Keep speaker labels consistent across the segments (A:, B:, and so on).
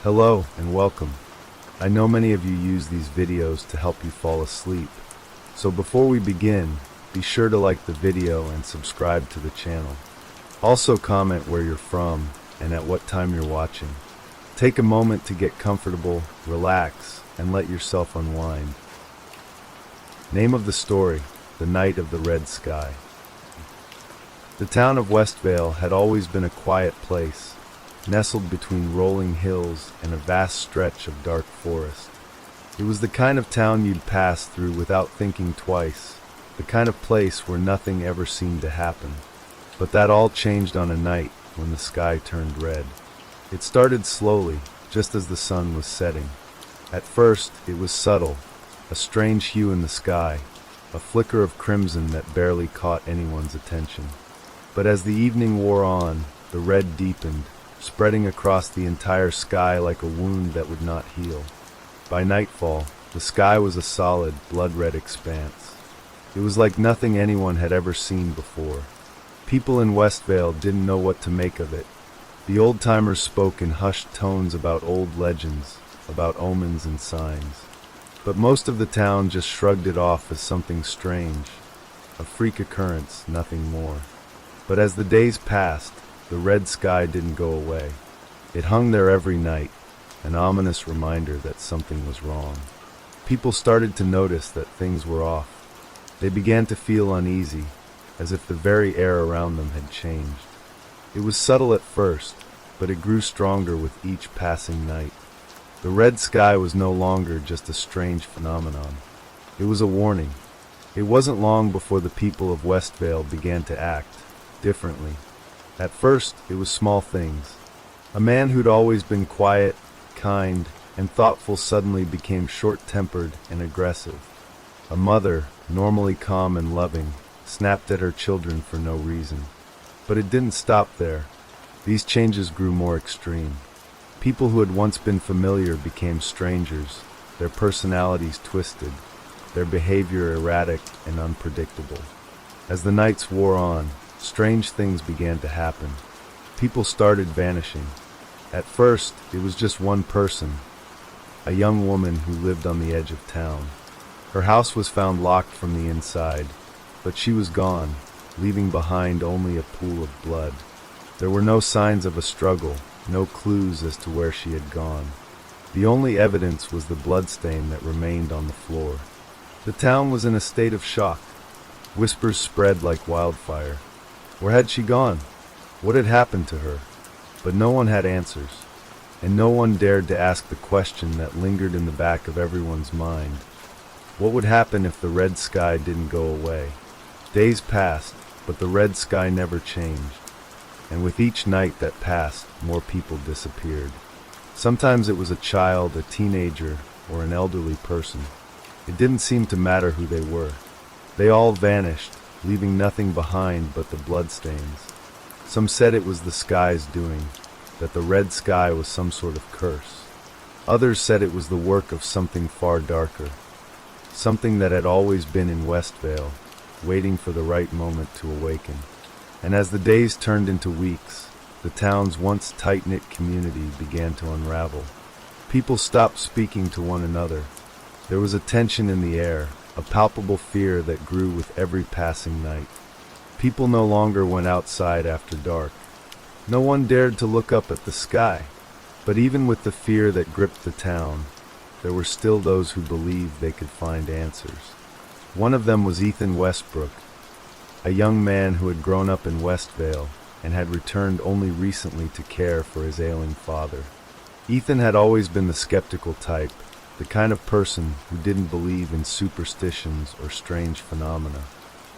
A: Hello and welcome. I know many of you use these videos to help you fall asleep. So before we begin, be sure to like the video and subscribe to the channel. Also comment where you're from and at what time you're watching. Take a moment to get comfortable, relax, and let yourself unwind. Name of the story: The Night of the Red Sky. The town of Westvale had always been a quiet place, nestled between rolling hills and a vast stretch of dark forest. It was the kind of town you'd pass through without thinking twice, the kind of place where nothing ever seemed to happen. But that all changed on a night when the sky turned red. It started slowly, just as the sun was setting. At first, it was subtle, a strange hue in the sky, a flicker of crimson that barely caught anyone's attention. But as the evening wore on, the red deepened, spreading across the entire sky like a wound that would not heal. By nightfall, the sky was a solid, blood-red expanse. It was like nothing anyone had ever seen before. People in Westvale didn't know what to make of it. The old-timers spoke in hushed tones about old legends, about omens and signs. But most of the town just shrugged it off as something strange, a freak occurrence, nothing more. But as the days passed, the red sky didn't go away. It hung there every night, an ominous reminder that something was wrong. People started to notice that things were off. They began to feel uneasy, as if the very air around them had changed. It was subtle at first, but it grew stronger with each passing night. The red sky was no longer just a strange phenomenon. It was a warning. It wasn't long before the people of Westvale began to act differently. At first, it was small things. A man who'd always been quiet, kind, and thoughtful suddenly became short-tempered and aggressive. A mother, normally calm and loving, snapped at her children for no reason. But it didn't stop there. These changes grew more extreme. People who had once been familiar became strangers, their personalities twisted, their behavior erratic and unpredictable. As the nights wore on, strange things began to happen. People started vanishing. At first, it was just one person, a young woman who lived on the edge of town. Her house was found locked from the inside, but she was gone, leaving behind only a pool of blood. There were no signs of a struggle, no clues as to where she had gone. The only evidence was the bloodstain that remained on the floor. The town was in a state of shock. Whispers spread like wildfire. Where had she gone? What had happened to her? But no one had answers, and no one dared to ask the question that lingered in the back of everyone's mind. What would happen if the red sky didn't go away? Days passed, but the red sky never changed. And with each night that passed, more people disappeared. Sometimes it was a child, a teenager, or an elderly person. It didn't seem to matter who they were. They all vanished, leaving nothing behind but the bloodstains. Some said it was the sky's doing, that the red sky was some sort of curse. Others said it was the work of something far darker, something that had always been in Westvale, waiting for the right moment to awaken. And as the days turned into weeks, the town's once tight-knit community began to unravel. People stopped speaking to one another. There was a tension in the air, a palpable fear that grew with every passing night. People no longer went outside after dark. No one dared to look up at the sky. But even with the fear that gripped the town, there were still those who believed they could find answers. One of them was Ethan Westbrook, a young man who had grown up in Westvale and had returned only recently to care for his ailing father. Ethan had always been the skeptical type, the kind of person who didn't believe in superstitions or strange phenomena.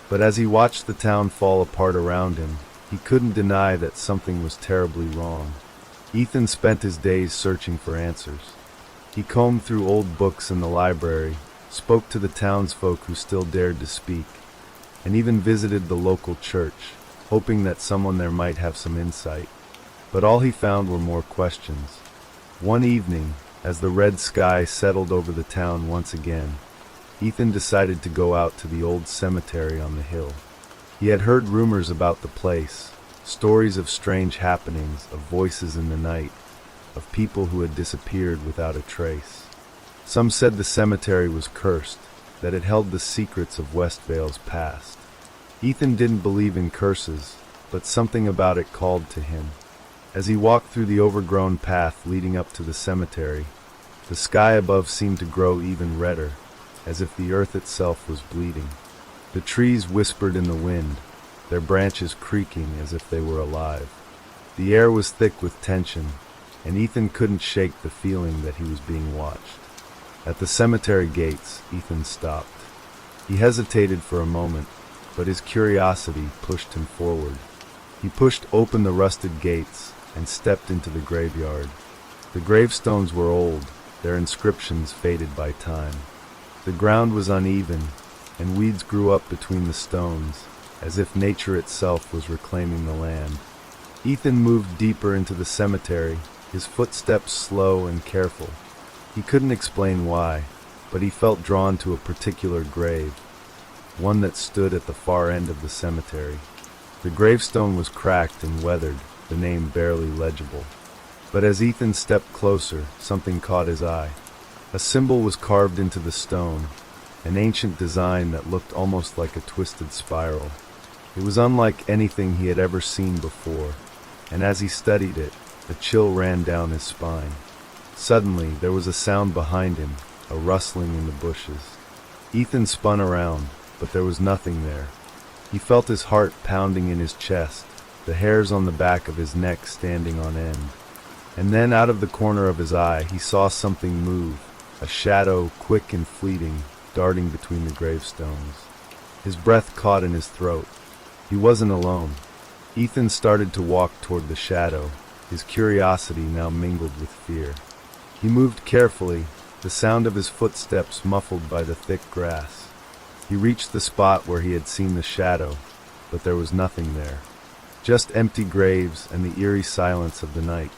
A: But as he watched the town fall apart around him, he couldn't deny that something was terribly wrong. Ethan spent his days searching for answers. He combed through old books in the library, spoke to the townsfolk who still dared to speak, and even visited the local church, hoping that someone there might have some insight. But all he found were more questions. One evening, as the red sky settled over the town once again, Ethan decided to go out to the old cemetery on the hill. He had heard rumors about the place, stories of strange happenings, of voices in the night, of people who had disappeared without a trace. Some said the cemetery was cursed, that it held the secrets of Westvale's past. Ethan didn't believe in curses, but something about it called to him. As he walked through the overgrown path leading up to the cemetery, the sky above seemed to grow even redder, as if the earth itself was bleeding. The trees whispered in the wind, their branches creaking as if they were alive. The air was thick with tension, and Ethan couldn't shake the feeling that he was being watched. At the cemetery gates, Ethan stopped. He hesitated for a moment, but his curiosity pushed him forward. He pushed open the rusted gates and stepped into the graveyard. The gravestones were old, their inscriptions faded by time. The ground was uneven, and weeds grew up between the stones, as if nature itself was reclaiming the land. Ethan moved deeper into the cemetery, his footsteps slow and careful. He couldn't explain why, but he felt drawn to a particular grave, one that stood at the far end of the cemetery. The gravestone was cracked and weathered, the name barely legible. But as Ethan stepped closer, something caught his eye. A symbol was carved into the stone, an ancient design that looked almost like a twisted spiral. It was unlike anything he had ever seen before, and as he studied it, a chill ran down his spine. Suddenly, there was a sound behind him, a rustling in the bushes. Ethan spun around, but there was nothing there. He felt his heart pounding in his chest, the hairs on the back of his neck standing on end. And then out of the corner of his eye, he saw something move, a shadow, quick and fleeting, darting between the gravestones. His breath caught in his throat. He wasn't alone. Ethan started to walk toward the shadow, his curiosity now mingled with fear. He moved carefully, the sound of his footsteps muffled by the thick grass. He reached the spot where he had seen the shadow, but there was nothing there. Just empty graves and the eerie silence of the night.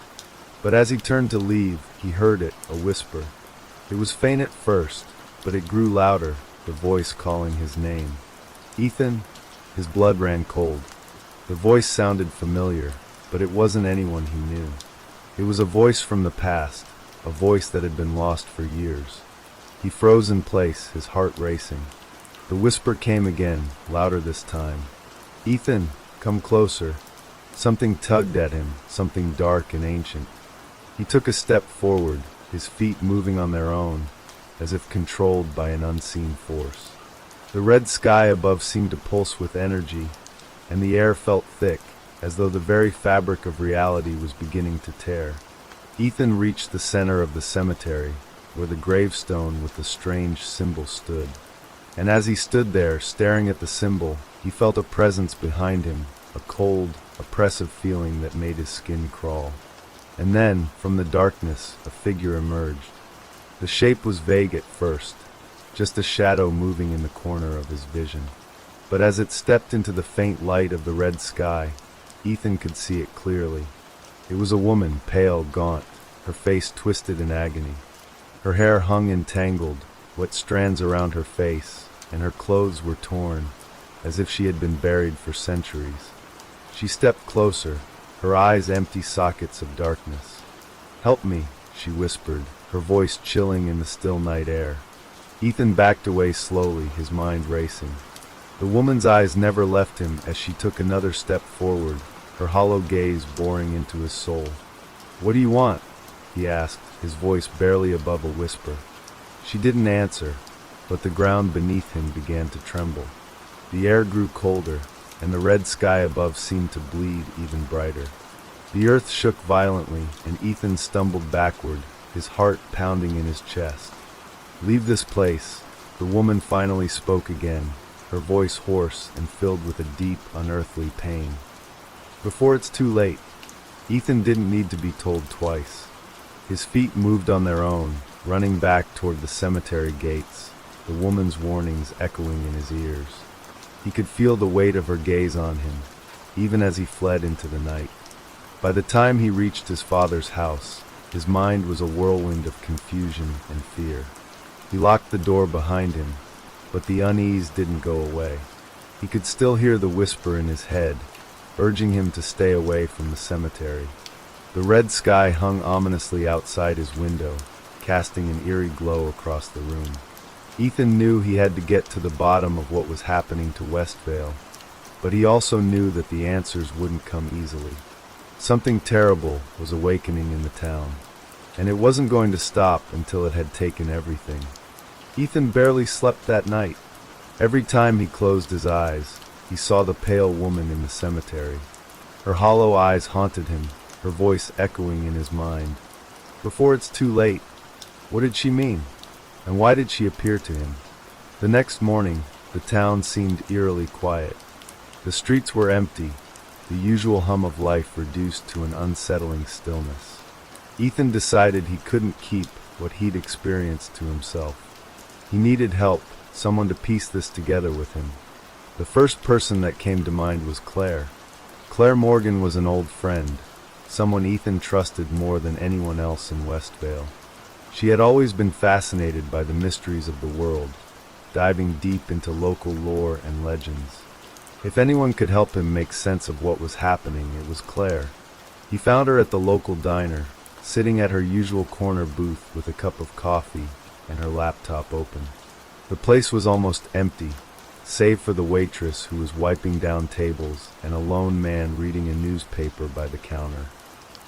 A: But as he turned to leave, he heard it, a whisper. It was faint at first, but it grew louder, the voice calling his name. Ethan, his blood ran cold. The voice sounded familiar, but it wasn't anyone he knew. It was a voice from the past, a voice that had been lost for years. He froze in place, his heart racing. The whisper came again, louder this time. Ethan, come closer. Something tugged at him, something dark and ancient. He took a step forward, his feet moving on their own, as if controlled by an unseen force. The red sky above seemed to pulse with energy, and the air felt thick, as though the very fabric of reality was beginning to tear. Ethan reached the center of the cemetery, where the gravestone with the strange symbol stood. And as he stood there, staring at the symbol, he felt a presence behind him, a cold, oppressive feeling that made his skin crawl. And then, from the darkness, a figure emerged. The shape was vague at first, just a shadow moving in the corner of his vision. But as it stepped into the faint light of the red sky, Ethan could see it clearly. It was a woman, pale, gaunt, her face twisted in agony. Her hair hung entangled, wet strands around her face, and her clothes were torn, as if she had been buried for centuries. She stepped closer, her eyes empty sockets of darkness. "Help me," she whispered, her voice chilling in the still night air. Ethan backed away slowly, his mind racing. The woman's eyes never left him as she took another step forward, her hollow gaze boring into his soul. "What do you want?" he asked, his voice barely above a whisper. She didn't answer, but the ground beneath him began to tremble. The air grew colder, and the red sky above seemed to bleed even brighter. The earth shook violently, and Ethan stumbled backward, his heart pounding in his chest. "Leave this place," the woman finally spoke again, her voice hoarse and filled with a deep, unearthly pain. Before it's too late, Ethan didn't need to be told twice. His feet moved on their own, running back toward the cemetery gates, the woman's warnings echoing in his ears. He could feel the weight of her gaze on him, even as he fled into the night. By the time he reached his father's house, his mind was a whirlwind of confusion and fear. He locked the door behind him, but the unease didn't go away. He could still hear the whisper in his head, urging him to stay away from the cemetery. The red sky hung ominously outside his window, casting an eerie glow across the room. Ethan knew he had to get to the bottom of what was happening to Westvale, but he also knew that the answers wouldn't come easily. Something terrible was awakening in the town, and it wasn't going to stop until it had taken everything. Ethan barely slept that night. Every time he closed his eyes, he saw the pale woman in the cemetery. Her hollow eyes haunted him, her voice echoing in his mind. Before it's too late, what did she mean? And why did she appear to him? The next morning, the town seemed eerily quiet. The streets were empty, the usual hum of life reduced to an unsettling stillness. Ethan decided he couldn't keep what he'd experienced to himself. He needed help, someone to piece this together with him. The first person that came to mind was Claire. Claire Morgan was an old friend, someone Ethan trusted more than anyone else in Westvale. She had always been fascinated by the mysteries of the world, diving deep into local lore and legends. If anyone could help him make sense of what was happening, it was Claire. He found her at the local diner, sitting at her usual corner booth with a cup of coffee and her laptop open. The place was almost empty, save for the waitress who was wiping down tables and a lone man reading a newspaper by the counter.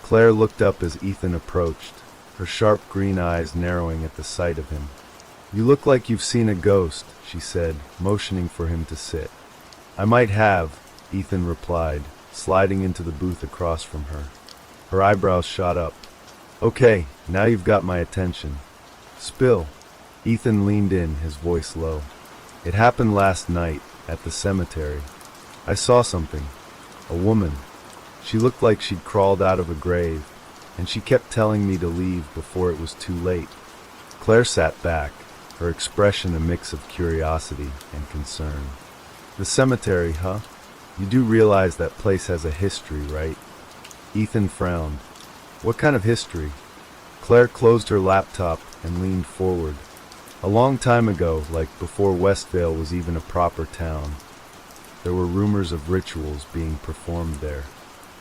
A: Claire looked up as Ethan approached, her sharp green eyes narrowing at the sight of him. "You look like you've seen a ghost," she said, motioning for him to sit. "I might have," Ethan replied, sliding into the booth across from her. Her eyebrows shot up. "Okay, now you've got my attention. Spill." Ethan leaned in, his voice low. "It happened last night, at the cemetery. I saw something. A woman. She looked like she'd crawled out of a grave, and she kept telling me to leave before it was too late." Claire sat back, her expression a mix of curiosity and concern. "The cemetery, huh? You do realize that place has a history, right?" Ethan frowned. "What kind of history?" Claire closed her laptop and leaned forward. "A long time ago, like before Westvale was even a proper town, there were rumors of rituals being performed there.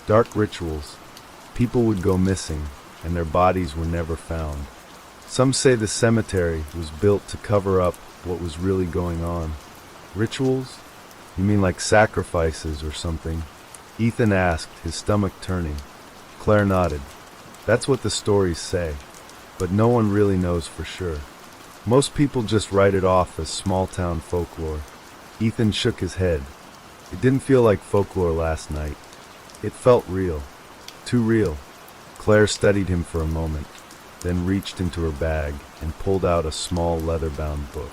A: Dark rituals. People would go missing, and their bodies were never found. Some say the cemetery was built to cover up what was really going on." "Rituals? You mean like sacrifices or something?" Ethan asked, his stomach turning. Claire nodded. "That's what the stories say, but no one really knows for sure. Most people just write it off as small-town folklore." Ethan shook his head. It didn't feel like folklore last night. It felt real. Too real. Claire studied him for a moment, then reached into her bag and pulled out a small leather-bound book.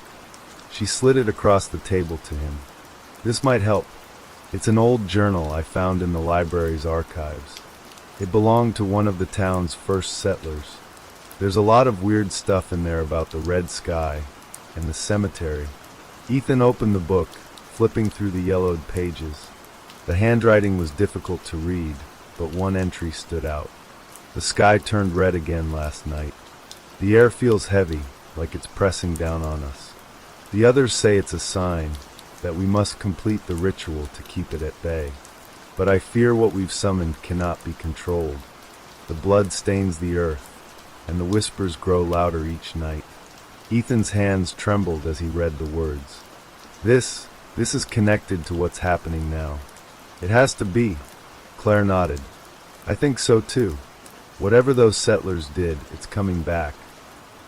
A: She slid it across the table to him. "This might help. It's an old journal I found in the library's archives. It belonged to one of the town's first settlers. There's a lot of weird stuff in there about the red sky and the cemetery." Ethan opened the book, flipping through the yellowed pages. The handwriting was difficult to read, but one entry stood out. "The sky turned red again last night. The air feels heavy, like it's pressing down on us. The others say it's a sign that we must complete the ritual to keep it at bay. But I fear what we've summoned cannot be controlled. The blood stains the earth, and the whispers grow louder each night." Ethan's hands trembled as he read the words. This is connected to what's happening now." "It has to be." Claire nodded. "I think so too. Whatever those settlers did, it's coming back.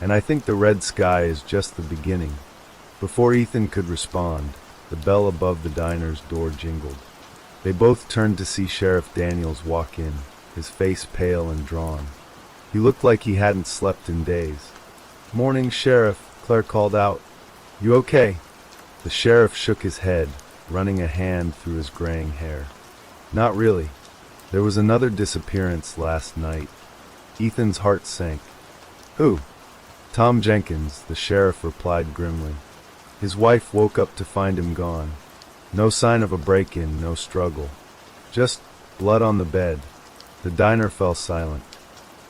A: And I think the red sky is just the beginning." Before Ethan could respond, the bell above the diner's door jingled. They both turned to see Sheriff Daniels walk in, his face pale and drawn. He looked like he hadn't slept in days. "Morning, Sheriff," Claire called out. "You okay?" The sheriff shook his head, running a hand through his graying hair. "Not really. There was another disappearance last night." Ethan's heart sank. "Who?" "Tom Jenkins," the sheriff replied grimly. "His wife woke up to find him gone. No sign of a break-in, no struggle. Just blood on the bed." The diner fell silent.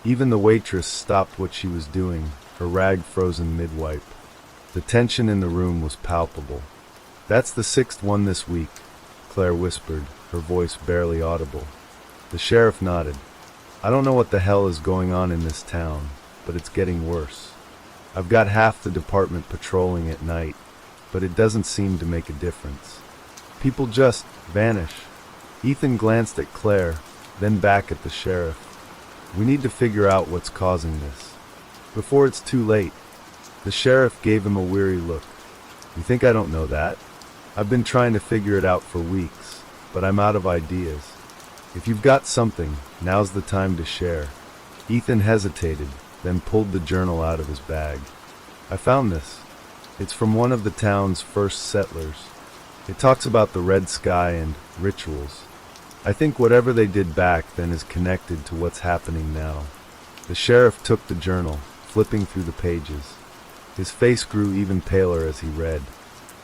A: Even the waitress stopped what she was doing, her rag frozen mid-wipe. The tension in the room was palpable. "That's the sixth one this week," Claire whispered, her voice barely audible. The sheriff nodded. I don't know what the hell is going on in this town, but it's getting worse. I've got half the department patrolling at night, but it doesn't seem to make a difference. People just vanish. Ethan glanced at Claire, then back at the sheriff. We need to figure out what's causing this before it's too late. The sheriff gave him a weary look. You think I don't know that? I've been trying to figure it out for weeks, but I'm out of ideas. If you've got something, now's the time to share. Ethan hesitated, then pulled the journal out of his bag. I found this. It's from one of the town's first settlers. It talks about the red sky and rituals. I think whatever they did back then is connected to what's happening now. The sheriff took the journal, flipping through the pages. His face grew even paler as he read.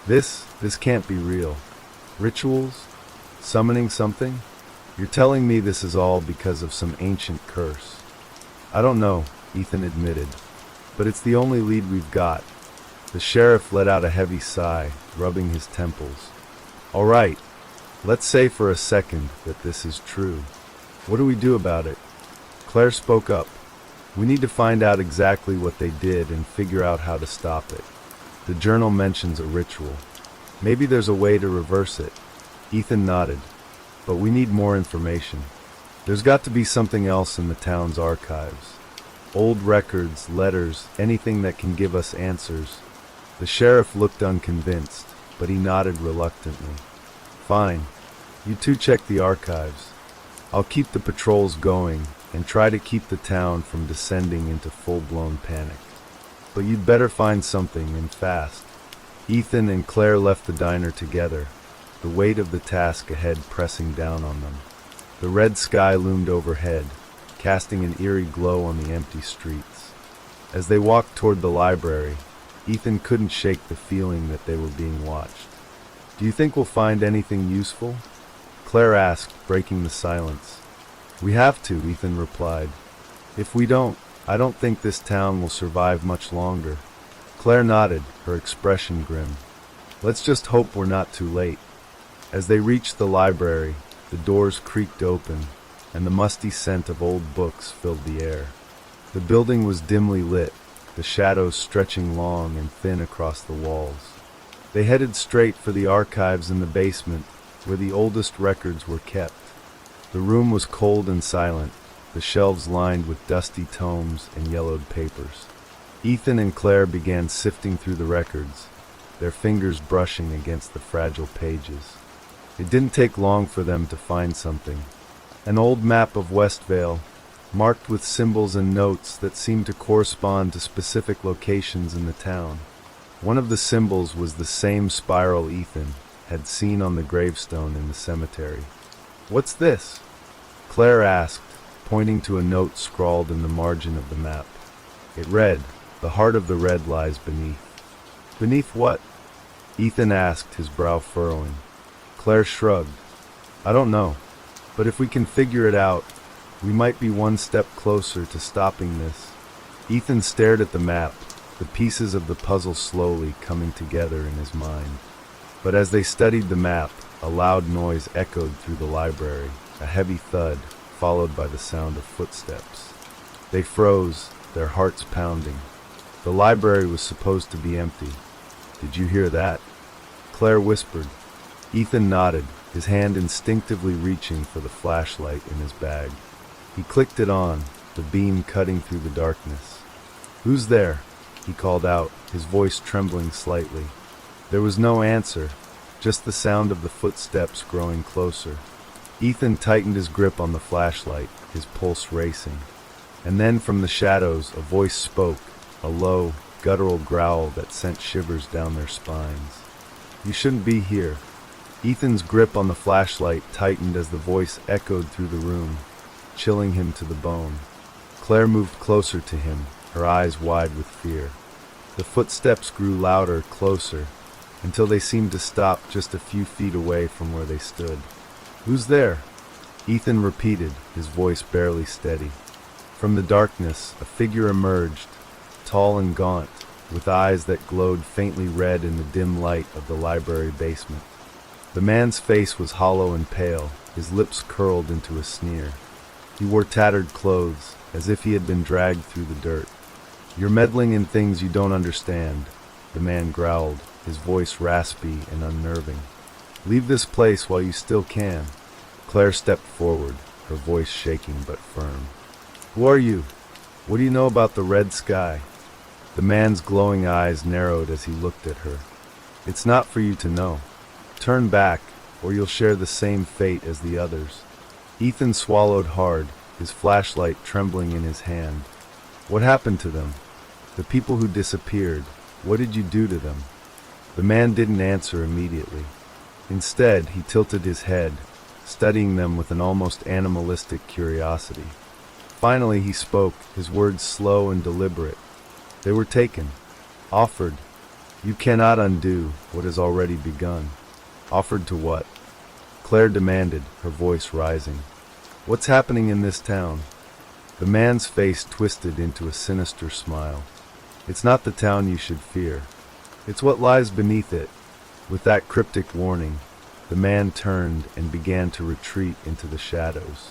A: This can't be real. Rituals? Summoning something? You're telling me this is all because of some ancient curse? I don't know, Ethan admitted, but it's the only lead we've got. The sheriff let out a heavy sigh, rubbing his temples. All right, let's say for a second that this is true. What do we do about it? Claire spoke up. We need to find out exactly what they did and figure out how to stop it. The journal mentions a ritual. Maybe there's a way to reverse it. Ethan nodded. But we need more information. There's got to be something else in the town's archives. Old records, letters, anything that can give us answers. The sheriff looked unconvinced, but he nodded reluctantly. Fine. You two check the archives. I'll keep the patrols going and try to keep the town from descending into full-blown panic. But you'd better find something, and fast. Ethan and Claire left the diner together, the weight of the task ahead pressing down on them. The red sky loomed overhead, casting an eerie glow on the empty streets. As they walked toward the library, Ethan couldn't shake the feeling that they were being watched. Do you think we'll find anything useful? Claire asked, breaking the silence. We have to, Ethan replied. If we don't, I don't think this town will survive much longer. Claire nodded, her expression grim. Let's just hope we're not too late. As they reached the library, the doors creaked open, and the musty scent of old books filled the air. The building was dimly lit, the shadows stretching long and thin across the walls. They headed straight for the archives in the basement, where the oldest records were kept. The room was cold and silent, the shelves lined with dusty tomes and yellowed papers. Ethan and Claire began sifting through the records, their fingers brushing against the fragile pages. It didn't take long for them to find something. An old map of Westvale, marked with symbols and notes that seemed to correspond to specific locations in the town. One of the symbols was the same spiral Ethan had seen on the gravestone in the cemetery. What's this? Claire asked, pointing to a note scrawled in the margin of the map. It read, "The heart of the red lies beneath." Beneath what? Ethan asked, his brow furrowing. Claire shrugged. I don't know, but if we can figure it out, we might be one step closer to stopping this. Ethan stared at the map, the pieces of the puzzle slowly coming together in his mind. But as they studied the map, a loud noise echoed through the library, a heavy thud, followed by the sound of footsteps. They froze, their hearts pounding. The library was supposed to be empty. Did you hear that? Claire whispered. Ethan nodded, his hand instinctively reaching for the flashlight in his bag. He clicked it on, the beam cutting through the darkness. Who's there? He called out, his voice trembling slightly. There was no answer, just the sound of the footsteps growing closer. Ethan tightened his grip on the flashlight, his pulse racing. And then from the shadows, a voice spoke, a low, guttural growl that sent shivers down their spines. You shouldn't be here. Ethan's grip on the flashlight tightened as the voice echoed through the room, chilling him to the bone. Claire moved closer to him, her eyes wide with fear. The footsteps grew louder, closer, until they seemed to stop just a few feet away from where they stood. Who's there? Ethan repeated, his voice barely steady. From the darkness, a figure emerged, tall and gaunt, with eyes that glowed faintly red in the dim light of the library basement. The man's face was hollow and pale, his lips curled into a sneer. He wore tattered clothes, as if he had been dragged through the dirt. "You're meddling in things you don't understand," the man growled, his voice raspy and unnerving. "Leave this place while you still can." Claire stepped forward, her voice shaking but firm. "Who are you? What do you know about the red sky?" The man's glowing eyes narrowed as he looked at her. "It's not for you to know. Turn back, or you'll share the same fate as the others." Ethan swallowed hard, his flashlight trembling in his hand. "What happened to them? The people who disappeared, what did you do to them?" The man didn't answer immediately. Instead, he tilted his head, studying them with an almost animalistic curiosity. Finally he spoke, his words slow and deliberate. "They were taken. Offered. You cannot undo what has already begun." "Offered to what?" Claire demanded, her voice rising. "What's happening in this town?" The man's face twisted into a sinister smile. "It's not the town you should fear. It's what lies beneath it." With that cryptic warning, the man turned and began to retreat into the shadows.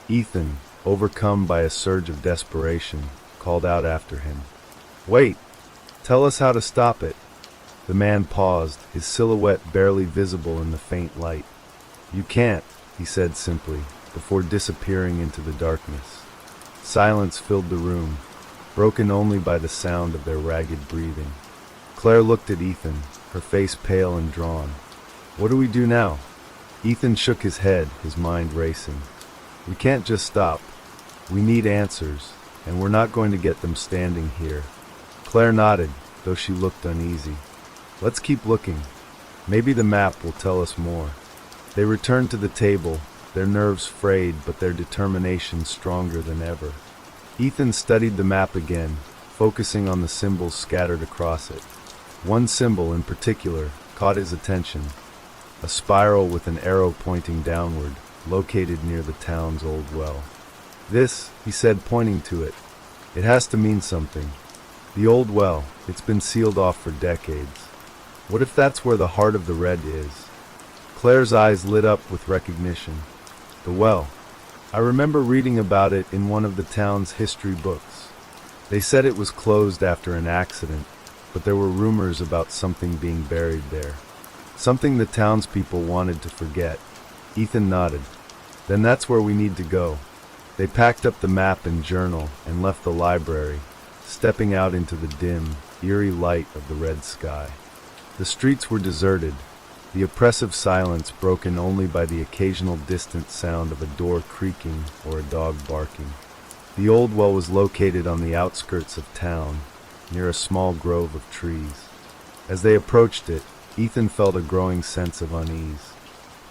A: Ethan, overcome by a surge of desperation, called out after him. "Wait! Tell us how to stop it." The man paused, his silhouette barely visible in the faint light. "You can't," he said simply, before disappearing into the darkness. Silence filled the room, broken only by the sound of their ragged breathing. Claire looked at Ethan, her face pale and drawn. "What do we do now?" Ethan shook his head, his mind racing. "We can't just stop. We need answers, and we're not going to get them standing here." Claire nodded, though she looked uneasy. "Let's keep looking. Maybe the map will tell us more." They returned to the table, their nerves frayed but their determination stronger than ever. Ethan studied the map again, focusing on the symbols scattered across it. One symbol in particular caught his attention, a spiral with an arrow pointing downward, located near the town's old well. "This," he said, pointing to it. "It has to mean something. The old well, it's been sealed off for decades. What if that's where the heart of the red is?" Claire's eyes lit up with recognition. "The well. I remember reading about it in one of the town's history books. They said it was closed after an accident, but there were rumors about something being buried there. Something the townspeople wanted to forget." Ethan nodded. "Then that's where we need to go." They packed up the map and journal and left the library, stepping out into the dim, eerie light of the red sky. The streets were deserted, the oppressive silence broken only by the occasional distant sound of a door creaking or a dog barking. The old well was located on the outskirts of town, near a small grove of trees. As they approached it, Ethan felt a growing sense of unease.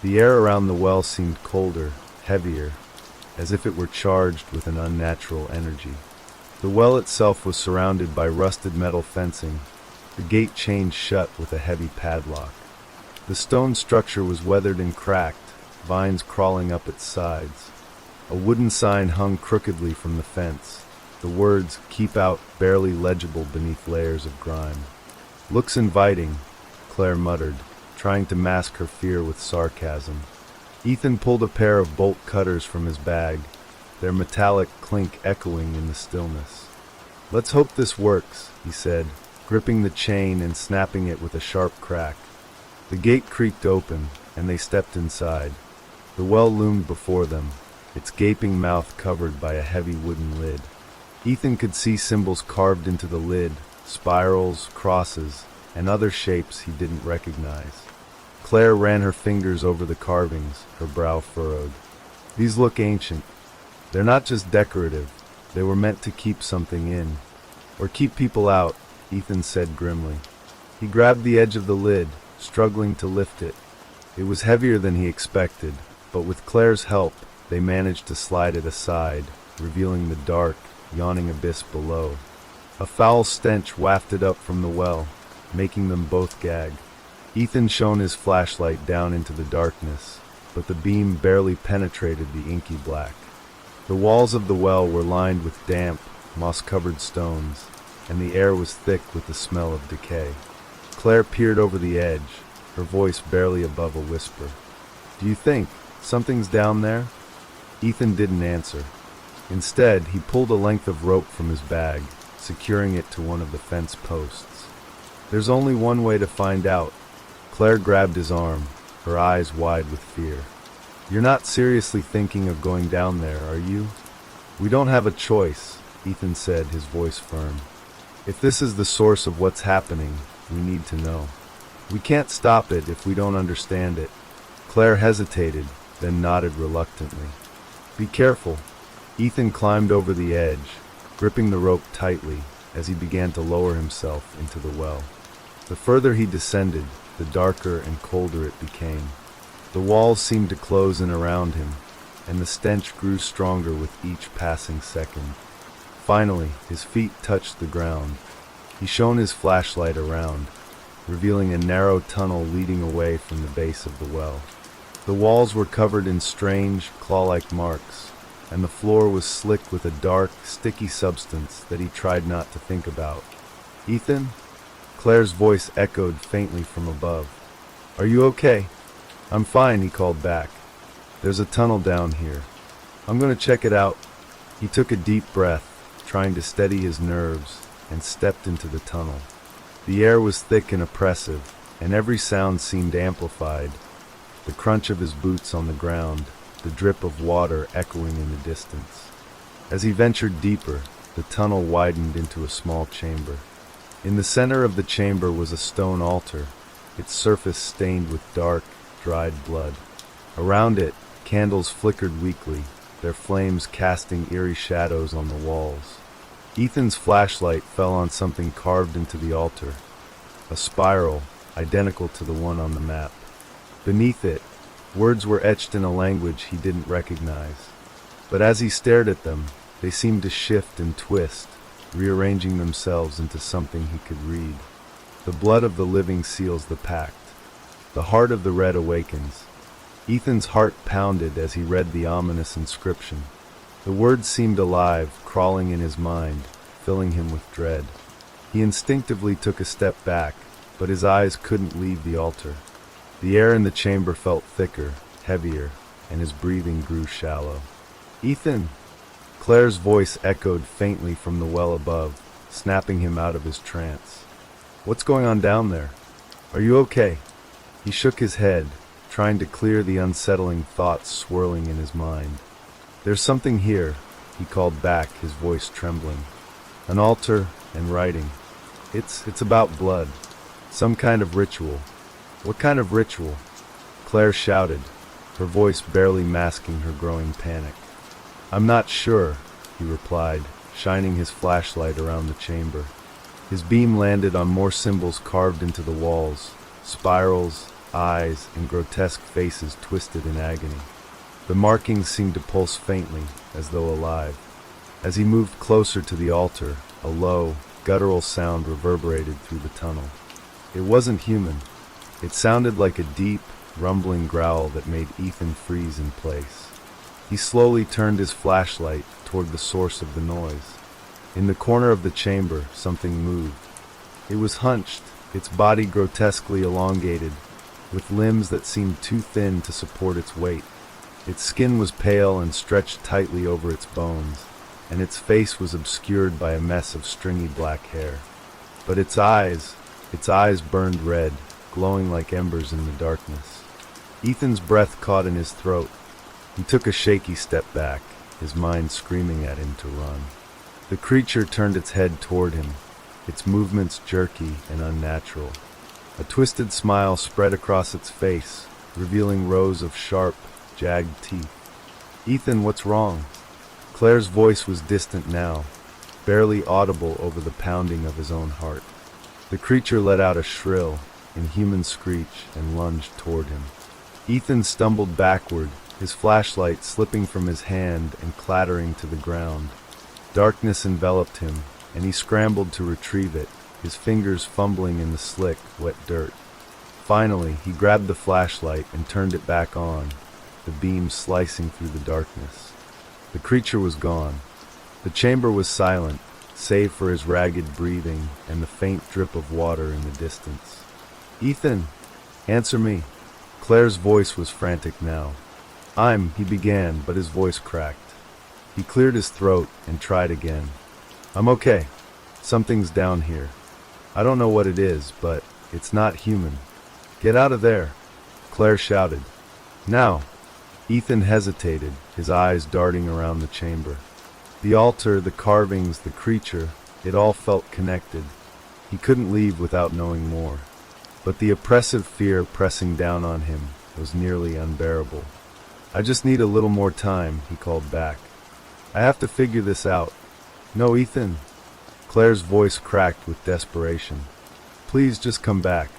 A: The air around the well seemed colder, heavier, as if it were charged with an unnatural energy. The well itself was surrounded by rusted metal fencing, the gate chained shut with a heavy padlock. The stone structure was weathered and cracked, vines crawling up its sides. A wooden sign hung crookedly from the fence, the words "Keep Out" barely legible beneath layers of grime. "Looks inviting," Claire muttered, trying to mask her fear with sarcasm. Ethan pulled a pair of bolt cutters from his bag, their metallic clink echoing in the stillness. "Let's hope this works," he said, gripping the chain and snapping it with a sharp crack. The gate creaked open, and they stepped inside. The well loomed before them, its gaping mouth covered by a heavy wooden lid. Ethan could see symbols carved into the lid, spirals, crosses, and other shapes he didn't recognize. Claire ran her fingers over the carvings, her brow furrowed. "These look ancient. They're not just decorative, they were meant to keep something in. Or keep people out," Ethan said grimly. He grabbed the edge of the lid, struggling to lift it. It was heavier than he expected, but with Claire's help, they managed to slide it aside, revealing the dark, yawning abyss below. A foul stench wafted up from the well, making them both gag. Ethan shone his flashlight down into the darkness, but the beam barely penetrated the inky black. The walls of the well were lined with damp, moss-covered stones, and the air was thick with the smell of decay. Claire peered over the edge, her voice barely above a whisper. "Do you think something's down there?" Ethan didn't answer. Instead, he pulled a length of rope from his bag, securing it to one of the fence posts. "There's only one way to find out." Claire grabbed his arm, her eyes wide with fear. "You're not seriously thinking of going down there, are you?" "We don't have a choice," Ethan said, his voice firm. "If this is the source of what's happening, we need to know. We can't stop it if we don't understand it." Claire hesitated, then nodded reluctantly. "Be careful." Ethan climbed over the edge, gripping the rope tightly as he began to lower himself into the well. The further he descended, the darker and colder it became. The walls seemed to close in around him, and the stench grew stronger with each passing second. Finally, his feet touched the ground. He shone his flashlight around, revealing a narrow tunnel leading away from the base of the well. The walls were covered in strange, claw-like marks, and the floor was slick with a dark, sticky substance that he tried not to think about. "Ethan?" Claire's voice echoed faintly from above. "Are you okay?" "I'm fine," he called back. "There's a tunnel down here. I'm going to check it out." He took a deep breath, trying to steady his nerves, and stepped into the tunnel. The air was thick and oppressive, and every sound seemed amplified. The crunch of his boots on the ground, the drip of water echoing in the distance. As he ventured deeper, the tunnel widened into a small chamber. In the center of the chamber was a stone altar, its surface stained with dark, dried blood. Around it, candles flickered weakly, their flames casting eerie shadows on the walls. Ethan's flashlight fell on something carved into the altar, a spiral identical to the one on the map. Beneath it, words were etched in a language he didn't recognize. But as he stared at them, they seemed to shift and twist, rearranging themselves into something he could read. "The blood of the living seals the pact. The heart of the red awakens." Ethan's heart pounded as he read the ominous inscription. The words seemed alive, crawling in his mind, filling him with dread. He instinctively took a step back, but his eyes couldn't leave the altar. The air in the chamber felt thicker, heavier, and his breathing grew shallow. "Ethan!" Claire's voice echoed faintly from the well above, snapping him out of his trance. "What's going on down there? Are you okay?" He shook his head, trying to clear the unsettling thoughts swirling in his mind. "There's something here," he called back, his voice trembling. "An altar and writing. It's about blood. Some kind of ritual." "What kind of ritual?" Claire shouted, her voice barely masking her growing panic. "I'm not sure," he replied, shining his flashlight around the chamber. His beam landed on more symbols carved into the walls, spirals, eyes, and grotesque faces twisted in agony. The markings seemed to pulse faintly, as though alive. As he moved closer to the altar, a low, guttural sound reverberated through the tunnel. It wasn't human. It sounded like a deep, rumbling growl that made Ethan freeze in place. He slowly turned his flashlight toward the source of the noise. In the corner of the chamber, something moved. It was hunched, its body grotesquely elongated, with limbs that seemed too thin to support its weight. Its skin was pale and stretched tightly over its bones, and its face was obscured by a mess of stringy black hair. But its eyes burned red, glowing like embers in the darkness. Ethan's breath caught in his throat. He took a shaky step back, his mind screaming at him to run. The creature turned its head toward him, its movements jerky and unnatural. A twisted smile spread across its face, revealing rows of sharp, jagged teeth. "Ethan, what's wrong?" Claire's voice was distant now, barely audible over the pounding of his own heart. The creature let out a shrill, inhuman screech and lunged toward him. Ethan stumbled backward, his flashlight slipping from his hand and clattering to the ground. Darkness enveloped him, and he scrambled to retrieve it, his fingers fumbling in the slick, wet dirt. Finally, he grabbed the flashlight and turned it back on, the beam slicing through the darkness. The creature was gone. The chamber was silent, save for his ragged breathing and the faint drip of water in the distance. "Ethan, answer me." Claire's voice was frantic now. He began, but his voice cracked. He cleared his throat and tried again. I'm okay. Something's down here. I don't know what it is, but it's not human. Get out of there, Claire shouted. Now. Ethan hesitated, his eyes darting around the chamber. The altar, the carvings, the creature, it all felt connected. He couldn't leave without knowing more. But the oppressive fear pressing down on him was nearly unbearable. I just need a little more time, he called back. I have to figure this out. No, Ethan. Claire's voice cracked with desperation. Please just come back.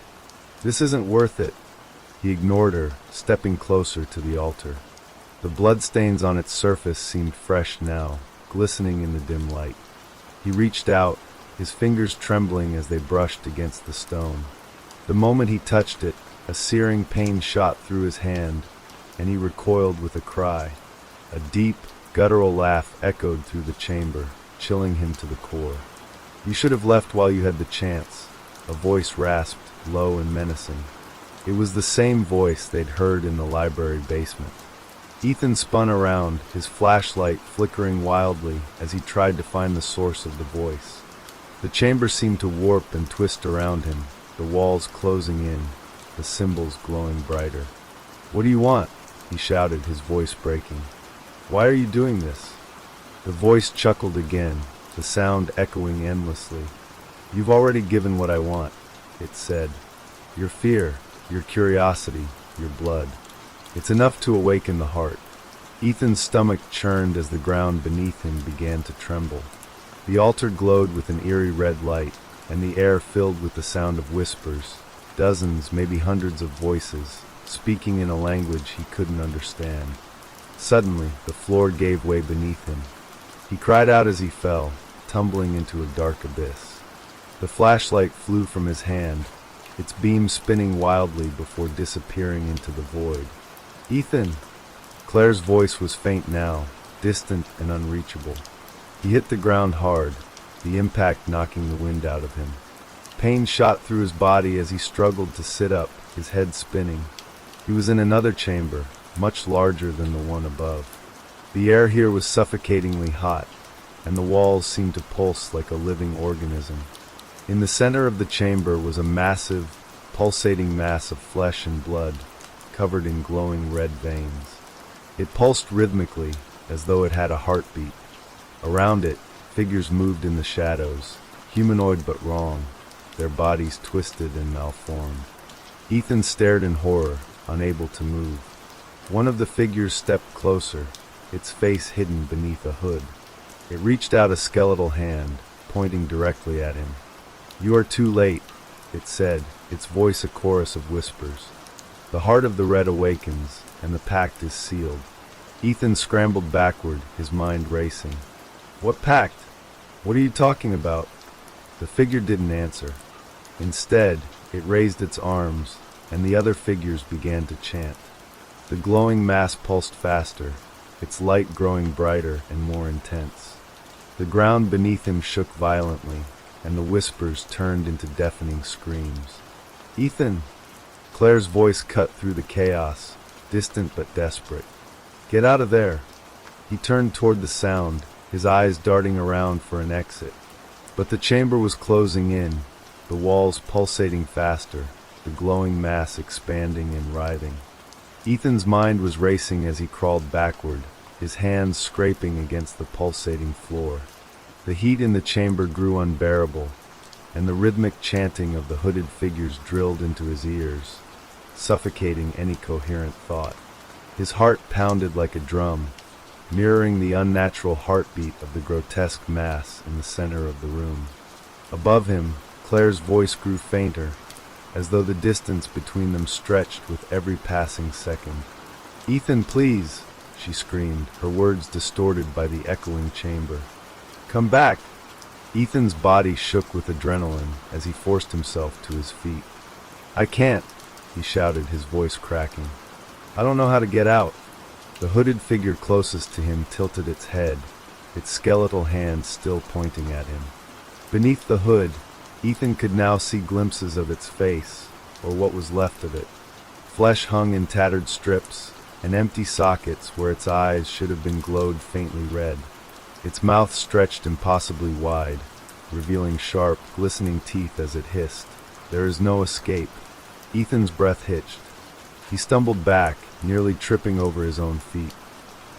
A: This isn't worth it. He ignored her, stepping closer to the altar. The bloodstains on its surface seemed fresh now, glistening in the dim light. He reached out, his fingers trembling as they brushed against the stone. The moment he touched it, a searing pain shot through his hand, and he recoiled with a cry. A deep, guttural laugh echoed through the chamber, chilling him to the core. You should have left while you had the chance, a voice rasped, low and menacing. It was the same voice they'd heard in the library basement. Ethan spun around, his flashlight flickering wildly as he tried to find the source of the voice. The chamber seemed to warp and twist around him, the walls closing in, the symbols glowing brighter. What do you want? He shouted, his voice breaking. Why are you doing this? The voice chuckled again, the sound echoing endlessly. You've already given what I want, it said. Your fear, your curiosity, your blood. It's enough to awaken the heart. Ethan's stomach churned as the ground beneath him began to tremble. The altar glowed with an eerie red light, and the air filled with the sound of whispers, dozens, maybe hundreds of voices, speaking in a language he couldn't understand. Suddenly, the floor gave way beneath him. He cried out as he fell, tumbling into a dark abyss. The flashlight flew from his hand, its beam spinning wildly before disappearing into the void. Ethan! Claire's voice was faint now, distant and unreachable. He hit the ground hard, the impact knocking the wind out of him. Pain shot through his body as he struggled to sit up, his head spinning. He was in another chamber, much larger than the one above. The air here was suffocatingly hot, and the walls seemed to pulse like a living organism. In the center of the chamber was a massive, pulsating mass of flesh and blood, covered in glowing red veins. It pulsed rhythmically, as though it had a heartbeat. Around it, figures moved in the shadows, humanoid but wrong, their bodies twisted and malformed. Ethan stared in horror, unable to move. One of the figures stepped closer, its face hidden beneath a hood. It reached out a skeletal hand, pointing directly at him. You are too late, it said, its voice a chorus of whispers. The heart of the red awakens, and the pact is sealed. Ethan scrambled backward, his mind racing. What pact? What are you talking about? The figure didn't answer. Instead, it raised its arms, and the other figures began to chant. The glowing mass pulsed faster, its light growing brighter and more intense. The ground beneath him shook violently, and the whispers turned into deafening screams. Ethan! Claire's voice cut through the chaos, distant but desperate. Get out of there! He turned toward the sound, his eyes darting around for an exit. But the chamber was closing in, the walls pulsating faster, the glowing mass expanding and writhing. Ethan's mind was racing as he crawled backward, his hands scraping against the pulsating floor. The heat in the chamber grew unbearable, and the rhythmic chanting of the hooded figures drilled into his ears, suffocating any coherent thought. His heart pounded like a drum, mirroring the unnatural heartbeat of the grotesque mass in the center of the room. Above him, Claire's voice grew fainter, as though the distance between them stretched with every passing second. Ethan, please, she screamed, her words distorted by the echoing chamber. Come back! Ethan's body shook with adrenaline as he forced himself to his feet. I can't, he shouted, his voice cracking. I don't know how to get out. The hooded figure closest to him tilted its head, its skeletal hand still pointing at him. Beneath the hood, Ethan could now see glimpses of its face, or what was left of it. Flesh hung in tattered strips, and empty sockets where its eyes should have been glowed faintly red. Its mouth stretched impossibly wide, revealing sharp, glistening teeth as it hissed. There is no escape. Ethan's breath hitched. He stumbled back, nearly tripping over his own feet.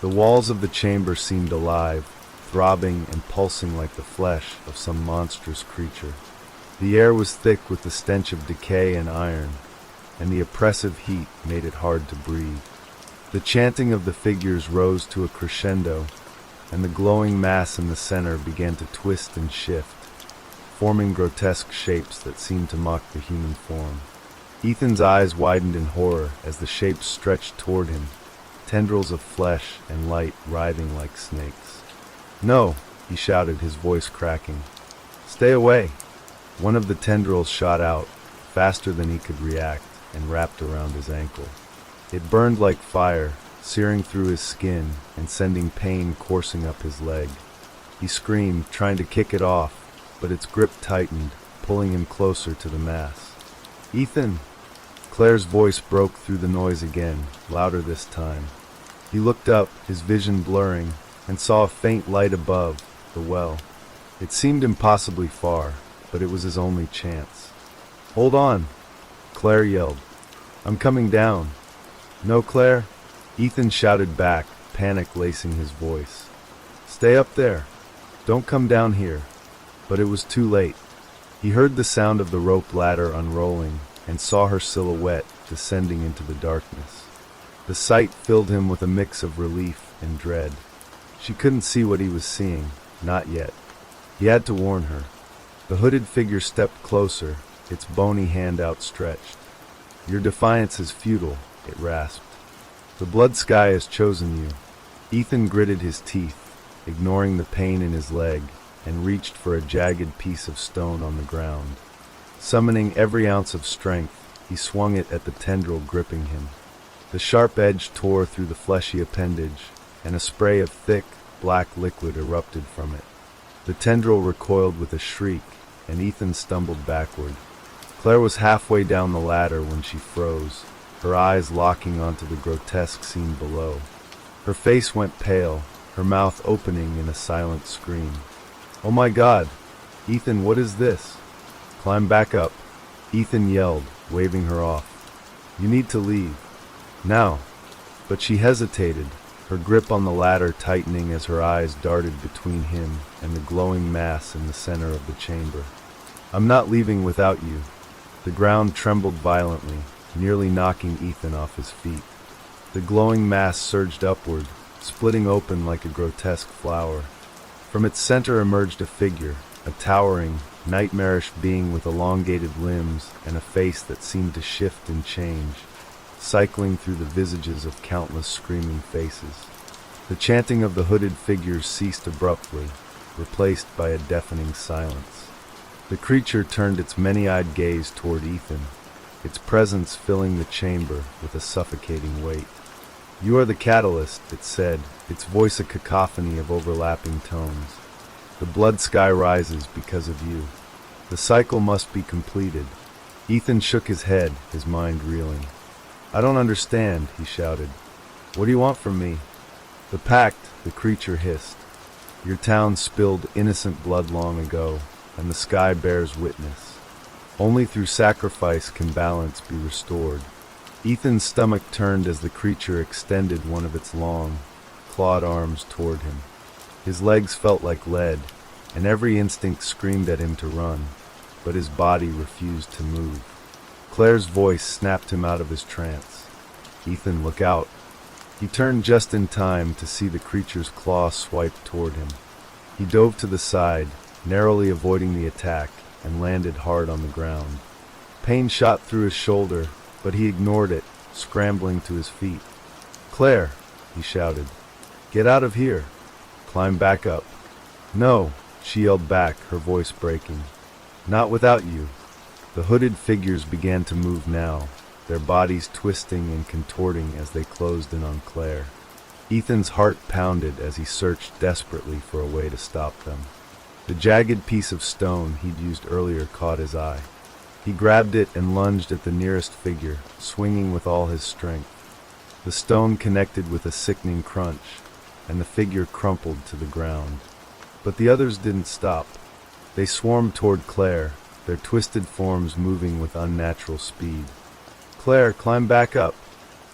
A: The walls of the chamber seemed alive, throbbing and pulsing like the flesh of some monstrous creature. The air was thick with the stench of decay and iron, and the oppressive heat made it hard to breathe. The chanting of the figures rose to a crescendo, and the glowing mass in the center began to twist and shift, forming grotesque shapes that seemed to mock the human form. Ethan's eyes widened in horror as the shapes stretched toward him, tendrils of flesh and light writhing like snakes. "No!" he shouted, his voice cracking. "Stay away!" One of the tendrils shot out, faster than he could react, and wrapped around his ankle. It burned like fire, searing through his skin and sending pain coursing up his leg. He screamed, trying to kick it off, but its grip tightened, pulling him closer to the mass. "Ethan!" Claire's voice broke through the noise again, louder this time. He looked up, his vision blurring, and saw a faint light above, the well. It seemed impossibly far, but it was his only chance. "Hold on!" Claire yelled. "I'm coming down." "No, Claire!" Ethan shouted back, panic lacing his voice. "Stay up there. Don't come down here." But it was too late. He heard the sound of the rope ladder unrolling and saw her silhouette descending into the darkness. The sight filled him with a mix of relief and dread. She couldn't see what he was seeing, not yet. He had to warn her. The hooded figure stepped closer, its bony hand outstretched. "Your defiance is futile," it rasped. "The blood sky has chosen you." Ethan gritted his teeth, ignoring the pain in his leg, and reached for a jagged piece of stone on the ground. Summoning every ounce of strength, he swung it at the tendril gripping him. The sharp edge tore through the fleshy appendage, and a spray of thick, black liquid erupted from it. The tendril recoiled with a shriek, and Ethan stumbled backward. Claire was halfway down the ladder when she froze, her eyes locking onto the grotesque scene below. Her face went pale, her mouth opening in a silent scream. "Oh my God! Ethan, what is this?" "Climb back up," Ethan yelled, waving her off. "You need to leave. Now." But she hesitated, her grip on the ladder tightening as her eyes darted between him and the glowing mass in the center of the chamber. "I'm not leaving without you." The ground trembled violently, nearly knocking Ethan off his feet. The glowing mass surged upward, splitting open like a grotesque flower. From its center emerged a figure, a towering, nightmarish being with elongated limbs and a face that seemed to shift and change, cycling through the visages of countless screaming faces. The chanting of the hooded figures ceased abruptly, replaced by a deafening silence. The creature turned its many-eyed gaze toward Ethan, its presence filling the chamber with a suffocating weight. "You are the catalyst," it said, its voice a cacophony of overlapping tones. "The blood sky rises because of you. The cycle must be completed." Ethan shook his head, his mind reeling. "I don't understand," he shouted. "What do you want from me?" "The pact," the creature hissed. "Your town spilled innocent blood long ago, and the sky bears witness. Only through sacrifice can balance be restored." Ethan's stomach turned as the creature extended one of its long, clawed arms toward him. His legs felt like lead, and every instinct screamed at him to run, but his body refused to move. Claire's voice snapped him out of his trance. "Ethan, look out." He turned just in time to see the creature's claw swipe toward him. He dove to the side, narrowly avoiding the attack, and landed hard on the ground. Pain shot through his shoulder, but he ignored it, scrambling to his feet. "Claire," he shouted, "get out of here. Climb back up." "No," she yelled back, her voice breaking. "Not without you." The hooded figures began to move now, their bodies twisting and contorting as they closed in on Claire. Ethan's heart pounded as he searched desperately for a way to stop them. The jagged piece of stone he'd used earlier caught his eye. He grabbed it and lunged at the nearest figure, swinging with all his strength. The stone connected with a sickening crunch, and the figure crumpled to the ground. But the others didn't stop. They swarmed toward Claire, their twisted forms moving with unnatural speed. "Claire, climb back up!"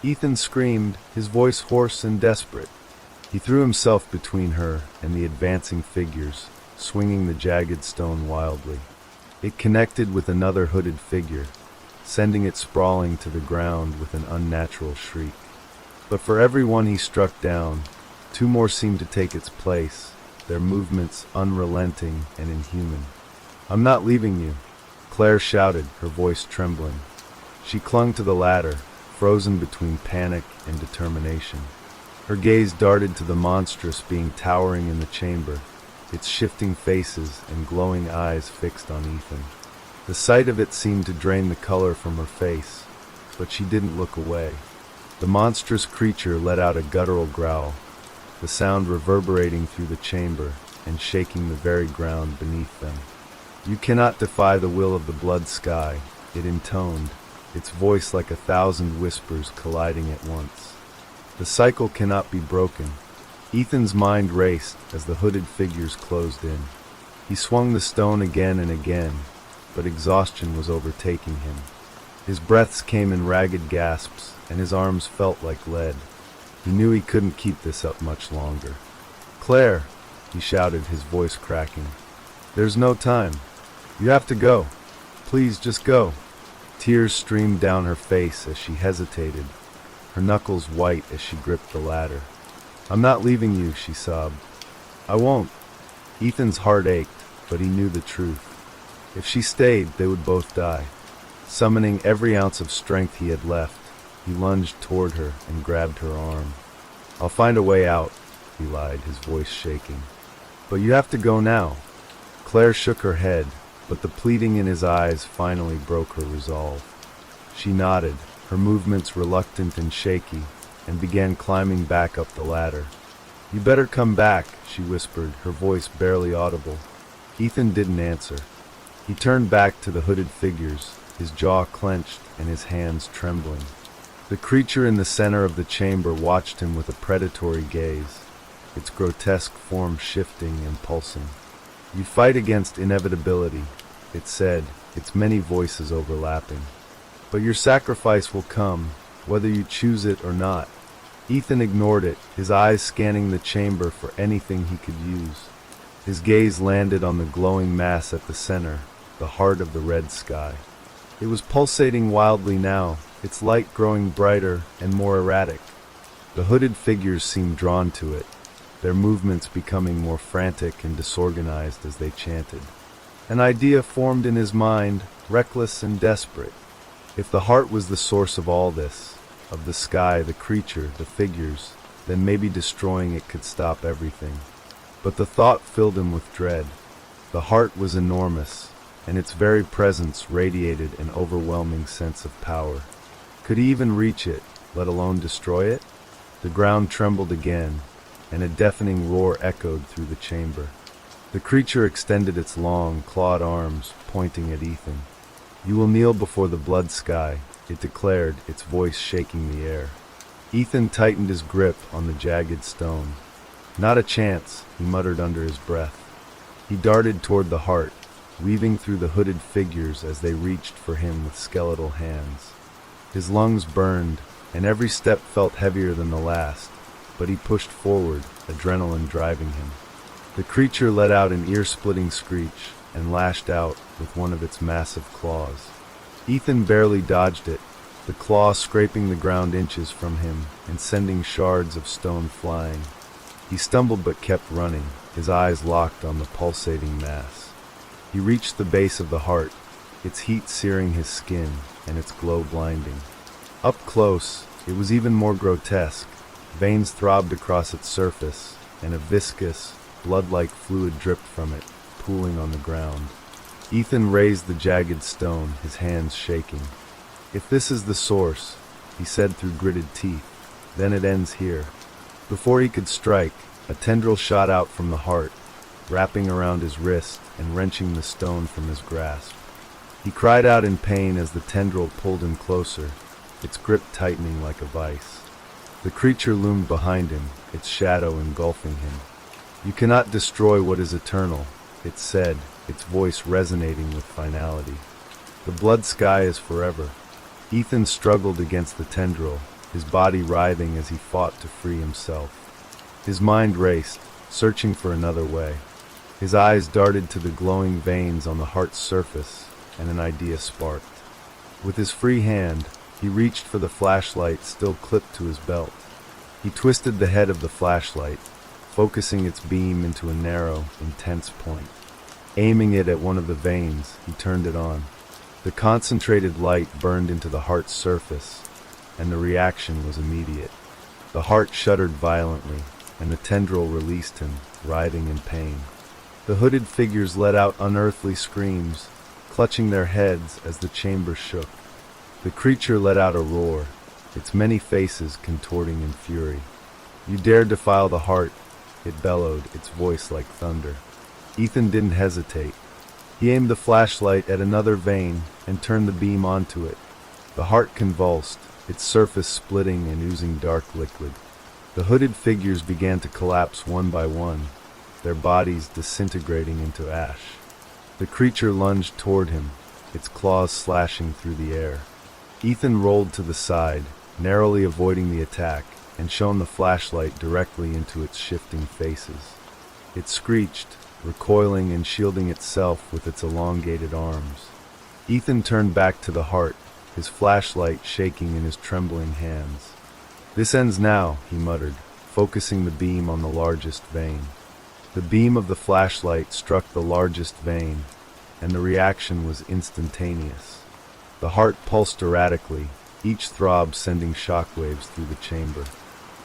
A: Ethan screamed, his voice hoarse and desperate. He threw himself between her and the advancing figures, swinging the jagged stone wildly. It connected with another hooded figure, sending it sprawling to the ground with an unnatural shriek. But for every one he struck down, two more seemed to take its place, their movements unrelenting and inhuman. "I'm not leaving you," Claire shouted, her voice trembling. She clung to the ladder, frozen between panic and determination. Her gaze darted to the monstrous being towering in the chamber, its shifting faces and glowing eyes fixed on Ethan. The sight of it seemed to drain the color from her face, but she didn't look away. The monstrous creature let out a guttural growl, the sound reverberating through the chamber and shaking the very ground beneath them. "You cannot defy the will of the blood sky," it intoned, its voice like 1,000 whispers colliding at once. "The cycle cannot be broken." Ethan's mind raced as the hooded figures closed in. He swung the stone again and again, but exhaustion was overtaking him. His breaths came in ragged gasps, and his arms felt like lead. He knew he couldn't keep this up much longer. "Claire," he shouted, his voice cracking. "There's no time. You have to go. Please, just go." Tears streamed down her face as she hesitated, her knuckles white as she gripped the ladder. "I'm not leaving you," she sobbed. "I won't." Ethan's heart ached, but he knew the truth. If she stayed, they would both die. Summoning every ounce of strength he had left, he lunged toward her and grabbed her arm. "I'll find a way out," he lied, his voice shaking. "But you have to go now." Claire shook her head, but the pleading in his eyes finally broke her resolve. She nodded, her movements reluctant and shaky, and began climbing back up the ladder. "You better come back," she whispered, her voice barely audible. Ethan didn't answer. He turned back to the hooded figures, his jaw clenched and his hands trembling. The creature in the center of the chamber watched him with a predatory gaze, its grotesque form shifting and pulsing. "You fight against inevitability," it said, its many voices overlapping. "But your sacrifice will come, whether you choose it or not." Ethan ignored it, his eyes scanning the chamber for anything he could use. His gaze landed on the glowing mass at the center, the heart of the red sky. It was pulsating wildly now, its light growing brighter and more erratic. The hooded figures seemed drawn to it, their movements becoming more frantic and disorganized as they chanted. An idea formed in his mind, reckless and desperate. If the heart was the source of all this, of the sky, the creature, the figures, then maybe destroying it could stop everything. But the thought filled him with dread. The heart was enormous, and its very presence radiated an overwhelming sense of power. Could he even reach it, let alone destroy it? The ground trembled again, and a deafening roar echoed through the chamber. The creature extended its long, clawed arms, pointing at Ethan. "You will kneel before the blood sky," it declared, its voice shaking the air. Ethan tightened his grip on the jagged stone. "Not a chance," he muttered under his breath. He darted toward the heart, weaving through the hooded figures as they reached for him with skeletal hands. His lungs burned, and every step felt heavier than the last, but he pushed forward, adrenaline driving him. The creature let out an ear-splitting screech and lashed out with one of its massive claws. Ethan barely dodged it, the claw scraping the ground inches from him and sending shards of stone flying. He stumbled but kept running, his eyes locked on the pulsating mass. He reached the base of the heart, its heat searing his skin and its glow blinding. Up close, it was even more grotesque. Veins throbbed across its surface, and a viscous, blood-like fluid dripped from it, pooling on the ground. Ethan raised the jagged stone, his hands shaking. "If this is the source," he said through gritted teeth, "then it ends here." Before he could strike, a tendril shot out from the heart, wrapping around his wrist and wrenching the stone from his grasp. He cried out in pain as the tendril pulled him closer, its grip tightening like a vice. The creature loomed behind him, its shadow engulfing him. "You cannot destroy what is eternal," it said, its voice resonating with finality. "The blood sky is forever." Ethan struggled against the tendril, his body writhing as he fought to free himself. His mind raced, searching for another way. His eyes darted to the glowing veins on the heart's surface, and an idea sparked. With his free hand, he reached for the flashlight still clipped to his belt. He twisted the head of the flashlight, focusing its beam into a narrow, intense point. Aiming it at one of the veins, he turned it on. The concentrated light burned into the heart's surface, and the reaction was immediate. The heart shuddered violently, and the tendril released him, writhing in pain. The hooded figures let out unearthly screams, clutching their heads as the chamber shook. The creature let out a roar, its many faces contorting in fury. "You dare defile the heart," it bellowed, its voice like thunder. Ethan didn't hesitate. He aimed the flashlight at another vein and turned the beam onto it. The heart convulsed, its surface splitting and oozing dark liquid. The hooded figures began to collapse one by one, their bodies disintegrating into ash. The creature lunged toward him, its claws slashing through the air. Ethan rolled to the side, narrowly avoiding the attack, and shone the flashlight directly into its shifting faces. It screeched, recoiling and shielding itself with its elongated arms. Ethan turned back to the heart, his flashlight shaking in his trembling hands. "This ends now," he muttered, focusing the beam on the largest vein. The beam of the flashlight struck the largest vein, and the reaction was instantaneous. The heart pulsed erratically, each throb sending shockwaves through the chamber.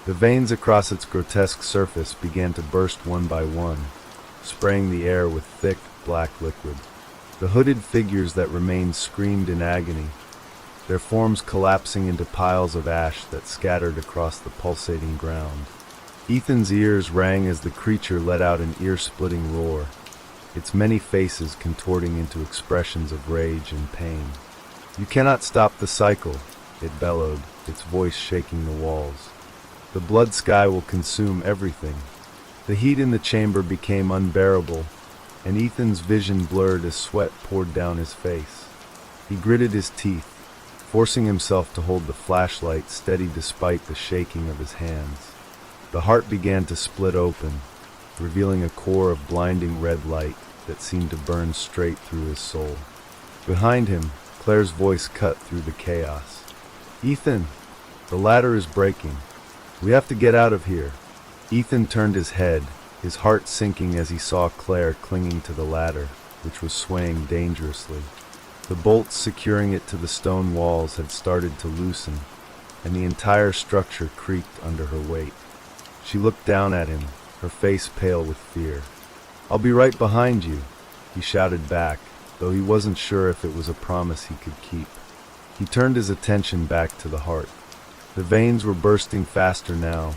A: The veins across its grotesque surface began to burst one by one, spraying the air with thick, black liquid. The hooded figures that remained screamed in agony, their forms collapsing into piles of ash that scattered across the pulsating ground. Ethan's ears rang as the creature let out an ear-splitting roar, its many faces contorting into expressions of rage and pain. "You cannot stop the cycle," it bellowed, its voice shaking the walls. "The blood sky will consume everything." The heat in the chamber became unbearable, and Ethan's vision blurred as sweat poured down his face. He gritted his teeth, forcing himself to hold the flashlight steady despite the shaking of his hands. The heart began to split open, revealing a core of blinding red light that seemed to burn straight through his soul. Behind him, Claire's voice cut through the chaos. "Ethan, the ladder is breaking. We have to get out of here." Ethan turned his head, his heart sinking as he saw Claire clinging to the ladder, which was swaying dangerously. The bolts securing it to the stone walls had started to loosen, and the entire structure creaked under her weight. She looked down at him, her face pale with fear. "I'll be right behind you," he shouted back, though he wasn't sure if it was a promise he could keep. He turned his attention back to the heart. The veins were bursting faster now,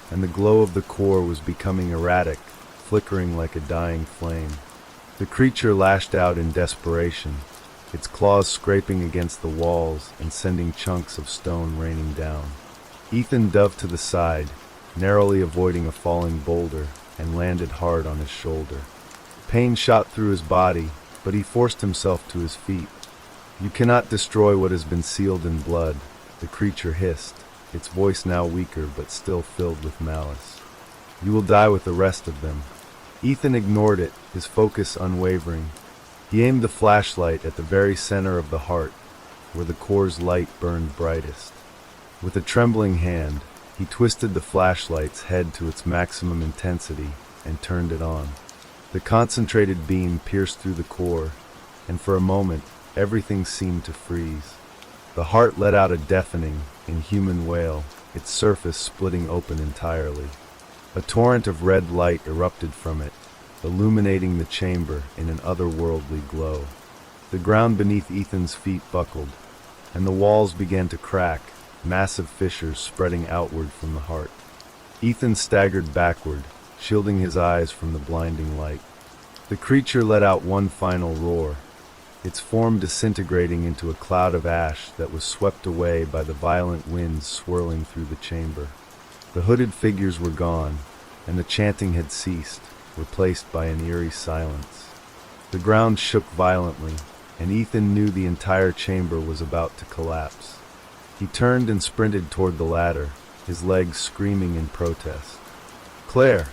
A: and the glow of the core was becoming erratic, flickering like a dying flame. The creature lashed out in desperation, its claws scraping against the walls and sending chunks of stone raining down. Ethan dove to the side, narrowly avoiding a falling boulder, and landed hard on his shoulder. Pain shot through his body, but he forced himself to his feet. "You cannot destroy what has been sealed in blood," the creature hissed, its voice now weaker but still filled with malice. "You will die with the rest of them." Ethan ignored it, his focus unwavering. He aimed the flashlight at the very center of the heart, where the core's light burned brightest. With a trembling hand, he twisted the flashlight's head to its maximum intensity and turned it on. The concentrated beam pierced through the core, and for a moment, everything seemed to freeze. The heart let out a deafening, inhuman wail, its surface splitting open entirely. A torrent of red light erupted from it, illuminating the chamber in an otherworldly glow. The ground beneath Ethan's feet buckled, and the walls began to crack, massive fissures spreading outward from the heart. Ethan staggered backward, shielding his eyes from the blinding light. The creature let out one final roar, its form disintegrating into a cloud of ash that was swept away by the violent winds swirling through the chamber. The hooded figures were gone, and the chanting had ceased, replaced by an eerie silence. The ground shook violently, and Ethan knew the entire chamber was about to collapse. He turned and sprinted toward the ladder, his legs screaming in protest. "Claire!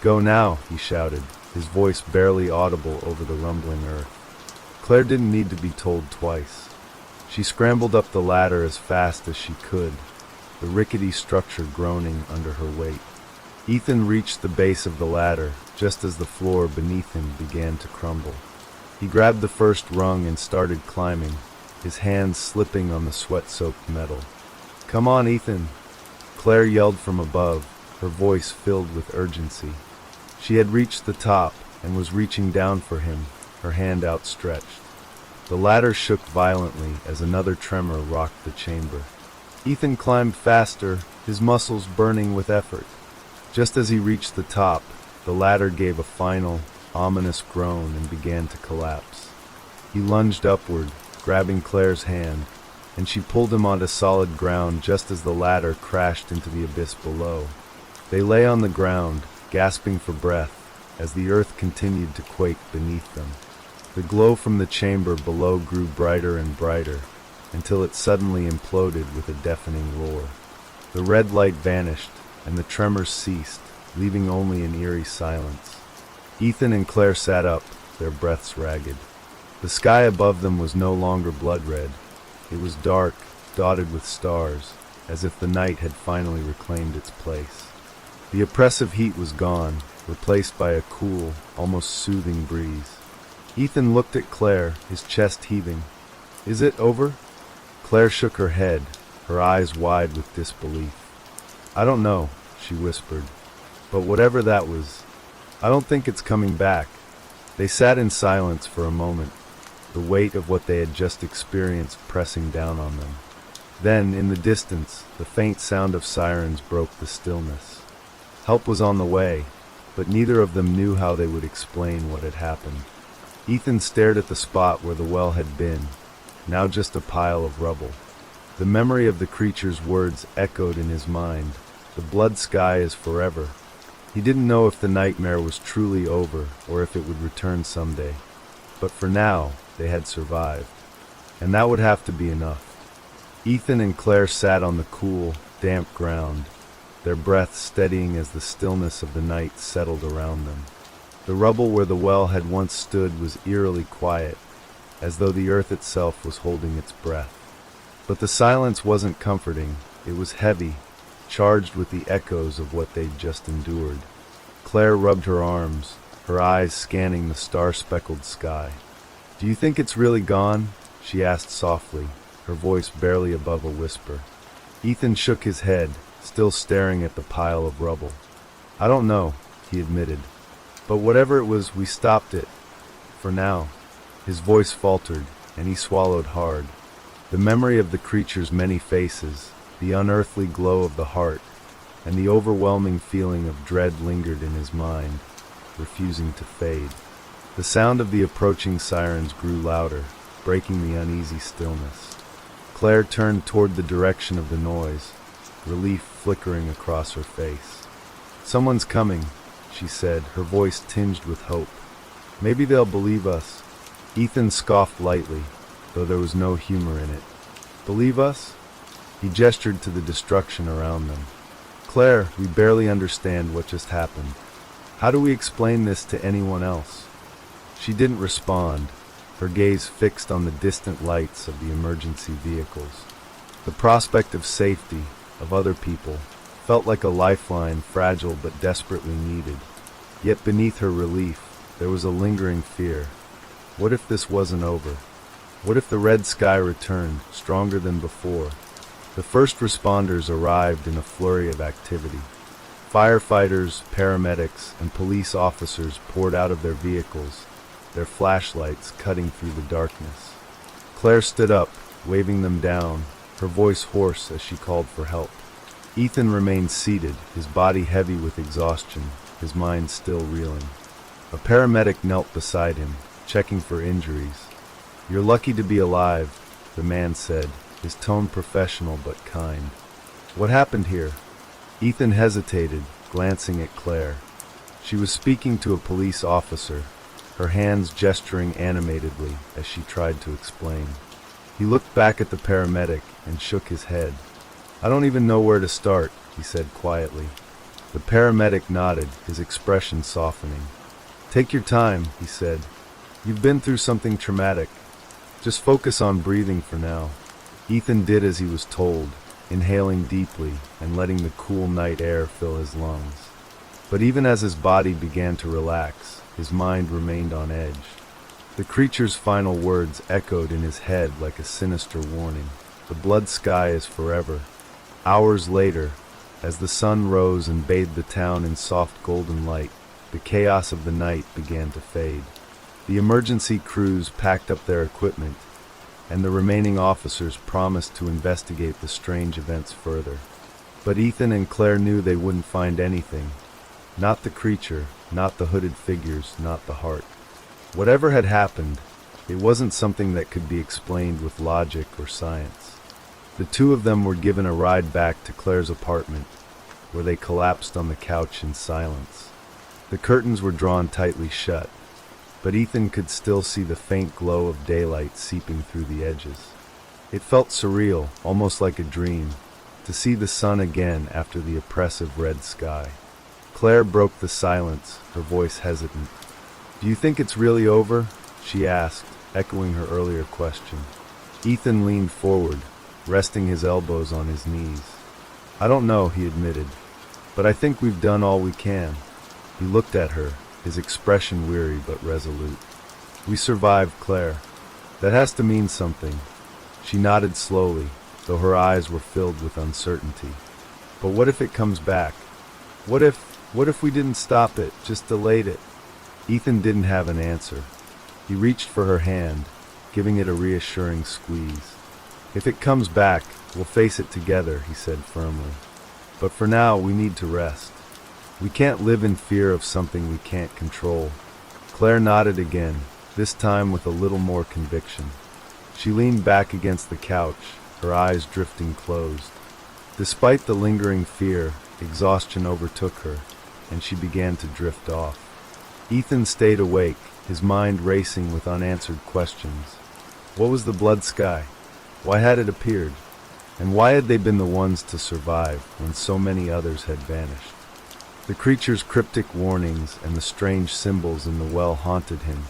A: Go now!" he shouted, his voice barely audible over the rumbling earth. Claire didn't need to be told twice. She scrambled up the ladder as fast as she could, the rickety structure groaning under her weight. Ethan reached the base of the ladder just as the floor beneath him began to crumble. He grabbed the first rung and started climbing, his hands slipping on the sweat-soaked metal. "Come on, Ethan!" Claire yelled from above, her voice filled with urgency. She had reached the top and was reaching down for him, her hand outstretched. The ladder shook violently as another tremor rocked the chamber. Ethan climbed faster, his muscles burning with effort. Just as he reached the top, the ladder gave a final, ominous groan and began to collapse. He lunged upward, grabbing Claire's hand, and she pulled him onto solid ground just as the ladder crashed into the abyss below. They lay on the ground, gasping for breath, as the earth continued to quake beneath them. The glow from the chamber below grew brighter and brighter, until it suddenly imploded with a deafening roar. The red light vanished, and the tremors ceased, leaving only an eerie silence. Ethan and Claire sat up, their breaths ragged. The sky above them was no longer blood-red. It was dark, dotted with stars, as if the night had finally reclaimed its place. The oppressive heat was gone, replaced by a cool, almost soothing breeze. Ethan looked at Claire, his chest heaving. "Is it over?" Claire shook her head, her eyes wide with disbelief. "I don't know," she whispered. "But whatever that was, I don't think it's coming back." They sat in silence for a moment, the weight of what they had just experienced pressing down on them. Then, in the distance, the faint sound of sirens broke the stillness. Help was on the way, but neither of them knew how they would explain what had happened. Ethan stared at the spot where the well had been, now just a pile of rubble. The memory of the creature's words echoed in his mind. The blood sky is forever. He didn't know if the nightmare was truly over or if it would return someday. But for now, they had survived. And that would have to be enough. Ethan and Claire sat on the cool, damp ground, their breaths steadying as the stillness of the night settled around them. The rubble where the well had once stood was eerily quiet, as though the earth itself was holding its breath. But the silence wasn't comforting, it was heavy, charged with the echoes of what they'd just endured. Claire rubbed her arms, her eyes scanning the star-speckled sky. "Do you think it's really gone?" she asked softly, her voice barely above a whisper. Ethan shook his head, still staring at the pile of rubble. "I don't know," he admitted. "But whatever it was, we stopped it. For now." His voice faltered, and he swallowed hard. The memory of the creature's many faces, the unearthly glow of the heart, and the overwhelming feeling of dread lingered in his mind, refusing to fade. The sound of the approaching sirens grew louder, breaking the uneasy stillness. Claire turned toward the direction of the noise, relief flickering across her face. "Someone's coming," she said, her voice tinged with hope. "Maybe they'll believe us." Ethan scoffed lightly, though there was no humor in it. "Believe us?" He gestured to the destruction around them. "Claire, we barely understand what just happened. How do we explain this to anyone else?" She didn't respond, her gaze fixed on the distant lights of the emergency vehicles. The prospect of safety, of other people, felt like a lifeline, fragile but desperately needed. Yet beneath her relief, there was a lingering fear. What if this wasn't over? What if the red sky returned, stronger than before? The first responders arrived in a flurry of activity. Firefighters, paramedics, and police officers poured out of their vehicles, their flashlights cutting through the darkness. Claire stood up, waving them down, her voice hoarse as she called for help. Ethan remained seated, his body heavy with exhaustion, his mind still reeling. A paramedic knelt beside him, checking for injuries. "You're lucky to be alive," the man said, his tone professional but kind. "What happened here?" Ethan hesitated, glancing at Claire. She was speaking to a police officer, her hands gesturing animatedly as she tried to explain. He looked back at the paramedic and shook his head. "I don't even know where to start," he said quietly. The paramedic nodded, his expression softening. "Take your time," he said. "You've been through something traumatic. Just focus on breathing for now." Ethan did as he was told, inhaling deeply and letting the cool night air fill his lungs. But even as his body began to relax, his mind remained on edge. The creature's final words echoed in his head like a sinister warning. "The blood sky is forever." Hours later, as the sun rose and bathed the town in soft golden light, the chaos of the night began to fade. The emergency crews packed up their equipment, and the remaining officers promised to investigate the strange events further. But Ethan and Claire knew they wouldn't find anything. Not the creature, not the hooded figures, not the heart. Whatever had happened, it wasn't something that could be explained with logic or science. The two of them were given a ride back to Claire's apartment, where they collapsed on the couch in silence. The curtains were drawn tightly shut, but Ethan could still see the faint glow of daylight seeping through the edges. It felt surreal, almost like a dream, to see the sun again after the oppressive red sky. Claire broke the silence, her voice hesitant. "Do you think it's really over?" she asked, echoing her earlier question. Ethan leaned forward, resting his elbows on his knees. "I don't know," he admitted, "but I think we've done all we can." He looked at her, his expression weary but resolute. "We survived, Claire. That has to mean something." She nodded slowly, though her eyes were filled with uncertainty. "But what if it comes back? What if we didn't stop it, just delayed it?" Ethan didn't have an answer. He reached for her hand, giving it a reassuring squeeze. "If it comes back, we'll face it together," he said firmly. "But for now, we need to rest. We can't live in fear of something we can't control." Claire nodded again, this time with a little more conviction. She leaned back against the couch, her eyes drifting closed. Despite the lingering fear, exhaustion overtook her, and she began to drift off. Ethan stayed awake, his mind racing with unanswered questions. What was the blood sky? Why had it appeared? And why had they been the ones to survive when so many others had vanished? The creature's cryptic warnings and the strange symbols in the well haunted him,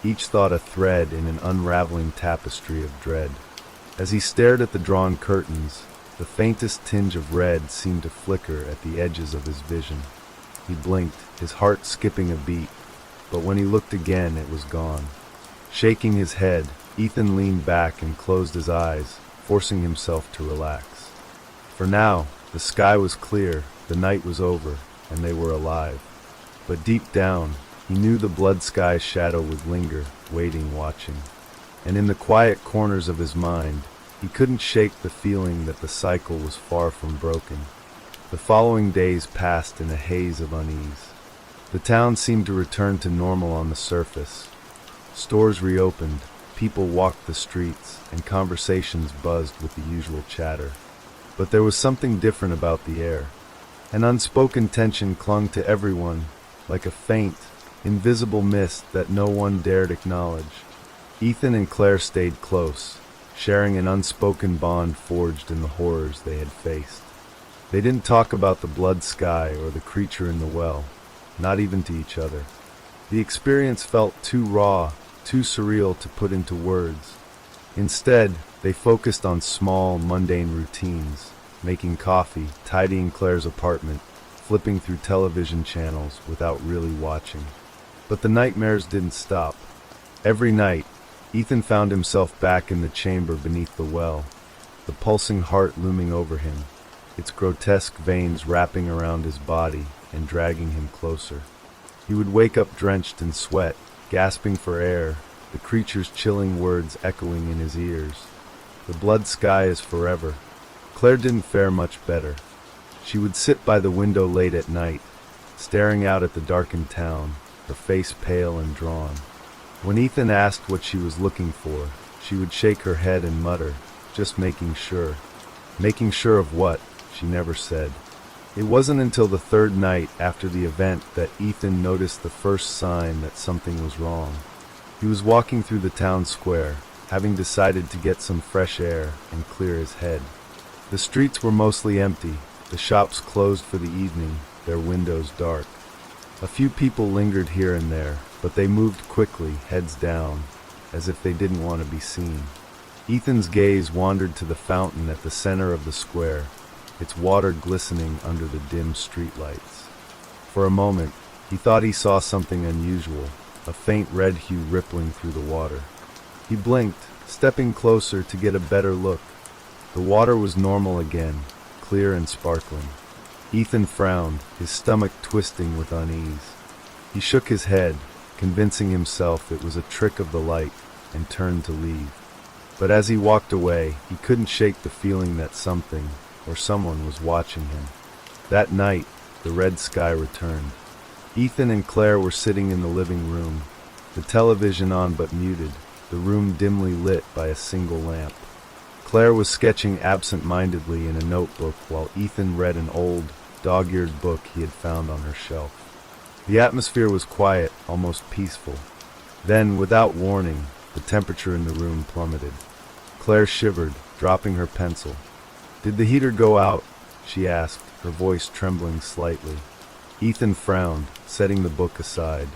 A: each thought a thread in an unraveling tapestry of dread. As he stared at the drawn curtains, the faintest tinge of red seemed to flicker at the edges of his vision. He blinked, his heart skipping a beat, but when he looked again, it was gone. Shaking his head, Ethan leaned back and closed his eyes, forcing himself to relax. For now, the sky was clear, the night was over, and they were alive. But deep down, he knew the blood sky's shadow would linger, waiting, watching. And in the quiet corners of his mind, he couldn't shake the feeling that the cycle was far from broken. The following days passed in a haze of unease. The town seemed to return to normal on the surface. Stores reopened, people walked the streets, and conversations buzzed with the usual chatter. But there was something different about the air. An unspoken tension clung to everyone, like a faint, invisible mist that no one dared acknowledge. Ethan and Claire stayed close, sharing an unspoken bond forged in the horrors they had faced. They didn't talk about the blood sky or the creature in the well, not even to each other. The experience felt too raw, too surreal to put into words. Instead, they focused on small, mundane routines, making coffee, tidying Claire's apartment, flipping through television channels without really watching. But the nightmares didn't stop. Every night, Ethan found himself back in the chamber beneath the well, the pulsing heart looming over him, its grotesque veins wrapping around his body and dragging him closer. He would wake up drenched in sweat, gasping for air, the creature's chilling words echoing in his ears. The blood sky is forever. Claire didn't fare much better. She would sit by the window late at night, staring out at the darkened town, her face pale and drawn. When Ethan asked what she was looking for, she would shake her head and mutter, "Just making sure." Making sure of what, she never said. It wasn't until the third night after the event that Ethan noticed the first sign that something was wrong. He was walking through the town square, having decided to get some fresh air and clear his head. The streets were mostly empty, the shops closed for the evening, their windows dark. A few people lingered here and there, but they moved quickly, heads down, as if they didn't want to be seen. Ethan's gaze wandered to the fountain at the center of the square, its water glistening under the dim streetlights. For a moment, he thought he saw something unusual, a faint red hue rippling through the water. He blinked, stepping closer to get a better look. The water was normal again, clear and sparkling. Ethan frowned, his stomach twisting with unease. He shook his head, convincing himself it was a trick of the light, and turned to leave. But as he walked away, he couldn't shake the feeling that something, or someone, was watching him. That night, the red sky returned. Ethan and Claire were sitting in the living room, the television on but muted, the room dimly lit by a single lamp. Claire was sketching absent-mindedly in a notebook while Ethan read an old, dog-eared book he had found on her shelf. The atmosphere was quiet, almost peaceful. Then, without warning, the temperature in the room plummeted. Claire shivered, dropping her pencil. "Did the heater go out?" she asked, her voice trembling slightly. Ethan frowned, setting the book aside.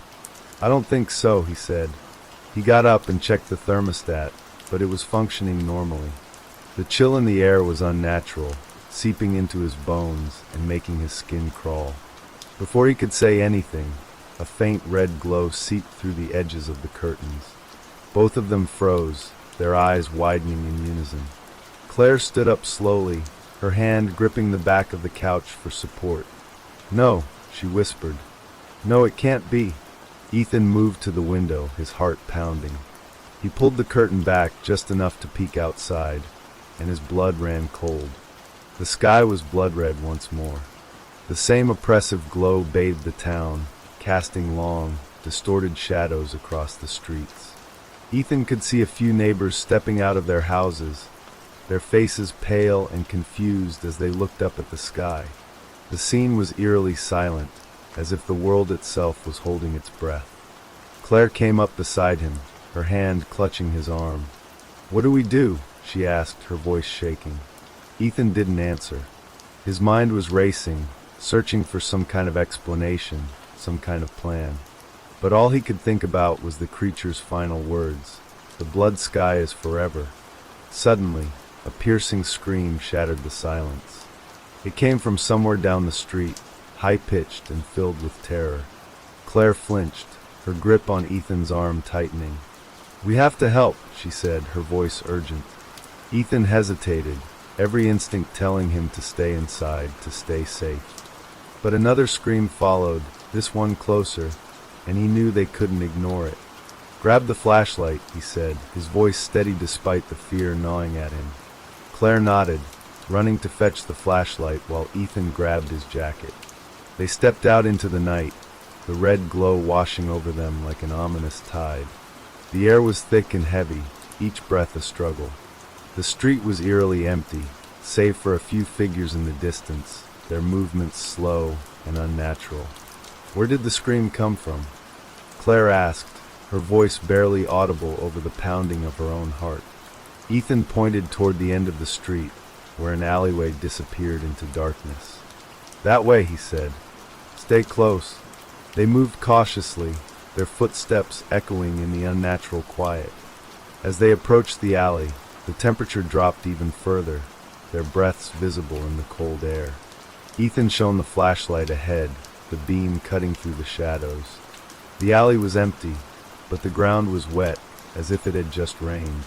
A: "I don't think so," he said. He got up and checked the thermostat, but it was functioning normally. The chill in the air was unnatural, seeping into his bones and making his skin crawl. Before he could say anything, a faint red glow seeped through the edges of the curtains. Both of them froze, their eyes widening in unison. Claire stood up slowly, her hand gripping the back of the couch for support. "No," she whispered. "No, it can't be." Ethan moved to the window, his heart pounding. He pulled the curtain back just enough to peek outside, and his blood ran cold. The sky was blood red once more. The same oppressive glow bathed the town, casting long, distorted shadows across the streets. Ethan could see a few neighbors stepping out of their houses, their faces pale and confused as they looked up at the sky. The scene was eerily silent, as if the world itself was holding its breath. Claire came up beside him, her hand clutching his arm. "What do we do?" she asked, her voice shaking. Ethan didn't answer. His mind was racing, searching for some kind of explanation, some kind of plan. But all he could think about was the creature's final words. "The blood sky is forever." Suddenly, a piercing scream shattered the silence. It came from somewhere down the street, high-pitched and filled with terror. Claire flinched, her grip on Ethan's arm tightening. "We have to help," she said, her voice urgent. Ethan hesitated, every instinct telling him to stay inside, to stay safe. But another scream followed, this one closer, and he knew they couldn't ignore it. "Grab the flashlight," he said, his voice steady despite the fear gnawing at him. Claire nodded, running to fetch the flashlight while Ethan grabbed his jacket. They stepped out into the night, the red glow washing over them like an ominous tide. The air was thick and heavy, each breath a struggle. The street was eerily empty, save for a few figures in the distance, their movements slow and unnatural. "Where did the scream come from?" Claire asked, her voice barely audible over the pounding of her own heart. Ethan pointed toward the end of the street, where an alleyway disappeared into darkness. "That way," he said. "Stay close." They moved cautiously, their footsteps echoing in the unnatural quiet. As they approached the alley, the temperature dropped even further, their breaths visible in the cold air. Ethan shone the flashlight ahead, the beam cutting through the shadows. The alley was empty, but the ground was wet, as if it had just rained.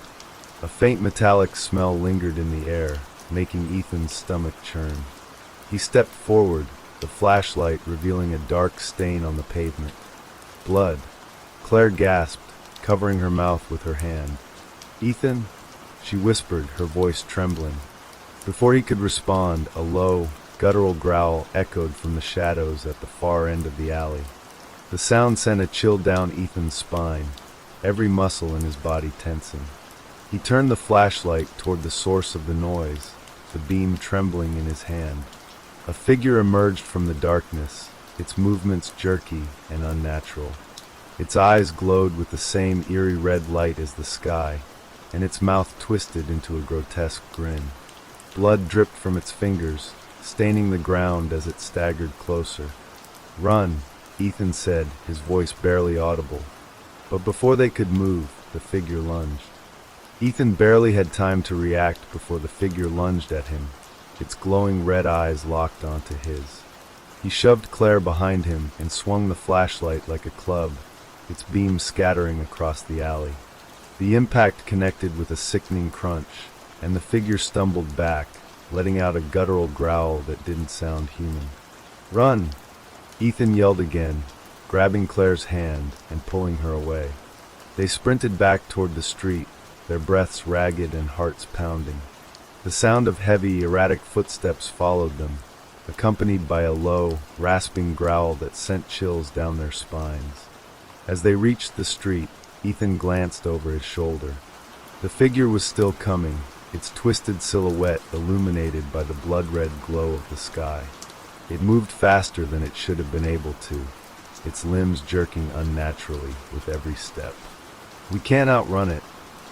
A: A faint metallic smell lingered in the air, making Ethan's stomach churn. He stepped forward, the flashlight revealing a dark stain on the pavement. "Blood." Claire gasped, covering her mouth with her hand. "Ethan?" she whispered, her voice trembling. Before he could respond, a low, guttural growl echoed from the shadows at the far end of the alley. The sound sent a chill down Ethan's spine, every muscle in his body tensing. He turned the flashlight toward the source of the noise, the beam trembling in his hand. A figure emerged from the darkness, its movements jerky and unnatural. Its eyes glowed with the same eerie red light as the sky, and its mouth twisted into a grotesque grin. Blood dripped from its fingers, staining the ground as it staggered closer. "Run," Ethan said, his voice barely audible. But before they could move, the figure lunged. Ethan barely had time to react before the figure lunged at him, its glowing red eyes locked onto his. He shoved Claire behind him and swung the flashlight like a club, its beam scattering across the alley. The impact connected with a sickening crunch, and the figure stumbled back, letting out a guttural growl that didn't sound human. "Run!" Ethan yelled again, grabbing Claire's hand and pulling her away. They sprinted back toward the street, their breaths ragged and hearts pounding. The sound of heavy, erratic footsteps followed them, accompanied by a low, rasping growl that sent chills down their spines. As they reached the street, Ethan glanced over his shoulder. The figure was still coming, its twisted silhouette illuminated by the blood-red glow of the sky. It moved faster than it should have been able to, its limbs jerking unnaturally with every step. "We can't outrun it,"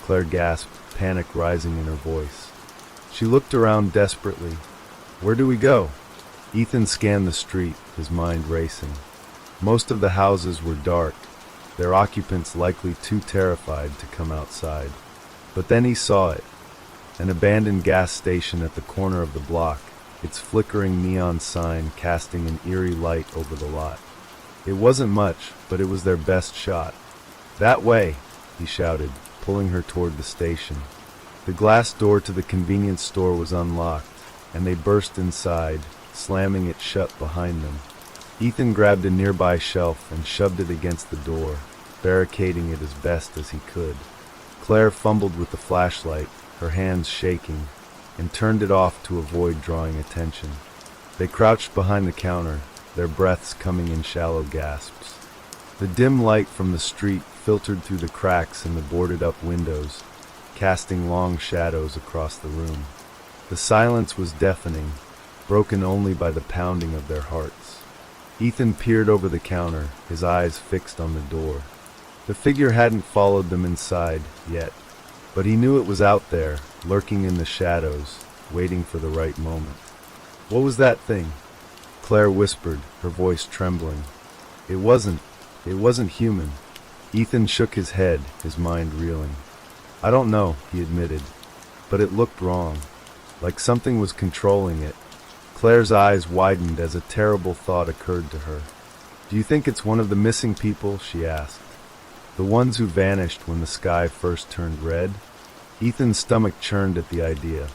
A: Claire gasped, panic rising in her voice. She looked around desperately. "Where do we go?" Ethan scanned the street, his mind racing. Most of the houses were dark, their occupants likely too terrified to come outside. But then he saw it, an abandoned gas station at the corner of the block, its flickering neon sign casting an eerie light over the lot. It wasn't much, but it was their best shot. "That way," he shouted, pulling her toward the station. The glass door to the convenience store was unlocked, and they burst inside, slamming it shut behind them. Ethan grabbed a nearby shelf and shoved it against the door, barricading it as best as he could. Claire fumbled with the flashlight, her hands shaking, and turned it off to avoid drawing attention. They crouched behind the counter, their breaths coming in shallow gasps. The dim light from the street filtered through the cracks in the boarded-up windows, casting long shadows across the room. The silence was deafening, broken only by the pounding of their hearts. Ethan peered over the counter, his eyes fixed on the door. The figure hadn't followed them inside yet, but he knew it was out there, lurking in the shadows, waiting for the right moment. "What was that thing?" Claire whispered, her voice trembling. It wasn't human." Ethan shook his head, his mind reeling. "I don't know," he admitted, "but it looked wrong, like something was controlling it." Claire's eyes widened as a terrible thought occurred to her. "Do you think it's one of the missing people?" she asked. "The ones who vanished when the sky first turned red?" Ethan's stomach churned at the idea.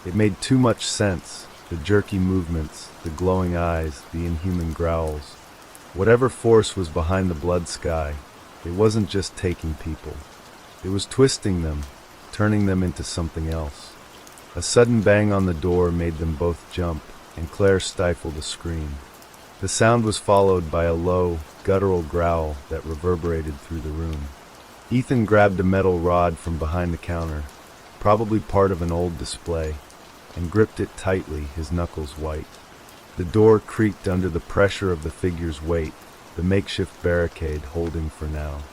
A: It made too much sense, the jerky movements, the glowing eyes, the inhuman growls. Whatever force was behind the blood sky, it wasn't just taking people. It was twisting them, turning them into something else. A sudden bang on the door made them both jump, and Claire stifled a scream. The sound was followed by a low, guttural growl that reverberated through the room. Ethan grabbed a metal rod from behind the counter, probably part of an old display, and gripped it tightly, his knuckles white. The door creaked under the pressure of the figure's weight, the makeshift barricade holding for now.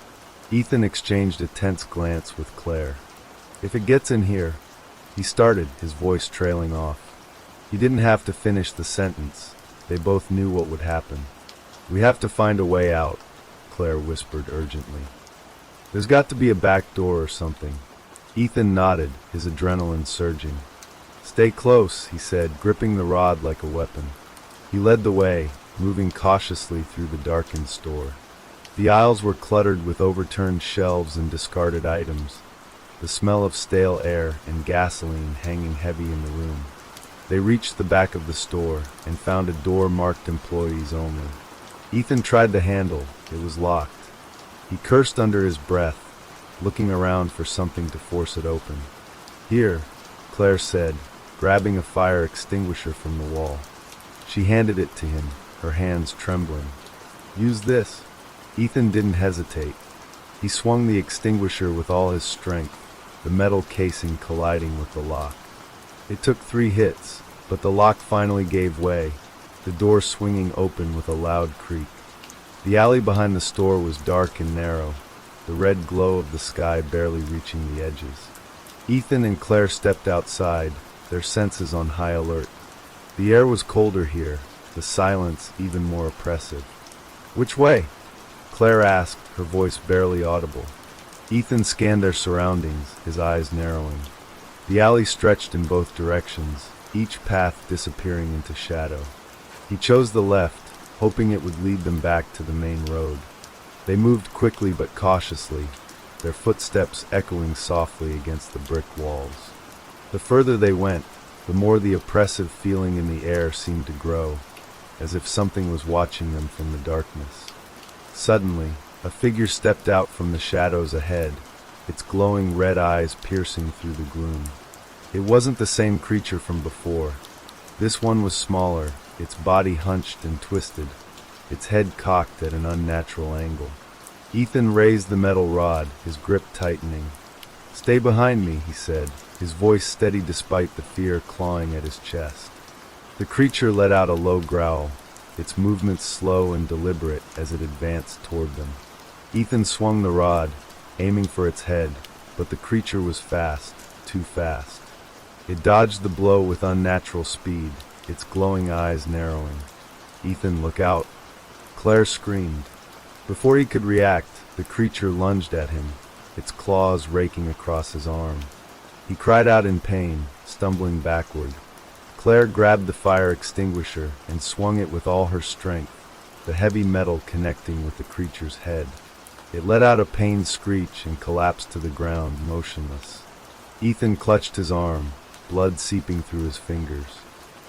A: Ethan exchanged a tense glance with Claire. "If it gets in here," he started, his voice trailing off. He didn't have to finish the sentence. They both knew what would happen. "We have to find a way out," Claire whispered urgently. "There's got to be a back door or something." Ethan nodded, his adrenaline surging. "Stay close," he said, gripping the rod like a weapon. He led the way, moving cautiously through the darkened store. The aisles were cluttered with overturned shelves and discarded items, the smell of stale air and gasoline hanging heavy in the room. They reached the back of the store and found a door marked "Employees Only." Ethan tried the handle. It was locked. He cursed under his breath, looking around for something to force it open. "Here," Claire said, grabbing a fire extinguisher from the wall. She handed it to him, her hands trembling. "Use this." Ethan didn't hesitate. He swung the extinguisher with all his strength, the metal casing colliding with the lock. It took 3 hits, but the lock finally gave way, the door swinging open with a loud creak. The alley behind the store was dark and narrow, the red glow of the sky barely reaching the edges. Ethan and Claire stepped outside, their senses on high alert. The air was colder here, the silence even more oppressive. "Which way?" Claire asked, her voice barely audible. Ethan scanned their surroundings, his eyes narrowing. The alley stretched in both directions, each path disappearing into shadow. He chose the left, hoping it would lead them back to the main road. They moved quickly but cautiously, their footsteps echoing softly against the brick walls. The further they went, the more the oppressive feeling in the air seemed to grow, as if something was watching them from the darkness. Suddenly, a figure stepped out from the shadows ahead, its glowing red eyes piercing through the gloom. It wasn't the same creature from before. This one was smaller, its body hunched and twisted, its head cocked at an unnatural angle. Ethan raised the metal rod, his grip tightening. "Stay behind me," he said, his voice steady despite the fear clawing at his chest. The creature let out a low growl, its movements slow and deliberate as it advanced toward them. Ethan swung the rod, aiming for its head, but the creature was fast, too fast. It dodged the blow with unnatural speed, its glowing eyes narrowing. "Ethan, look out!" Claire screamed. Before he could react, the creature lunged at him, its claws raking across his arm. He cried out in pain, stumbling backward. Claire grabbed the fire extinguisher and swung it with all her strength, the heavy metal connecting with the creature's head. It let out a pained screech and collapsed to the ground, motionless. Ethan clutched his arm, blood seeping through his fingers.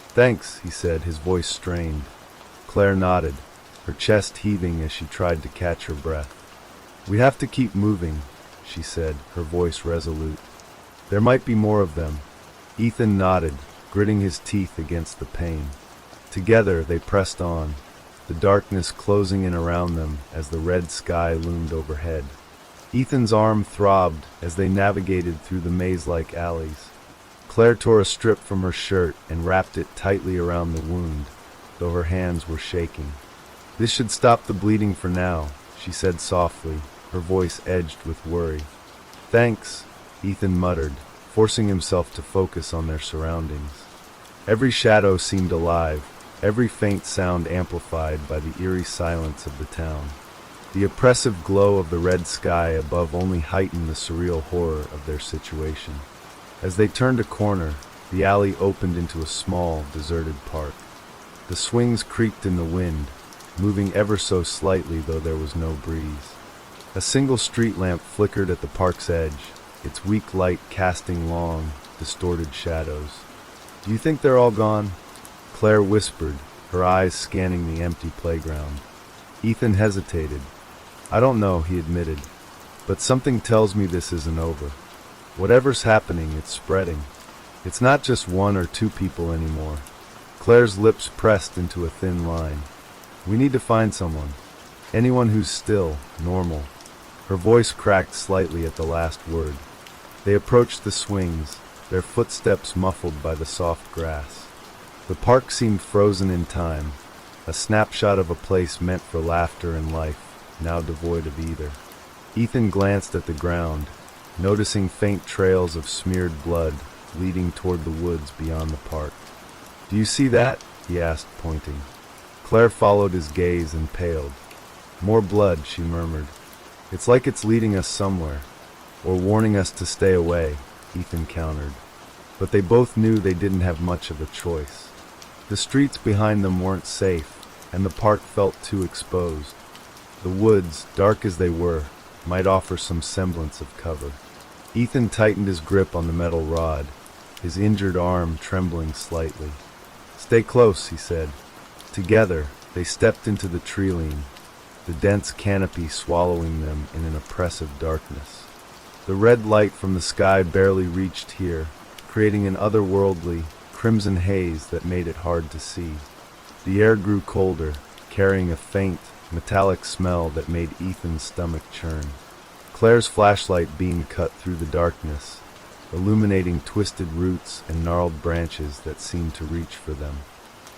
A: "Thanks," he said, his voice strained. Claire nodded, her chest heaving as she tried to catch her breath. "We have to keep moving," she said, her voice resolute. "There might be more of them." Ethan nodded, gritting his teeth against the pain. Together they pressed on, the darkness closing in around them as the red sky loomed overhead. Ethan's arm throbbed as they navigated through the maze-like alleys. Claire tore a strip from her shirt and wrapped it tightly around the wound, though her hands were shaking. "This should stop the bleeding for now," she said softly, her voice edged with worry. "Thanks," Ethan muttered, forcing himself to focus on their surroundings. Every shadow seemed alive, every faint sound amplified by the eerie silence of the town. The oppressive glow of the red sky above only heightened the surreal horror of their situation. As they turned a corner, the alley opened into a small, deserted park. The swings creaked in the wind, moving ever so slightly though there was no breeze. A single street lamp flickered at the park's edge, its weak light casting long, distorted shadows. "Do you think they're all gone?" Claire whispered, her eyes scanning the empty playground. Ethan hesitated. "I don't know," he admitted, "but something tells me this isn't over. Whatever's happening, it's spreading. It's not just one or two people anymore." Claire's lips pressed into a thin line. "We need to find someone. Anyone who's still, normal." Her voice cracked slightly at the last word. They approached the swings, their footsteps muffled by the soft grass. The park seemed frozen in time, a snapshot of a place meant for laughter and life, now devoid of either. Ethan glanced at the ground, noticing faint trails of smeared blood leading toward the woods beyond the park. "Do you see that?" he asked, pointing. Claire followed his gaze and paled. "More blood," she murmured. "It's like it's leading us somewhere, or warning us to stay away," Ethan countered. But they both knew they didn't have much of a choice. The streets behind them weren't safe, and the park felt too exposed. The woods, dark as they were, might offer some semblance of cover. Ethan tightened his grip on the metal rod, his injured arm trembling slightly. "Stay close," he said. Together, they stepped into the tree-line, the dense canopy swallowing them in an oppressive darkness. The red light from the sky barely reached here, creating an otherworldly, crimson haze that made it hard to see. The air grew colder, carrying a faint, metallic smell that made Ethan's stomach churn. Claire's flashlight beam cut through the darkness, illuminating twisted roots and gnarled branches that seemed to reach for them.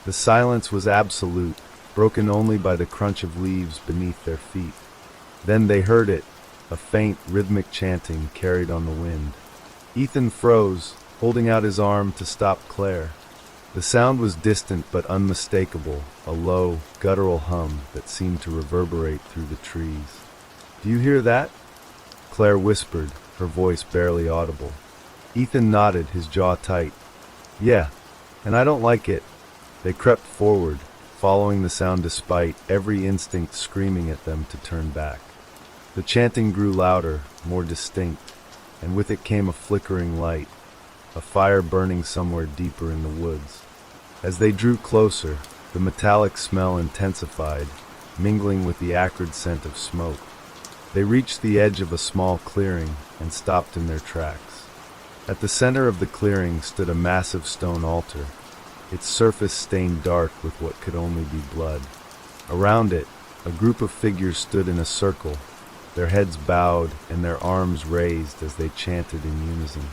A: The silence was absolute, broken only by the crunch of leaves beneath their feet. Then they heard it, a faint, rhythmic chanting carried on the wind. Ethan froze, holding out his arm to stop Claire. The sound was distant but unmistakable, a low, guttural hum that seemed to reverberate through the trees. "Do you hear that?" Claire whispered, her voice barely audible. Ethan nodded, his jaw tight. "Yeah, and I don't like it." They crept forward, following the sound despite every instinct screaming at them to turn back. The chanting grew louder, more distinct, and with it came a flickering light, a fire burning somewhere deeper in the woods. As they drew closer, the metallic smell intensified, mingling with the acrid scent of smoke. They reached the edge of a small clearing and stopped in their tracks. At the center of the clearing stood a massive stone altar, its surface stained dark with what could only be blood. Around it, a group of figures stood in a circle, their heads bowed and their arms raised as they chanted in unison.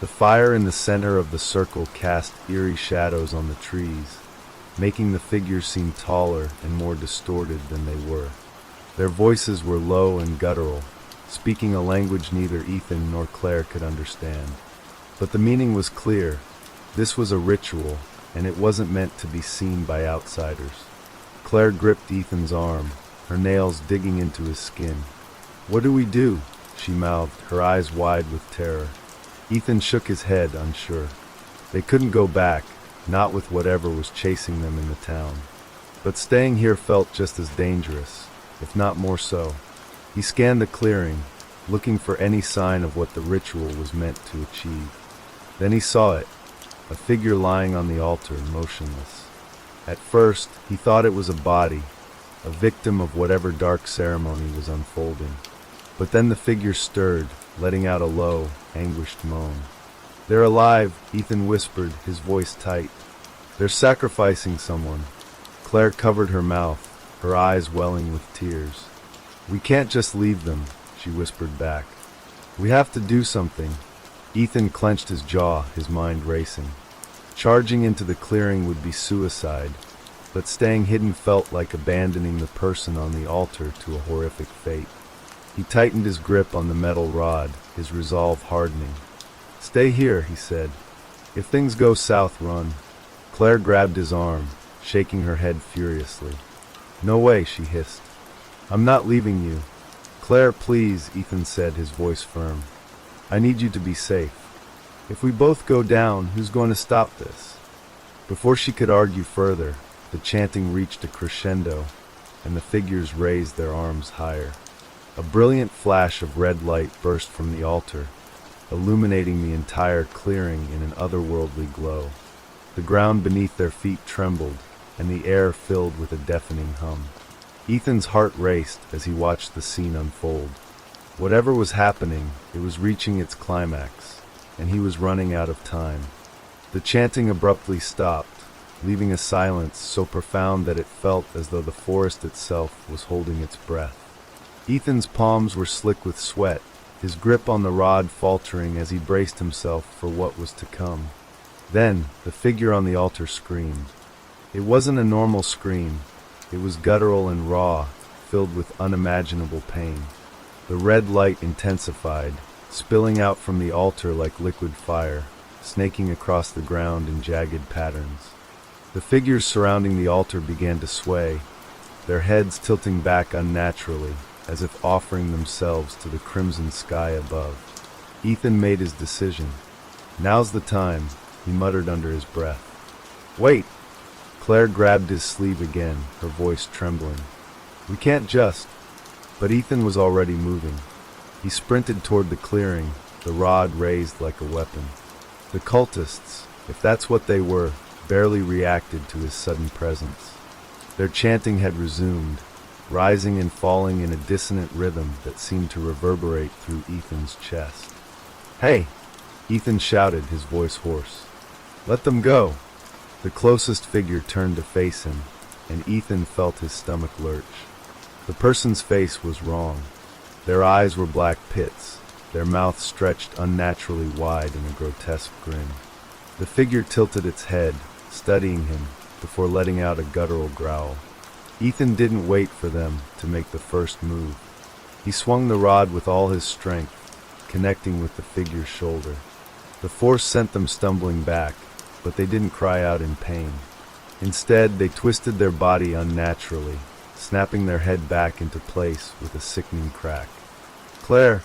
A: The fire in the center of the circle cast eerie shadows on the trees, making the figures seem taller and more distorted than they were. Their voices were low and guttural, speaking a language neither Ethan nor Claire could understand. But the meaning was clear. This was a ritual, and it wasn't meant to be seen by outsiders. Claire gripped Ethan's arm, her nails digging into his skin. "What do we do?" she mouthed, her eyes wide with terror. Ethan shook his head, unsure. They couldn't go back, not with whatever was chasing them in the town. But staying here felt just as dangerous, if not more so. He scanned the clearing, looking for any sign of what the ritual was meant to achieve. Then he saw it, a figure lying on the altar, motionless. At first, he thought it was a body, a victim of whatever dark ceremony was unfolding. But then the figure stirred, letting out a low, anguished moan. "They're alive," Ethan whispered, his voice tight. "They're sacrificing someone." Claire covered her mouth, her eyes welling with tears. "We can't just leave them," she whispered back. "We have to do something." Ethan clenched his jaw, his mind racing. Charging into the clearing would be suicide, but staying hidden felt like abandoning the person on the altar to a horrific fate. He tightened his grip on the metal rod, his resolve hardening. "Stay here," he said. "If things go south, run." Claire grabbed his arm, shaking her head furiously. "No way," she hissed. "I'm not leaving you." "Claire, please," Ethan said, his voice firm. "I need you to be safe. If we both go down, who's going to stop this?" Before she could argue further, the chanting reached a crescendo, and the figures raised their arms higher. A brilliant flash of red light burst from the altar, illuminating the entire clearing in an otherworldly glow. The ground beneath their feet trembled, and the air filled with a deafening hum. Ethan's heart raced as he watched the scene unfold. Whatever was happening, it was reaching its climax, and he was running out of time. The chanting abruptly stopped, leaving a silence so profound that it felt as though the forest itself was holding its breath. Ethan's palms were slick with sweat, his grip on the rod faltering as he braced himself for what was to come. Then, the figure on the altar screamed. It wasn't a normal scream. It was guttural and raw, filled with unimaginable pain. The red light intensified, spilling out from the altar like liquid fire, snaking across the ground in jagged patterns. The figures surrounding the altar began to sway, their heads tilting back unnaturally, as if offering themselves to the crimson sky above. Ethan made his decision. "Now's the time," he muttered under his breath. "Wait!" Claire grabbed his sleeve again, her voice trembling. "We can't just..." But Ethan was already moving. He sprinted toward the clearing, the rod raised like a weapon. The cultists, if that's what they were, barely reacted to his sudden presence. Their chanting had resumed, rising and falling in a dissonant rhythm that seemed to reverberate through Ethan's chest. "Hey!" Ethan shouted, his voice hoarse. "Let them go!" The closest figure turned to face him, and Ethan felt his stomach lurch. The person's face was wrong. Their eyes were black pits, their mouth stretched unnaturally wide in a grotesque grin. The figure tilted its head, studying him, before letting out a guttural growl. Ethan didn't wait for them to make the first move. He swung the rod with all his strength, connecting with the figure's shoulder. The force sent them stumbling back, but they didn't cry out in pain. Instead, they twisted their body unnaturally, snapping their head back into place with a sickening crack. "Claire!"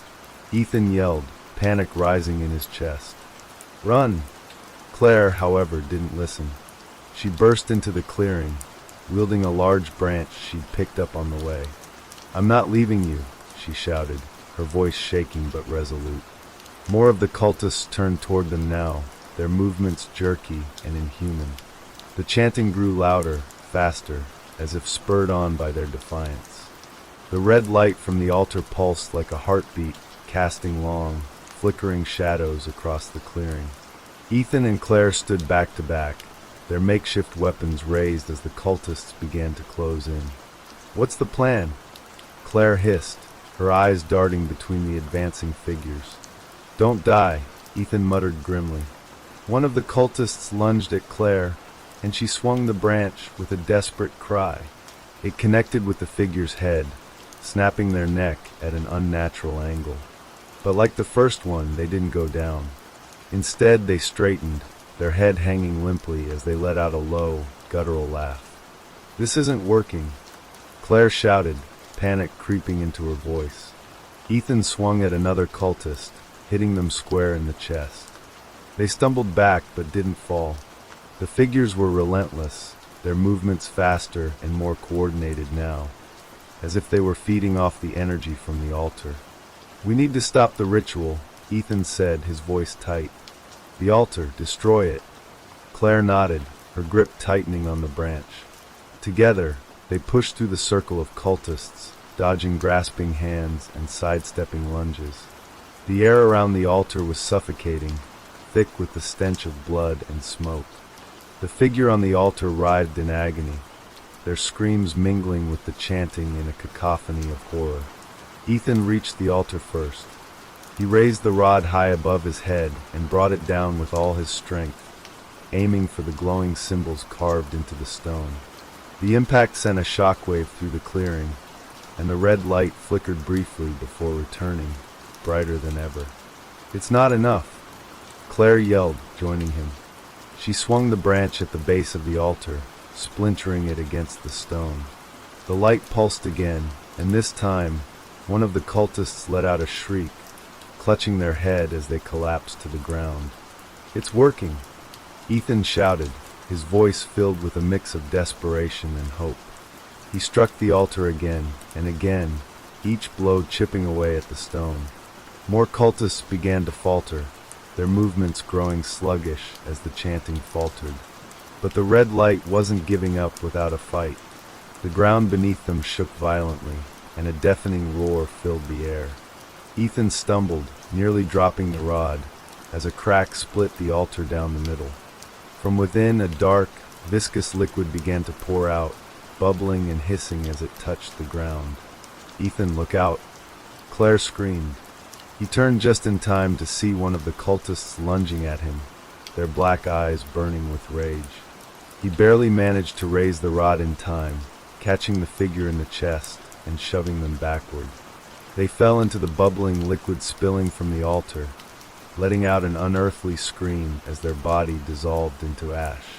A: Ethan yelled, panic rising in his chest. "Run!" Claire, however, didn't listen. She burst into the clearing, wielding a large branch she'd picked up on the way. "I'm not leaving you," she shouted, her voice shaking but resolute. More of the cultists turned toward them now, their movements jerky and inhuman. The chanting grew louder, faster, as if spurred on by their defiance. The red light from the altar pulsed like a heartbeat, casting long, flickering shadows across the clearing. Ethan and Claire stood back to back, their makeshift weapons raised as the cultists began to close in. "What's the plan?" Claire hissed, her eyes darting between the advancing figures. "Don't die," Ethan muttered grimly. One of the cultists lunged at Claire, and she swung the branch with a desperate cry. It connected with the figure's head, snapping their neck at an unnatural angle. But like the first one, they didn't go down. Instead, they straightened, their head hanging limply as they let out a low, guttural laugh. "This isn't working," Claire shouted, panic creeping into her voice. Ethan swung at another cultist, hitting them square in the chest. They stumbled back but didn't fall. The figures were relentless, their movements faster and more coordinated now, as if they were feeding off the energy from the altar. "We need to stop the ritual," Ethan said, his voice tight. "The altar, destroy it." Claire nodded, her grip tightening on the branch. Together, they pushed through the circle of cultists, dodging grasping hands and sidestepping lunges. The air around the altar was suffocating, thick with the stench of blood and smoke. The figure on the altar writhed in agony, their screams mingling with the chanting in a cacophony of horror. Ethan reached the altar first. He raised the rod high above his head and brought it down with all his strength, aiming for the glowing symbols carved into the stone. The impact sent a shockwave through the clearing, and the red light flickered briefly before returning, brighter than ever. "It's not enough," Claire yelled, joining him. She swung the branch at the base of the altar, splintering it against the stone. The light pulsed again, and this time, one of the cultists let out a shriek, clutching their head as they collapsed to the ground. "It's working," Ethan shouted, his voice filled with a mix of desperation and hope. He struck the altar again and again, each blow chipping away at the stone. More cultists began to falter, their movements growing sluggish as the chanting faltered. But the red light wasn't giving up without a fight. The ground beneath them shook violently, and a deafening roar filled the air. Ethan stumbled, nearly dropping the rod, as a crack split the altar down the middle. From within, a dark, viscous liquid began to pour out, bubbling and hissing as it touched the ground. "Ethan, look out!" Claire screamed. He turned just in time to see one of the cultists lunging at him, their black eyes burning with rage. He barely managed to raise the rod in time, catching the figure in the chest and shoving them backward. They fell into the bubbling liquid spilling from the altar, letting out an unearthly scream as their body dissolved into ash.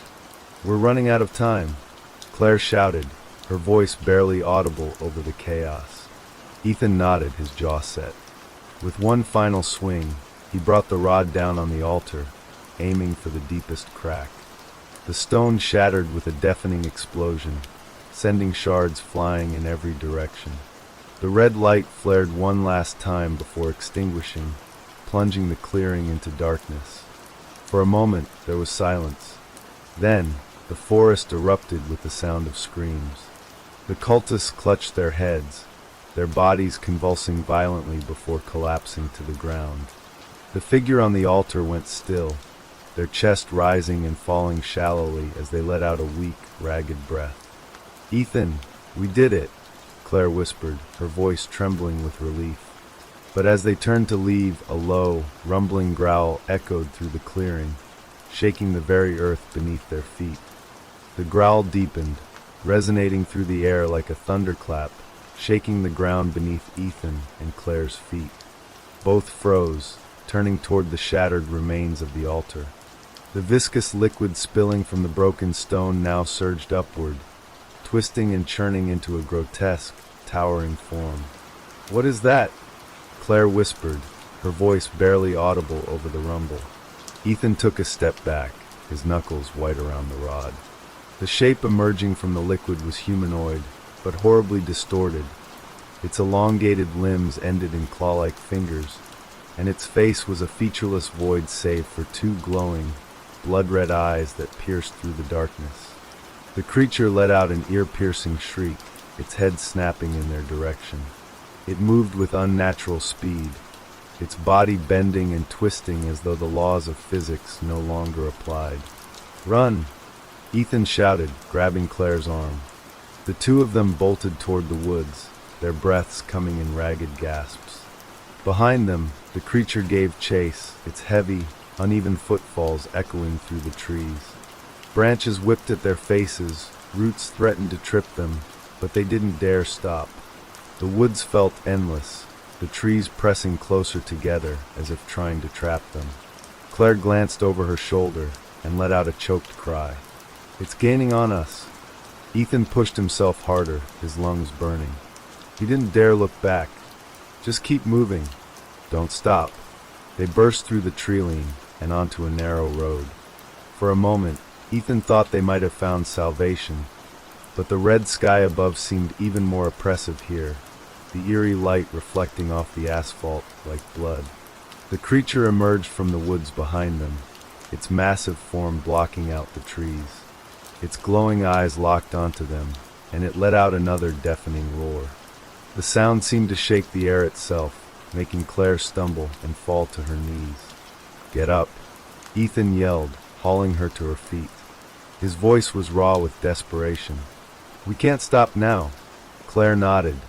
A: "We're running out of time," Claire shouted, her voice barely audible over the chaos. Ethan nodded, his jaw set. With one final swing, he brought the rod down on the altar, aiming for the deepest crack. The stone shattered with a deafening explosion, sending shards flying in every direction. The red light flared one last time before extinguishing, plunging the clearing into darkness. For a moment, there was silence. Then, the forest erupted with the sound of screams. The cultists clutched their heads, their bodies convulsing violently before collapsing to the ground. The figure on the altar went still, their chest rising and falling shallowly as they let out a weak, ragged breath. "Ethan, we did it," Claire whispered, her voice trembling with relief. But as they turned to leave, a low, rumbling growl echoed through the clearing, shaking the very earth beneath their feet. The growl deepened, resonating through the air like a thunderclap, shaking the ground beneath Ethan and Claire's feet. Both froze, turning toward the shattered remains of the altar. The viscous liquid spilling from the broken stone now surged upward, twisting and churning into a grotesque, towering form. "What is that?" Claire whispered, her voice barely audible over the rumble. Ethan took a step back, his knuckles white around the rod. The shape emerging from the liquid was humanoid, but horribly distorted. Its elongated limbs ended in claw-like fingers, and its face was a featureless void save for two glowing, blood-red eyes that pierced through the darkness. The creature let out an ear-piercing shriek, its head snapping in their direction. It moved with unnatural speed, its body bending and twisting as though the laws of physics no longer applied. "Run!" Ethan shouted, grabbing Claire's arm. The two of them bolted toward the woods, their breaths coming in ragged gasps. Behind them, the creature gave chase, its heavy, uneven footfalls echoing through the trees. Branches whipped at their faces, roots threatened to trip them, but they didn't dare stop. The woods felt endless, the trees pressing closer together as if trying to trap them. Claire glanced over her shoulder and let out a choked cry. "It's gaining on us." Ethan pushed himself harder, his lungs burning. He didn't dare look back. "Just keep moving. Don't stop." They burst through the tree-line and onto a narrow road. For a moment, Ethan thought they might have found salvation, but the red sky above seemed even more oppressive here, the eerie light reflecting off the asphalt like blood. The creature emerged from the woods behind them, its massive form blocking out the trees. Its glowing eyes locked onto them, and it let out another deafening roar. The sound seemed to shake the air itself, making Claire stumble and fall to her knees. "Get up," Ethan yelled, hauling her to her feet. His voice was raw with desperation. "We can't stop now." Claire nodded,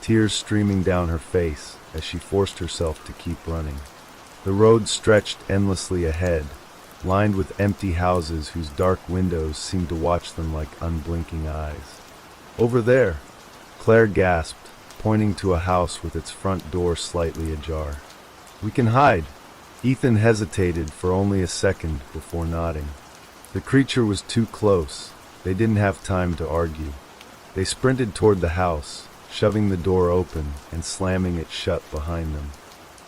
A: tears streaming down her face as she forced herself to keep running. The road stretched endlessly ahead, lined with empty houses whose dark windows seemed to watch them like unblinking eyes. "Over there," Claire gasped, pointing to a house with its front door slightly ajar. "We can hide." Ethan hesitated for only a second before nodding. The creature was too close. They didn't have time to argue. They sprinted toward the house, shoving the door open and slamming it shut behind them.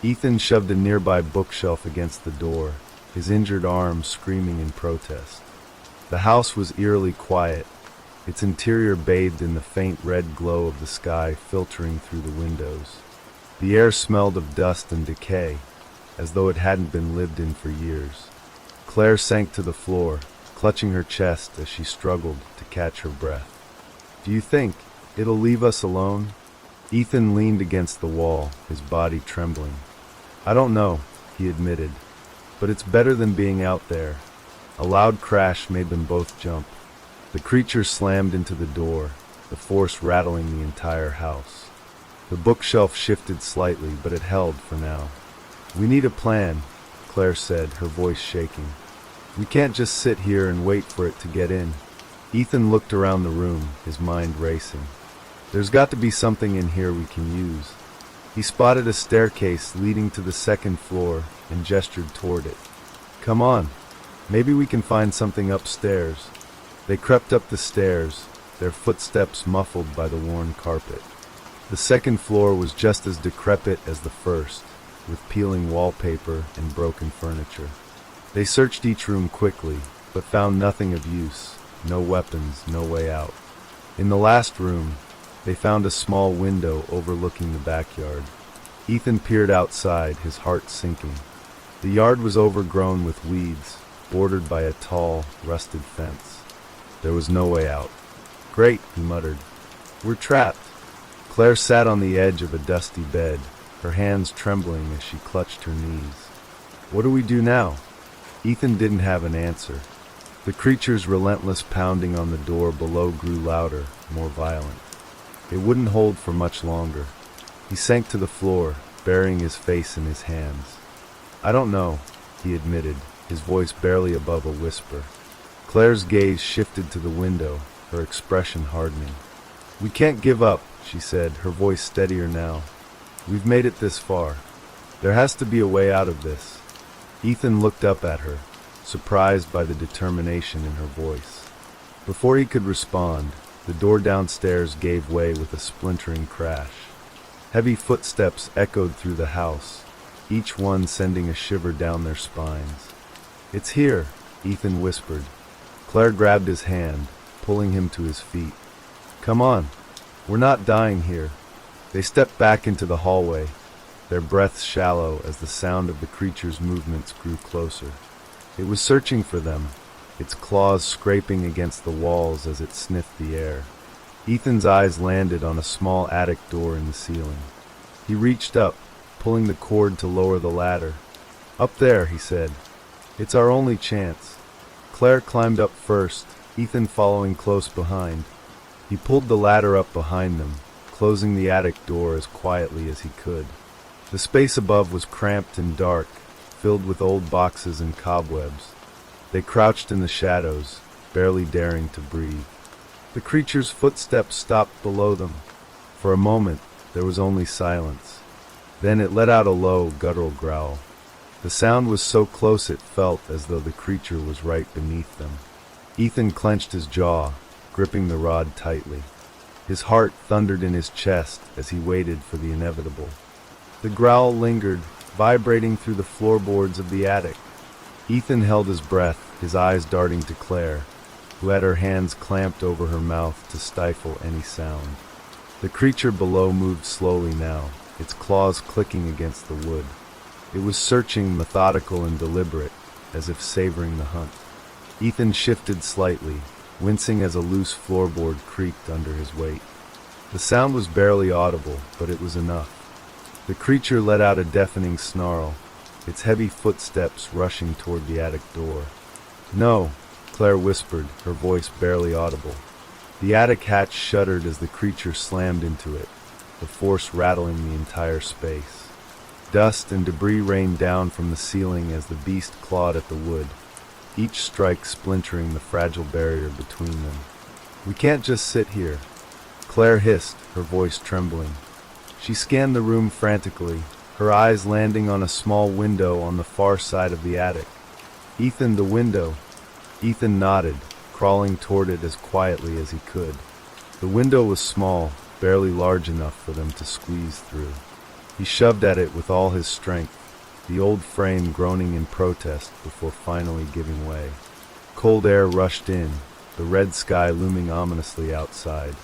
A: Ethan shoved a nearby bookshelf against the door, his injured arm screaming in protest. The house was eerily quiet, its interior bathed in the faint red glow of the sky filtering through the windows. The air smelled of dust and decay, as though it hadn't been lived in for years. Claire sank to the floor, clutching her chest as she struggled to catch her breath. "Do you think it'll leave us alone?" Ethan leaned against the wall, his body trembling. "I don't know," he admitted, "but it's better than being out there." A loud crash made them both jump. The creature slammed into the door, the force rattling the entire house. The bookshelf shifted slightly, but it held for now. "We need a plan," Claire said, her voice shaking. "We can't just sit here and wait for it to get in." Ethan looked around the room, his mind racing. "There's got to be something in here we can use." He spotted a staircase leading to the second floor and gestured toward it. "Come on, maybe we can find something upstairs." They crept up the stairs, their footsteps muffled by the worn carpet. The second floor was just as decrepit as the first, with peeling wallpaper and broken furniture. They searched each room quickly, but found nothing of use, no weapons, no way out. In the last room, they found a small window overlooking the backyard. Ethan peered outside, his heart sinking. The yard was overgrown with weeds, bordered by a tall, rusted fence. There was no way out. "Great," he muttered. "We're trapped." Claire sat on the edge of a dusty bed, her hands trembling as she clutched her knees. "What do we do now?" Ethan didn't have an answer. The creature's relentless pounding on the door below grew louder, more violent. It wouldn't hold for much longer. He sank to the floor, burying his face in his hands. "I don't know," he admitted, his voice barely above a whisper. Claire's gaze shifted to the window, her expression hardening. "We can't give up," she said, her voice steadier now. "We've made it this far. There has to be a way out of this." Ethan looked up at her, surprised by the determination in her voice. Before he could respond, the door downstairs gave way with a splintering crash. Heavy footsteps echoed through the house, each one sending a shiver down their spines. "It's here," Ethan whispered. Claire grabbed his hand, pulling him to his feet. "Come on, we're not dying here." They stepped back into the hallway, their breaths shallow as the sound of the creature's movements grew closer. It was searching for them, its claws scraping against the walls as it sniffed the air. Ethan's eyes landed on a small attic door in the ceiling. He reached up, pulling the cord to lower the ladder. "Up there," he said. "It's our only chance." Claire climbed up first, Ethan following close behind. He pulled the ladder up behind them, closing the attic door as quietly as he could. The space above was cramped and dark, filled with old boxes and cobwebs. They crouched in the shadows, barely daring to breathe. The creature's footsteps stopped below them. For a moment, there was only silence. Then it let out a low, guttural growl. The sound was so close it felt as though the creature was right beneath them. Ethan clenched his jaw, gripping the rod tightly. His heart thundered in his chest as he waited for the inevitable. The growl lingered, vibrating through the floorboards of the attic. Ethan held his breath, his eyes darting to Claire, who had her hands clamped over her mouth to stifle any sound. The creature below moved slowly now, its claws clicking against the wood. It was searching, methodical and deliberate, as if savoring the hunt. Ethan shifted slightly, wincing as a loose floorboard creaked under his weight. The sound was barely audible, but it was enough. The creature let out a deafening snarl, its heavy footsteps rushing toward the attic door. "No," Claire whispered, her voice barely audible. The attic hatch shuddered as the creature slammed into it, the force rattling the entire space. Dust and debris rained down from the ceiling as the beast clawed at the wood, each strike splintering the fragile barrier between them. "We can't just sit here," Claire hissed, her voice trembling. She scanned the room frantically, her eyes landing on a small window on the far side of the attic. "Ethan, the window." Ethan nodded, crawling toward it as quietly as he could. The window was small, barely large enough for them to squeeze through. He shoved at it with all his strength, the old frame groaning in protest before finally giving way. Cold air rushed in, the red sky looming ominously outside.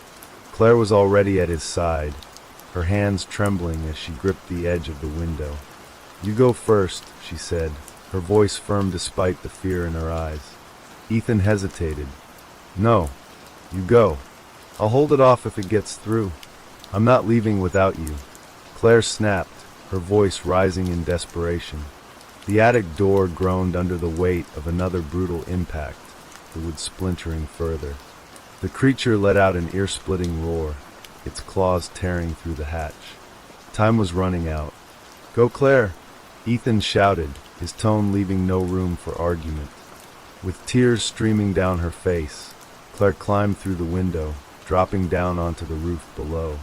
A: Claire was already at his side, her hands trembling as she gripped the edge of the window. "You go first," she said, her voice firm despite the fear in her eyes. Ethan hesitated. "No, you go. I'll hold it off if it gets through. I'm not leaving without you." Claire snapped, her voice rising in desperation. The attic door groaned under the weight of another brutal impact, the wood splintering further. The creature let out an ear-splitting roar, its claws tearing through the hatch. Time was running out. "Go, Claire!" Ethan shouted, his tone leaving no room for argument. With tears streaming down her face, Claire climbed through the window, dropping down onto the roof below.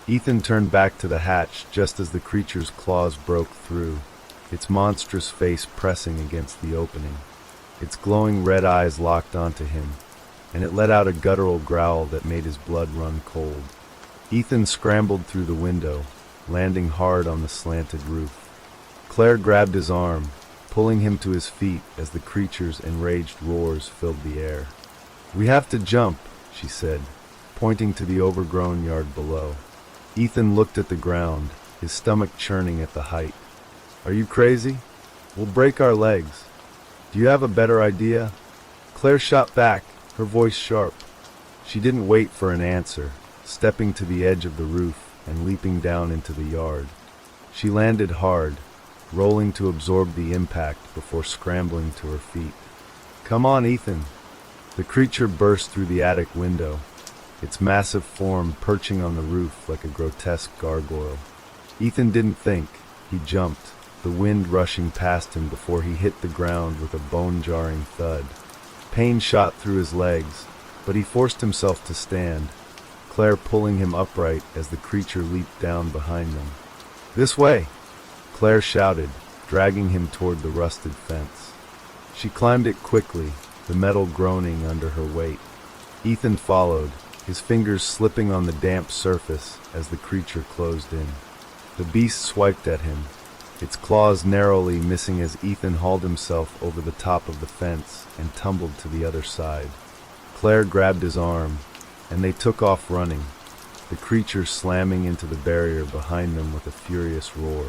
A: Ethan turned back to the hatch just as the creature's claws broke through, its monstrous face pressing against the opening. Its glowing red eyes locked onto him, and it let out a guttural growl that made his blood run cold. Ethan scrambled through the window, landing hard on the slanted roof. Claire grabbed his arm, pulling him to his feet as the creature's enraged roars filled the air. "We have to jump," she said, pointing to the overgrown yard below. Ethan looked at the ground, his stomach churning at the height. "Are you crazy? We'll break our legs. Do you have a better idea?" Claire shot back, her voice sharp. She didn't wait for an answer, stepping to the edge of the roof and leaping down into the yard. She landed hard, rolling to absorb the impact before scrambling to her feet. "Come on, Ethan." The creature burst through the attic window, its massive form perching on the roof like a grotesque gargoyle. Ethan didn't think, he jumped, the wind rushing past him before he hit the ground with a bone-jarring thud. Pain shot through his legs, but he forced himself to stand, Claire pulling him upright as the creature leaped down behind them. "This way!" Claire shouted, dragging him toward the rusted fence. She climbed it quickly, the metal groaning under her weight. Ethan followed, his fingers slipping on the damp surface as the creature closed in. The beast swiped at him, its claws narrowly missing as Ethan hauled himself over the top of the fence and tumbled to the other side. Claire grabbed his arm, and they took off running, the creature slamming into the barrier behind them with a furious roar.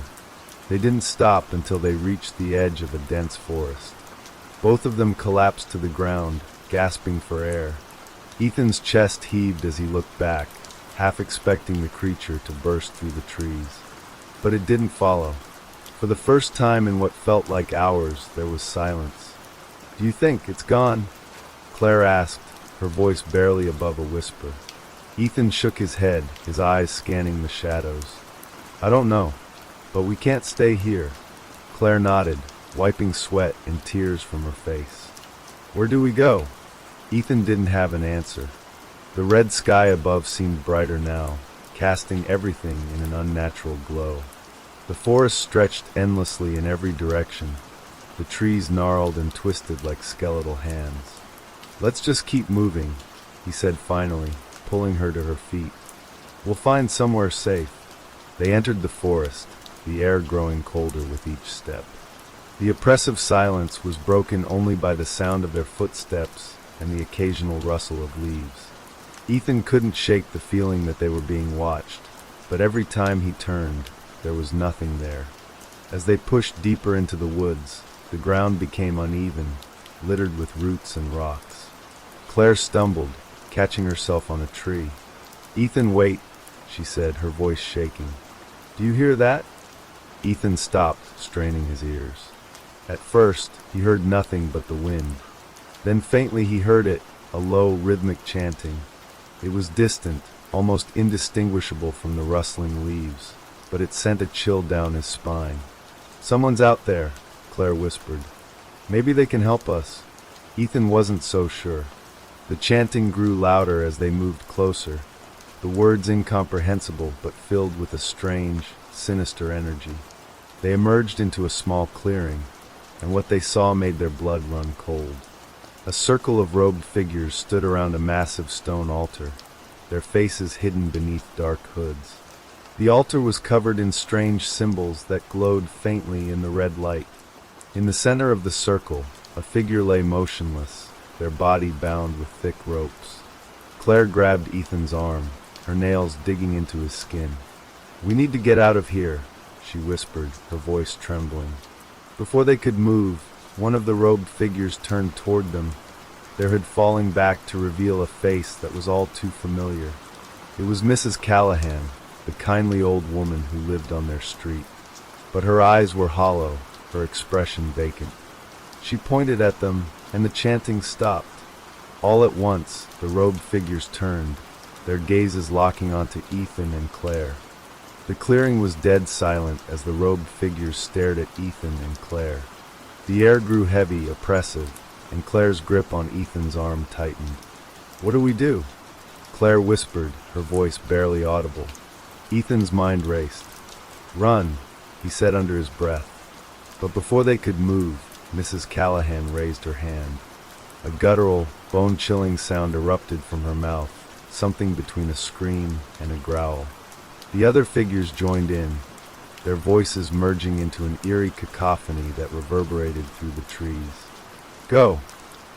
A: They didn't stop until they reached the edge of a dense forest. Both of them collapsed to the ground, gasping for air. Ethan's chest heaved as he looked back, half expecting the creature to burst through the trees. But it didn't follow. For the first time in what felt like hours, there was silence. "Do you think it's gone?" Claire asked, her voice barely above a whisper. Ethan shook his head, his eyes scanning the shadows. "I don't know, but we can't stay here." Claire nodded, wiping sweat and tears from her face. "Where do we go?" Ethan didn't have an answer. The red sky above seemed brighter now, casting everything in an unnatural glow. The forest stretched endlessly in every direction, the trees gnarled and twisted like skeletal hands. "Let's just keep moving," he said finally, pulling her to her feet. "We'll find somewhere safe." They entered the forest, the air growing colder with each step. The oppressive silence was broken only by the sound of their footsteps and the occasional rustle of leaves. Ethan couldn't shake the feeling that they were being watched, but every time he turned, there was nothing there. As they pushed deeper into the woods, the ground became uneven, littered with roots and rocks. Claire stumbled, catching herself on a tree. "Ethan, wait," she said, her voice shaking. "Do you hear that?" Ethan stopped, straining his ears. At first, he heard nothing but the wind. Then faintly he heard it, a low, rhythmic chanting. It was distant, almost indistinguishable from the rustling leaves, but it sent a chill down his spine. "Someone's out there," Claire whispered. "Maybe they can help us." Ethan wasn't so sure. The chanting grew louder as they moved closer, the words incomprehensible but filled with a strange, sinister energy. They emerged into a small clearing, and what they saw made their blood run cold. A circle of robed figures stood around a massive stone altar, their faces hidden beneath dark hoods. The altar was covered in strange symbols that glowed faintly in the red light. In the center of the circle, a figure lay motionless, their body bound with thick ropes. Claire grabbed Ethan's arm, her nails digging into his skin. "We need to get out of here," she whispered, her voice trembling. Before they could move, one of the robed figures turned toward them, their head falling back to reveal a face that was all too familiar. It was Mrs. Callahan, the kindly old woman who lived on their street. But her eyes were hollow, her expression vacant. She pointed at them, and the chanting stopped. All at once, the robed figures turned, their gazes locking onto Ethan and Claire. The clearing was dead silent as the robed figures stared at Ethan and Claire. The air grew heavy, oppressive, and Claire's grip on Ethan's arm tightened. "What do we do?" Claire whispered, her voice barely audible. Ethan's mind raced. "Run," he said under his breath. But before they could move, Mrs. Callahan raised her hand. A guttural, bone-chilling sound erupted from her mouth, something between a scream and a growl. The other figures joined in, their voices merging into an eerie cacophony that reverberated through the trees. "Go!"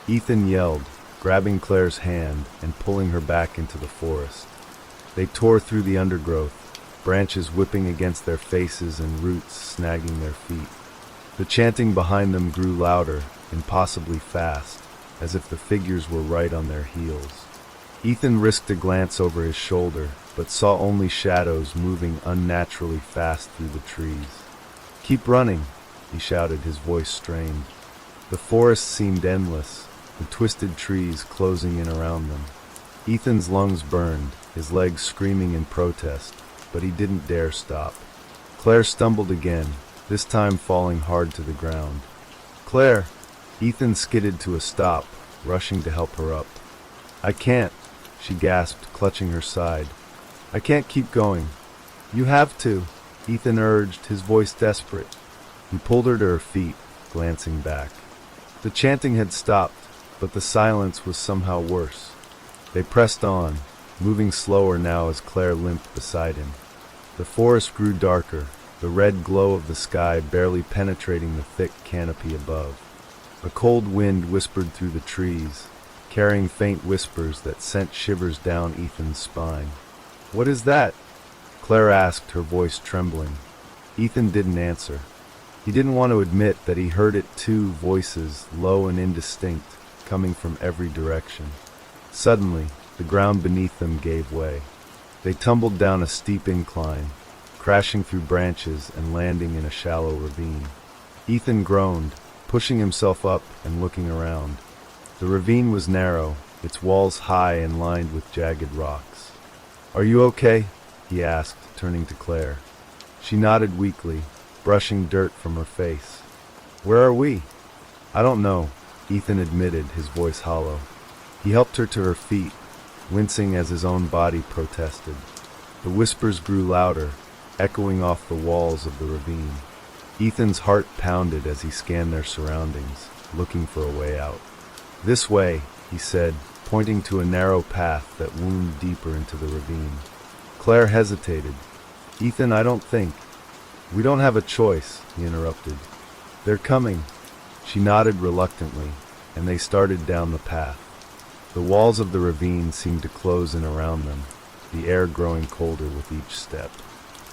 A: Ethan yelled, grabbing Claire's hand and pulling her back into the forest. They tore through the undergrowth, branches whipping against their faces and roots snagging their feet. The chanting behind them grew louder, impossibly fast, as if the figures were right on their heels. Ethan risked a glance over his shoulder, but saw only shadows moving unnaturally fast through the trees. "Keep running," he shouted, his voice strained. The forest seemed endless, the twisted trees closing in around them. Ethan's lungs burned, his legs screaming in protest, but he didn't dare stop. Claire stumbled again, this time falling hard to the ground. "Claire!" Ethan skidded to a stop, rushing to help her up. "I can't," she gasped, clutching her side. "I can't keep going." "You have to," Ethan urged, his voice desperate. He pulled her to her feet, glancing back. The chanting had stopped, but the silence was somehow worse. They pressed on, moving slower now as Claire limped beside him. The forest grew darker, the red glow of the sky barely penetrating the thick canopy above. A cold wind whispered through the trees, carrying faint whispers that sent shivers down Ethan's spine. "What is that?" Claire asked, her voice trembling. Ethan didn't answer. He didn't want to admit that he heard it too, voices, low and indistinct, coming from every direction. Suddenly, the ground beneath them gave way. They tumbled down a steep incline, crashing through branches and landing in a shallow ravine. Ethan groaned, pushing himself up and looking around. The ravine was narrow, its walls high and lined with jagged rocks. "Are you okay?" he asked, turning to Claire. She nodded weakly, brushing dirt from her face. "Where are we?" "I don't know," Ethan admitted, his voice hollow. He helped her to her feet, wincing as his own body protested. The whispers grew louder, echoing off the walls of the ravine. Ethan's heart pounded as he scanned their surroundings, looking for a way out. "This way," he said, pointing to a narrow path that wound deeper into the ravine. Claire hesitated. "Ethan, I don't think." "We don't have a choice," he interrupted. "They're coming." She nodded reluctantly, and they started down the path. The walls of the ravine seemed to close in around them, the air growing colder with each step.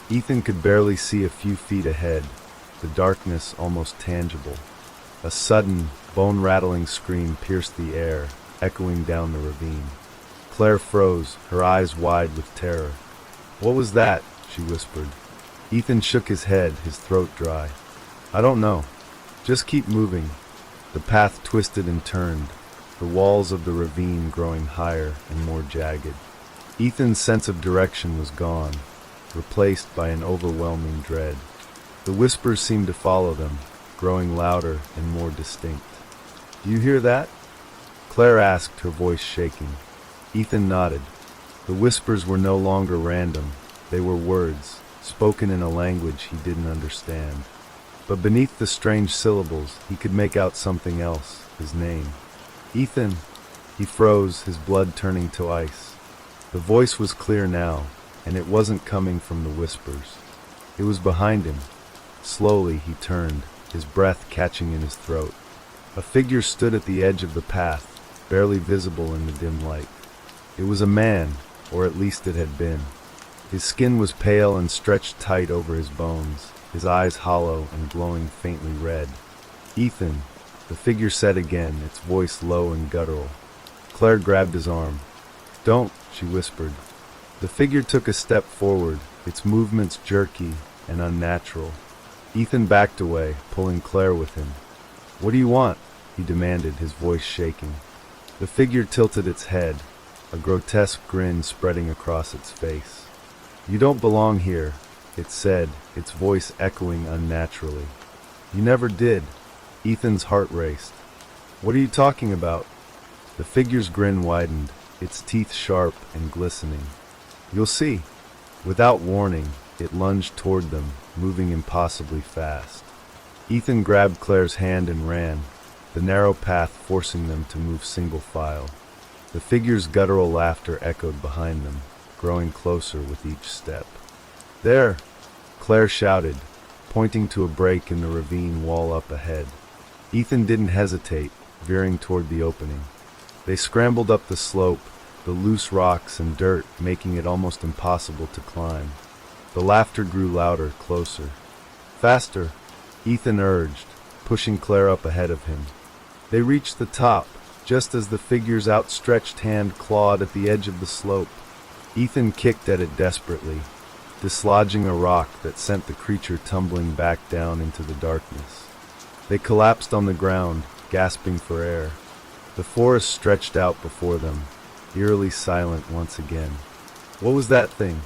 A: Ethan could barely see a few feet ahead, the darkness almost tangible. A sudden, bone-rattling scream pierced the air, echoing down the ravine. Claire froze, her eyes wide with terror. "What was that?" she whispered. Ethan shook his head, his throat dry. "I don't know. Just keep moving." The path twisted and turned, the walls of the ravine growing higher and more jagged. Ethan's sense of direction was gone, replaced by an overwhelming dread. The whispers seemed to follow them, growing louder and more distinct. "Do you hear that?" Claire asked, her voice shaking. Ethan nodded. The whispers were no longer random. They were words, spoken in a language he didn't understand. But beneath the strange syllables, he could make out something else, his name. "Ethan!" He froze, his blood turning to ice. The voice was clear now, and it wasn't coming from the whispers. It was behind him. Slowly he turned, his breath catching in his throat. A figure stood at the edge of the path, barely visible in the dim light. It was a man, or at least it had been. His skin was pale and stretched tight over his bones, his eyes hollow and glowing faintly red. "Ethan," the figure said again, its voice low and guttural. Claire grabbed his arm. "Don't," she whispered. The figure took a step forward, its movements jerky and unnatural. Ethan backed away, pulling Claire with him. "What do you want?" he demanded, his voice shaking. The figure tilted its head, a grotesque grin spreading across its face. "You don't belong here," it said, its voice echoing unnaturally. "You never did." Ethan's heart raced. "What are you talking about?" The figure's grin widened, its teeth sharp and glistening. "You'll see." Without warning, it lunged toward them, moving impossibly fast. Ethan grabbed Claire's hand and ran, the narrow path forcing them to move single file. The figure's guttural laughter echoed behind them, growing closer with each step. "There!" Claire shouted, pointing to a break in the ravine wall up ahead. Ethan didn't hesitate, veering toward the opening. They scrambled up the slope, the loose rocks and dirt making it almost impossible to climb. The laughter grew louder, closer. "Faster!" Ethan urged, pushing Claire up ahead of him. They reached the top, just as the figure's outstretched hand clawed at the edge of the slope. Ethan kicked at it desperately, dislodging a rock that sent the creature tumbling back down into the darkness. They collapsed on the ground, gasping for air. The forest stretched out before them, eerily silent once again. "What was that thing?"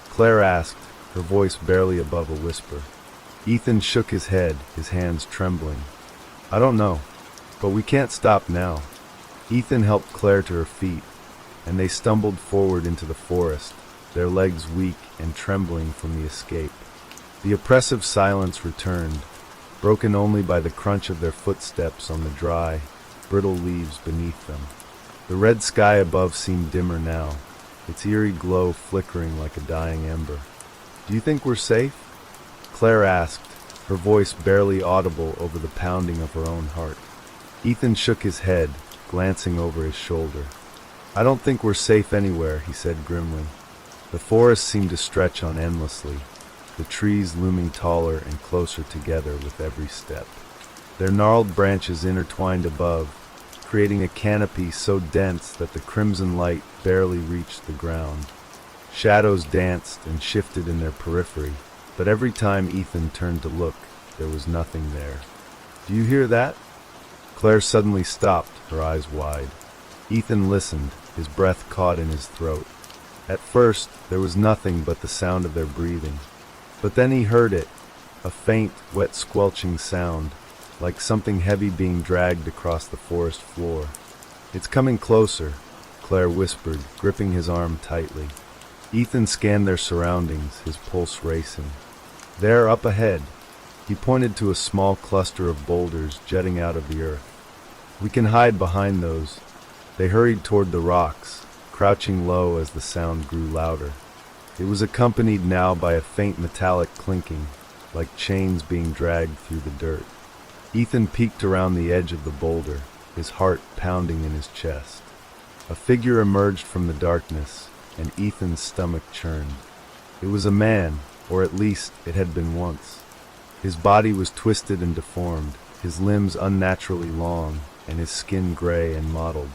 A: Claire asked, her voice barely above a whisper. Ethan shook his head, his hands trembling. "I don't know, but we can't stop now." Ethan helped Claire to her feet, and they stumbled forward into the forest, their legs weak and trembling from the escape. The oppressive silence returned, broken only by the crunch of their footsteps on the dry, brittle leaves beneath them. The red sky above seemed dimmer now, its eerie glow flickering like a dying ember. "Do you think we're safe?" Claire asked, her voice barely audible over the pounding of her own heart. Ethan shook his head, glancing over his shoulder. "I don't think we're safe anywhere," he said grimly. The forest seemed to stretch on endlessly, the trees looming taller and closer together with every step. Their gnarled branches intertwined above, creating a canopy so dense that the crimson light barely reached the ground. Shadows danced and shifted in their periphery, but every time Ethan turned to look, there was nothing there. "Do you hear that?" Claire suddenly stopped, her eyes wide. Ethan listened, his breath caught in his throat. At first, there was nothing but the sound of their breathing. But then he heard it, a faint, wet squelching sound, like something heavy being dragged across the forest floor. "It's coming closer," Claire whispered, gripping his arm tightly. Ethan scanned their surroundings, his pulse racing. There, up ahead, he pointed to a small cluster of boulders jetting out of the earth. "We can hide behind those." They hurried toward the rocks, crouching low as the sound grew louder. It was accompanied now by a faint metallic clinking, like chains being dragged through the dirt. Ethan peeked around the edge of the boulder, his heart pounding in his chest. A figure emerged from the darkness, and Ethan's stomach churned. It was a man, or at least it had been once. His body was twisted and deformed, his limbs unnaturally long, and his skin gray and mottled.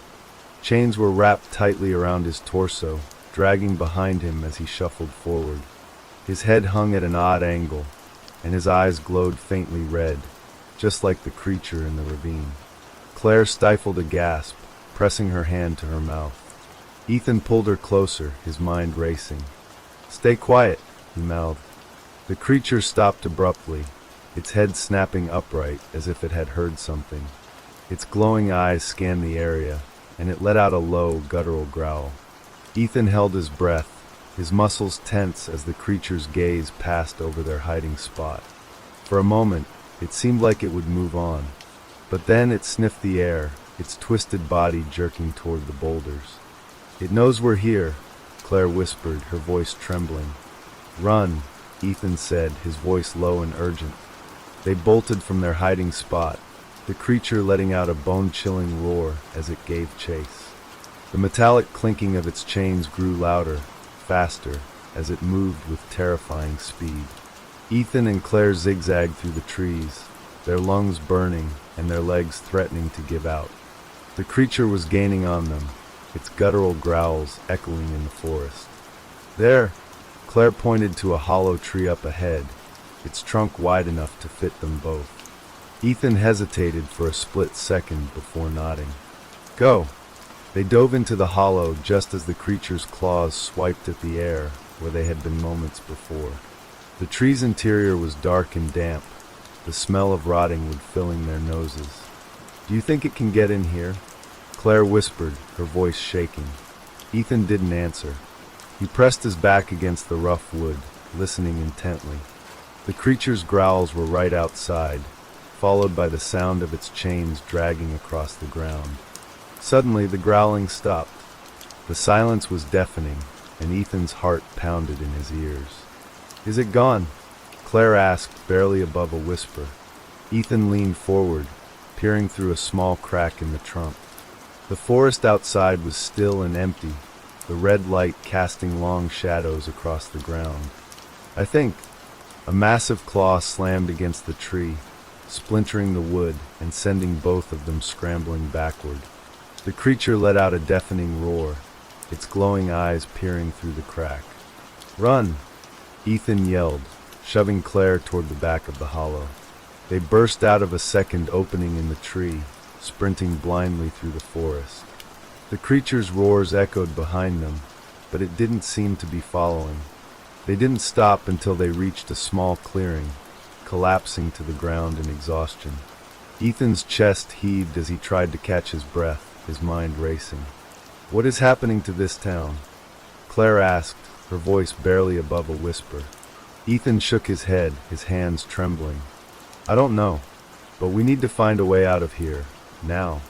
A: Chains were wrapped tightly around his torso, dragging behind him as he shuffled forward. His head hung at an odd angle, and his eyes glowed faintly red, just like the creature in the ravine. Claire stifled a gasp, pressing her hand to her mouth. Ethan pulled her closer, his mind racing. "Stay quiet," he mouthed. The creature stopped abruptly, its head snapping upright as if it had heard something. Its glowing eyes scanned the area, and it let out a low, guttural growl. Ethan held his breath, his muscles tense as the creature's gaze passed over their hiding spot. For a moment, it seemed like it would move on, but then it sniffed the air, its twisted body jerking toward the boulders. "It knows we're here," Claire whispered, her voice trembling. "Run," Ethan said, his voice low and urgent. They bolted from their hiding spot, the creature letting out a bone-chilling roar as it gave chase. The metallic clinking of its chains grew louder, faster, as it moved with terrifying speed. Ethan and Claire zigzagged through the trees, their lungs burning and their legs threatening to give out. The creature was gaining on them, its guttural growls echoing in the forest. "There!" Claire pointed to a hollow tree up ahead, its trunk wide enough to fit them both. Ethan hesitated for a split second before nodding. "Go!" They dove into the hollow just as the creature's claws swiped at the air where they had been moments before. The tree's interior was dark and damp, the smell of rotting wood filling their noses. "Do you think it can get in here?" Claire whispered, her voice shaking. Ethan didn't answer. He pressed his back against the rough wood, listening intently. The creature's growls were right outside, followed by the sound of its chains dragging across the ground. Suddenly, the growling stopped. The silence was deafening, and Ethan's heart pounded in his ears. "Is it gone?" Claire asked, barely above a whisper. Ethan leaned forward, peering through a small crack in the trunk. The forest outside was still and empty, the red light casting long shadows across the ground. "I think." A massive claw slammed against the tree, splintering the wood and sending both of them scrambling backward. The creature let out a deafening roar, its glowing eyes peering through the crack. "Run!" Ethan yelled, shoving Claire toward the back of the hollow. They burst out of a second opening in the tree, sprinting blindly through the forest. The creature's roars echoed behind them, but it didn't seem to be following. They didn't stop until they reached a small clearing, collapsing to the ground in exhaustion. Ethan's chest heaved as he tried to catch his breath, his mind racing. What is happening to this town? Claire asked, her voice barely above a whisper. Ethan shook his head, his hands trembling. I don't know, but we need to find a way out of here, now.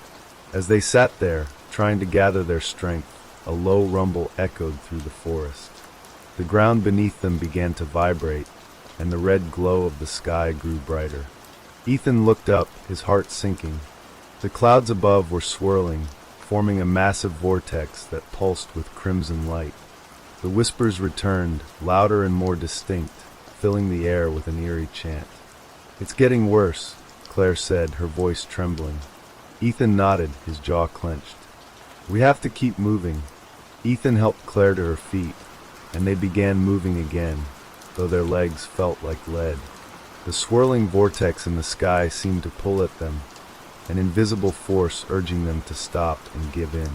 A: As they sat there, trying to gather their strength, a low rumble echoed through the forest. The ground beneath them began to vibrate, and the red glow of the sky grew brighter. Ethan looked up, his heart sinking. The clouds above were swirling, forming a massive vortex that pulsed with crimson light. The whispers returned, louder and more distinct, filling the air with an eerie chant. It's getting worse, Claire said, her voice trembling. Ethan nodded, his jaw clenched. We have to keep moving. Ethan helped Claire to her feet, and they began moving again, though their legs felt like lead. The swirling vortex in the sky seemed to pull at them, an invisible force urging them to stop and give in.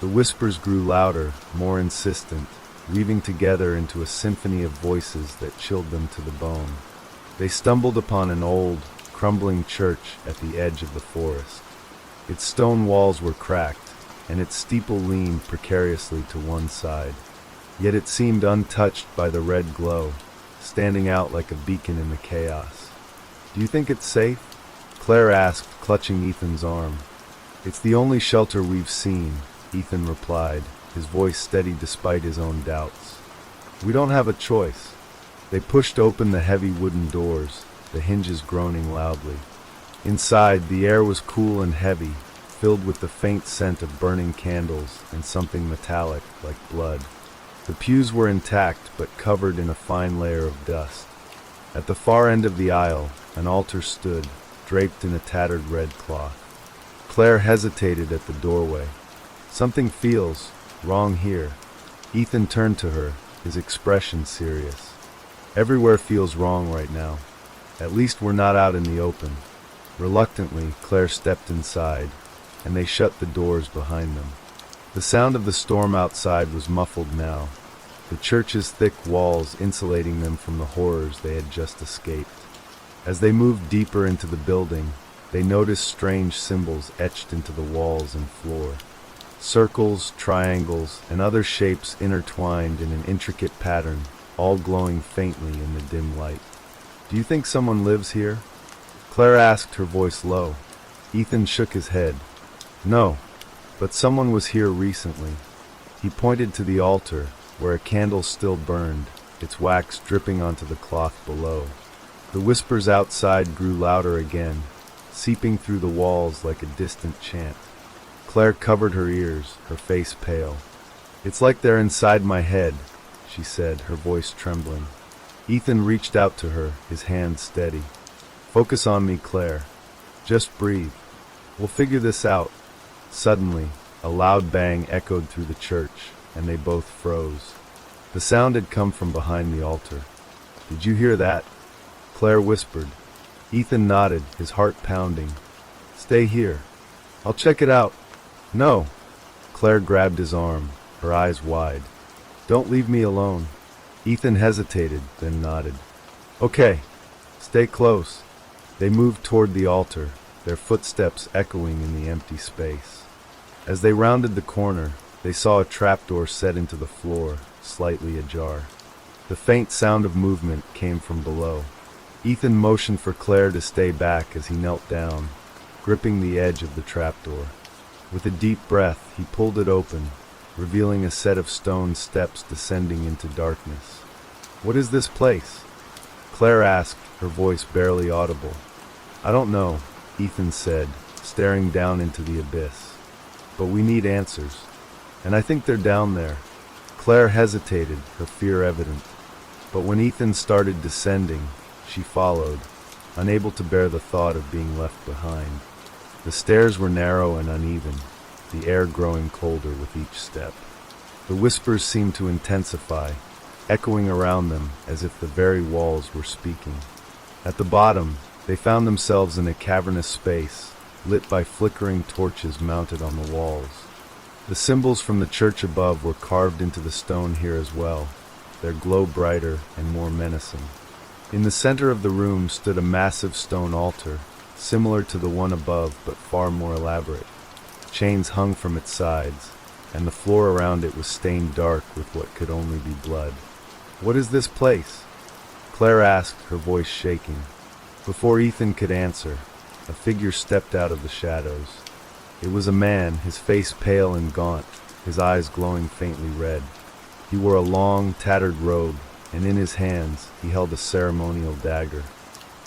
A: The whispers grew louder, more insistent, weaving together into a symphony of voices that chilled them to the bone. They stumbled upon an old, crumbling church at the edge of the forest. Its stone walls were cracked, and its steeple leaned precariously to one side. Yet it seemed untouched by the red glow, standing out like a beacon in the chaos. Do you think it's safe? Claire asked, clutching Ethan's arm. It's the only shelter we've seen, Ethan replied, his voice steady despite his own doubts. We don't have a choice. They pushed open the heavy wooden doors, the hinges groaning loudly. Inside, the air was cool and heavy, filled with the faint scent of burning candles and something metallic like blood. The pews were intact but covered in a fine layer of dust. At the far end of the aisle, an altar stood, draped in a tattered red cloth. Claire hesitated at the doorway. Something feels wrong here. Ethan turned to her, his expression serious. Everywhere feels wrong right now. At least we're not out in the open. Reluctantly, Claire stepped inside, and they shut the doors behind them. The sound of the storm outside was muffled now, the church's thick walls insulating them from the horrors they had just escaped. As they moved deeper into the building, they noticed strange symbols etched into the walls and floor. Circles, triangles, and other shapes intertwined in an intricate pattern, all glowing faintly in the dim light. Do you think someone lives here? Claire asked, her voice low. Ethan shook his head. No, but someone was here recently. He pointed to the altar, where a candle still burned, its wax dripping onto the cloth below. The whispers outside grew louder again, seeping through the walls like a distant chant. Claire covered her ears, her face pale. It's like they're inside my head, she said, her voice trembling. Ethan reached out to her, his hand steady. Focus on me, Claire. Just breathe. We'll figure this out. Suddenly, a loud bang echoed through the church, and they both froze. The sound had come from behind the altar. Did you hear that? Claire whispered. Ethan nodded, his heart pounding. Stay here. I'll check it out. No. Claire grabbed his arm, her eyes wide. Don't leave me alone. Ethan hesitated, then nodded. Okay. Stay close. They moved toward the altar, their footsteps echoing in the empty space. As they rounded the corner, they saw a trapdoor set into the floor, slightly ajar. The faint sound of movement came from below. Ethan motioned for Claire to stay back as he knelt down, gripping the edge of the trapdoor. With a deep breath, he pulled it open, revealing a set of stone steps descending into darkness. What is this place? Claire asked, her voice barely audible. I don't know, Ethan said, staring down into the abyss. But we need answers. And I think they're down there. Claire hesitated, her fear evident. But when Ethan started descending, she followed, unable to bear the thought of being left behind. The stairs were narrow and uneven, the air growing colder with each step. The whispers seemed to intensify, echoing around them as if the very walls were speaking. At the bottom, they found themselves in a cavernous space, lit by flickering torches mounted on the walls. The symbols from the church above were carved into the stone here as well, their glow brighter and more menacing. In the center of the room stood a massive stone altar, similar to the one above but far more elaborate. Chains hung from its sides, and the floor around it was stained dark with what could only be blood. "What is this place?" Claire asked, her voice shaking. Before Ethan could answer, a figure stepped out of the shadows. It was a man, his face pale and gaunt, his eyes glowing faintly red. He wore a long, tattered robe, and in his hands he held a ceremonial dagger.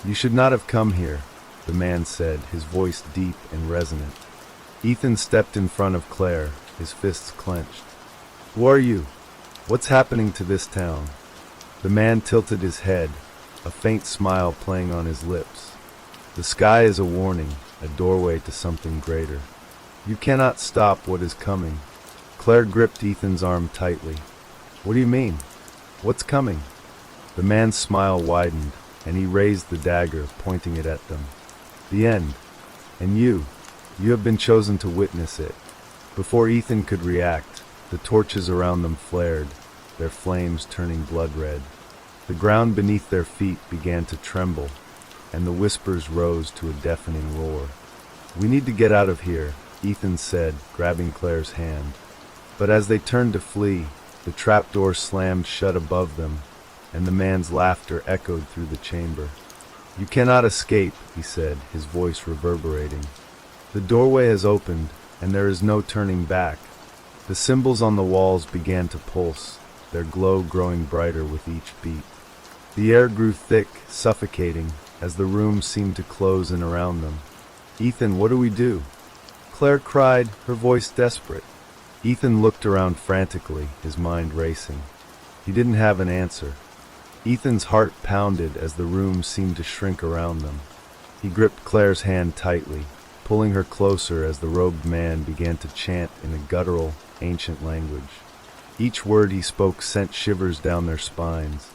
A: "You should not have come here," the man said, his voice deep and resonant. Ethan stepped in front of Claire, his fists clenched. "Who are you? What's happening to this town?" The man tilted his head, a faint smile playing on his lips. "The sky is a warning, a doorway to something greater. You cannot stop what is coming." Claire gripped Ethan's arm tightly. "What do you mean? What's coming?" The man's smile widened, and he raised the dagger, pointing it at them. "The end. And you have been chosen to witness it." Before Ethan could react, the torches around them flared, their flames turning blood red. The ground beneath their feet began to tremble, and the whispers rose to a deafening roar. "We need to get out of here," Ethan said, grabbing Claire's hand. But as they turned to flee, the trapdoor slammed shut above them, and the man's laughter echoed through the chamber. "You cannot escape," he said, his voice reverberating. "The doorway has opened, and there is no turning back." The symbols on the walls began to pulse, their glow growing brighter with each beat. The air grew thick, suffocating, as the room seemed to close in around them. "Ethan, what do we do?" Claire cried, her voice desperate. Ethan looked around frantically, his mind racing. He didn't have an answer. Ethan's heart pounded as the room seemed to shrink around them. He gripped Claire's hand tightly, pulling her closer as the robed man began to chant in a guttural, ancient language. Each word he spoke sent shivers down their spines,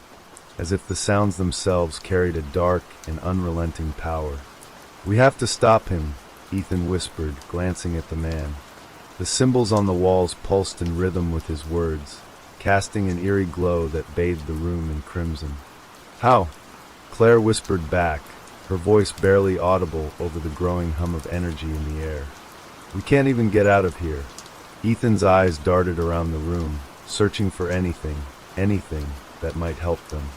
A: as if the sounds themselves carried a dark and unrelenting power. "We have to stop him," Ethan whispered, glancing at the man. The symbols on the walls pulsed in rhythm with his words, casting an eerie glow that bathed the room in crimson. "How?" Claire whispered back, her voice barely audible over the growing hum of energy in the air. "We can't even get out of here." Ethan's eyes darted around the room, searching for anything that might help them.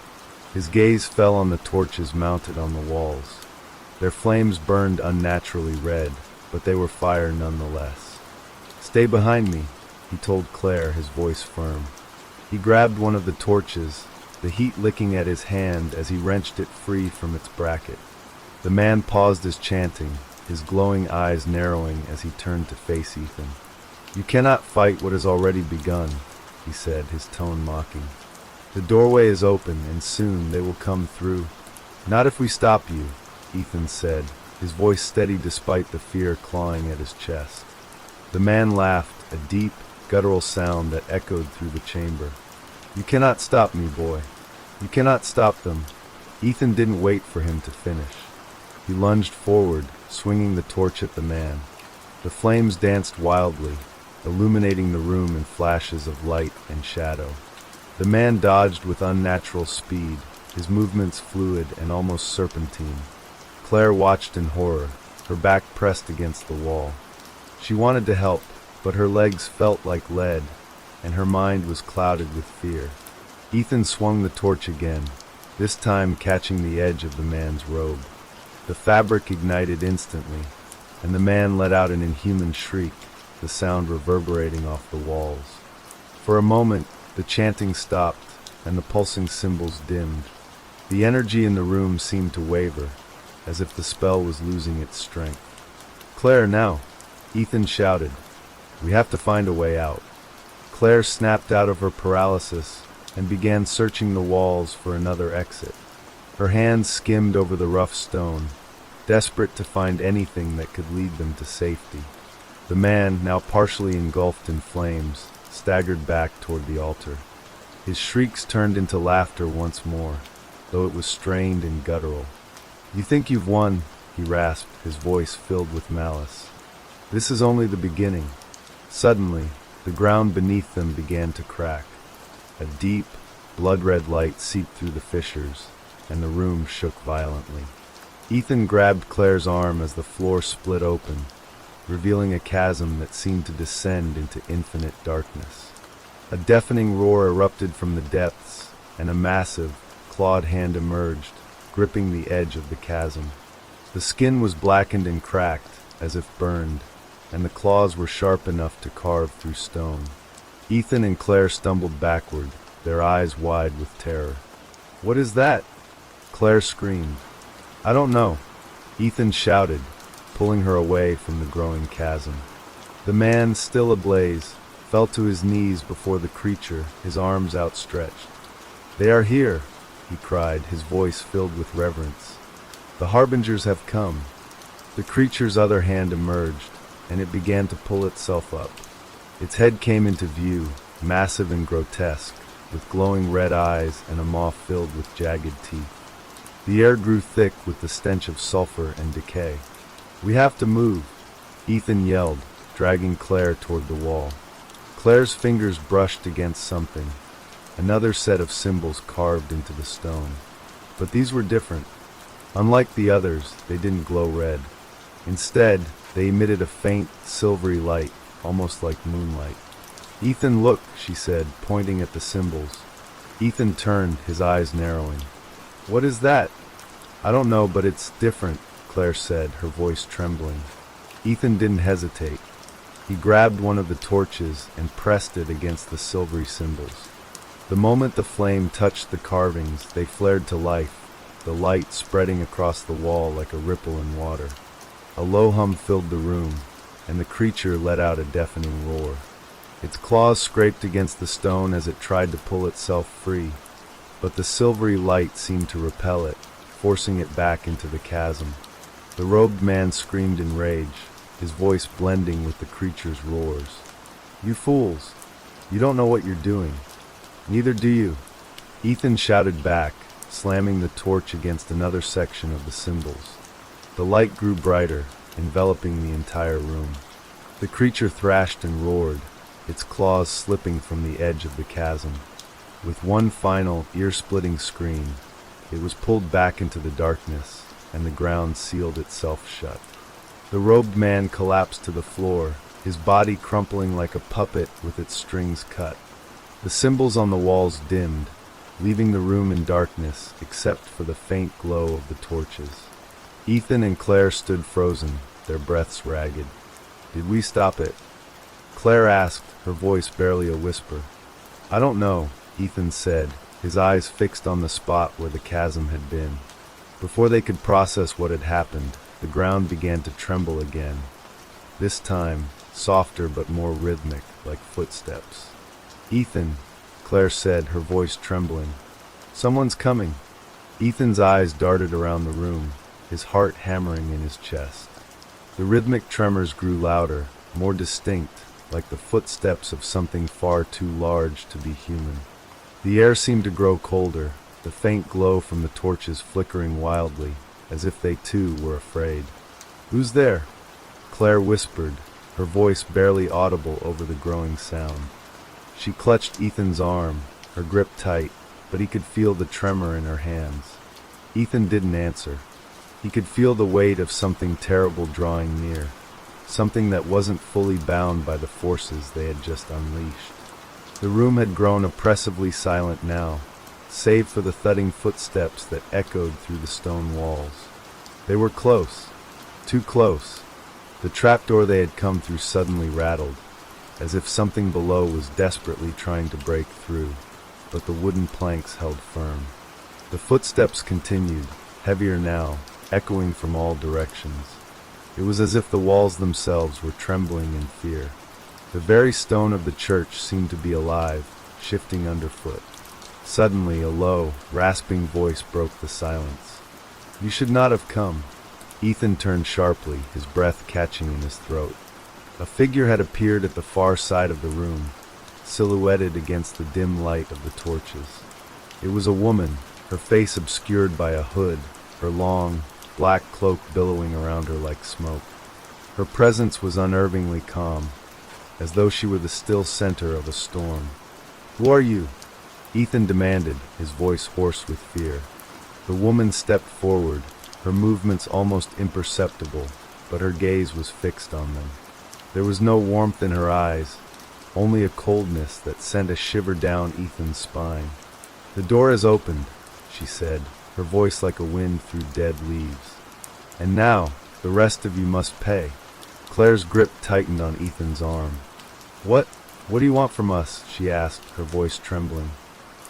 A: His gaze fell on the torches mounted on the walls. Their flames burned unnaturally red, but they were fire nonetheless. "Stay behind me," he told Claire, his voice firm. He grabbed one of the torches, the heat licking at his hand as he wrenched it free from its bracket. The man paused his chanting, his glowing eyes narrowing as he turned to face Ethan. "You cannot fight what has already begun," he said, his tone mocking. "The doorway is open, and soon they will come through." "Not if we stop you," Ethan said, his voice steady despite the fear clawing at his chest. The man laughed, a deep, guttural sound that echoed through the chamber. "You cannot stop me, boy. You cannot stop them." Ethan didn't wait for him to finish. He lunged forward, swinging the torch at the man. The flames danced wildly, illuminating the room in flashes of light and shadow. The man dodged with unnatural speed, his movements fluid and almost serpentine. Claire watched in horror, her back pressed against the wall. She wanted to help, but her legs felt like lead, and her mind was clouded with fear. Ethan swung the torch again, this time catching the edge of the man's robe. The fabric ignited instantly, and the man let out an inhuman shriek, the sound reverberating off the walls. For a moment, the chanting stopped, and the pulsing symbols dimmed. The energy in the room seemed to waver, as if the spell was losing its strength. "Claire, now!" Ethan shouted. "We have to find a way out." Claire snapped out of her paralysis and began searching the walls for another exit. Her hands skimmed over the rough stone, desperate to find anything that could lead them to safety. The man, now partially engulfed in flames, staggered back toward the altar. His shrieks turned into laughter once more, though it was strained and guttural. "You think you've won," he rasped, his voice filled with malice. "This is only the beginning." Suddenly, the ground beneath them began to crack. A deep, blood-red light seeped through the fissures, and the room shook violently. Ethan grabbed Claire's arm as the floor split open, revealing a chasm that seemed to descend into infinite darkness. A deafening roar erupted from the depths, and a massive, clawed hand emerged, gripping the edge of the chasm. The skin was blackened and cracked, as if burned, and the claws were sharp enough to carve through stone. Ethan and Claire stumbled backward, their eyes wide with terror. "What is that?" Claire screamed. "I don't know," Ethan shouted, pulling her away from the growing chasm. The man, still ablaze, fell to his knees before the creature, his arms outstretched. "They are here," he cried, his voice filled with reverence. "The harbingers have come." The creature's other hand emerged, and it began to pull itself up. Its head came into view, massive and grotesque, with glowing red eyes and a maw filled with jagged teeth. The air grew thick with the stench of sulfur and decay. "We have to move," Ethan yelled, dragging Claire toward the wall. Claire's fingers brushed against something, another set of symbols carved into the stone. But these were different. Unlike the others, they didn't glow red. Instead, they emitted a faint, silvery light, almost like moonlight. "Ethan, look," she said, pointing at the symbols. Ethan turned, his eyes narrowing. "What is that?" "I don't know, but it's different," Claire said, her voice trembling. Ethan didn't hesitate. He grabbed one of the torches and pressed it against the silvery symbols. The moment the flame touched the carvings, they flared to life, the light spreading across the wall like a ripple in water. A low hum filled the room, and the creature let out a deafening roar. Its claws scraped against the stone as it tried to pull itself free, but the silvery light seemed to repel it, forcing it back into the chasm. The robed man screamed in rage, his voice blending with the creature's roars. "You fools! You don't know what you're doing. Neither do you," Ethan shouted back, slamming the torch against another section of the symbols. The light grew brighter, enveloping the entire room. The creature thrashed and roared, its claws slipping from the edge of the chasm. With one final, ear-splitting scream, it was pulled back into the darkness, and the ground sealed itself shut. The robed man collapsed to the floor, his body crumpling like a puppet with its strings cut. The symbols on the walls dimmed, leaving the room in darkness except for the faint glow of the torches. Ethan and Claire stood frozen, their breaths ragged. "Did we stop it?" Claire asked, her voice barely a whisper. "I don't know," Ethan said, his eyes fixed on the spot where the chasm had been. Before they could process what had happened, the ground began to tremble again. This time, softer but more rhythmic, like footsteps. "Ethan," Claire said, her voice trembling. "Someone's coming." Ethan's eyes darted around the room, his heart hammering in his chest. The rhythmic tremors grew louder, more distinct, like the footsteps of something far too large to be human. The air seemed to grow colder, the faint glow from the torches flickering wildly, as if they too were afraid. "Who's there?" Claire whispered, her voice barely audible over the growing sound. She clutched Ethan's arm, her grip tight, but he could feel the tremor in her hands. Ethan didn't answer. He could feel the weight of something terrible drawing near, something that wasn't fully bound by the forces they had just unleashed. The room had grown oppressively silent now, save for the thudding footsteps that echoed through the stone walls. They were close, too close. The trapdoor they had come through suddenly rattled, as if something below was desperately trying to break through, but the wooden planks held firm. The footsteps continued, heavier now, echoing from all directions. It was as if the walls themselves were trembling in fear. The very stone of the church seemed to be alive, shifting underfoot. Suddenly, a low, rasping voice broke the silence. "You should not have come." Ethan turned sharply, his breath catching in his throat. A figure had appeared at the far side of the room, silhouetted against the dim light of the torches. It was a woman, her face obscured by a hood, her long, black cloak billowing around her like smoke. Her presence was unnervingly calm, as though she were the still center of a storm. "Who are you?" Ethan demanded, his voice hoarse with fear. The woman stepped forward, her movements almost imperceptible, but her gaze was fixed on them. There was no warmth in her eyes, only a coldness that sent a shiver down Ethan's spine. "The door is opened," she said, her voice like a wind through dead leaves. "And now, the rest of you must pay." Claire's grip tightened on Ethan's arm. What do you want from us?" she asked, her voice trembling.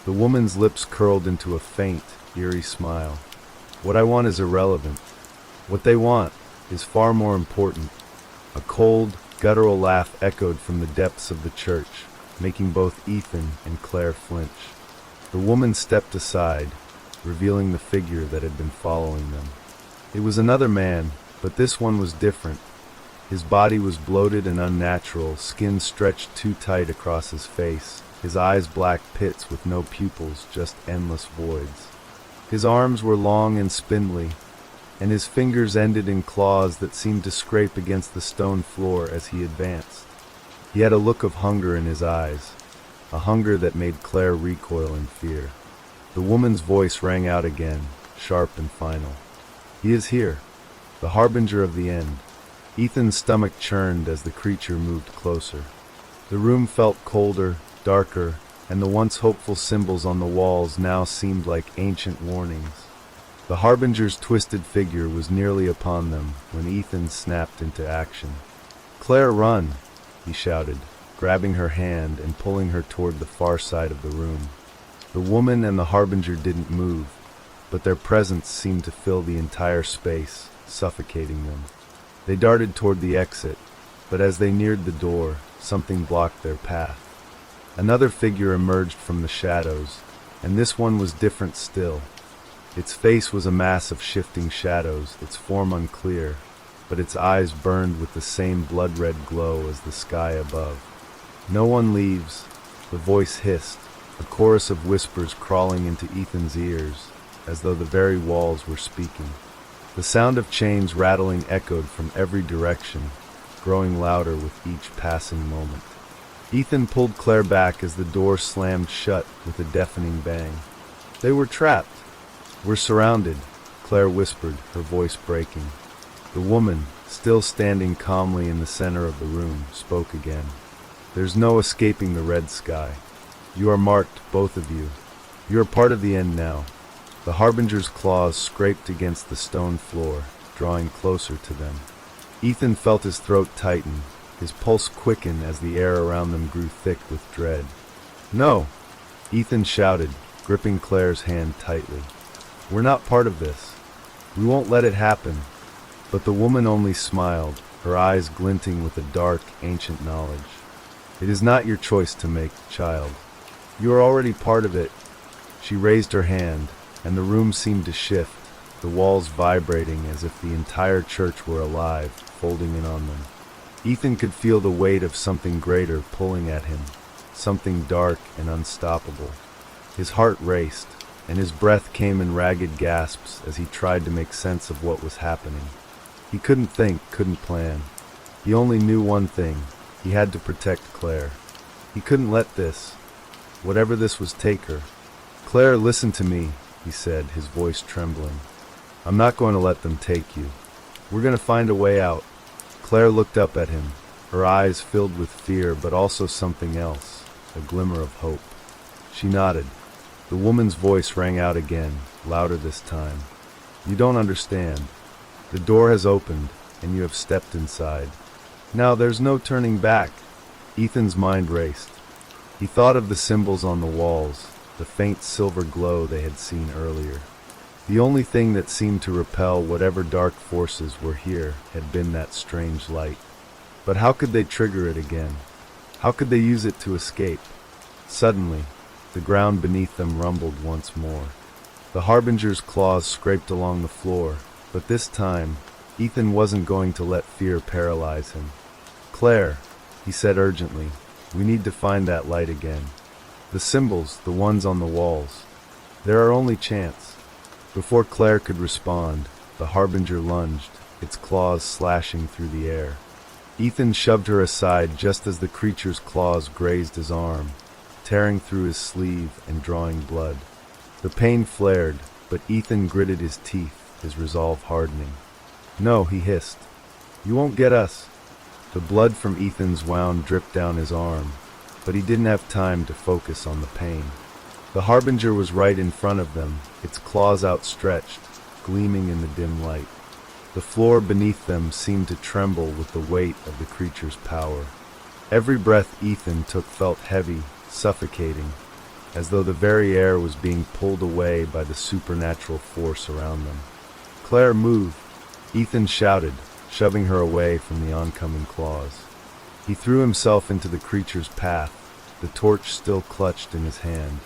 A: The woman's lips curled into a faint, eerie smile. "What I want is irrelevant. What they want is far more important." A cold, guttural laugh echoed from the depths of the church, making both Ethan and Claire flinch. The woman stepped aside, revealing the figure that had been following them. It was another man, but this one was different. His body was bloated and unnatural, skin stretched too tight across his face, his eyes black pits with no pupils, just endless voids. His arms were long and spindly, and his fingers ended in claws that seemed to scrape against the stone floor as he advanced. He had a look of hunger in his eyes, a hunger that made Claire recoil in fear. The woman's voice rang out again, sharp and final. "He is here, the harbinger of the end." Ethan's stomach churned as the creature moved closer. The room felt colder, darker, and the once hopeful symbols on the walls now seemed like ancient warnings. The harbinger's twisted figure was nearly upon them when Ethan snapped into action. "Claire, run!" he shouted, grabbing her hand and pulling her toward the far side of the room. The woman and the harbinger didn't move, but their presence seemed to fill the entire space, suffocating them. They darted toward the exit, but as they neared the door, something blocked their path. Another figure emerged from the shadows, and this one was different still. Its face was a mass of shifting shadows, its form unclear, but its eyes burned with the same blood-red glow as the sky above. "No one leaves," the voice hissed, a chorus of whispers crawling into Ethan's ears, as though the very walls were speaking. The sound of chains rattling echoed from every direction, growing louder with each passing moment. Ethan pulled Claire back as the door slammed shut with a deafening bang. They were trapped. "We're surrounded," Claire whispered, her voice breaking. The woman, still standing calmly in the center of the room, spoke again. "There's no escaping the red sky. You are marked, both of you. You are part of the end now." The harbinger's claws scraped against the stone floor, drawing closer to them. Ethan felt his throat tighten, his pulse quicken as the air around them grew thick with dread. "No!" Ethan shouted, gripping Claire's hand tightly. "We're not part of this. We won't let it happen." But the woman only smiled, her eyes glinting with a dark, ancient knowledge. "It is not your choice to make, child. You are already part of it." She raised her hand, and the room seemed to shift, the walls vibrating as if the entire church were alive, folding in on them. Ethan could feel the weight of something greater pulling at him, something dark and unstoppable. His heart raced, and his breath came in ragged gasps as he tried to make sense of what was happening. He couldn't think, couldn't plan. He only knew one thing: he had to protect Claire. He couldn't let this, whatever this was, take her. "Claire, listen to me," he said, his voice trembling. "I'm not going to let them take you. We're going to find a way out." Claire looked up at him, her eyes filled with fear but also something else, a glimmer of hope. She nodded. The woman's voice rang out again, louder this time. "You don't understand. The door has opened, and you have stepped inside. Now there's no turning back." Ethan's mind raced. He thought of the symbols on the walls, the faint silver glow they had seen earlier. The only thing that seemed to repel whatever dark forces were here had been that strange light. But how could they trigger it again? How could they use it to escape? Suddenly, the ground beneath them rumbled once more. The harbinger's claws scraped along the floor, but this time, Ethan wasn't going to let fear paralyze him. "Claire," he said urgently, "we need to find that light again. The symbols, the ones on the walls. They're our only chance." Before Claire could respond, the harbinger lunged, its claws slashing through the air. Ethan shoved her aside just as the creature's claws grazed his arm, tearing through his sleeve and drawing blood. The pain flared, but Ethan gritted his teeth, his resolve hardening. "No," he hissed. You won't get us. The blood from Ethan's wound dripped down his arm, but he didn't have time to focus on the pain. The Harbinger was right in front of them, its claws outstretched, gleaming in the dim light. The floor beneath them seemed to tremble with the weight of the creature's power. Every breath Ethan took felt heavy, suffocating, as though the very air was being pulled away by the supernatural force around them. "Claire, move!" Ethan shouted, shoving her away from the oncoming claws. He threw himself into the creature's path, the torch still clutched in his hand.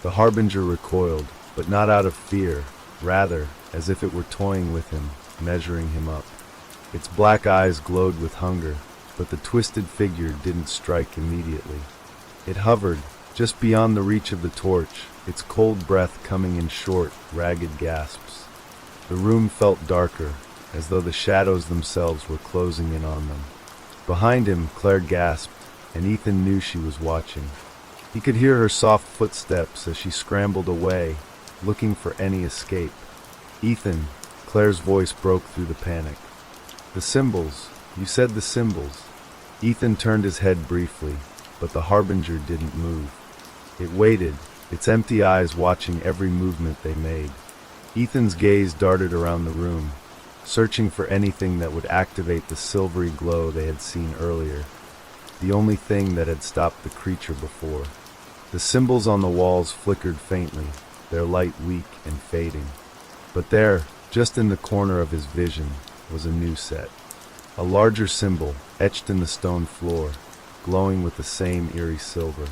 A: The Harbinger recoiled, but not out of fear, rather as if it were toying with him, measuring him up. Its black eyes glowed with hunger, but the twisted figure didn't strike immediately. It hovered, just beyond the reach of the torch, its cold breath coming in short, ragged gasps. The room felt darker, as though the shadows themselves were closing in on them. Behind him, Claire gasped, and Ethan knew she was watching. He could hear her soft footsteps as she scrambled away, looking for any escape. "Ethan," Claire's voice broke through the panic. "The symbols. You said the symbols." Ethan turned his head briefly, but the Harbinger didn't move. It waited, its empty eyes watching every movement they made. Ethan's gaze darted around the room, searching for anything that would activate the silvery glow they had seen earlier, the only thing that had stopped the creature before. The symbols on the walls flickered faintly, their light weak and fading. But there, just in the corner of his vision, was a new set. A larger symbol, etched in the stone floor, glowing with the same eerie silver.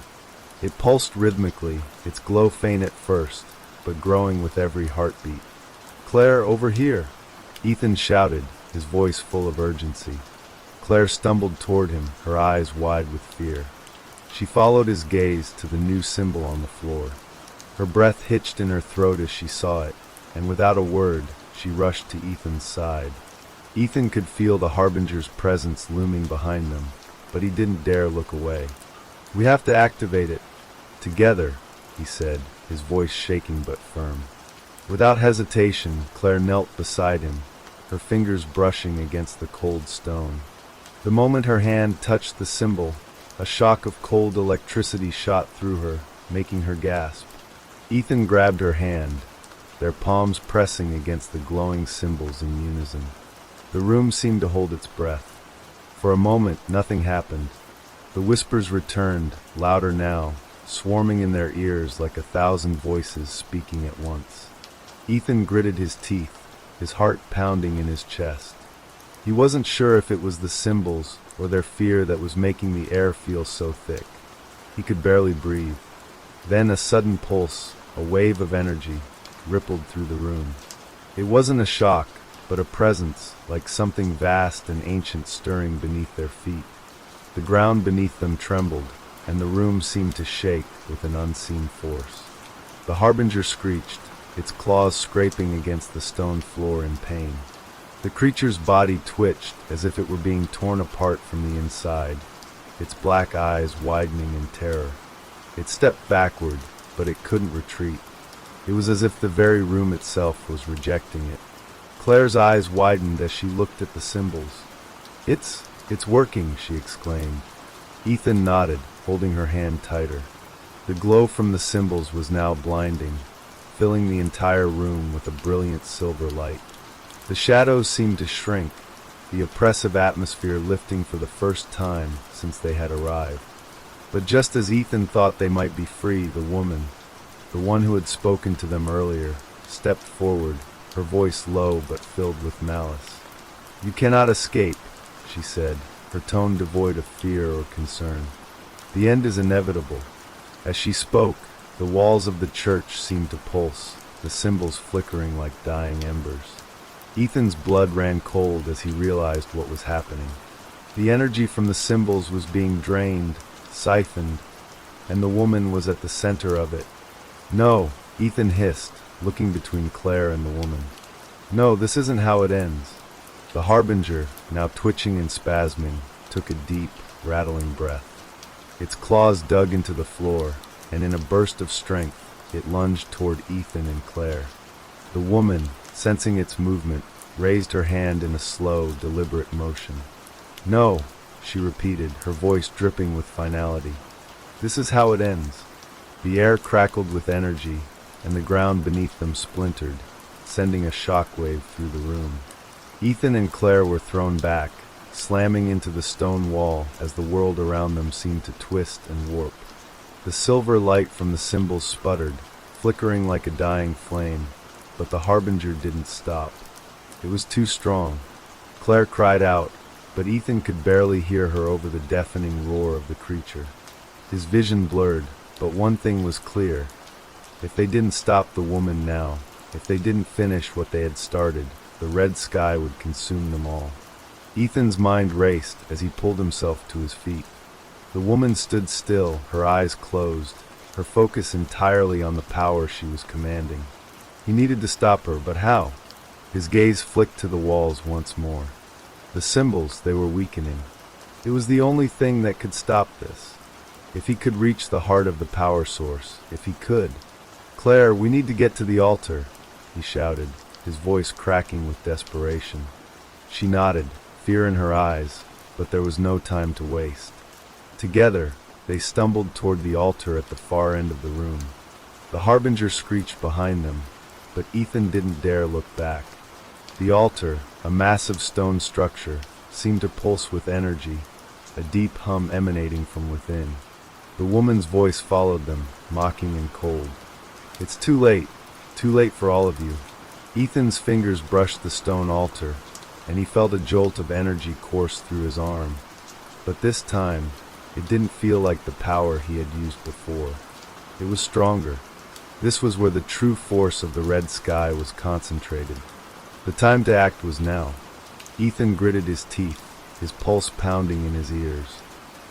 A: It pulsed rhythmically, its glow faint at first, but growing with every heartbeat. "Claire, over here!" Ethan shouted, his voice full of urgency. Claire stumbled toward him, her eyes wide with fear. She followed his gaze to the new symbol on the floor. Her breath hitched in her throat as she saw it, and without a word, she rushed to Ethan's side. Ethan could feel the Harbinger's presence looming behind them, but he didn't dare look away. "We have to activate it. Together," he said, his voice shaking but firm. Without hesitation, Claire knelt beside him, her fingers brushing against the cold stone. The moment her hand touched the symbol, a shock of cold electricity shot through her, making her gasp. Ethan grabbed her hand, their palms pressing against the glowing symbols in unison. The room seemed to hold its breath. For a moment, nothing happened. The whispers returned, louder now, swarming in their ears like 1,000 voices speaking at once. Ethan gritted his teeth, his heart pounding in his chest. He wasn't sure if it was the symbols or their fear that was making the air feel so thick. He could barely breathe. Then a sudden pulse, a wave of energy, rippled through the room. It wasn't a shock, but a presence, like something vast and ancient stirring beneath their feet. The ground beneath them trembled, and the room seemed to shake with an unseen force. The Harbinger screeched, its claws scraping against the stone floor in pain. The creature's body twitched as if it were being torn apart from the inside, its black eyes widening in terror. It stepped backward, but it couldn't retreat. It was as if the very room itself was rejecting it. Claire's eyes widened as she looked at the symbols. It's working," she exclaimed. Ethan nodded, holding her hand tighter. The glow from the symbols was now blinding, filling the entire room with a brilliant silver light. The shadows seemed to shrink, the oppressive atmosphere lifting for the first time since they had arrived. But just as Ethan thought they might be free, the woman, the one who had spoken to them earlier, stepped forward, her voice low but filled with malice. "You cannot escape," she said, her tone devoid of fear or concern. "The end is inevitable." As she spoke, the walls of the church seemed to pulse, the symbols flickering like dying embers. Ethan's blood ran cold as he realized what was happening. The energy from the symbols was being drained, siphoned, and the woman was at the center of it. "No," Ethan hissed, looking between Claire and the woman. "No, this isn't how it ends." The Harbinger, now twitching and spasming, took a deep, rattling breath. Its claws dug into the floor, and in a burst of strength, it lunged toward Ethan and Claire. The woman, sensing its movement, raised her hand in a slow, deliberate motion. "No," she repeated, her voice dripping with finality. "This is how it ends." The air crackled with energy, and the ground beneath them splintered, sending a shockwave through the room. Ethan and Claire were thrown back, slamming into the stone wall as the world around them seemed to twist and warp. The silver light from the symbols sputtered, flickering like a dying flame, but the harbinger didn't stop. It was too strong. Claire cried out, but Ethan could barely hear her over the deafening roar of the creature. His vision blurred, but one thing was clear. If they didn't stop the woman now, if they didn't finish what they had started, the red sky would consume them all. Ethan's mind raced as he pulled himself to his feet. The woman stood still, her eyes closed, her focus entirely on the power she was commanding. He needed to stop her, but how? His gaze flicked to the walls once more. The symbols, they were weakening. It was the only thing that could stop this. If he could reach the heart of the power source, if he could. "Claire, we need to get to the altar," he shouted, his voice cracking with desperation. She nodded, fear in her eyes, but there was no time to waste. Together, they stumbled toward the altar at the far end of the room. The harbinger screeched behind them, but Ethan didn't dare look back. The altar, a massive stone structure, seemed to pulse with energy, a deep hum emanating from within. The woman's voice followed them, mocking and cold. "It's too late for all of you." Ethan's fingers brushed the stone altar, and he felt a jolt of energy course through his arm. But this time, it didn't feel like the power he had used before. It was stronger. This was where the true force of the red sky was concentrated. The time to act was now. Ethan gritted his teeth, his pulse pounding in his ears.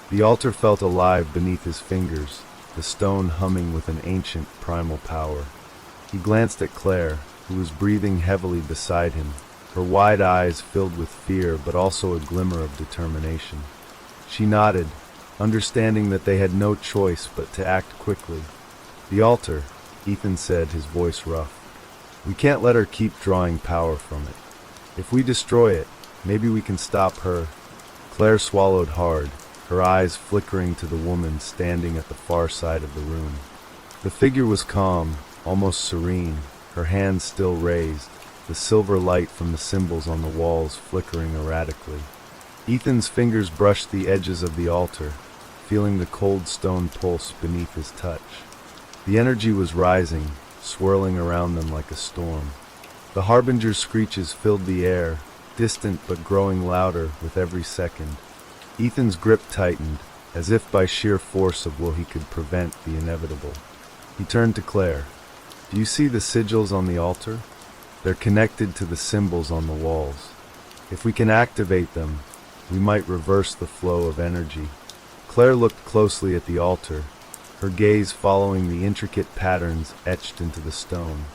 A: The altar felt alive beneath his fingers, the stone humming with an ancient, primal power. He glanced at Claire, who was breathing heavily beside him, her wide eyes filled with fear but also a glimmer of determination. She nodded, understanding that they had no choice but to act quickly. "The altar," Ethan said, his voice rough. "We can't let her keep drawing power from it. If we destroy it, maybe we can stop her." Claire swallowed hard, her eyes flickering to the woman standing at the far side of the room. The figure was calm, almost serene, her hands still raised, the silver light from the symbols on the walls flickering erratically. Ethan's fingers brushed the edges of the altar, feeling the cold stone pulse beneath his touch. The energy was rising, swirling around them like a storm. The harbinger's screeches filled the air, distant but growing louder with every second. Ethan's grip tightened, as if by sheer force of will he could prevent the inevitable. He turned to Claire. "Do you see the sigils on the altar? They're connected to the symbols on the walls. If we can activate them, we might reverse the flow of energy." Claire looked closely at the altar, her gaze following the intricate patterns etched into the stone.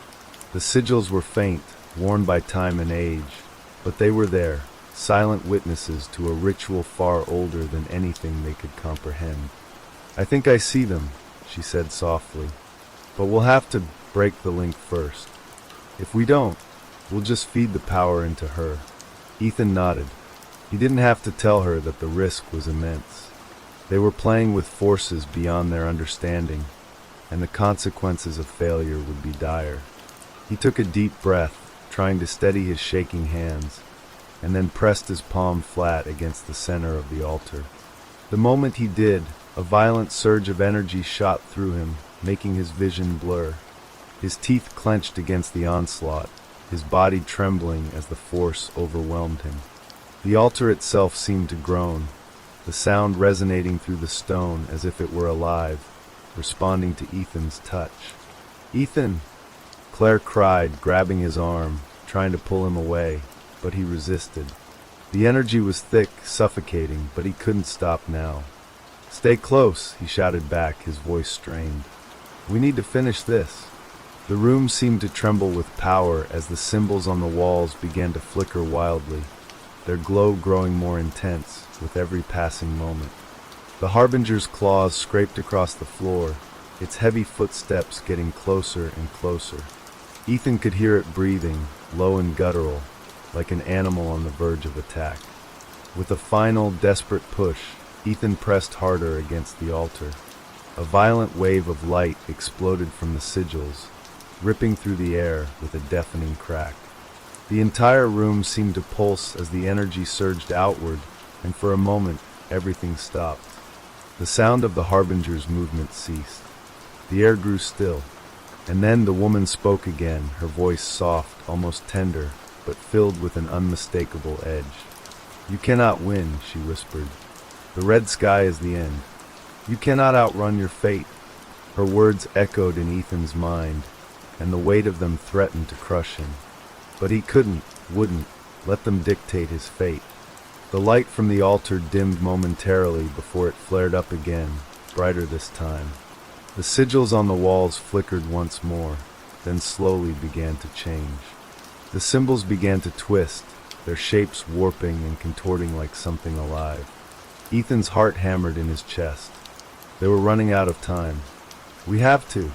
A: The sigils were faint, worn by time and age, but they were there, silent witnesses to a ritual far older than anything they could comprehend. "I think I see them," she said softly, "but we'll have to break the link first. If we don't, we'll just feed the power into her." Ethan nodded. He didn't have to tell her that the risk was immense. They were playing with forces beyond their understanding, and the consequences of failure would be dire. He took a deep breath, trying to steady his shaking hands, and then pressed his palm flat against the center of the altar. The moment he did, a violent surge of energy shot through him, making his vision blur. His teeth clenched against the onslaught, his body trembling as the force overwhelmed him. The altar itself seemed to groan, the sound resonating through the stone as if it were alive, responding to Ethan's touch. "Ethan!" Claire cried, grabbing his arm, trying to pull him away, but he resisted. The energy was thick, suffocating, but he couldn't stop now. "Stay close," he shouted back, his voice strained. "We need to finish this." The room seemed to tremble with power as the symbols on the walls began to flicker wildly, their glow growing more intense with every passing moment. The harbinger's claws scraped across the floor, its heavy footsteps getting closer and closer. Ethan could hear it breathing, low and guttural, like an animal on the verge of attack. With a final, desperate push, Ethan pressed harder against the altar. A violent wave of light exploded from the sigils, ripping through the air with a deafening crack. The entire room seemed to pulse as the energy surged outward, and for a moment, everything stopped. The sound of the Harbinger's movement ceased. The air grew still, and then the woman spoke again, her voice soft, almost tender, but filled with an unmistakable edge. "You cannot win," she whispered. "The red sky is the end. You cannot outrun your fate." Her words echoed in Ethan's mind, and the weight of them threatened to crush him. But he wouldn't, let them dictate his fate. The light from the altar dimmed momentarily before it flared up again, brighter this time. The sigils on the walls flickered once more, then slowly began to change. The symbols began to twist, their shapes warping and contorting like something alive. Ethan's heart hammered in his chest. They were running out of time. "We have to,"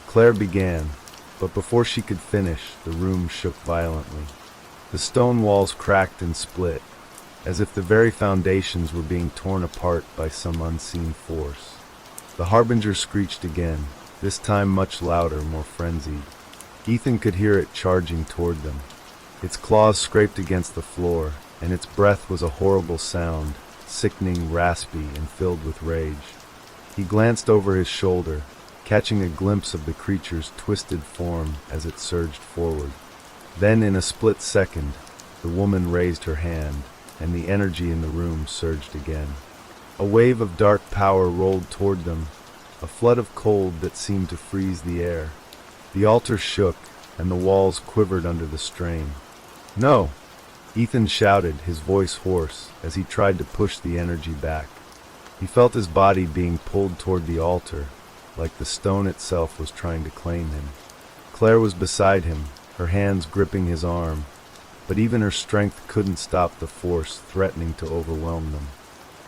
A: Claire began, but before she could finish, the room shook violently. The stone walls cracked and split, as if the very foundations were being torn apart by some unseen force. The Harbinger screeched again, this time much louder, more frenzied. Ethan could hear it charging toward them. Its claws scraped against the floor, and its breath was a horrible sound, sickening, raspy, and filled with rage. He glanced over his shoulder, catching a glimpse of the creature's twisted form as it surged forward. Then, in a split second, the woman raised her hand, and the energy in the room surged again. A wave of dark power rolled toward them, a flood of cold that seemed to freeze the air. The altar shook, and the walls quivered under the strain. "No!" Ethan shouted, his voice hoarse, as he tried to push the energy back. He felt his body being pulled toward the altar, like the stone itself was trying to claim him. Claire was beside him, her hands gripping his arm, but even her strength couldn't stop the force threatening to overwhelm them.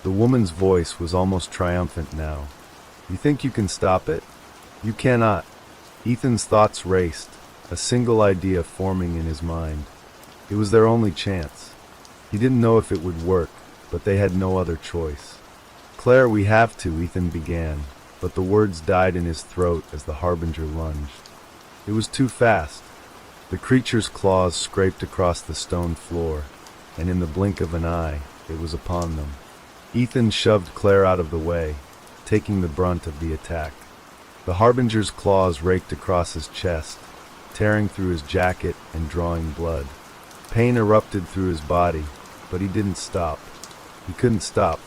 A: The woman's voice was almost triumphant now. "You think you can stop it? You cannot." Ethan's thoughts raced, a single idea forming in his mind. It was their only chance. He didn't know if it would work, but they had no other choice. "Claire, we have to," Ethan began, but the words died in his throat as the Harbinger lunged. It was too fast. The creature's claws scraped across the stone floor, and in the blink of an eye, it was upon them. Ethan shoved Claire out of the way, taking the brunt of the attack. The Harbinger's claws raked across his chest, tearing through his jacket and drawing blood. Pain erupted through his body, but he didn't stop. He couldn't stop.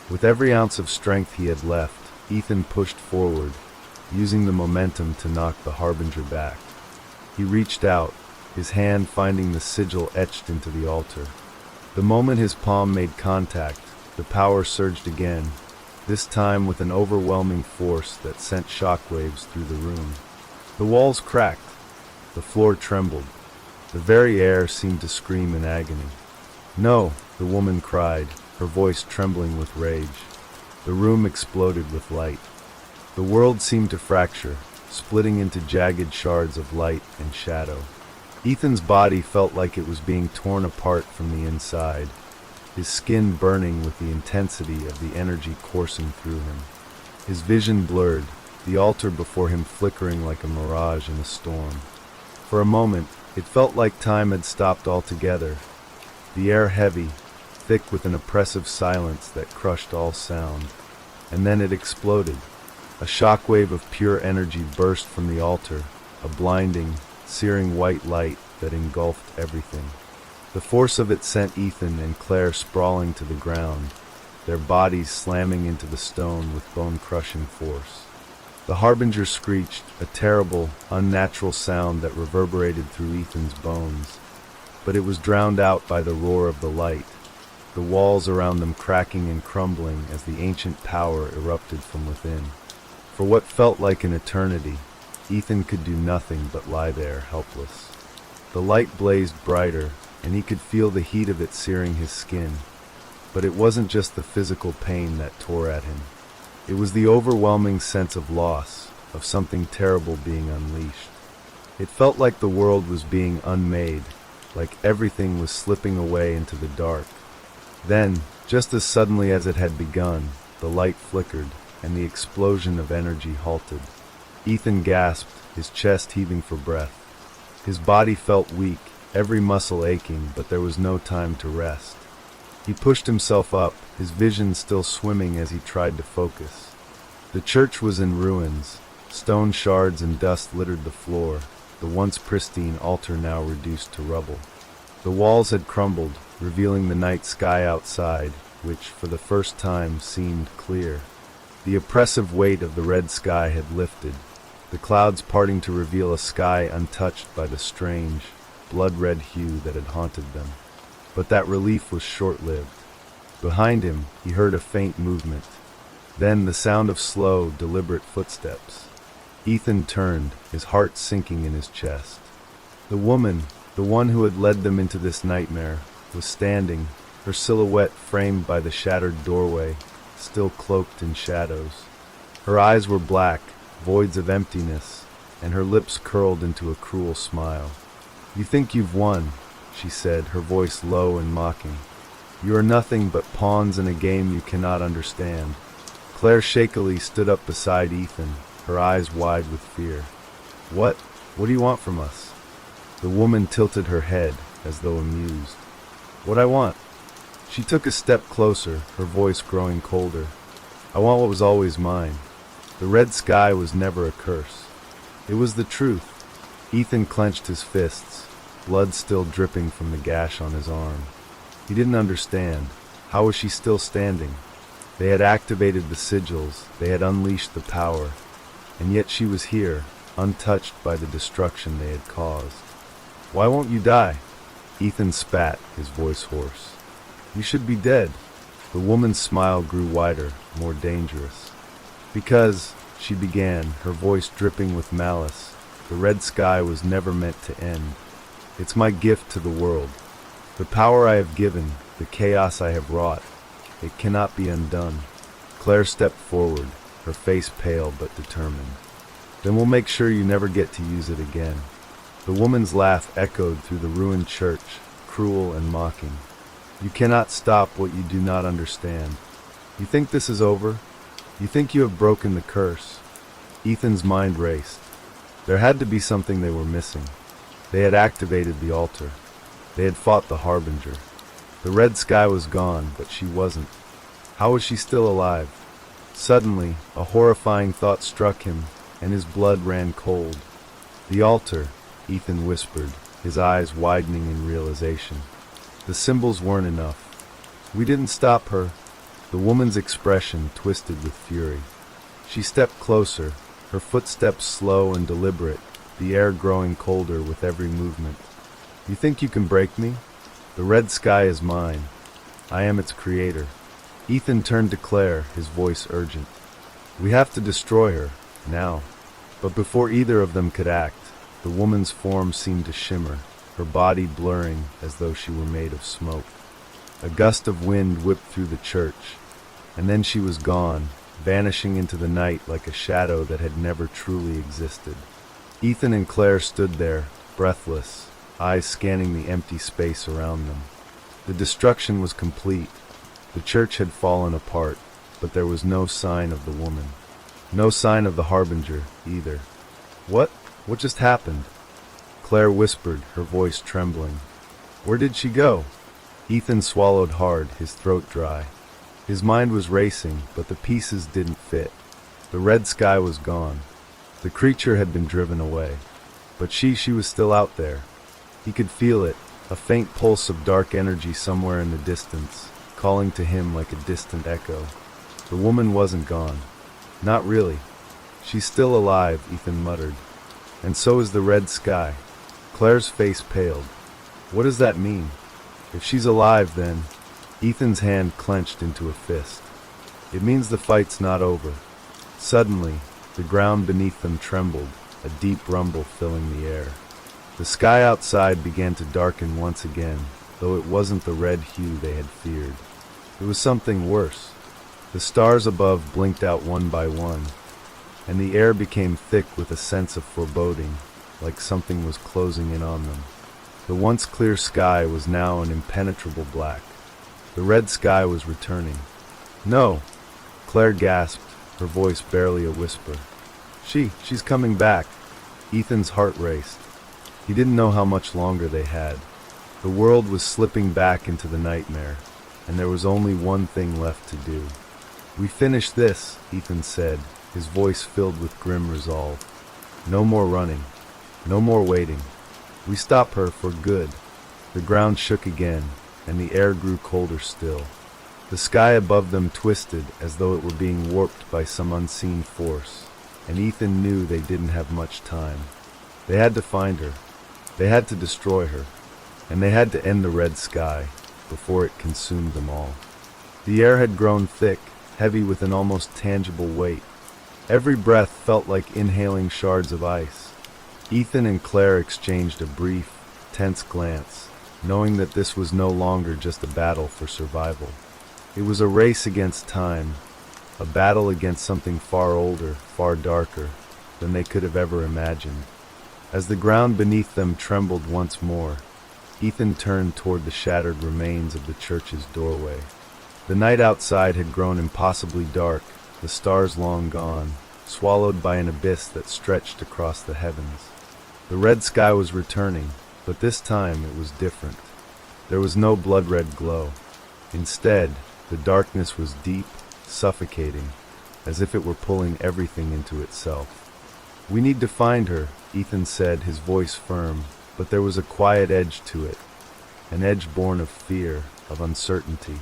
A: With every ounce of strength he had left, Ethan pushed forward, using the momentum to knock the Harbinger back. He reached out, his hand finding the sigil etched into the altar. The moment his palm made contact, the power surged again, this time with an overwhelming force that sent shockwaves through the room. The walls cracked. The floor trembled. The very air seemed to scream in agony. "No," the woman cried, her voice trembling with rage. The room exploded with light. The world seemed to fracture, splitting into jagged shards of light and shadow. Ethan's body felt like it was being torn apart from the inside, his skin burning with the intensity of the energy coursing through him. His vision blurred, the altar before him flickering like a mirage in a storm. For a moment, it felt like time had stopped altogether, the air heavy, thick with an oppressive silence that crushed all sound. And then it exploded. A shockwave of pure energy burst from the altar, a blinding, searing white light that engulfed everything. The force of it sent Ethan and Claire sprawling to the ground, their bodies slamming into the stone with bone-crushing force. The Harbinger screeched, a terrible, unnatural sound that reverberated through Ethan's bones, but it was drowned out by the roar of the light, the walls around them cracking and crumbling as the ancient power erupted from within. For what felt like an eternity, Ethan could do nothing but lie there, helpless. The light blazed brighter, and he could feel the heat of it searing his skin. But it wasn't just the physical pain that tore at him. It was the overwhelming sense of loss, of something terrible being unleashed. It felt like the world was being unmade, like everything was slipping away into the dark. Then, just as suddenly as it had begun, the light flickered, and the explosion of energy halted. Ethan gasped, his chest heaving for breath. His body felt weak, every muscle aching, but there was no time to rest. He pushed himself up, his vision still swimming as he tried to focus. The church was in ruins. Stone shards and dust littered the floor, the once pristine altar now reduced to rubble. The walls had crumbled, revealing the night sky outside, which, for the first time, seemed clear. The oppressive weight of the red sky had lifted, the clouds parting to reveal a sky untouched by the strange, blood-red hue that had haunted them. But that relief was short-lived. Behind him, he heard a faint movement. Then the sound of slow, deliberate footsteps. Ethan turned, his heart sinking in his chest. The woman, the one who had led them into this nightmare, was standing, her silhouette framed by the shattered doorway, still cloaked in shadows. Her eyes were black, voids of emptiness, and her lips curled into a cruel smile. "You think you've won," she said, her voice low and mocking. "You are nothing but pawns in a game you cannot understand." Claire shakily stood up beside Ethan, her eyes wide with fear. What do you want from us?" The woman tilted her head, as though amused. "What I want?" She took a step closer, her voice growing colder. "I want what was always mine. The red sky was never a curse. It was the truth." Ethan clenched his fists, blood still dripping from the gash on his arm. He didn't understand. How was she still standing? They had activated the sigils, they had unleashed the power, and yet she was here, untouched by the destruction they had caused. "Why won't you die?" Ethan spat, his voice hoarse. "You should be dead." The woman's smile grew wider, more dangerous. "Because," she began, her voice dripping with malice, "the red sky was never meant to end. It's my gift to the world. The power I have given, the chaos I have wrought, it cannot be undone." Claire stepped forward, her face pale but determined. "Then we'll make sure you never get to use it again." The woman's laugh echoed through the ruined church, cruel and mocking. "You cannot stop what you do not understand. You think this is over? You think you have broken the curse?" Ethan's mind raced. There had to be something they were missing. They had activated the altar. They had fought the Harbinger. The red sky was gone, but she wasn't. How was she still alive? Suddenly, a horrifying thought struck him, and his blood ran cold. "The altar," Ethan whispered, his eyes widening in realization. "The symbols weren't enough. We didn't stop her." The woman's expression twisted with fury. She stepped closer, her footsteps slow and deliberate, the air growing colder with every movement. "You think you can break me? The red sky is mine. I am its creator." Ethan turned to Claire, his voice urgent. "We have to destroy her, now." But before either of them could act, the woman's form seemed to shimmer, her body blurring as though she were made of smoke. A gust of wind whipped through the church, and then she was gone, vanishing into the night like a shadow that had never truly existed. Ethan and Claire stood there, breathless, eyes scanning the empty space around them. The destruction was complete. The church had fallen apart, but there was no sign of the woman. No sign of the Harbinger, either. What just happened?" Claire whispered, her voice trembling. "Where did she go?" Ethan swallowed hard, his throat dry. His mind was racing, but the pieces didn't fit. The red sky was gone. The creature had been driven away. But she was still out there. He could feel it, a faint pulse of dark energy somewhere in the distance, calling to him like a distant echo. The woman wasn't gone. Not really. "She's still alive," Ethan muttered. "And so is the red sky." Claire's face paled. "What does that mean? If she's alive, then—" Ethan's hand clenched into a fist. "It means the fight's not over." Suddenly, the ground beneath them trembled, a deep rumble filling the air. The sky outside began to darken once again, though it wasn't the red hue they had feared. It was something worse. The stars above blinked out one by one, and the air became thick with a sense of foreboding, like something was closing in on them. The once clear sky was now an impenetrable black. The red sky was returning. "No!" Claire gasped, her voice barely a whisper. She's coming back." Ethan's heart raced. He didn't know how much longer they had. The world was slipping back into the nightmare, and there was only one thing left to do. "We finished this," Ethan said, his voice filled with grim resolve. "No more running. No more waiting. We stop her for good." The ground shook again, and the air grew colder still. The sky above them twisted as though it were being warped by some unseen force, and Ethan knew they didn't have much time. They had to find her. They had to destroy her, and they had to end the red sky before it consumed them all. The air had grown thick, heavy with an almost tangible weight. Every breath felt like inhaling shards of ice. Ethan and Claire exchanged a brief, tense glance, knowing that this was no longer just a battle for survival. It was a race against time, a battle against something far older, far darker than they could have ever imagined. As the ground beneath them trembled once more, Ethan turned toward the shattered remains of the church's doorway. The night outside had grown impossibly dark, the stars long gone, swallowed by an abyss that stretched across the heavens. The red sky was returning, but this time it was different. There was no blood-red glow. Instead, the darkness was deep, suffocating, as if it were pulling everything into itself. "We need to find her," Ethan said, his voice firm, but there was a quiet edge to it, an edge born of fear, of uncertainty.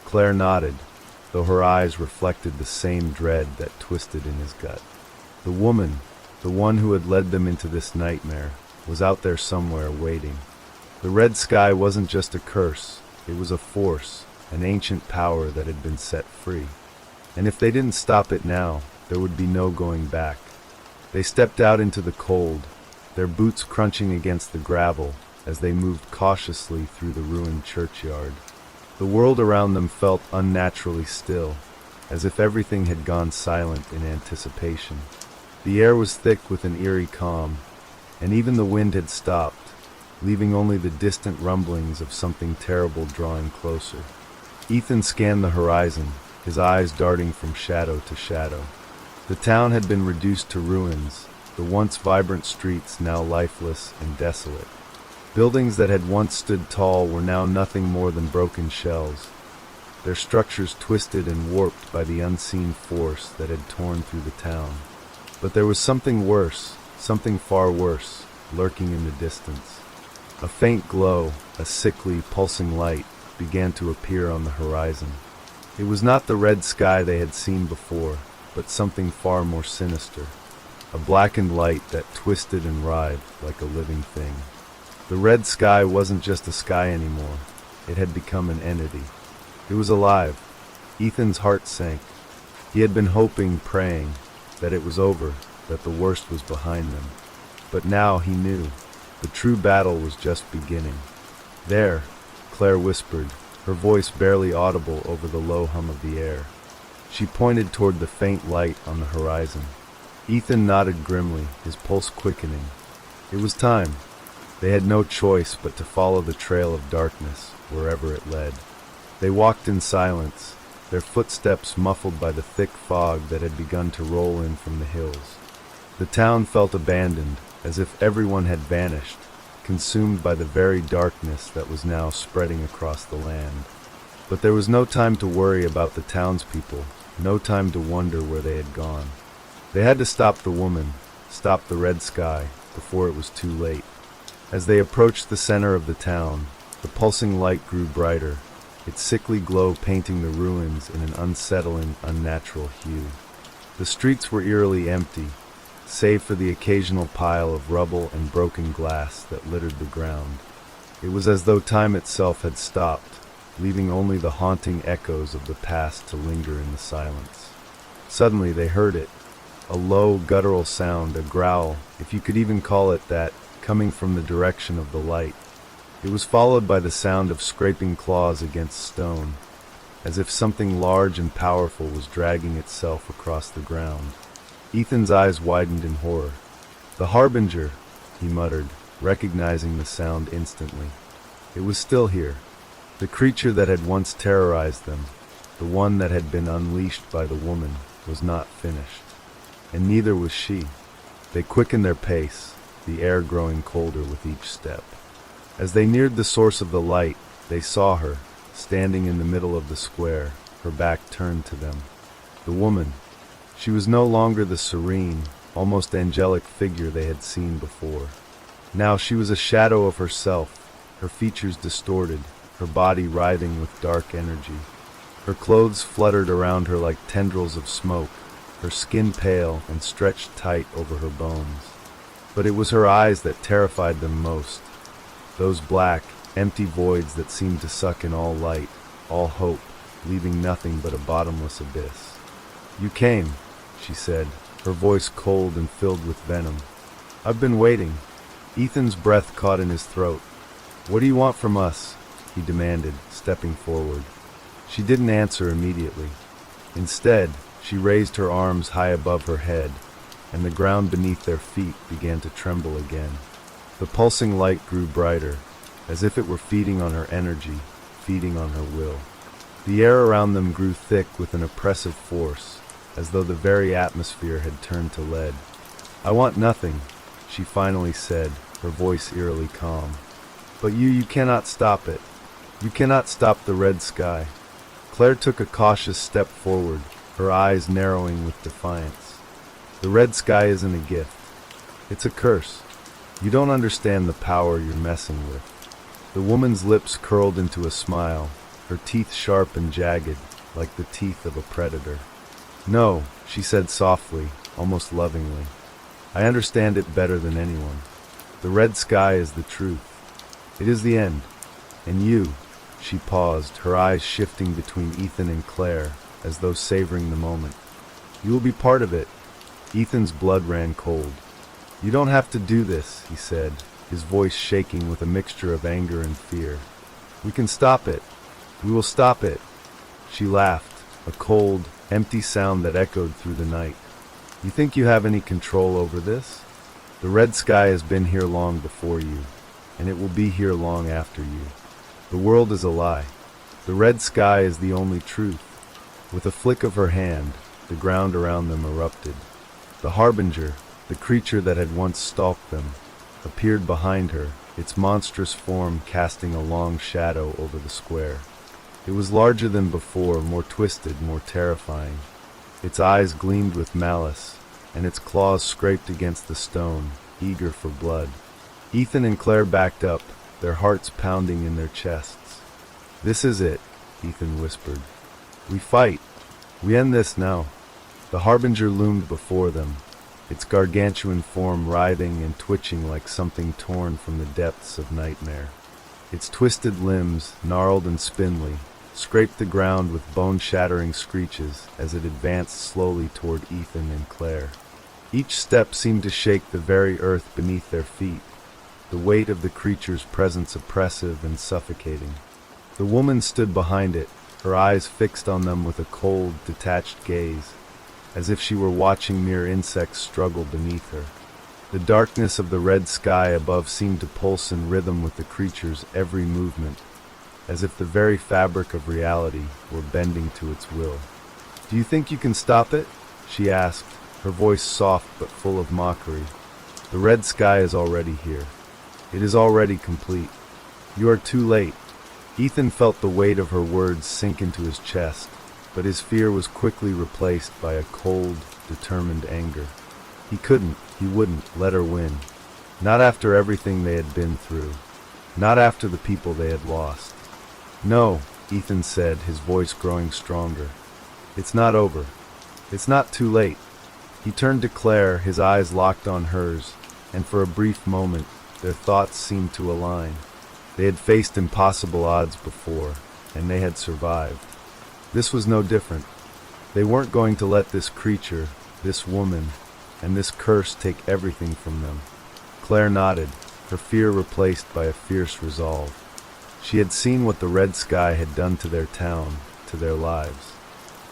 A: Claire nodded, though her eyes reflected the same dread that twisted in his gut. The woman, the one who had led them into this nightmare, was out there somewhere waiting. The red sky wasn't just a curse, it was a force, an ancient power that had been set free. And if they didn't stop it now, there would be no going back. They stepped out into the cold, their boots crunching against the gravel as they moved cautiously through the ruined churchyard. The world around them felt unnaturally still, as if everything had gone silent in anticipation. The air was thick with an eerie calm, and even the wind had stopped, leaving only the distant rumblings of something terrible drawing closer. Ethan scanned the horizon, his eyes darting from shadow to shadow. The town had been reduced to ruins, the once vibrant streets now lifeless and desolate. Buildings that had once stood tall were now nothing more than broken shells, their structures twisted and warped by the unseen force that had torn through the town. But there was something worse, something far worse, lurking in the distance. A faint glow, a sickly, pulsing light, began to appear on the horizon. It was not the red sky they had seen before, but something far more sinister. A blackened light that twisted and writhed like a living thing. The red sky wasn't just a sky anymore. It had become an entity. It was alive. Ethan's heart sank. He had been hoping, praying, that it was over, that the worst was behind them. But now he knew. The true battle was just beginning. "There," Claire whispered, her voice barely audible over the low hum of the air. She pointed toward the faint light on the horizon. Ethan nodded grimly, his pulse quickening. It was time. They had no choice but to follow the trail of darkness, wherever it led. They walked in silence, their footsteps muffled by the thick fog that had begun to roll in from the hills. The town felt abandoned, as if everyone had vanished, consumed by the very darkness that was now spreading across the land. But there was no time to worry about the townspeople, no time to wonder where they had gone. They had to stop the woman, stop the red sky, before it was too late. As they approached the center of the town, the pulsing light grew brighter, its sickly glow painting the ruins in an unsettling, unnatural hue. The streets were eerily empty, save for the occasional pile of rubble and broken glass that littered the ground. It was as though time itself had stopped, leaving only the haunting echoes of the past to linger in the silence. Suddenly they heard it, a low, guttural sound, a growl, if you could even call it that, coming from the direction of the light. It was followed by the sound of scraping claws against stone, as if something large and powerful was dragging itself across the ground. Ethan's eyes widened in horror. "The Harbinger," he muttered, recognizing the sound instantly. It was still here. The creature that had once terrorized them, the one that had been unleashed by the woman, was not finished. And neither was she. They quickened their pace, the air growing colder with each step. As they neared the source of the light, they saw her, standing in the middle of the square, her back turned to them. The woman. She was no longer the serene, almost angelic figure they had seen before. Now she was a shadow of herself, her features distorted, her body writhing with dark energy. Her clothes fluttered around her like tendrils of smoke, her skin pale and stretched tight over her bones. But it was her eyes that terrified them most. Those black, empty voids that seemed to suck in all light, all hope, leaving nothing but a bottomless abyss. "You came," she said, her voice cold and filled with venom. "I've been waiting." Ethan's breath caught in his throat. "What do you want from us?" he demanded, stepping forward. She didn't answer immediately. Instead, she raised her arms high above her head, and the ground beneath their feet began to tremble again. The pulsing light grew brighter, as if it were feeding on her energy, feeding on her will. The air around them grew thick with an oppressive force, as though the very atmosphere had turned to lead. "I want nothing," she finally said, her voice eerily calm. "But you cannot stop it. You cannot stop the red sky." Claire took a cautious step forward, her eyes narrowing with defiance. "The red sky isn't a gift. It's a curse. You don't understand the power you're messing with." The woman's lips curled into a smile, her teeth sharp and jagged, like the teeth of a predator. "No," she said softly, almost lovingly. "I understand it better than anyone. The red sky is the truth. It is the end. And you," she paused, her eyes shifting between Ethan and Claire, as though savoring the moment. "You will be part of it." Ethan's blood ran cold. "You don't have to do this," he said, his voice shaking with a mixture of anger and fear. "We can stop it. We will stop it." She laughed, a cold, empty sound that echoed through the night. "You think you have any control over this? The red sky has been here long before you, and it will be here long after you. The world is a lie. The red sky is the only truth." With a flick of her hand, the ground around them erupted. The harbinger, the creature that had once stalked them, appeared behind her, its monstrous form casting a long shadow over the square. It was larger than before, more twisted, more terrifying. Its eyes gleamed with malice, and its claws scraped against the stone, eager for blood. Ethan and Claire backed up, their hearts pounding in their chests. "This is it," Ethan whispered. "We fight. We end this now." The harbinger loomed before them, its gargantuan form writhing and twitching like something torn from the depths of nightmare. Its twisted limbs, gnarled and spindly, scraped the ground with bone-shattering screeches as it advanced slowly toward Ethan and Claire. Each step seemed to shake the very earth beneath their feet, the weight of the creature's presence oppressive and suffocating. The woman stood behind it, her eyes fixed on them with a cold, detached gaze, as if she were watching mere insects struggle beneath her. The darkness of the red sky above seemed to pulse in rhythm with the creature's every movement, as if the very fabric of reality were bending to its will. "Do you think you can stop it?" she asked, her voice soft but full of mockery. "The red sky is already here. It is already complete. You are too late." Ethan felt the weight of her words sink into his chest, but his fear was quickly replaced by a cold, determined anger. He wouldn't let her win. Not after everything they had been through. Not after the people they had lost. "No," Ethan said, his voice growing stronger. "It's not over. It's not too late." He turned to Claire, his eyes locked on hers, and for a brief moment, their thoughts seemed to align. They had faced impossible odds before, and they had survived. This was no different. They weren't going to let this creature, this woman, and this curse take everything from them. Claire nodded, her fear replaced by a fierce resolve. She had seen what the red sky had done to their town, to their lives.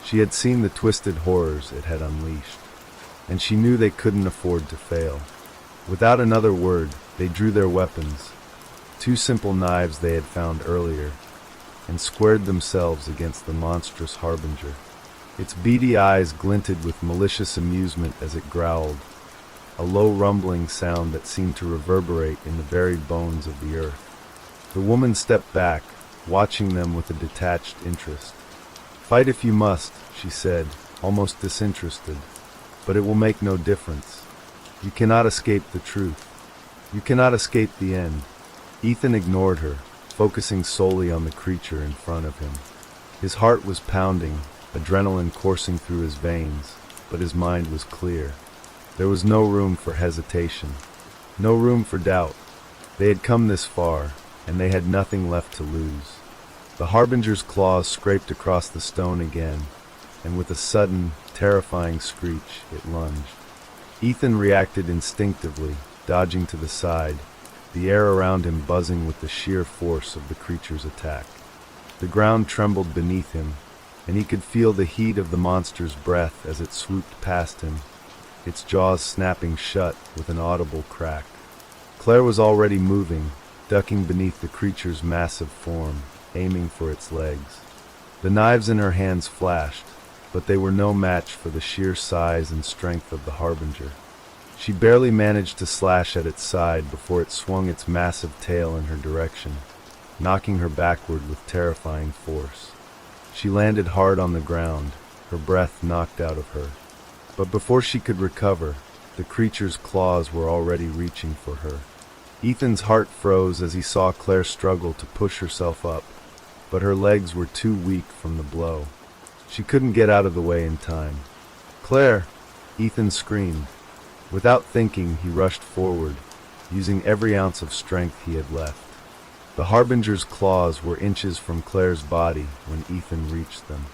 A: She had seen the twisted horrors it had unleashed, and she knew they couldn't afford to fail. Without another word, they drew their weapons, two simple knives they had found earlier, and squared themselves against the monstrous harbinger. Its beady eyes glinted with malicious amusement as it growled, a low rumbling sound that seemed to reverberate in the very bones of the earth. The woman stepped back, watching them with a detached interest. "Fight if you must," she said, almost disinterested, "but it will make no difference. You cannot escape the truth. You cannot escape the end." Ethan ignored her, focusing solely on the creature in front of him. His heart was pounding, adrenaline coursing through his veins, but his mind was clear. There was no room for hesitation, no room for doubt. They had come this far, and they had nothing left to lose. The harbinger's claws scraped across the stone again, and with a sudden, terrifying screech, it lunged. Ethan reacted instinctively, dodging to the side, the air around him buzzing with the sheer force of the creature's attack. The ground trembled beneath him, and he could feel the heat of the monster's breath as it swooped past him, its jaws snapping shut with an audible crack. Claire was already moving, ducking beneath the creature's massive form, aiming for its legs. The knives in her hands flashed, but they were no match for the sheer size and strength of the harbinger. She barely managed to slash at its side before it swung its massive tail in her direction, knocking her backward with terrifying force. She landed hard on the ground, her breath knocked out of her. But before she could recover, the creature's claws were already reaching for her. Ethan's heart froze as he saw Claire struggle to push herself up, but her legs were too weak from the blow. She couldn't get out of the way in time. "Claire!" Ethan screamed. Without thinking, he rushed forward, using every ounce of strength he had left. The harbinger's claws were inches from Claire's body when Ethan reached them.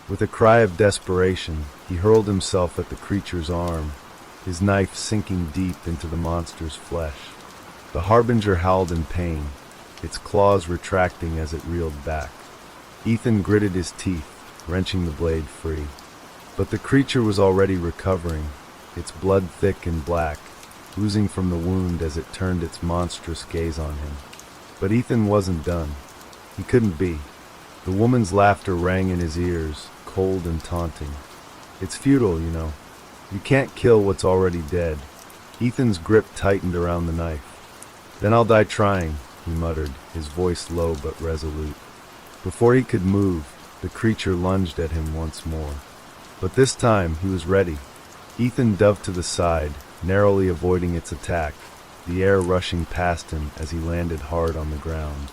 A: With a cry of desperation, he hurled himself at the creature's arm, his knife sinking deep into the monster's flesh. The harbinger howled in pain, its claws retracting as it reeled back. Ethan gritted his teeth, wrenching the blade free. But the creature was already recovering, its blood thick and black, oozing from the wound as it turned its monstrous gaze on him. But Ethan wasn't done. He couldn't be. The woman's laughter rang in his ears, cold and taunting. "It's futile, you know. You can't kill what's already dead." Ethan's grip tightened around the knife. "Then I'll die trying," he muttered, his voice low but resolute. Before he could move, the creature lunged at him once more. But this time, he was ready. Ethan dove to the side, narrowly avoiding its attack, the air rushing past him as he landed hard on the ground.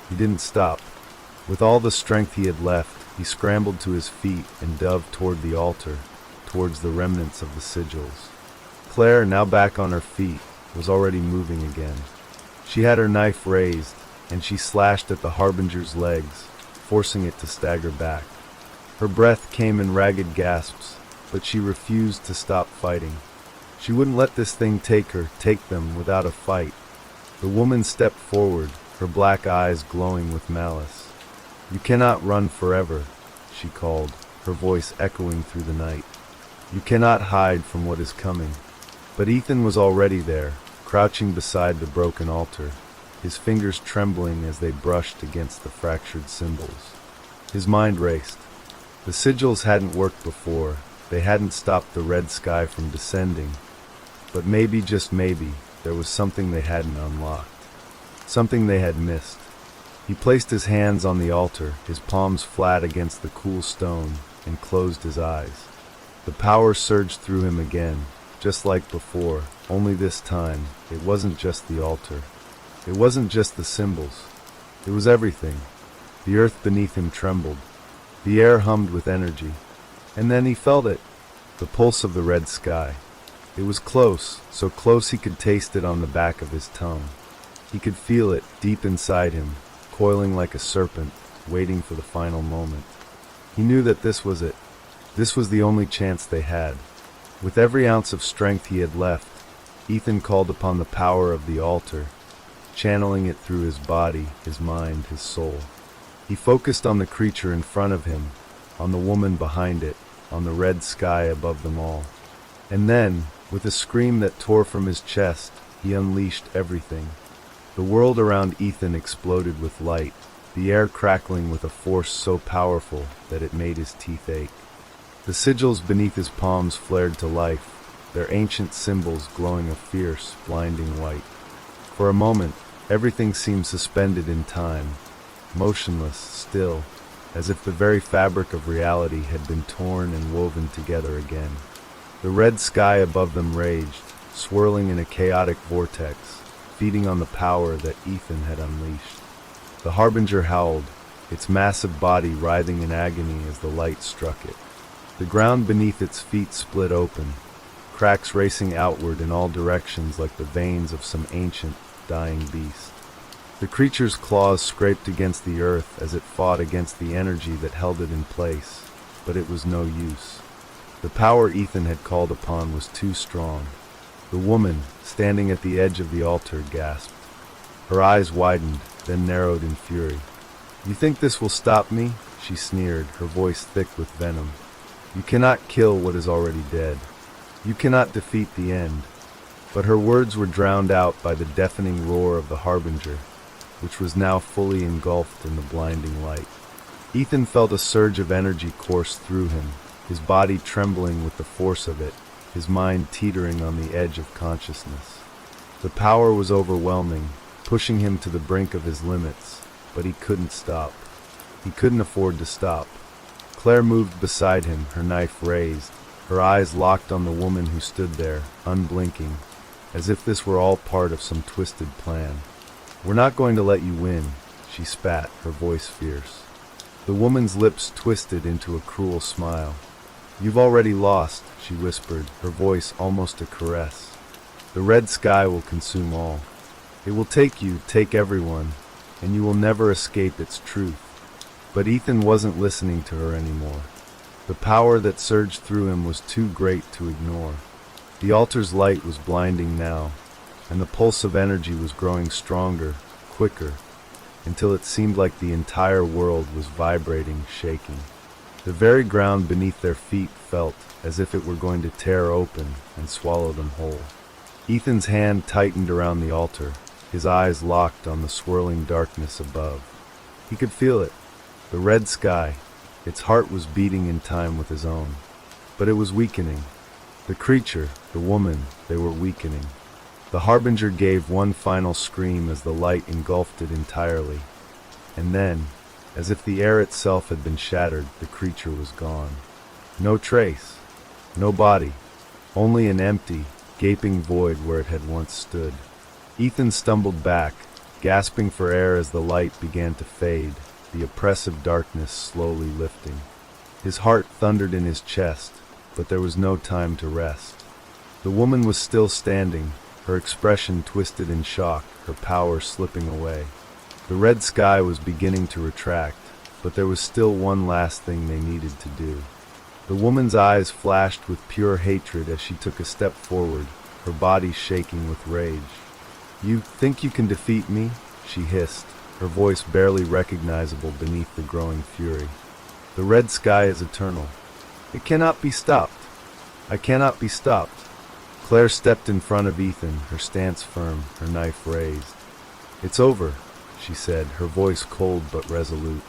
A: He didn't stop. With all the strength he had left, he scrambled to his feet and dove toward the altar, towards the remnants of the sigils. Claire, now back on her feet, was already moving again. She had her knife raised, and she slashed at the harbinger's legs, forcing it to stagger back. Her breath came in ragged gasps, but she refused to stop fighting. She wouldn't let this thing take them without a fight. The woman stepped forward, her black eyes glowing with malice. "You cannot run forever," she called, her voice echoing through the night. "You cannot hide from what is coming." But Ethan was already there, crouching beside the broken altar, his fingers trembling as they brushed against the fractured symbols. His mind raced. The sigils hadn't worked before, they hadn't stopped the red sky from descending, but maybe, just maybe, there was something they hadn't unlocked, something they had missed. He placed his hands on the altar, his palms flat against the cool stone, and closed his eyes. The power surged through him again, just like before, only this time, it wasn't just the altar. It wasn't just the symbols. It was everything. The earth beneath him trembled. The air hummed with energy. And then he felt it, the pulse of the red sky. It was close, so close he could taste it on the back of his tongue. He could feel it deep inside him, coiling like a serpent, waiting for the final moment. He knew that this was it. This was the only chance they had. With every ounce of strength he had left, Ethan called upon the power of the altar, channeling it through his body, his mind, his soul. He focused on the creature in front of him, on the woman behind it, on the red sky above them all. And then, With a scream that tore from his chest, he unleashed everything. The world around Ethan exploded with light, the air crackling with a force so powerful that it made his teeth ache. The sigils beneath his palms flared to life, their ancient symbols glowing a fierce, blinding white. For a moment, everything seemed suspended in time, motionless, still, as if the very fabric of reality had been torn and woven together again. The red sky above them raged, swirling in a chaotic vortex, feeding on the power that Ethan had unleashed. The Harbinger howled, its massive body writhing in agony as the light struck it. The ground beneath its feet split open, cracks racing outward in all directions like the veins of some ancient, dying beast. The creature's claws scraped against the earth as it fought against the energy that held it in place, but it was no use. The power Ethan had called upon was too strong. The woman, standing at the edge of the altar, gasped. Her eyes widened, then narrowed in fury. "You think this will stop me?" she sneered, her voice thick with venom. "You cannot kill what is already dead. You cannot defeat the end." But her words were drowned out by the deafening roar of the Harbinger, which was now fully engulfed in the blinding light. Ethan felt a surge of energy course through him, his body trembling with the force of it, his mind teetering on the edge of consciousness. The power was overwhelming, pushing him to the brink of his limits, but he couldn't stop. He couldn't afford to stop. Claire moved beside him, her knife raised, her eyes locked on the woman who stood there, unblinking, as if this were all part of some twisted plan. "We're not going to let you win," she spat, her voice fierce. The woman's lips twisted into a cruel smile. "You've already lost," she whispered, her voice almost a caress. "The red sky will consume all. It will take you, take everyone, and you will never escape its truth." But Ethan wasn't listening to her anymore. The power that surged through him was too great to ignore. The altar's light was blinding now, and the pulse of energy was growing stronger, quicker, until it seemed like the entire world was vibrating, shaking. The very ground beneath their feet felt as if it were going to tear open and swallow them whole. Ethan's hand tightened around the altar, his eyes locked on the swirling darkness above. He could feel it, the red sky. Its heart was beating in time with his own. But it was weakening. The creature, the woman, they were weakening. The Harbinger gave one final scream as the light engulfed it entirely. And then, as if the air itself had been shattered, the creature was gone. No trace, no body, only an empty, gaping void where it had once stood. Ethan stumbled back, gasping for air as the light began to fade, the oppressive darkness slowly lifting. His heart thundered in his chest, but there was no time to rest. The woman was still standing, her expression twisted in shock, her power slipping away. The red sky was beginning to retract, but there was still one last thing they needed to do. The woman's eyes flashed with pure hatred as she took a step forward, her body shaking with rage. "You think you can defeat me?" she hissed, her voice barely recognizable beneath the growing fury. "The red sky is eternal. It cannot be stopped. I cannot be stopped." Claire stepped in front of Ethan, her stance firm, her knife raised. "It's over," she said, her voice cold but resolute.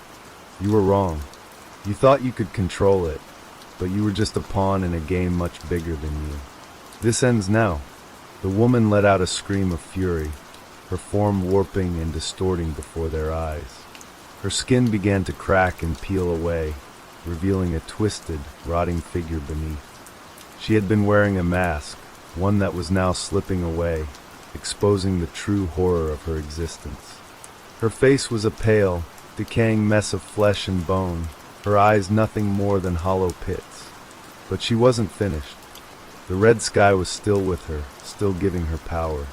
A: "You were wrong. You thought you could control it, but you were just a pawn in a game much bigger than you. This ends now." The woman let out a scream of fury, her form warping and distorting before their eyes. Her skin began to crack and peel away, revealing a twisted, rotting figure beneath. She had been wearing a mask, one that was now slipping away, exposing the true horror of her existence. Her face was a pale, decaying mess of flesh and bone, her eyes nothing more than hollow pits. But she wasn't finished. The red sky was still with her, still giving her power.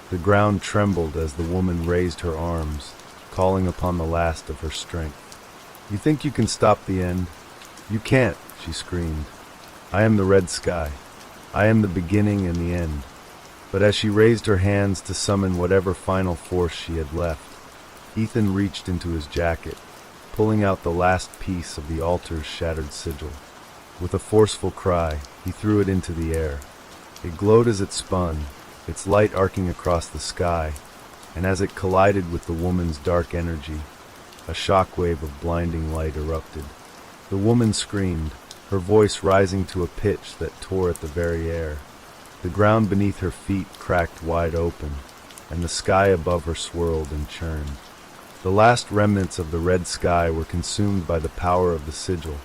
A: The ground trembled as the woman raised her arms, calling upon the last of her strength. "You think you can stop the end? You can't," she screamed. "I am the red sky. I am the beginning and the end." But as she raised her hands to summon whatever final force she had left, Ethan reached into his jacket, pulling out the last piece of the altar's shattered sigil. With a forceful cry, he threw it into the air. It glowed as it spun, its light arcing across the sky, and as it collided with the woman's dark energy, a shockwave of blinding light erupted. The woman screamed, her voice rising to a pitch that tore at the very air. The ground beneath her feet cracked wide open, and the sky above her swirled and churned. The last remnants of the red sky were consumed by the power of the sigil,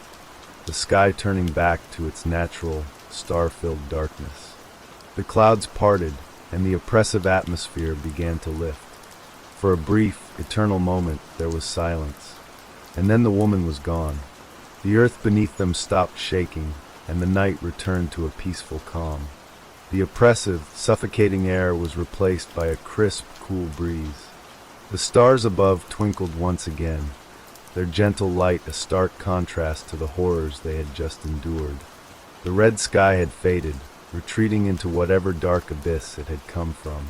A: the sky turning back to its natural, star-filled darkness. The clouds parted, and the oppressive atmosphere began to lift. For a brief, eternal moment, there was silence, and then the woman was gone. The earth beneath them stopped shaking, and the night returned to a peaceful calm. The oppressive, suffocating air was replaced by a crisp, cool breeze. The stars above twinkled once again, their gentle light a stark contrast to the horrors they had just endured. The red sky had faded, retreating into whatever dark abyss it had come from.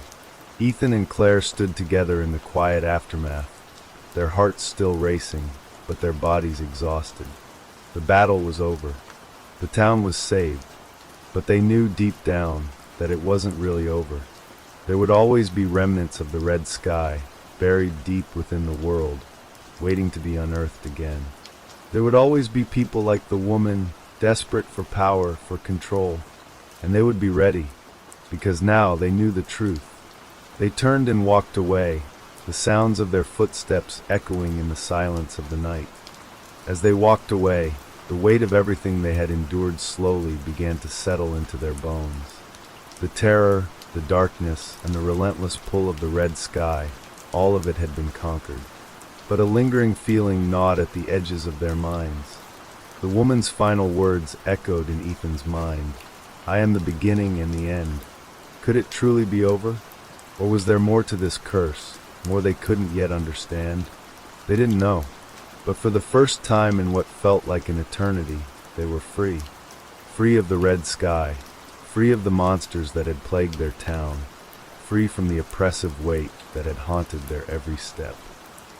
A: Ethan and Claire stood together in the quiet aftermath, their hearts still racing, but their bodies exhausted. The battle was over. The town was saved, but they knew deep down that it wasn't really over. There would always be remnants of the red sky, buried deep within the world, waiting to be unearthed again. There would always be people like the woman, desperate for power, for control, and they would be ready, because now they knew the truth. They turned and walked away, the sounds of their footsteps echoing in the silence of the night. As they walked away, the weight of everything they had endured slowly began to settle into their bones. The terror, the darkness, and the relentless pull of the red sky, all of it had been conquered. But a lingering feeling gnawed at the edges of their minds. The woman's final words echoed in Ethan's mind. I am the beginning and the end. Could it truly be over? Or was there more to this curse, more they couldn't yet understand? They didn't know. But for the first time in what felt like an eternity, they were free. Free of the red sky, free of the monsters that had plagued their town, free from the oppressive weight that had haunted their every step.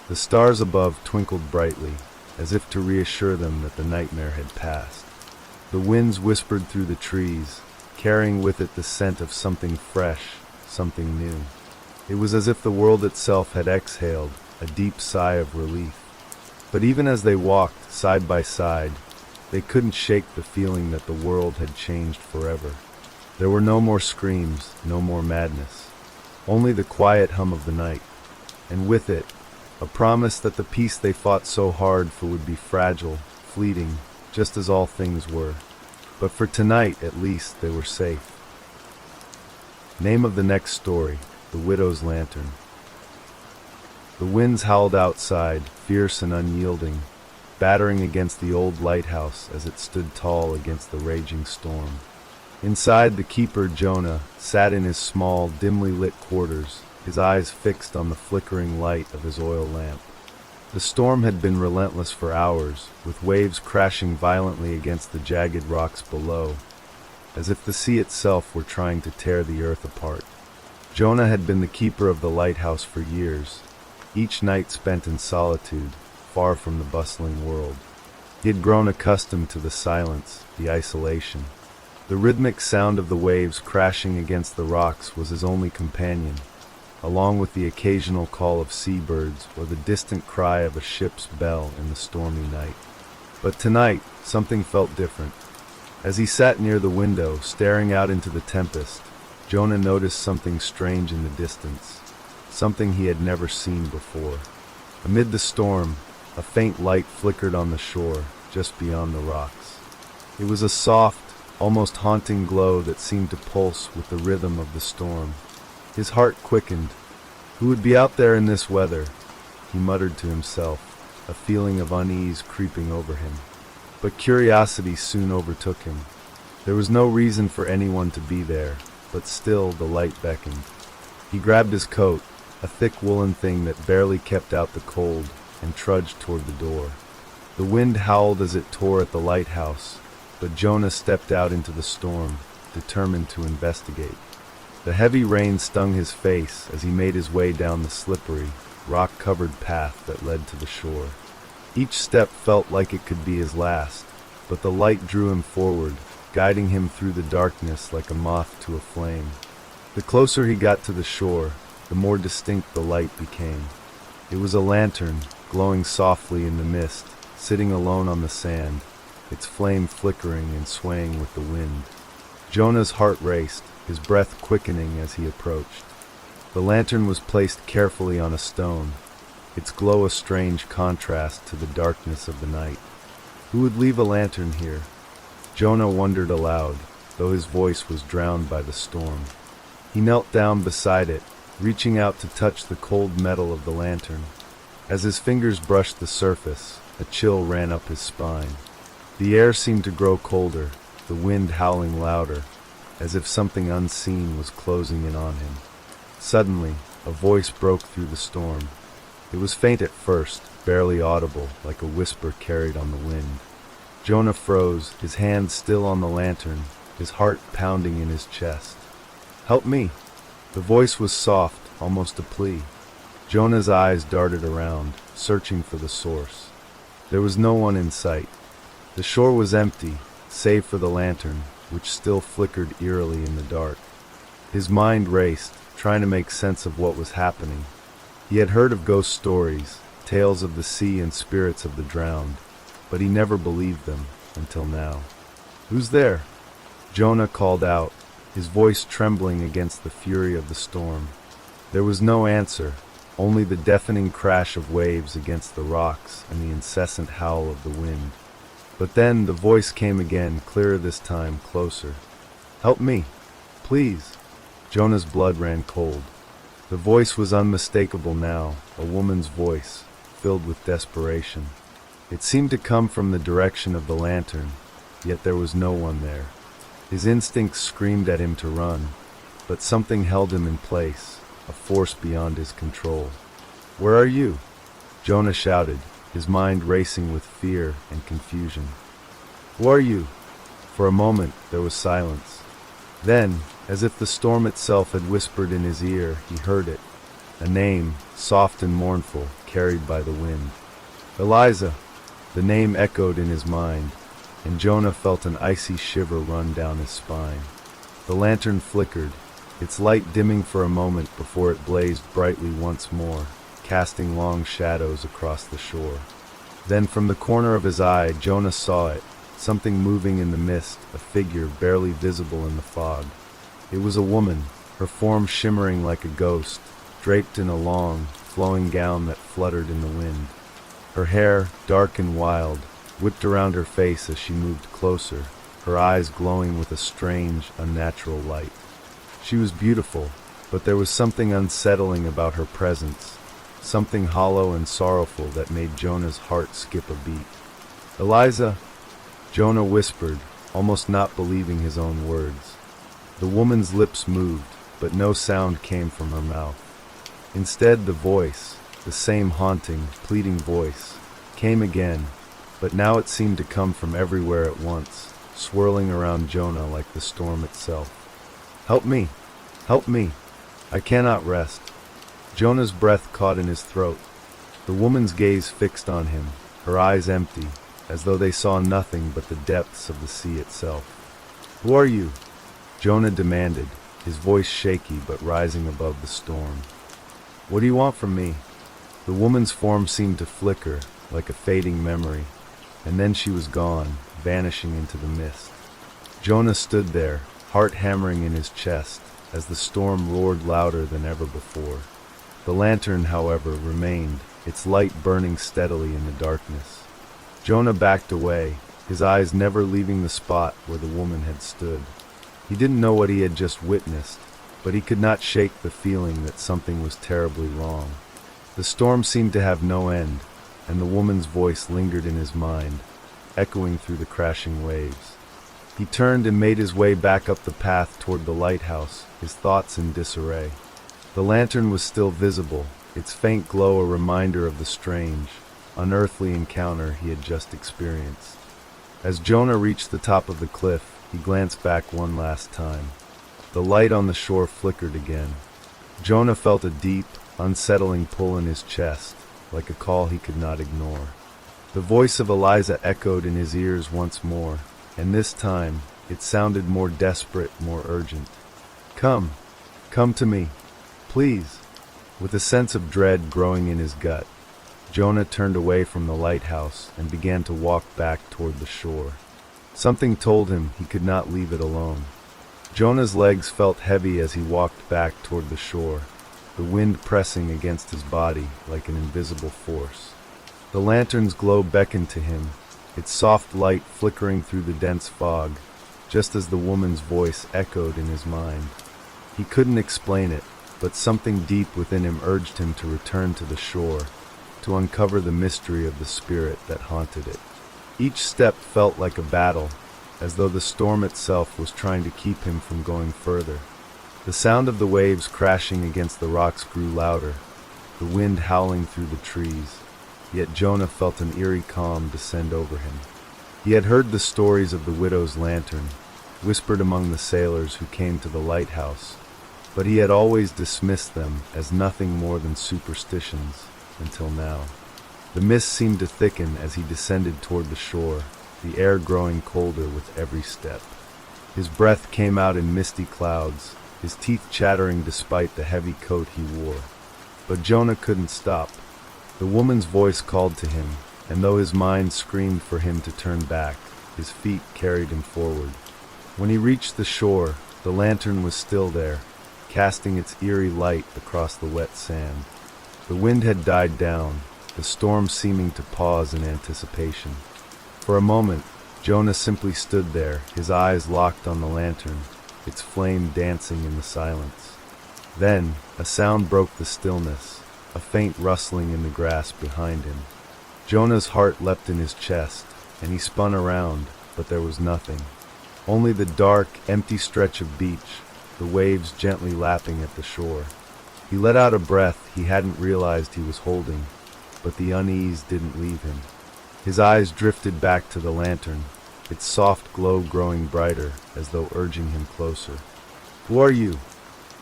A: The stars above twinkled brightly, as if to reassure them that the nightmare had passed. The winds whispered through the trees, carrying with it the scent of something fresh, something new. It was as if the world itself had exhaled a deep sigh of relief. But even as they walked side by side, they couldn't shake the feeling that the world had changed forever. There were no more screams, no more madness, only the quiet hum of the night, and with it, a promise that the peace they fought so hard for would be fragile, fleeting, just as all things were. But for tonight, at least, they were safe. Name of the next story, The Widow's Lantern. The winds howled outside, fierce and unyielding, battering against the old lighthouse as it stood tall against the raging storm. Inside, the keeper, Jonah, sat in his small, dimly lit quarters, his eyes fixed on the flickering light of his oil lamp. The storm had been relentless for hours, with waves crashing violently against the jagged rocks below, as if the sea itself were trying to tear the earth apart. Jonah had been the keeper of the lighthouse for years, each night spent in solitude, far from the bustling world. He had grown accustomed to the silence, the isolation. The rhythmic sound of the waves crashing against the rocks was his only companion, along with the occasional call of seabirds or the distant cry of a ship's bell in the stormy night. But tonight, something felt different. As he sat near the window, staring out into the tempest, Jonah noticed something strange in the distance, something he had never seen before. Amid the storm, a faint light flickered on the shore, just beyond the rocks. It was a soft, almost haunting glow that seemed to pulse with the rhythm of the storm. His heart quickened. Who would be out there in this weather? He muttered to himself, a feeling of unease creeping over him. But curiosity soon overtook him. There was no reason for anyone to be there, but still the light beckoned. He grabbed his coat, a thick woolen thing that barely kept out the cold, and trudged toward the door. The wind howled as it tore at the lighthouse, but Jonah stepped out into the storm, determined to investigate. The heavy rain stung his face as he made his way down the slippery, rock-covered path that led to the shore. Each step felt like it could be his last, but the light drew him forward, guiding him through the darkness like a moth to a flame. The closer he got to the shore, the more distinct the light became. It was a lantern, glowing softly in the mist, sitting alone on the sand, its flame flickering and swaying with the wind. Jonah's heart raced, his breath quickening as he approached. The lantern was placed carefully on a stone, its glow a strange contrast to the darkness of the night. Who would leave a lantern here? Jonah wondered aloud, though his voice was drowned by the storm. He knelt down beside it, reaching out to touch the cold metal of the lantern. As his fingers brushed the surface, a chill ran up his spine. The air seemed to grow colder, the wind howling louder, as if something unseen was closing in on him. Suddenly, a voice broke through the storm. It was faint at first, barely audible, like a whisper carried on the wind. Jonah froze, his hand still on the lantern, his heart pounding in his chest. "Help me!" The voice was soft, almost a plea. Jonah's eyes darted around, searching for the source. There was no one in sight. The shore was empty, save for the lantern, which still flickered eerily in the dark. His mind raced, trying to make sense of what was happening. He had heard of ghost stories, tales of the sea and spirits of the drowned, but he never believed them until now. "Who's there?" Jonah called out, his voice trembling against the fury of the storm. There was no answer, only the deafening crash of waves against the rocks and the incessant howl of the wind. But then the voice came again, clearer this time, closer. "Help me, please." Jonah's blood ran cold. The voice was unmistakable now, a woman's voice, filled with desperation. It seemed to come from the direction of the lantern, yet there was no one there. His instincts screamed at him to run, but something held him in place, a force beyond his control. "Where are you?" Jonah shouted, his mind racing with fear and confusion. "Who are you?" For a moment there was silence. Then, as if the storm itself had whispered in his ear, he heard it. A name, soft and mournful, carried by the wind. "Eliza!" The name echoed in his mind, and Jonah felt an icy shiver run down his spine. The lantern flickered, its light dimming for a moment before it blazed brightly once more, casting long shadows across the shore. Then from the corner of his eye, Jonah saw it, something moving in the mist, a figure barely visible in the fog. It was a woman, her form shimmering like a ghost, draped in a long, flowing gown that fluttered in the wind. Her hair, dark and wild, whipped around her face as she moved closer, her eyes glowing with a strange, unnatural light. She was beautiful, but there was something unsettling about her presence, something hollow and sorrowful that made Jonah's heart skip a beat. "Eliza!" Jonah whispered, almost not believing his own words. The woman's lips moved, but no sound came from her mouth. Instead, the voice, the same haunting, pleading voice, came again, but now it seemed to come from everywhere at once, swirling around Jonah like the storm itself. "Help me! Help me! I cannot rest." Jonah's breath caught in his throat. The woman's gaze fixed on him, her eyes empty, as though they saw nothing but the depths of the sea itself. "Who are you?" Jonah demanded, his voice shaky but rising above the storm. "What do you want from me?" The woman's form seemed to flicker, like a fading memory, and then she was gone, vanishing into the mist. Jonah stood there, heart hammering in his chest, as the storm roared louder than ever before. The lantern, however, remained, its light burning steadily in the darkness. Jonah backed away, his eyes never leaving the spot where the woman had stood. He didn't know what he had just witnessed, but he could not shake the feeling that something was terribly wrong. The storm seemed to have no end, and the woman's voice lingered in his mind, echoing through the crashing waves. He turned and made his way back up the path toward the lighthouse, his thoughts in disarray. The lantern was still visible, its faint glow a reminder of the strange, unearthly encounter he had just experienced. As Jonah reached the top of the cliff, he glanced back one last time. The light on the shore flickered again. Jonah felt a deep, unsettling pull in his chest, like a call he could not ignore. The voice of Eliza echoed in his ears once more, and this time, It sounded more desperate, more urgent. Come, come to me, please. With a sense of dread growing in his gut, Jonah turned away from the lighthouse and began to walk back toward the shore. Something told him he could not leave it alone. Jonah's legs felt heavy as he walked back toward the shore, the wind pressing against his body like an invisible force. The lantern's glow beckoned to him, its soft light flickering through the dense fog, just as the woman's voice echoed in his mind. He couldn't explain it, but something deep within him urged him to return to the shore, to uncover the mystery of the spirit that haunted it. Each step felt like a battle, as though the storm itself was trying to keep him from going further. The sound of the waves crashing against the rocks grew louder, the wind howling through the trees, yet Jonah felt an eerie calm descend over him. He had heard the stories of the widow's lantern, whispered among the sailors who came to the lighthouse, but he had always dismissed them as nothing more than superstitions, until now. The mist seemed to thicken as he descended toward the shore, the air growing colder with every step. His breath came out in misty clouds, his teeth chattering despite the heavy coat he wore. But Jonah couldn't stop. The woman's voice called to him, and though his mind screamed for him to turn back, his feet carried him forward. When he reached the shore, the lantern was still there, casting its eerie light across the wet sand. The wind had died down, the storm seeming to pause in anticipation. For a moment, Jonah simply stood there, his eyes locked on the lantern, its flame dancing in the silence. Then, a sound broke the stillness, a faint rustling in the grass behind him. Jonah's heart leapt in his chest, and he spun around, but there was nothing. Only the dark, empty stretch of beach, the waves gently lapping at the shore. He let out a breath he hadn't realized he was holding, but the unease didn't leave him. His eyes drifted back to the lantern, its soft glow growing brighter as though urging him closer. "Who are you?"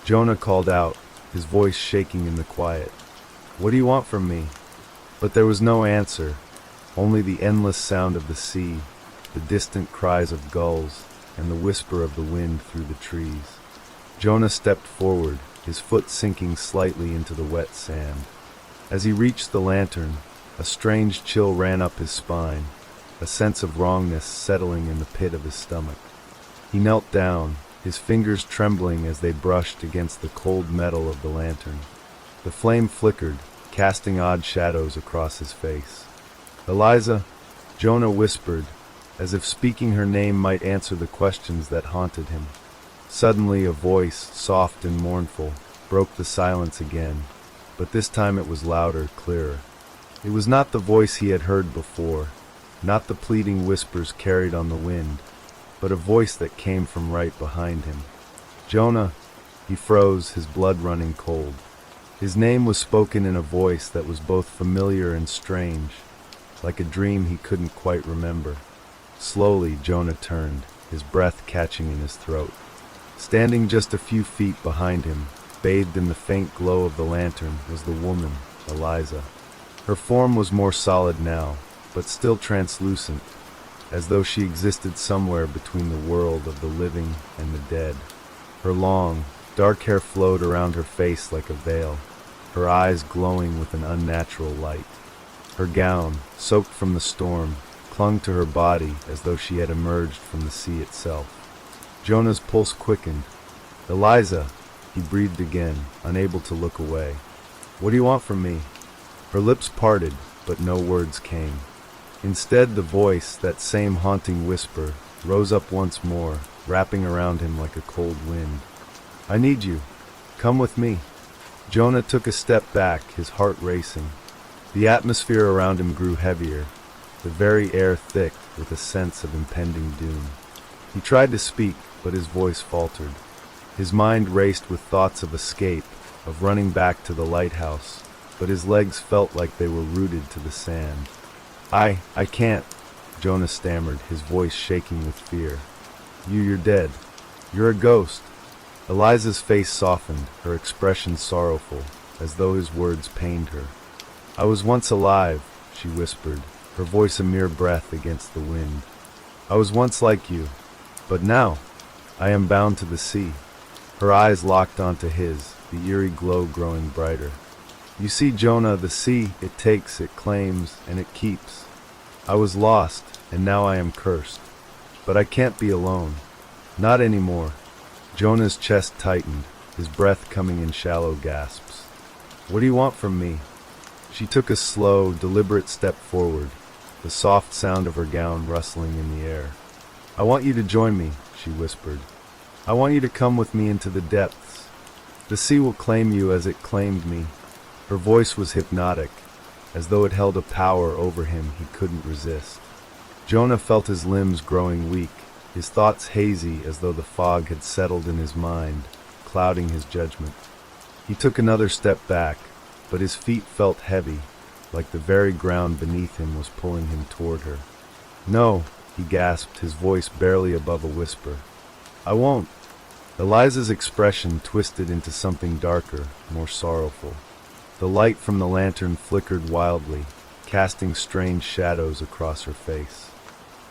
A: Jonah called out, his voice shaking in the quiet. "What do you want from me?" But there was no answer, only the endless sound of the sea, the distant cries of gulls, and the whisper of the wind through the trees. Jonah stepped forward, his foot sinking slightly into the wet sand. As he reached the lantern, a strange chill ran up his spine, a sense of wrongness settling in the pit of his stomach. He knelt down, his fingers trembling as they brushed against the cold metal of the lantern. The flame flickered, casting odd shadows across his face. "Eliza," Jonah whispered, as if speaking her name might answer the questions that haunted him. Suddenly a voice, soft and mournful, broke the silence again, but this time it was louder, clearer. It was not the voice he had heard before, not the pleading whispers carried on the wind, but a voice that came from right behind him. "Jonah!" He froze, his blood running cold. His name was spoken in a voice that was both familiar and strange, like a dream he couldn't quite remember. Slowly, Jonah turned, his breath catching in his throat. Standing just a few feet behind him, bathed in the faint glow of the lantern, was the woman, Eliza. Her form was more solid now, but still translucent, as though she existed somewhere between the world of the living and the dead. Her long, dark hair flowed around her face like a veil, her eyes glowing with an unnatural light. Her gown, soaked from the storm, clung to her body as though she had emerged from the sea itself. Jonah's pulse quickened. "Eliza," he breathed again, unable to look away. "What do you want from me?" Her lips parted, but no words came. Instead, the voice, that same haunting whisper, rose up once more, wrapping around him like a cold wind. "I need you. Come with me." Jonah took a step back, his heart racing. The atmosphere around him grew heavier, the very air thick with a sense of impending doom. He tried to speak, but his voice faltered. His mind raced with thoughts of escape, of running back to the lighthouse, but his legs felt like they were rooted to the sand. I can't," Jonah stammered, his voice shaking with fear. You're dead. You're a ghost." Eliza's face softened, her expression sorrowful, as though his words pained her. "I was once alive," she whispered, her voice a mere breath against the wind. "I was once like you, But now, I am bound to the sea. Her eyes locked onto his, the eerie glow growing brighter. You see, Jonah, the sea, it takes, it claims, and it keeps. I was lost, and now I am cursed. But I can't be alone. Not anymore. Jonah's chest tightened, his breath coming in shallow gasps. What do you want from me? She took a slow, deliberate step forward, the soft sound of her gown rustling in the air. I want you to join me, she whispered. I want you to come with me into the depths. The sea will claim you as it claimed me. Her voice was hypnotic, as though it held a power over him he couldn't resist. Jonah felt his limbs growing weak, his thoughts hazy as though the fog had settled in his mind, clouding his judgment. He took another step back, but his feet felt heavy, like the very ground beneath him was pulling him toward her. No, he gasped, his voice barely above a whisper. I won't. Eliza's expression twisted into something darker, more sorrowful. The light from the lantern flickered wildly, casting strange shadows across her face.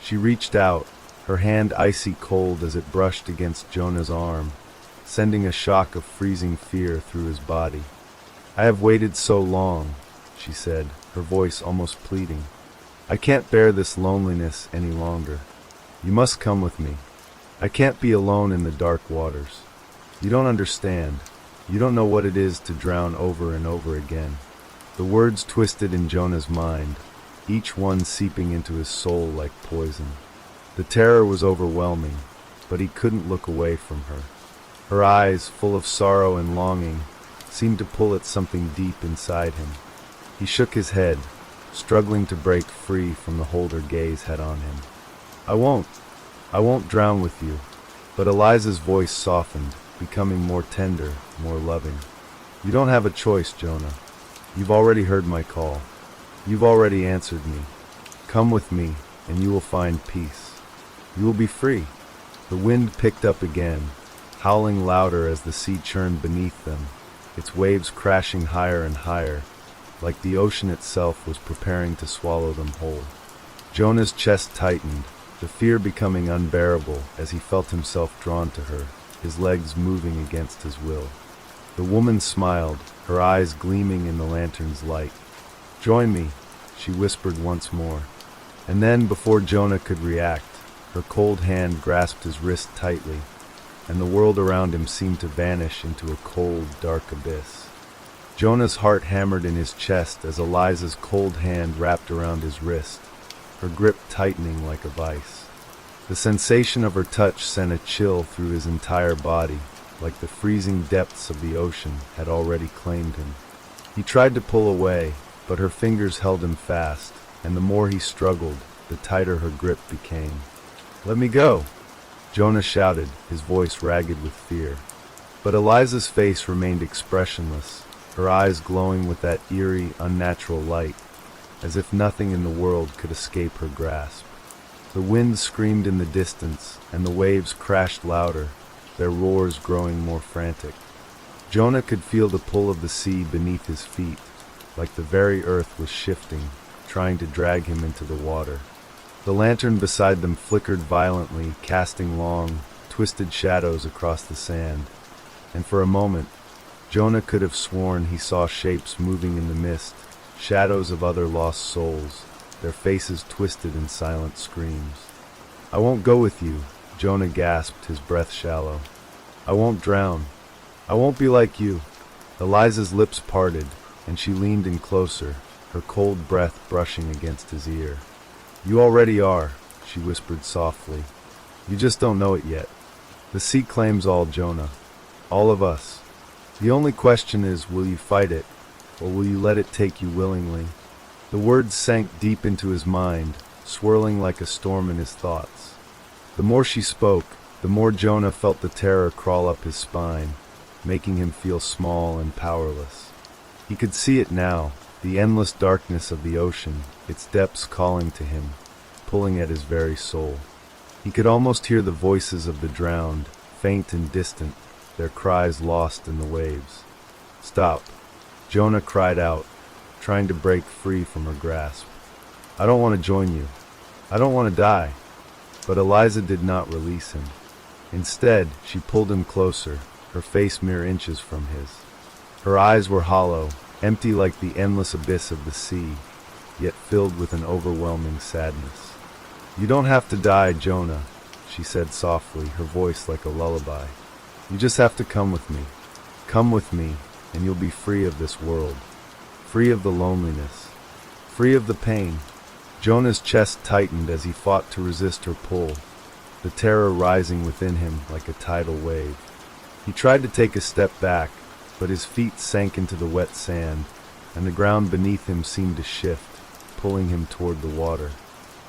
A: She reached out, her hand icy cold as it brushed against Jonah's arm, sending a shock of freezing fear through his body. I have waited so long, she said, her voice almost pleading. I can't bear this loneliness any longer. You must come with me. I can't be alone in the dark waters. You don't understand. You don't know what it is to drown over and over again. The words twisted in Jonah's mind, each one seeping into his soul like poison. The terror was overwhelming, but he couldn't look away from her. Her eyes, full of sorrow and longing, seemed to pull at something deep inside him. He shook his head, struggling to break free from the hold her gaze had on him. I won't drown with you. But Eliza's voice softened, becoming more tender, more loving. You don't have a choice, Jonah. You've already heard my call. You've already answered me. Come with me, and you will find peace. You will be free. The wind picked up again, howling louder as the sea churned beneath them, its waves crashing higher and higher, like the ocean itself was preparing to swallow them whole. Jonah's chest tightened, the fear becoming unbearable as he felt himself drawn to her, his legs moving against his will. The woman smiled, her eyes gleaming in the lantern's light. Join me, she whispered once more. And then, before Jonah could react, her cold hand grasped his wrist tightly, and the world around him seemed to vanish into a cold, dark abyss. Jonah's heart hammered in his chest as Eliza's cold hand wrapped around his wrist, her grip tightening like a vice. The sensation of her touch sent a chill through his entire body, like the freezing depths of the ocean had already claimed him. He tried to pull away, but her fingers held him fast, and the more he struggled, the tighter her grip became. Let me go, Jonah shouted, his voice ragged with fear. But Eliza's face remained expressionless, her eyes glowing with that eerie, unnatural light, as if nothing in the world could escape her grasp. The wind screamed in the distance, and the waves crashed louder, their roars growing more frantic. Jonah could feel the pull of the sea beneath his feet, like the very earth was shifting, trying to drag him into the water. The lantern beside them flickered violently, casting long, twisted shadows across the sand, and for a moment, Jonah could have sworn he saw shapes moving in the mist, shadows of other lost souls, their faces twisted in silent screams. I won't go with you, Jonah gasped, his breath shallow. I won't drown. I won't be like you. Eliza's lips parted, and she leaned in closer, her cold breath brushing against his ear. You already are, she whispered softly. You just don't know it yet. The sea claims all, Jonah. All of us. The only question is, will you fight it, or will you let it take you willingly? The words sank deep into his mind, swirling like a storm in his thoughts. The more she spoke, the more Jonah felt the terror crawl up his spine, making him feel small and powerless. He could see it now, the endless darkness of the ocean, its depths calling to him, pulling at his very soul. He could almost hear the voices of the drowned, faint and distant, their cries lost in the waves. Stop, Jonah cried out, trying to break free from her grasp. I don't want to join you. I don't want to die. But Eliza did not release him. Instead, she pulled him closer, her face mere inches from his. Her eyes were hollow, empty like the endless abyss of the sea, yet filled with an overwhelming sadness. "You don't have to die, Jonah," she said softly, her voice like a lullaby. "You just have to come with me. Come with me, and you'll be free of this world. Free of the loneliness. Free of the pain." Jonah's chest tightened as he fought to resist her pull, the terror rising within him like a tidal wave. He tried to take a step back, but his feet sank into the wet sand, and the ground beneath him seemed to shift, pulling him toward the water.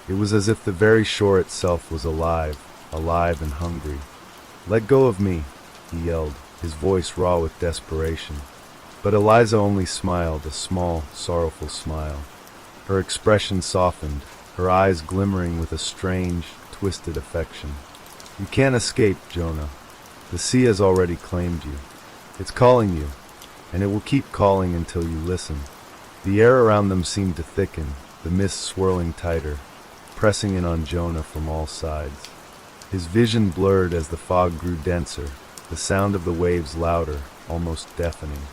A: It was as if the very shore itself was alive and hungry. "Let go of me," he yelled, his voice raw with desperation. But Eliza only smiled, a small, sorrowful smile. Her expression softened, her eyes glimmering with a strange, twisted affection. "You can't escape, Jonah. The sea has already claimed you. It's calling you, and it will keep calling until you listen." The air around them seemed to thicken, the mist swirling tighter, pressing in on Jonah from all sides. His vision blurred as the fog grew denser, the sound of the waves louder, almost deafening.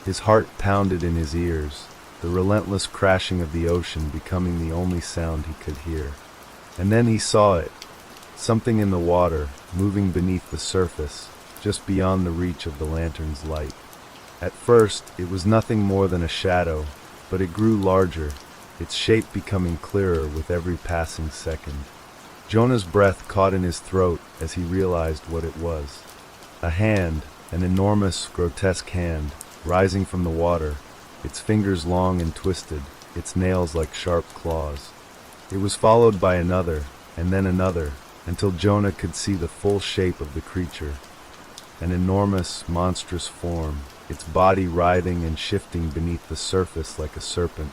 A: His heart pounded in his ears, the relentless crashing of the ocean becoming the only sound he could hear. And then he saw it, something in the water, moving beneath the surface, just beyond the reach of the lantern's light. At first, it was nothing more than a shadow, but it grew larger, its shape becoming clearer with every passing second. Jonah's breath caught in his throat as he realized what it was. A hand, an enormous, grotesque hand, rising from the water, its fingers long and twisted, its nails like sharp claws. It was followed by another, and then another, until Jonah could see the full shape of the creature. An enormous, monstrous form, its body writhing and shifting beneath the surface like a serpent,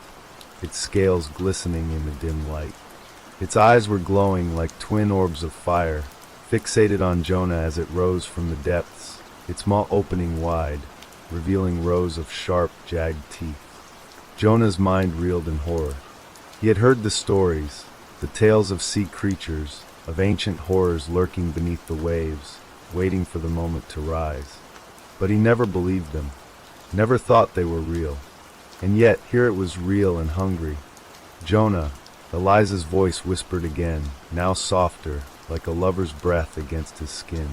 A: its scales glistening in the dim light. Its eyes were glowing like twin orbs of fire, fixated on Jonah as it rose from the depths, its maw opening wide, revealing rows of sharp, jagged teeth. Jonah's mind reeled in horror. He had heard the stories, the tales of sea creatures, of ancient horrors lurking beneath the waves, waiting for the moment to rise. But he never believed them, never thought they were real. And yet, here it was real and hungry. "Jonah," Eliza's voice whispered again, now softer, like a lover's breath against his skin.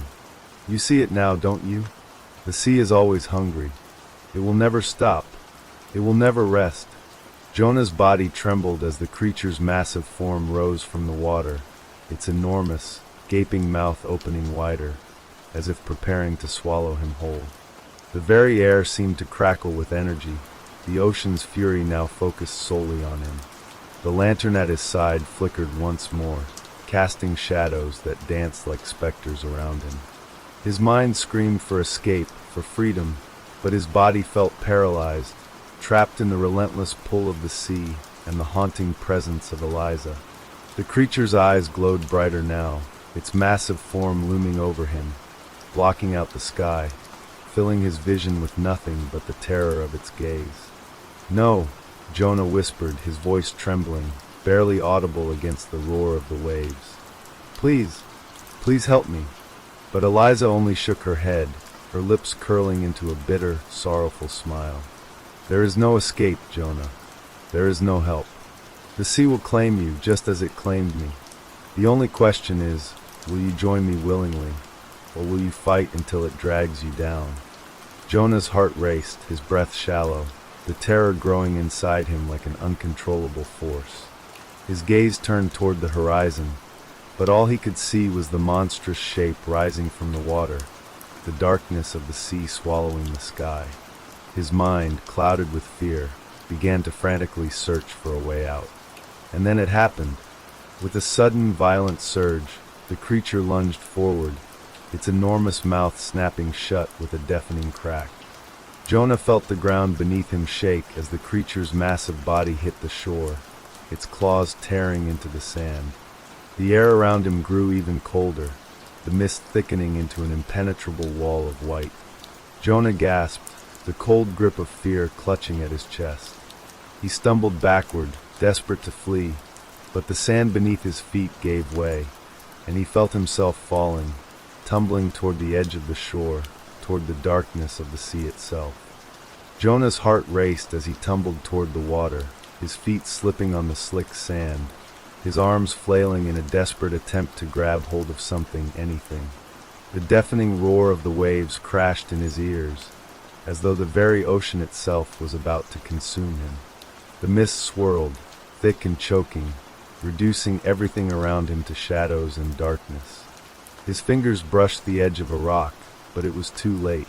A: "You see it now, don't you? The sea is always hungry. It will never stop. It will never rest." Jonah's body trembled as the creature's massive form rose from the water, its enormous, gaping mouth opening wider, as if preparing to swallow him whole. The very air seemed to crackle with energy, the ocean's fury now focused solely on him. The lantern at his side flickered once more, casting shadows that danced like specters around him. His mind screamed for escape, for freedom, but his body felt paralyzed, trapped in the relentless pull of the sea and the haunting presence of Eliza. The creature's eyes glowed brighter now, its massive form looming over him, blocking out the sky, filling his vision with nothing but the terror of its gaze. "No," Jonah whispered, his voice trembling, barely audible against the roar of the waves. "Please, please help me." But Eliza only shook her head, her lips curling into a bitter, sorrowful smile. "There is no escape, Jonah. There is no help. The sea will claim you just as it claimed me. The only question is, will you join me willingly, or will you fight until it drags you down?" Jonah's heart raced, his breath shallow, the terror growing inside him like an uncontrollable force. His gaze turned toward the horizon, but all he could see was the monstrous shape rising from the water, the darkness of the sea swallowing the sky. His mind, clouded with fear, began to frantically search for a way out. And then it happened. With a sudden, violent surge, the creature lunged forward, its enormous mouth snapping shut with a deafening crack. Jonah felt the ground beneath him shake as the creature's massive body hit the shore, its claws tearing into the sand. The air around him grew even colder, the mist thickening into an impenetrable wall of white. Jonah gasped, the cold grip of fear clutching at his chest. He stumbled backward, desperate to flee, but the sand beneath his feet gave way. and he felt himself falling, tumbling toward the edge of the shore, toward the darkness of the sea itself. Jonah's heart raced as he tumbled toward the water, his feet slipping on the slick sand, his arms flailing in a desperate attempt to grab hold of something, anything. The deafening roar of the waves crashed in his ears, as though the very ocean itself was about to consume him. The mist swirled, thick and choking, reducing everything around him to shadows and darkness. His fingers brushed the edge of a rock, but it was too late.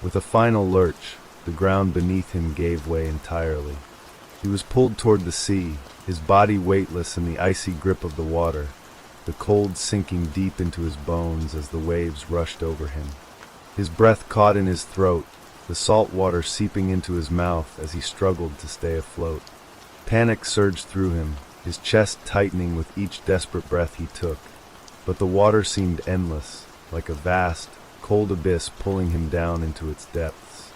A: With a final lurch, the ground beneath him gave way entirely. He was pulled toward the sea, his body weightless in the icy grip of the water, the cold sinking deep into his bones as the waves rushed over him. His breath caught in his throat, the salt water seeping into his mouth as he struggled to stay afloat. Panic surged through him, his chest tightening with each desperate breath he took. But the water seemed endless, like a vast, cold abyss pulling him down into its depths.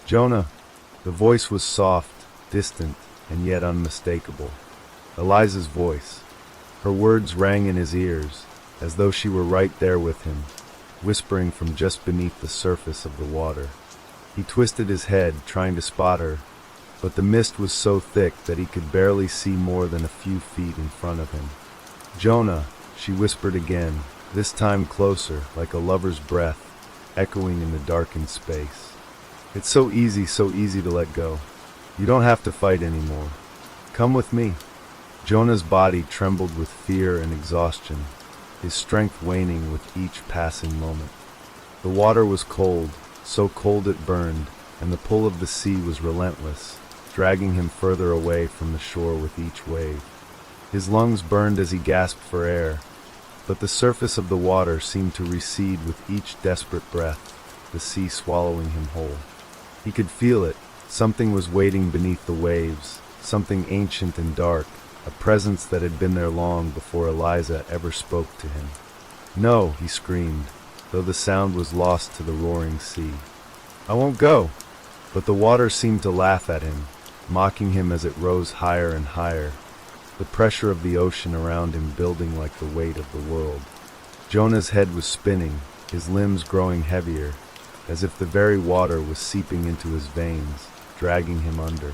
A: "Jonah!" The voice was soft, distant, and yet unmistakable. Eliza's voice. Her words rang in his ears, as though she were right there with him, whispering from just beneath the surface of the water. He twisted his head, trying to spot her, but the mist was so thick that he could barely see more than a few feet in front of him. "Jonah," she whispered again, this time closer, like a lover's breath, echoing in the darkened space. "It's so easy to let go. You don't have to fight anymore. Come with me." Jonah's body trembled with fear and exhaustion, his strength waning with each passing moment. The water was cold, so cold it burned, and the pull of the sea was relentless, dragging him further away from the shore with each wave. His lungs burned as he gasped for air, but the surface of the water seemed to recede with each desperate breath, the sea swallowing him whole. He could feel it. Something was waiting beneath the waves, something ancient and dark, a presence that had been there long before Eliza ever spoke to him. "No," he screamed, though the sound was lost to the roaring sea. "I won't go." But the water seemed to laugh at him, mocking him as it rose higher and higher, the pressure of the ocean around him building like the weight of the world. Jonah's head was spinning, his limbs growing heavier, as if the very water was seeping into his veins, dragging him under.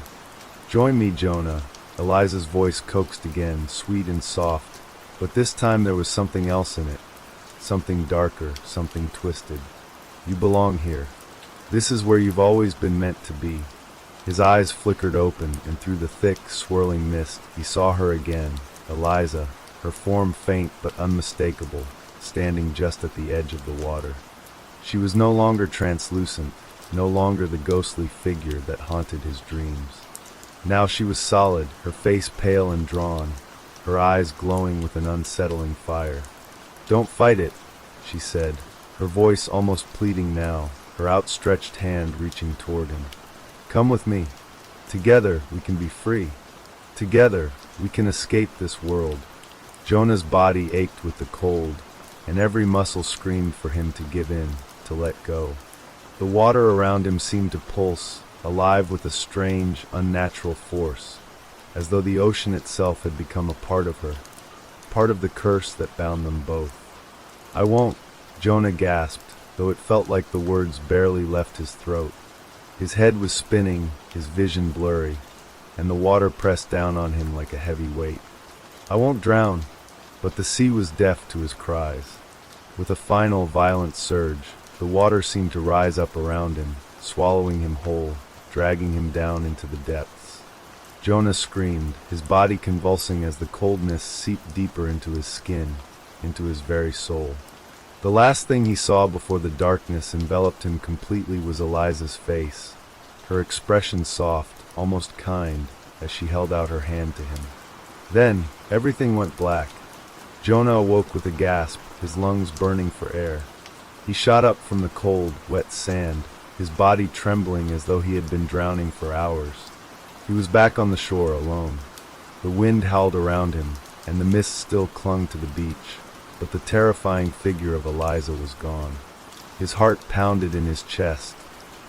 A: "Join me, Jonah," Eliza's voice coaxed again, sweet and soft, but this time there was something else in it, something darker, something twisted. "You belong here. This is where you've always been meant to be." His eyes flickered open, and through the thick, swirling mist, he saw her again, Eliza, her form faint but unmistakable, standing just at the edge of the water. She was no longer translucent, no longer the ghostly figure that haunted his dreams. Now she was solid, her face pale and drawn, her eyes glowing with an unsettling fire. "Don't fight it," she said, her voice almost pleading now, her outstretched hand reaching toward him. "Come with me. Together we can be free. Together we can escape this world." Jonah's body ached with the cold, and every muscle screamed for him to give in, to let go. The water around him seemed to pulse, alive with a strange, unnatural force, as though the ocean itself had become a part of her, part of the curse that bound them both. "I won't," Jonah gasped, though it felt like the words barely left his throat. His head was spinning, his vision blurry, and the water pressed down on him like a heavy weight. "I won't drown," but the sea was deaf to his cries. With a final violent surge, the water seemed to rise up around him, swallowing him whole, dragging him down into the depths. Jonah screamed, his body convulsing as the coldness seeped deeper into his skin, into his very soul. The last thing he saw before the darkness enveloped him completely was Eliza's face, her expression soft, almost kind, as she held out her hand to him. Then, everything went black. Jonah awoke with a gasp, his lungs burning for air. He shot up from the cold, wet sand, his body trembling as though he had been drowning for hours. He was back on the shore alone. The wind howled around him, and the mist still clung to the beach, but the terrifying figure of Eliza was gone. His heart pounded in his chest,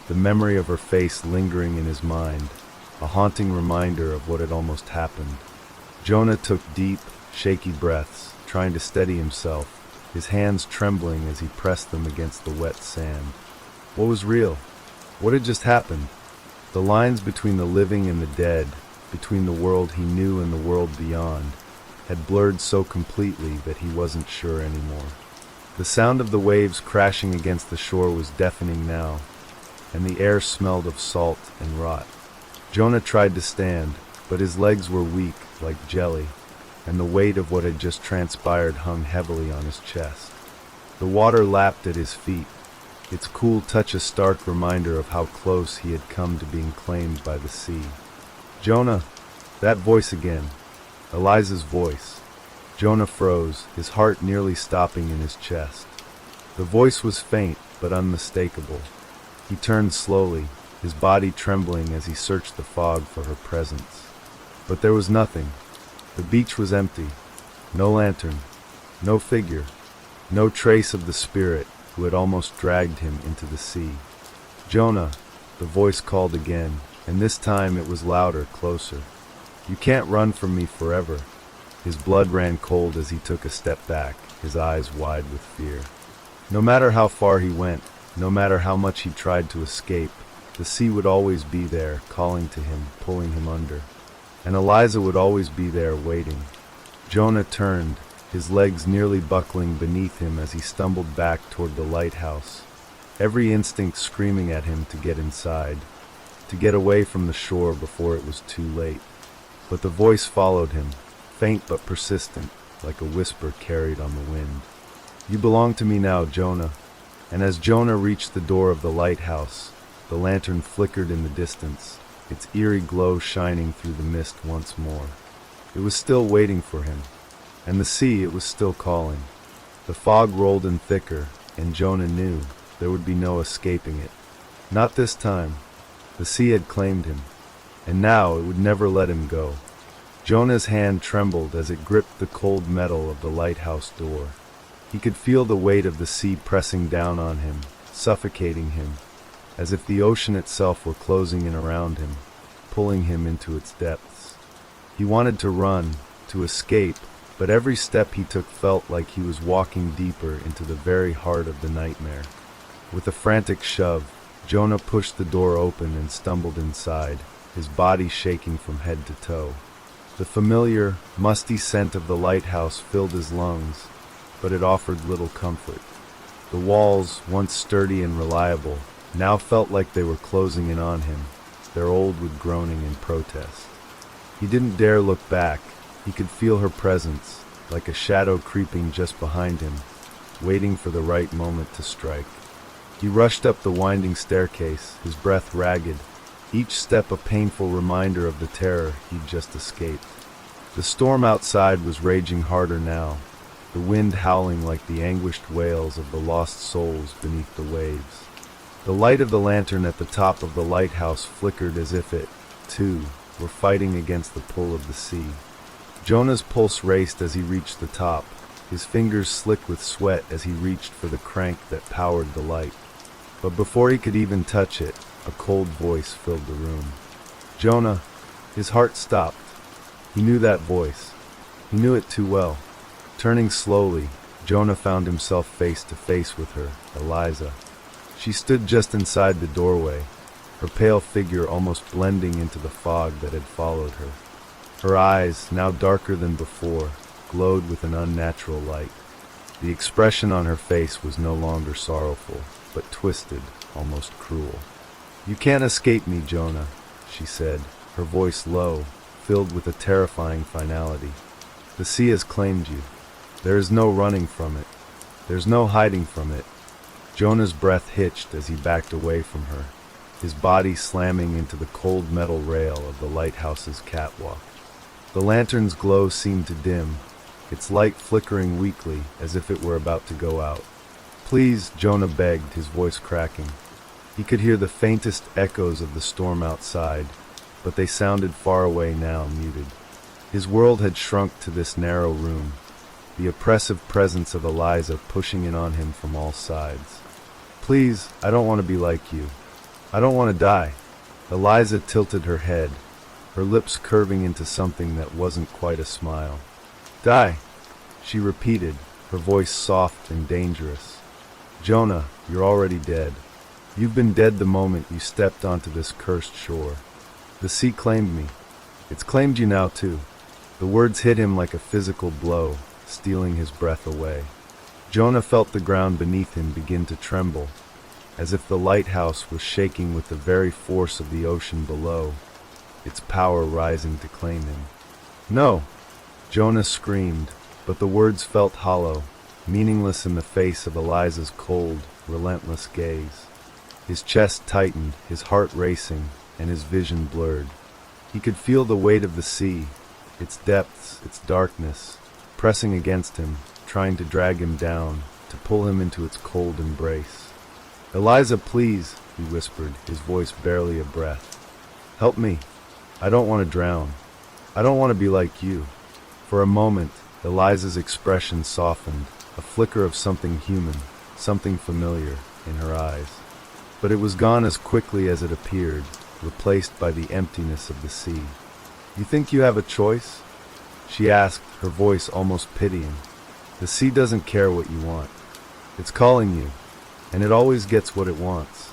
A: the memory of her face lingering in his mind, a haunting reminder of what had almost happened. Jonah took deep, shaky breaths, trying to steady himself, his hands trembling as he pressed them against the wet sand. What was real? What had just happened? The lines between the living and the dead, between the world he knew and the world beyond, had blurred so completely that he wasn't sure anymore. The sound of the waves crashing against the shore was deafening now, and the air smelled of salt and rot. Jonah tried to stand, but his legs were weak, like jelly, and the weight of what had just transpired hung heavily on his chest. The water lapped at his feet, its cool touch a stark reminder of how close he had come to being claimed by the sea. Jonah! That voice again. Eliza's voice. Jonah froze, his heart nearly stopping in his chest. The voice was faint, but unmistakable. He turned slowly, his body trembling as he searched the fog for her presence. But there was nothing. The beach was empty. No lantern. No figure. No trace of the spirit who had almost dragged him into the sea. Jonah, the voice called again, and this time it was louder, closer. You can't run from me forever. His blood ran cold as he took a step back, his eyes wide with fear. No matter how far he went, no matter how much he tried to escape, the sea would always be there, calling to him, pulling him under. And Eliza would always be there, waiting. Jonah turned, his legs nearly buckling beneath him as he stumbled back toward the lighthouse, every instinct screaming at him to get inside, to get away from the shore before it was too late. But the voice followed him, faint but persistent, like a whisper carried on the wind. You belong to me now, Jonah. And as Jonah reached the door of the lighthouse, the lantern flickered in the distance, its eerie glow shining through the mist once more. It was still waiting for him, and the sea, it was still calling. The fog rolled in thicker, and Jonah knew there would be no escaping it. Not this time. The sea had claimed him, and now it would never let him go. Jonah's hand trembled as it gripped the cold metal of the lighthouse door. He could feel the weight of the sea pressing down on him, suffocating him, as if the ocean itself were closing in around him, pulling him into its depths. He wanted to run, to escape, but every step he took felt like he was walking deeper into the very heart of the nightmare. With a frantic shove, Jonah pushed the door open and stumbled inside, his body shaking from head to toe. The familiar, musty scent of the lighthouse filled his lungs, but it offered little comfort. The walls, once sturdy and reliable, now felt like they were closing in on him, their old wood groaning in protest. He didn't dare look back. He could feel her presence, like a shadow creeping just behind him, waiting for the right moment to strike. He rushed up the winding staircase, his breath ragged, each step a painful reminder of the terror he'd just escaped. The storm outside was raging harder now, the wind howling like the anguished wails of the lost souls beneath the waves. The light of the lantern at the top of the lighthouse flickered as if it, too, were fighting against the pull of the sea. Jonah's pulse raced as he reached the top, his fingers slick with sweat as he reached for the crank that powered the light. But before he could even touch it, a cold voice filled the room. Jonah! His heart stopped. He knew that voice. He knew it too well. Turning slowly, Jonah found himself face to face with her, Eliza. She stood just inside the doorway, her pale figure almost blending into the fog that had followed her. Her eyes, now darker than before, glowed with an unnatural light. The expression on her face was no longer sorrowful, but twisted, almost cruel. You can't escape me, Jonah, she said, her voice low, filled with a terrifying finality. The sea has claimed you. There is no running from it. There's no hiding from it. Jonah's breath hitched as he backed away from her, his body slamming into the cold metal rail of the lighthouse's catwalk. The lantern's glow seemed to dim, its light flickering weakly as if it were about to go out. Please, Jonah begged, his voice cracking. He could hear the faintest echoes of the storm outside, but they sounded far away now, muted. His world had shrunk to this narrow room, the oppressive presence of Eliza pushing in on him from all sides. Please, I don't want to be like you. I don't want to die. Eliza tilted her head, her lips curving into something that wasn't quite a smile. Die? she repeated, her voice soft and dangerous. Jonah, you're already dead. You've been dead the moment you stepped onto this cursed shore. The sea claimed me. It's claimed you now too. The words hit him like a physical blow, stealing his breath away. Jonah felt the ground beneath him begin to tremble, as if the lighthouse was shaking with the very force of the ocean below, its power rising to claim him. No! Jonah screamed, but the words felt hollow, meaningless in the face of Eliza's cold, relentless gaze. His chest tightened, his heart racing, and his vision blurred. He could feel the weight of the sea, its depths, its darkness, pressing against him, trying to drag him down, to pull him into its cold embrace. Eliza, please, he whispered, his voice barely a breath. Help me. I don't want to drown. I don't want to be like you. For a moment, Eliza's expression softened, a flicker of something human, something familiar, in her eyes. But it was gone as quickly as it appeared, replaced by the emptiness of the sea. You think you have a choice? She asked, her voice almost pitying. The sea doesn't care what you want. It's calling you, and it always gets what it wants.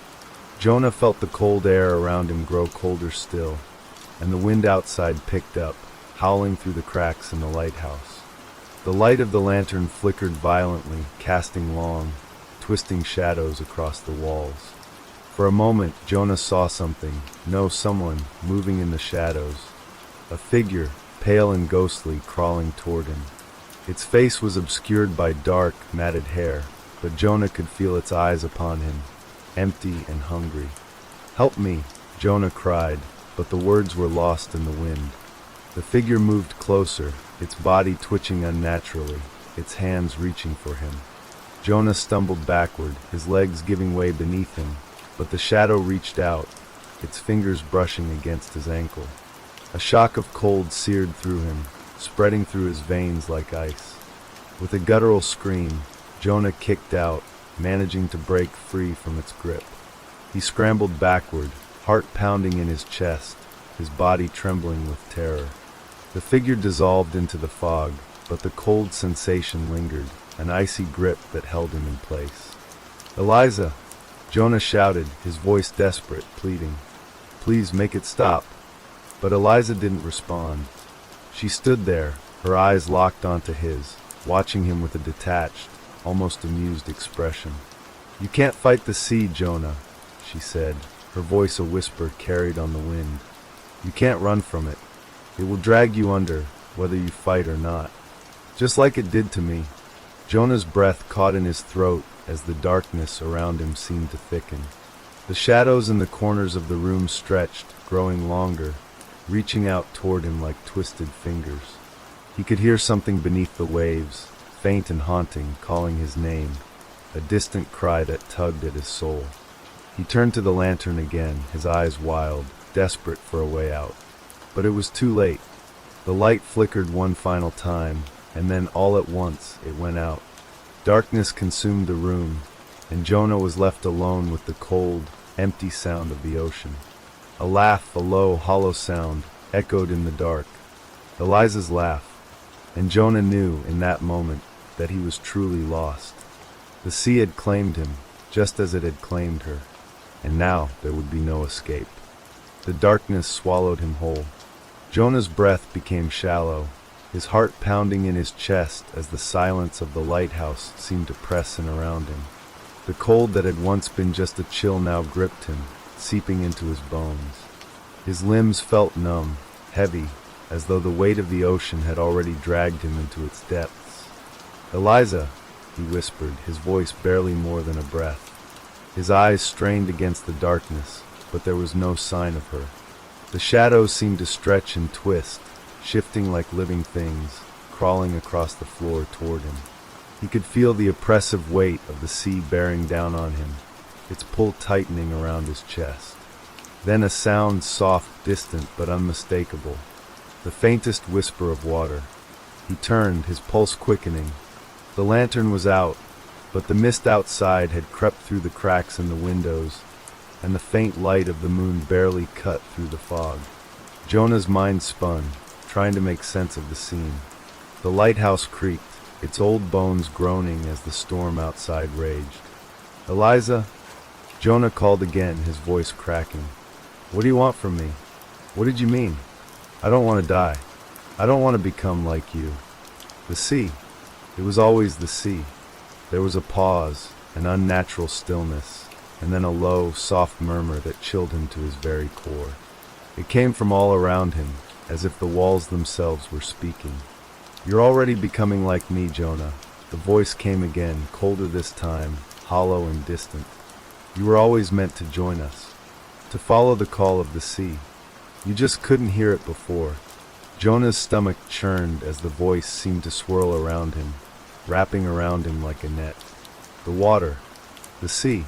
A: Jonah felt the cold air around him grow colder still, and the wind outside picked up, howling through the cracks in the lighthouse. The light of the lantern flickered violently, casting long, twisting shadows across the walls. For a moment, Jonah saw something, no, someone, moving in the shadows. A figure, pale and ghostly, crawling toward him. Its face was obscured by dark, matted hair, but Jonah could feel its eyes upon him, empty and hungry. Help me, Jonah cried, but the words were lost in the wind. The figure moved closer, its body twitching unnaturally, its hands reaching for him. Jonah stumbled backward, his legs giving way beneath him, but the shadow reached out, its fingers brushing against his ankle. A shock of cold seared through him, spreading through his veins like ice. With a guttural scream, Jonah kicked out, managing to break free from its grip. He scrambled backward, heart pounding in his chest, his body trembling with terror. The figure dissolved into the fog, but the cold sensation lingered, an icy grip that held him in place. Eliza! Jonah shouted, his voice desperate, pleading. Please make it stop. But Eliza didn't respond. She stood there, her eyes locked onto his, watching him with a detached, almost amused expression. You can't fight the sea, Jonah, she said, her voice a whisper carried on the wind. You can't run from it. It will drag you under, whether you fight or not. Just like it did to me. Jonah's breath caught in his throat as the darkness around him seemed to thicken. The shadows in the corners of the room stretched, growing longer, reaching out toward him like twisted fingers. He could hear something beneath the waves, faint and haunting, calling his name, a distant cry that tugged at his soul. He turned to the lantern again, his eyes wild, desperate for a way out. But it was too late. The light flickered one final time, and then all at once it went out. Darkness consumed the room, and Jonah was left alone with the cold, empty sound of the ocean. A laugh, a low, hollow sound, echoed in the dark. Eliza's laugh, and Jonah knew in that moment that he was truly lost. The sea had claimed him, just as it had claimed her, and now there would be no escape. The darkness swallowed him whole. Jonah's breath became shallow, his heart pounding in his chest as the silence of the lighthouse seemed to press in around him. The cold that had once been just a chill now gripped him, seeping into his bones. His limbs felt numb, heavy, as though the weight of the ocean had already dragged him into its depths. Eliza, he whispered, his voice barely more than a breath. His eyes strained against the darkness, but there was no sign of her. The shadows seemed to stretch and twist, shifting like living things, crawling across the floor toward him. He could feel the oppressive weight of the sea bearing down on him, its pull tightening around his chest. Then a sound, soft, distant, but unmistakable, the faintest whisper of water. He turned, his pulse quickening. The lantern was out, but the mist outside had crept through the cracks in the windows, and the faint light of the moon barely cut through the fog. Jonah's mind spun, trying to make sense of the scene. The lighthouse creaked, its old bones groaning as the storm outside raged. "Eliza?" Jonah called again, his voice cracking. "What do you want from me? What did you mean? I don't want to die. I don't want to become like you." The sea. It was always the sea. There was a pause, an unnatural stillness, and then a low, soft murmur that chilled him to his very core. It came from all around him, as if the walls themselves were speaking. "You're already becoming like me, Jonah." The voice came again, colder this time, hollow and distant. "You were always meant to join us, to follow the call of the sea. You just couldn't hear it before." Jonah's stomach churned as the voice seemed to swirl around him, wrapping around him like a net. The water, the sea,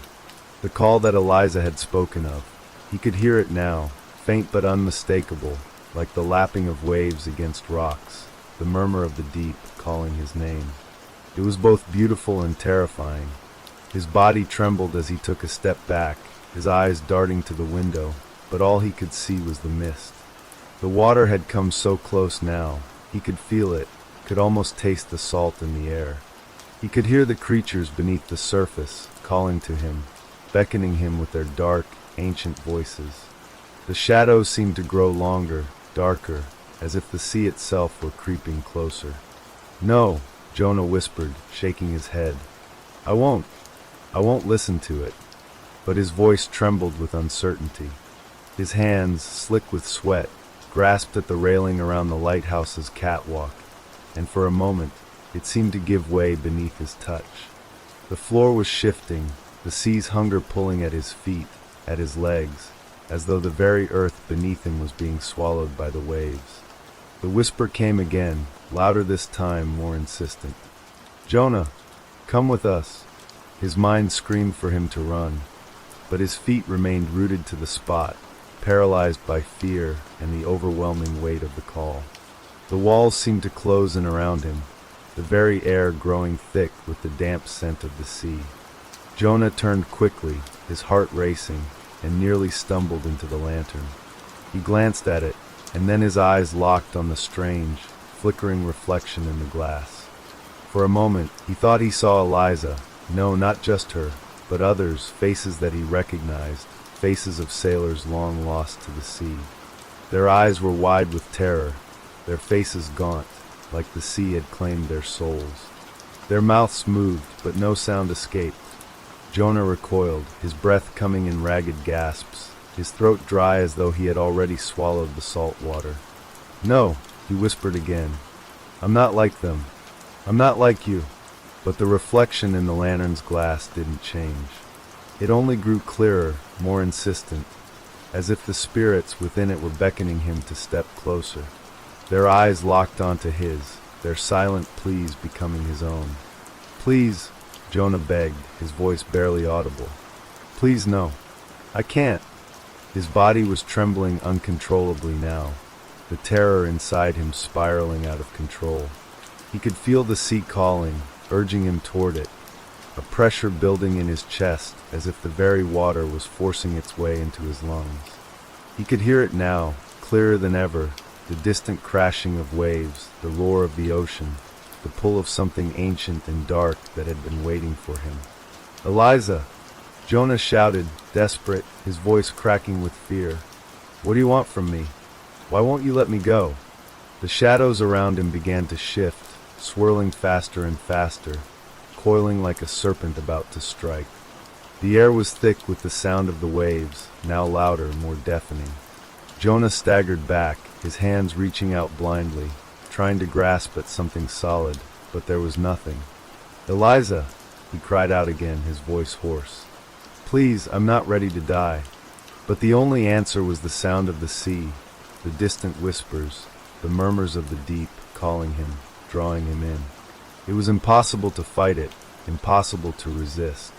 A: the call that Eliza had spoken of. He could hear it now, faint but unmistakable, like the lapping of waves against rocks, the murmur of the deep calling his name. It was both beautiful and terrifying. His body trembled as he took a step back, his eyes darting to the window, but all he could see was the mist. The water had come so close now, he could feel it, could almost taste the salt in the air. He could hear the creatures beneath the surface, calling to him, beckoning him with their dark, ancient voices. The shadows seemed to grow longer, darker, as if the sea itself were creeping closer. "No," Jonah whispered, shaking his head. I won't listen to it." But his voice trembled with uncertainty. His hands, slick with sweat, grasped at the railing around the lighthouse's catwalk, and for a moment it seemed to give way beneath his touch. The floor was shifting, the sea's hunger pulling at his feet, at his legs, as though the very earth beneath him was being swallowed by the waves. The whisper came again, louder this time, more insistent. "Jonah, come with us." His mind screamed for him to run, but his feet remained rooted to the spot, paralyzed by fear and the overwhelming weight of the call. The walls seemed to close in around him, the very air growing thick with the damp scent of the sea. Jonah turned quickly, his heart racing, and nearly stumbled into the lantern. He glanced at it, and then his eyes locked on the strange, flickering reflection in the glass. For a moment, he thought he saw Eliza. No, not just her, but others, faces that he recognized, faces of sailors long lost to the sea. Their eyes were wide with terror, their faces gaunt, like the sea had claimed their souls. Their mouths moved, but no sound escaped. Jonah recoiled, his breath coming in ragged gasps, his throat dry as though he had already swallowed the salt water. "No," he whispered again. "I'm not like them. I'm not like you." But the reflection in the lantern's glass didn't change. It only grew clearer, more insistent, as if the spirits within it were beckoning him to step closer. Their eyes locked onto his, their silent pleas becoming his own. "Please," Jonah begged, his voice barely audible. "Please, no. I can't." His body was trembling uncontrollably now, the terror inside him spiraling out of control. He could feel the sea calling, urging him toward it, a pressure building in his chest as if the very water was forcing its way into his lungs. He could hear it now, clearer than ever, the distant crashing of waves, the roar of the ocean, the pull of something ancient and dark that had been waiting for him. "Eliza!" Jonah shouted, desperate, his voice cracking with fear. "What do you want from me? Why won't you let me go?" The shadows around him began to shift, swirling faster and faster, coiling like a serpent about to strike. The air was thick with the sound of the waves, now louder, more deafening. Jonah staggered back, his hands reaching out blindly, trying to grasp at something solid, but there was nothing. "Eliza!" he cried out again, his voice hoarse. "Please, I'm not ready to die." But the only answer was the sound of the sea, the distant whispers, the murmurs of the deep, calling him, drawing him in. It was impossible to fight it, impossible to resist.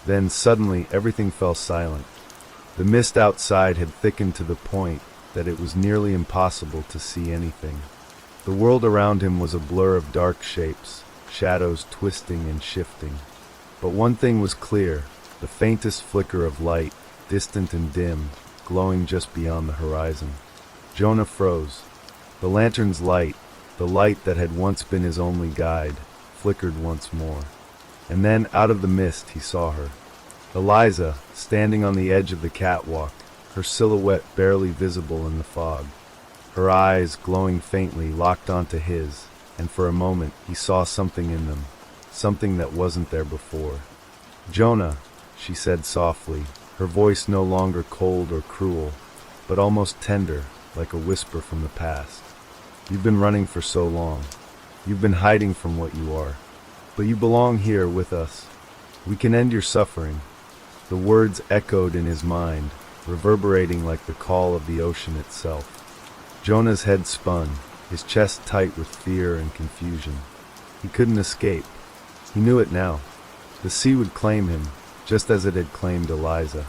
A: Then suddenly everything fell silent. The mist outside had thickened to the point that it was nearly impossible to see anything. The world around him was a blur of dark shapes, shadows twisting and shifting. But one thing was clear, the faintest flicker of light, distant and dim, glowing just beyond the horizon. Jonah froze. The lantern's light, the light that had once been his only guide, flickered once more. And then, out of the mist, he saw her. Eliza, standing on the edge of the catwalk, her silhouette barely visible in the fog. Her eyes, glowing faintly, locked onto his, and for a moment he saw something in them, something that wasn't there before. "Jonah," she said softly, her voice no longer cold or cruel, but almost tender, like a whisper from the past. "You've been running for so long. You've been hiding from what you are. But you belong here with us. We can end your suffering." The words echoed in his mind, reverberating like the call of the ocean itself. Jonah's head spun, his chest tight with fear and confusion. He couldn't escape. He knew it now. The sea would claim him, just as it had claimed Eliza,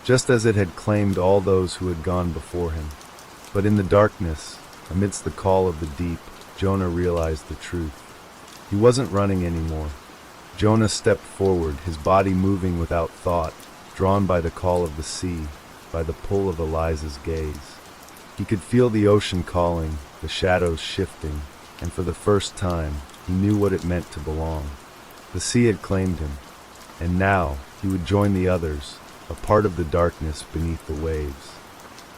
A: just as it had claimed all those who had gone before him. But in the darkness, amidst the call of the deep, Jonah realized the truth. He wasn't running anymore. Jonah stepped forward, his body moving without thought, drawn by the call of the sea, by the pull of Eliza's gaze. He could feel the ocean calling, the shadows shifting, and for the first time, he knew what it meant to belong. The sea had claimed him, and now he would join the others, a part of the darkness beneath the waves.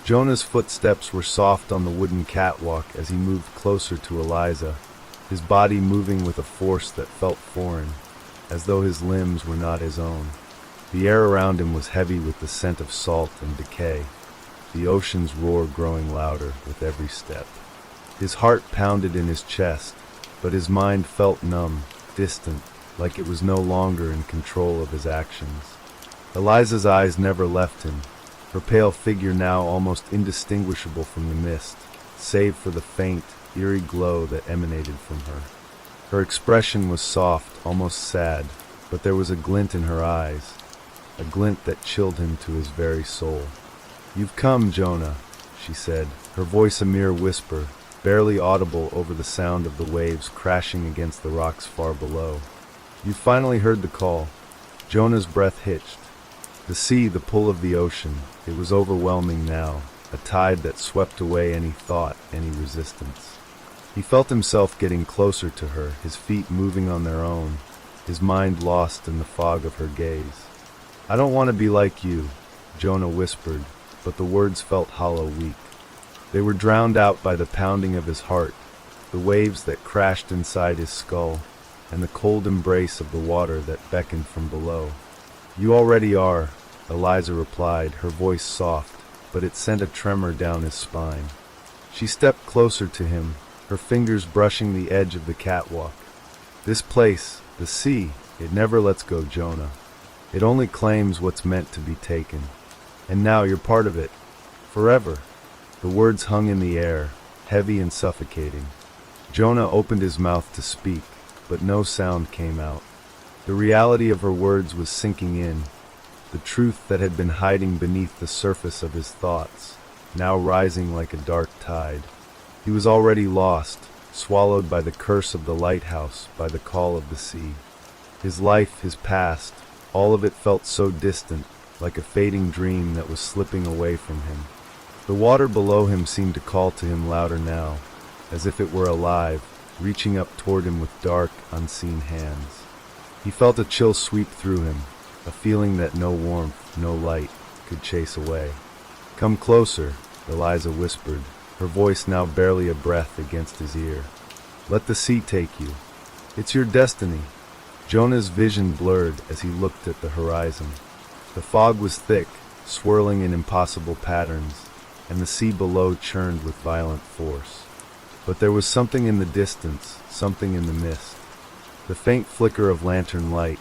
A: Jonah's footsteps were soft on the wooden catwalk as he moved closer to Eliza, his body moving with a force that felt foreign, as though his limbs were not his own. The air around him was heavy with the scent of salt and decay, the ocean's roar growing louder with every step. His heart pounded in his chest, but his mind felt numb, distant, like it was no longer in control of his actions. Eliza's eyes never left him, her pale figure now almost indistinguishable from the mist, save for the faint, eerie glow that emanated from her. Her expression was soft, almost sad, but there was a glint in her eyes, a glint that chilled him to his very soul. "You've come, Jonah," she said, her voice a mere whisper, barely audible over the sound of the waves crashing against the rocks far below. "You've finally heard the call." Jonah's breath hitched. The sea, the pull of the ocean, it was overwhelming now, a tide that swept away any thought, any resistance. He felt himself getting closer to her, his feet moving on their own, his mind lost in the fog of her gaze. "I don't want to be like you," Jonah whispered, but the words felt hollow, weak. They were drowned out by the pounding of his heart, the waves that crashed inside his skull, and the cold embrace of the water that beckoned from below. "You already are," Eliza replied, her voice soft, but it sent a tremor down his spine. She stepped closer to him, her fingers brushing the edge of the catwalk. "This place, the sea, it never lets go, Jonah. It only claims what's meant to be taken. And now you're part of it. Forever." The words hung in the air, heavy and suffocating. Jonah opened his mouth to speak, but no sound came out. The reality of her words was sinking in, the truth that had been hiding beneath the surface of his thoughts, now rising like a dark tide. He was already lost, swallowed by the curse of the lighthouse, by the call of the sea. His life, his past, all of it felt so distant, like a fading dream that was slipping away from him. The water below him seemed to call to him louder now, as if it were alive, reaching up toward him with dark, unseen hands. He felt a chill sweep through him, a feeling that no warmth, no light, could chase away. "Come closer," Eliza whispered, her voice now barely a breath against his ear. "Let the sea take you. It's your destiny." Jonah's vision blurred as he looked at the horizon. The fog was thick, swirling in impossible patterns, and the sea below churned with violent force. But there was something in the distance, something in the mist. The faint flicker of lantern light,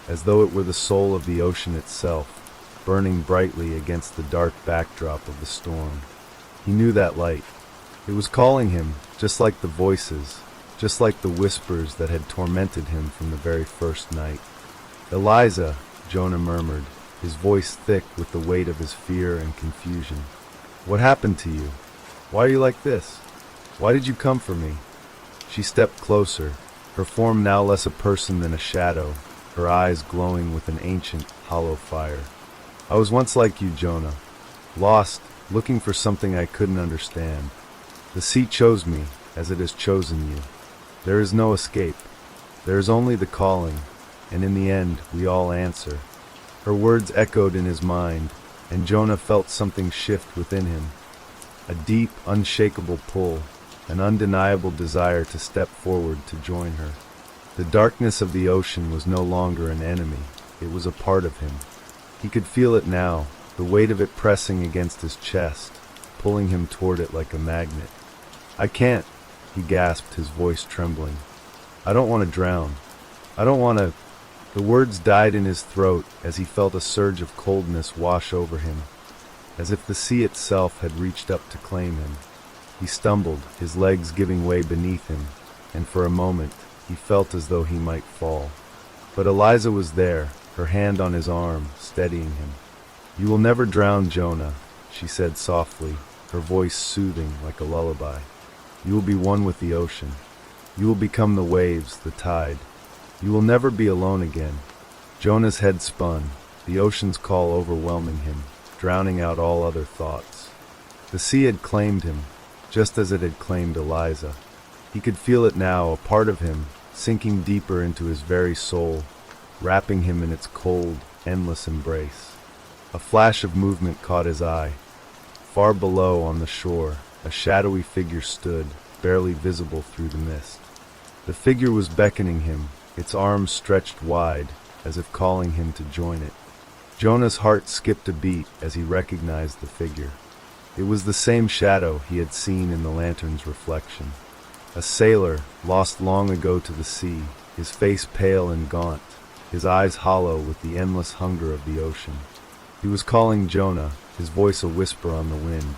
A: as though it were the soul of the ocean itself, burning brightly against the dark backdrop of the storm. He knew that light. It was calling him, just like the voices, just like the whispers that had tormented him from the very first night. "Eliza," Jonah murmured, his voice thick with the weight of his fear and confusion. "What happened to you? Why are you like this? Why did you come for me?" She stepped closer, her form now less a person than a shadow, her eyes glowing with an ancient, hollow fire. "I was once like you, Jonah, lost, looking for something I couldn't understand. The sea chose me, as it has chosen you. There is no escape." There is only the calling, and in the end we all answer. Her words echoed in his mind, and Jonah felt something shift within him. A deep, unshakable pull, an undeniable desire to step forward to join her. The darkness of the ocean was no longer an enemy, it was a part of him. He could feel it now, the weight of it pressing against his chest, pulling him toward it like a magnet. "I can't," he gasped, his voice trembling. "I don't want to drown. I don't want to—" The words died in his throat as he felt a surge of coldness wash over him, as if the sea itself had reached up to claim him. He stumbled, his legs giving way beneath him, and for a moment he felt as though he might fall. But Eliza was there, her hand on his arm, steadying him. "You will never drown, Jonah," she said softly, her voice soothing like a lullaby. "You will be one with the ocean. You will become the waves, the tide. You will never be alone again." Jonah's head spun, the ocean's call overwhelming him, drowning out all other thoughts. The sea had claimed him, just as it had claimed Eliza. He could feel it now, a part of him, sinking deeper into his very soul, wrapping him in its cold, endless embrace. A flash of movement caught his eye. Far below, on the shore, a shadowy figure stood, barely visible through the mist. The figure was beckoning him, its arms stretched wide, as if calling him to join it. Jonah's heart skipped a beat as he recognized the figure. It was the same shadow he had seen in the lantern's reflection. A sailor, lost long ago to the sea, his face pale and gaunt, his eyes hollow with the endless hunger of the ocean. He was calling Jonah, his voice a whisper on the wind.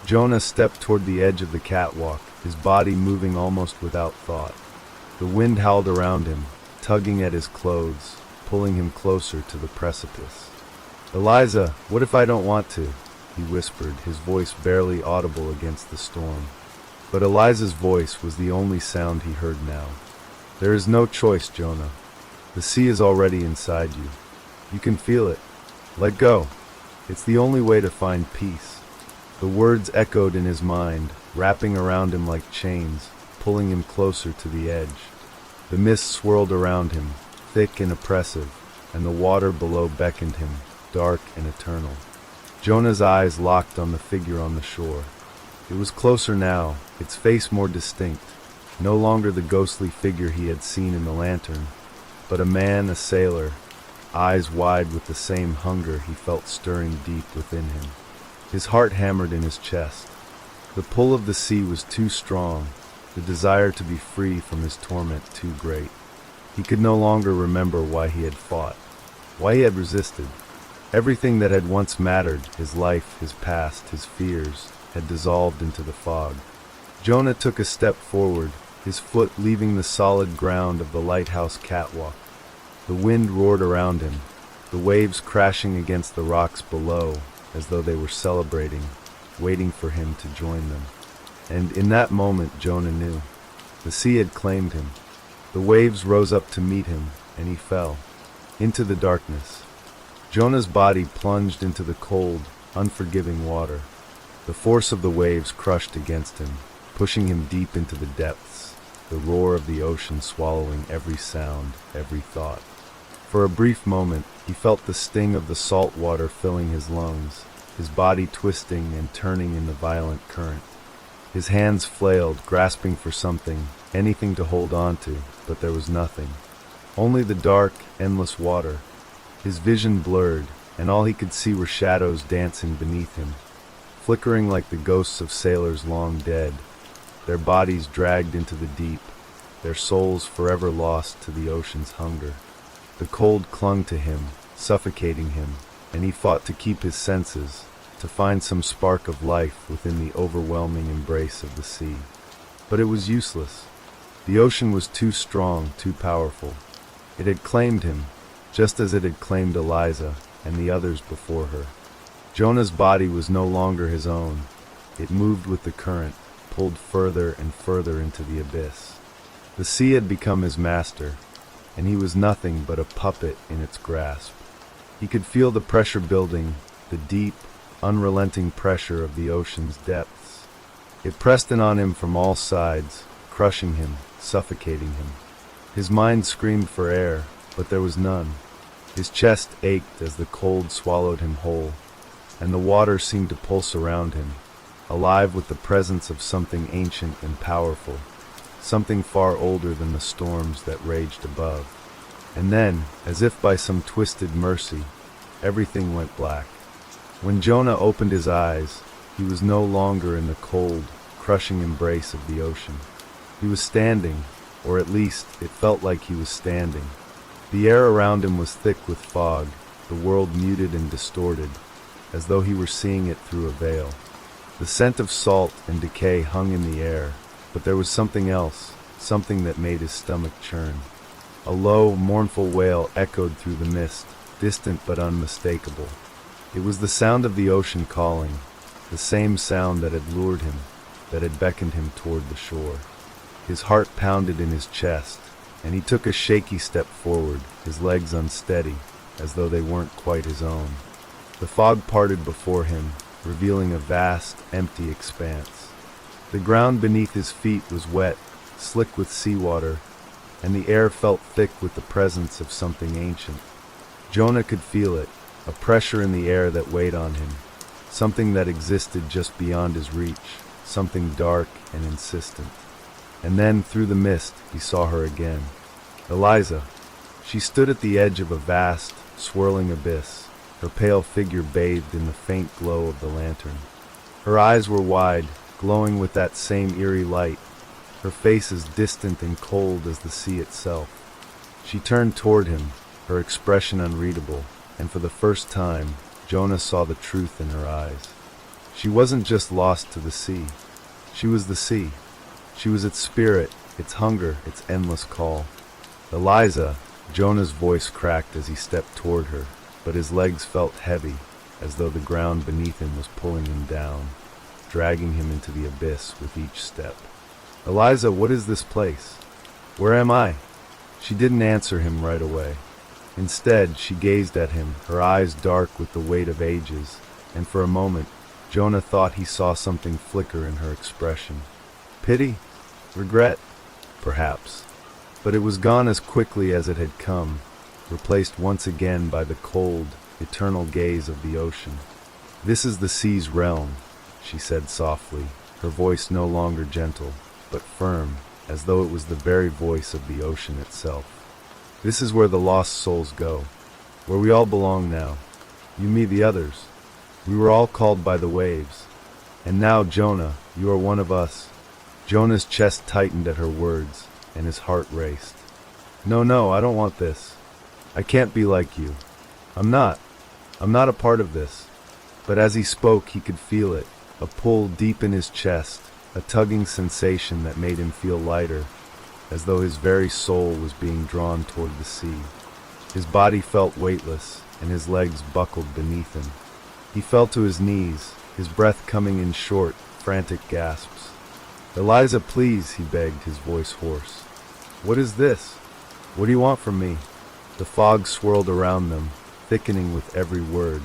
A: Jonah stepped toward the edge of the catwalk, his body moving almost without thought. The wind howled around him, tugging at his clothes, pulling him closer to the precipice. "Eliza, what if I don't want to?" he whispered, his voice barely audible against the storm. But Eliza's voice was the only sound he heard now. "There is no choice, Jonah. The sea is already inside you. You can feel it. Let go. It's the only way to find peace." The words echoed in his mind, wrapping around him like chains, pulling him closer to the edge. The mist swirled around him, thick and oppressive, and the water below beckoned him, dark and eternal. Jonah's eyes locked on the figure on the shore. It was closer now, its face more distinct, no longer the ghostly figure he had seen in the lantern, but a man, a sailor, eyes wide with the same hunger he felt stirring deep within him. His heart hammered in his chest. The pull of the sea was too strong, the desire to be free from his torment too great. He could no longer remember why he had fought, why he had resisted. Everything that had once mattered, his life, his past, his fears, had dissolved into the fog. Jonah took a step forward, his foot leaving the solid ground of the lighthouse catwalk. The wind roared around him, the waves crashing against the rocks below, as though they were celebrating, waiting for him to join them. And in that moment Jonah knew. The sea had claimed him. The waves rose up to meet him, and he fell into the darkness. Jonah's body plunged into the cold, unforgiving water. The force of the waves crushed against him, pushing him deep into the depths, the roar of the ocean swallowing every sound, every thought. For a brief moment, he felt the sting of the salt water filling his lungs, his body twisting and turning in the violent current. His hands flailed, grasping for something, anything to hold on to, but there was nothing. Only the dark, endless water. His vision blurred, and all he could see were shadows dancing beneath him, flickering like the ghosts of sailors long dead, their bodies dragged into the deep, their souls forever lost to the ocean's hunger. The cold clung to him, suffocating him, and he fought to keep his senses, to find some spark of life within the overwhelming embrace of the sea. But it was useless. The ocean was too strong, too powerful. It had claimed him, just as it had claimed Eliza and the others before her. Jonah's body was no longer his own. It moved with the current, pulled further and further into the abyss. The sea had become his master, and he was nothing but a puppet in its grasp. He could feel the pressure building, the deep, unrelenting pressure of the ocean's depths. It pressed in on him from all sides, crushing him, suffocating him. His mind screamed for air, but there was none. His chest ached as the cold swallowed him whole, and the water seemed to pulse around him, alive with the presence of something ancient and powerful, something far older than the storms that raged above. And then, as if by some twisted mercy, everything went black. When Jonah opened his eyes, he was no longer in the cold, crushing embrace of the ocean. He was standing, or at least it felt like he was standing. The air around him was thick with fog, the world muted and distorted, as though he were seeing it through a veil. The scent of salt and decay hung in the air, but there was something else, something that made his stomach churn. A low, mournful wail echoed through the mist, distant but unmistakable. It was the sound of the ocean calling, the same sound that had lured him, that had beckoned him toward the shore. His heart pounded in his chest, and he took a shaky step forward, his legs unsteady, as though they weren't quite his own. The fog parted before him, revealing a vast, empty expanse. The ground beneath his feet was wet, slick with seawater, and the air felt thick with the presence of something ancient. Jonah could feel it, a pressure in the air that weighed on him, something that existed just beyond his reach, something dark and insistent. And then, through the mist, he saw her again. Eliza. She stood at the edge of a vast, swirling abyss, her pale figure bathed in the faint glow of the lantern. Her eyes were wide, glowing with that same eerie light, her face as distant and cold as the sea itself. She turned toward him, her expression unreadable, and for the first time, Jonah saw the truth in her eyes. She wasn't just lost to the sea. She was the sea. She was its spirit, its hunger, its endless call. Eliza, Jonah's voice cracked as he stepped toward her, but his legs felt heavy, as though the ground beneath him was pulling him down, dragging him into the abyss with each step. Eliza, what is this place? Where am I? She didn't answer him right away. Instead, she gazed at him, her eyes dark with the weight of ages, and for a moment, Jonah thought he saw something flicker in her expression. Pity? Regret? Perhaps. But it was gone as quickly as it had come, replaced once again by the cold, eternal gaze of the ocean. This is the sea's realm, she said softly, her voice no longer gentle, but firm, as though it was the very voice of the ocean itself. This is where the lost souls go, where we all belong now. You, me, the others. We were all called by the waves. And now, Jonah, you are one of us. Jonah's chest tightened at her words, and his heart raced. No, I don't want this. I can't be like you. I'm not a part of this. But as he spoke, he could feel it, a pull deep in his chest, a tugging sensation that made him feel lighter, as though his very soul was being drawn toward the sea. His body felt weightless, and his legs buckled beneath him. He fell to his knees, his breath coming in short, frantic gasps. Eliza, please, he begged, his voice hoarse. What is this? What do you want from me? The fog swirled around them, thickening with every word.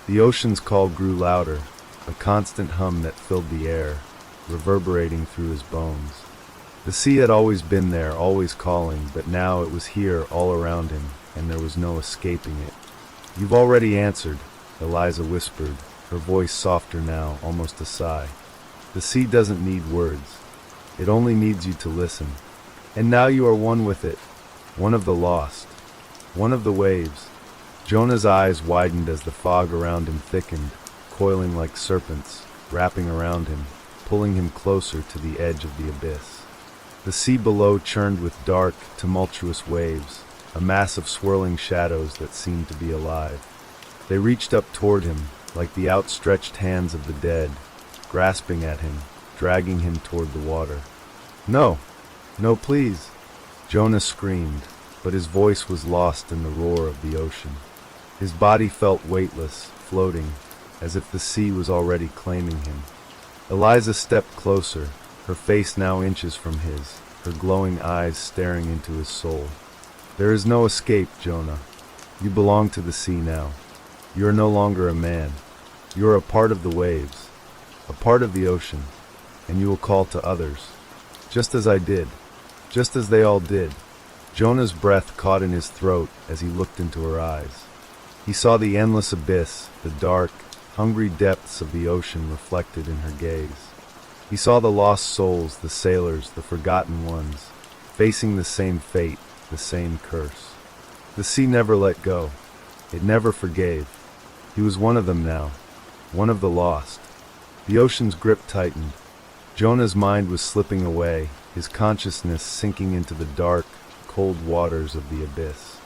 A: The ocean's call grew louder, a constant hum that filled the air, reverberating through his bones. The sea had always been there, always calling, but now it was here all around him, and there was no escaping it. You've already answered, Eliza whispered, her voice softer now, almost a sigh. The sea doesn't need words. It only needs you to listen. And now you are one with it, one of the lost, one of the waves. Jonah's eyes widened as the fog around him thickened, coiling like serpents, wrapping around him, pulling him closer to the edge of the abyss. The sea below churned with dark, tumultuous waves, a mass of swirling shadows that seemed to be alive. They reached up toward him, like the outstretched hands of the dead, grasping at him, dragging him toward the water. No, please, Jonah screamed, but his voice was lost in the roar of the ocean. His body felt weightless, floating, as if the sea was already claiming him. Eliza stepped closer, her face now inches from his, her glowing eyes staring into his soul. There is no escape, Jonah. You belong to the sea now. You are no longer a man. You are a part of the waves, a part of the ocean, and you will call to others, just as I did, just as they all did. Jonah's breath caught in his throat as he looked into her eyes. He saw the endless abyss, the dark, hungry depths of the ocean reflected in her gaze. He saw the lost souls, the sailors, the forgotten ones, facing the same fate, the same curse. The sea never let go. It never forgave. He was one of them now, one of the lost. The ocean's grip tightened. Jonah's mind was slipping away, his consciousness sinking into the dark, cold waters of the abyss.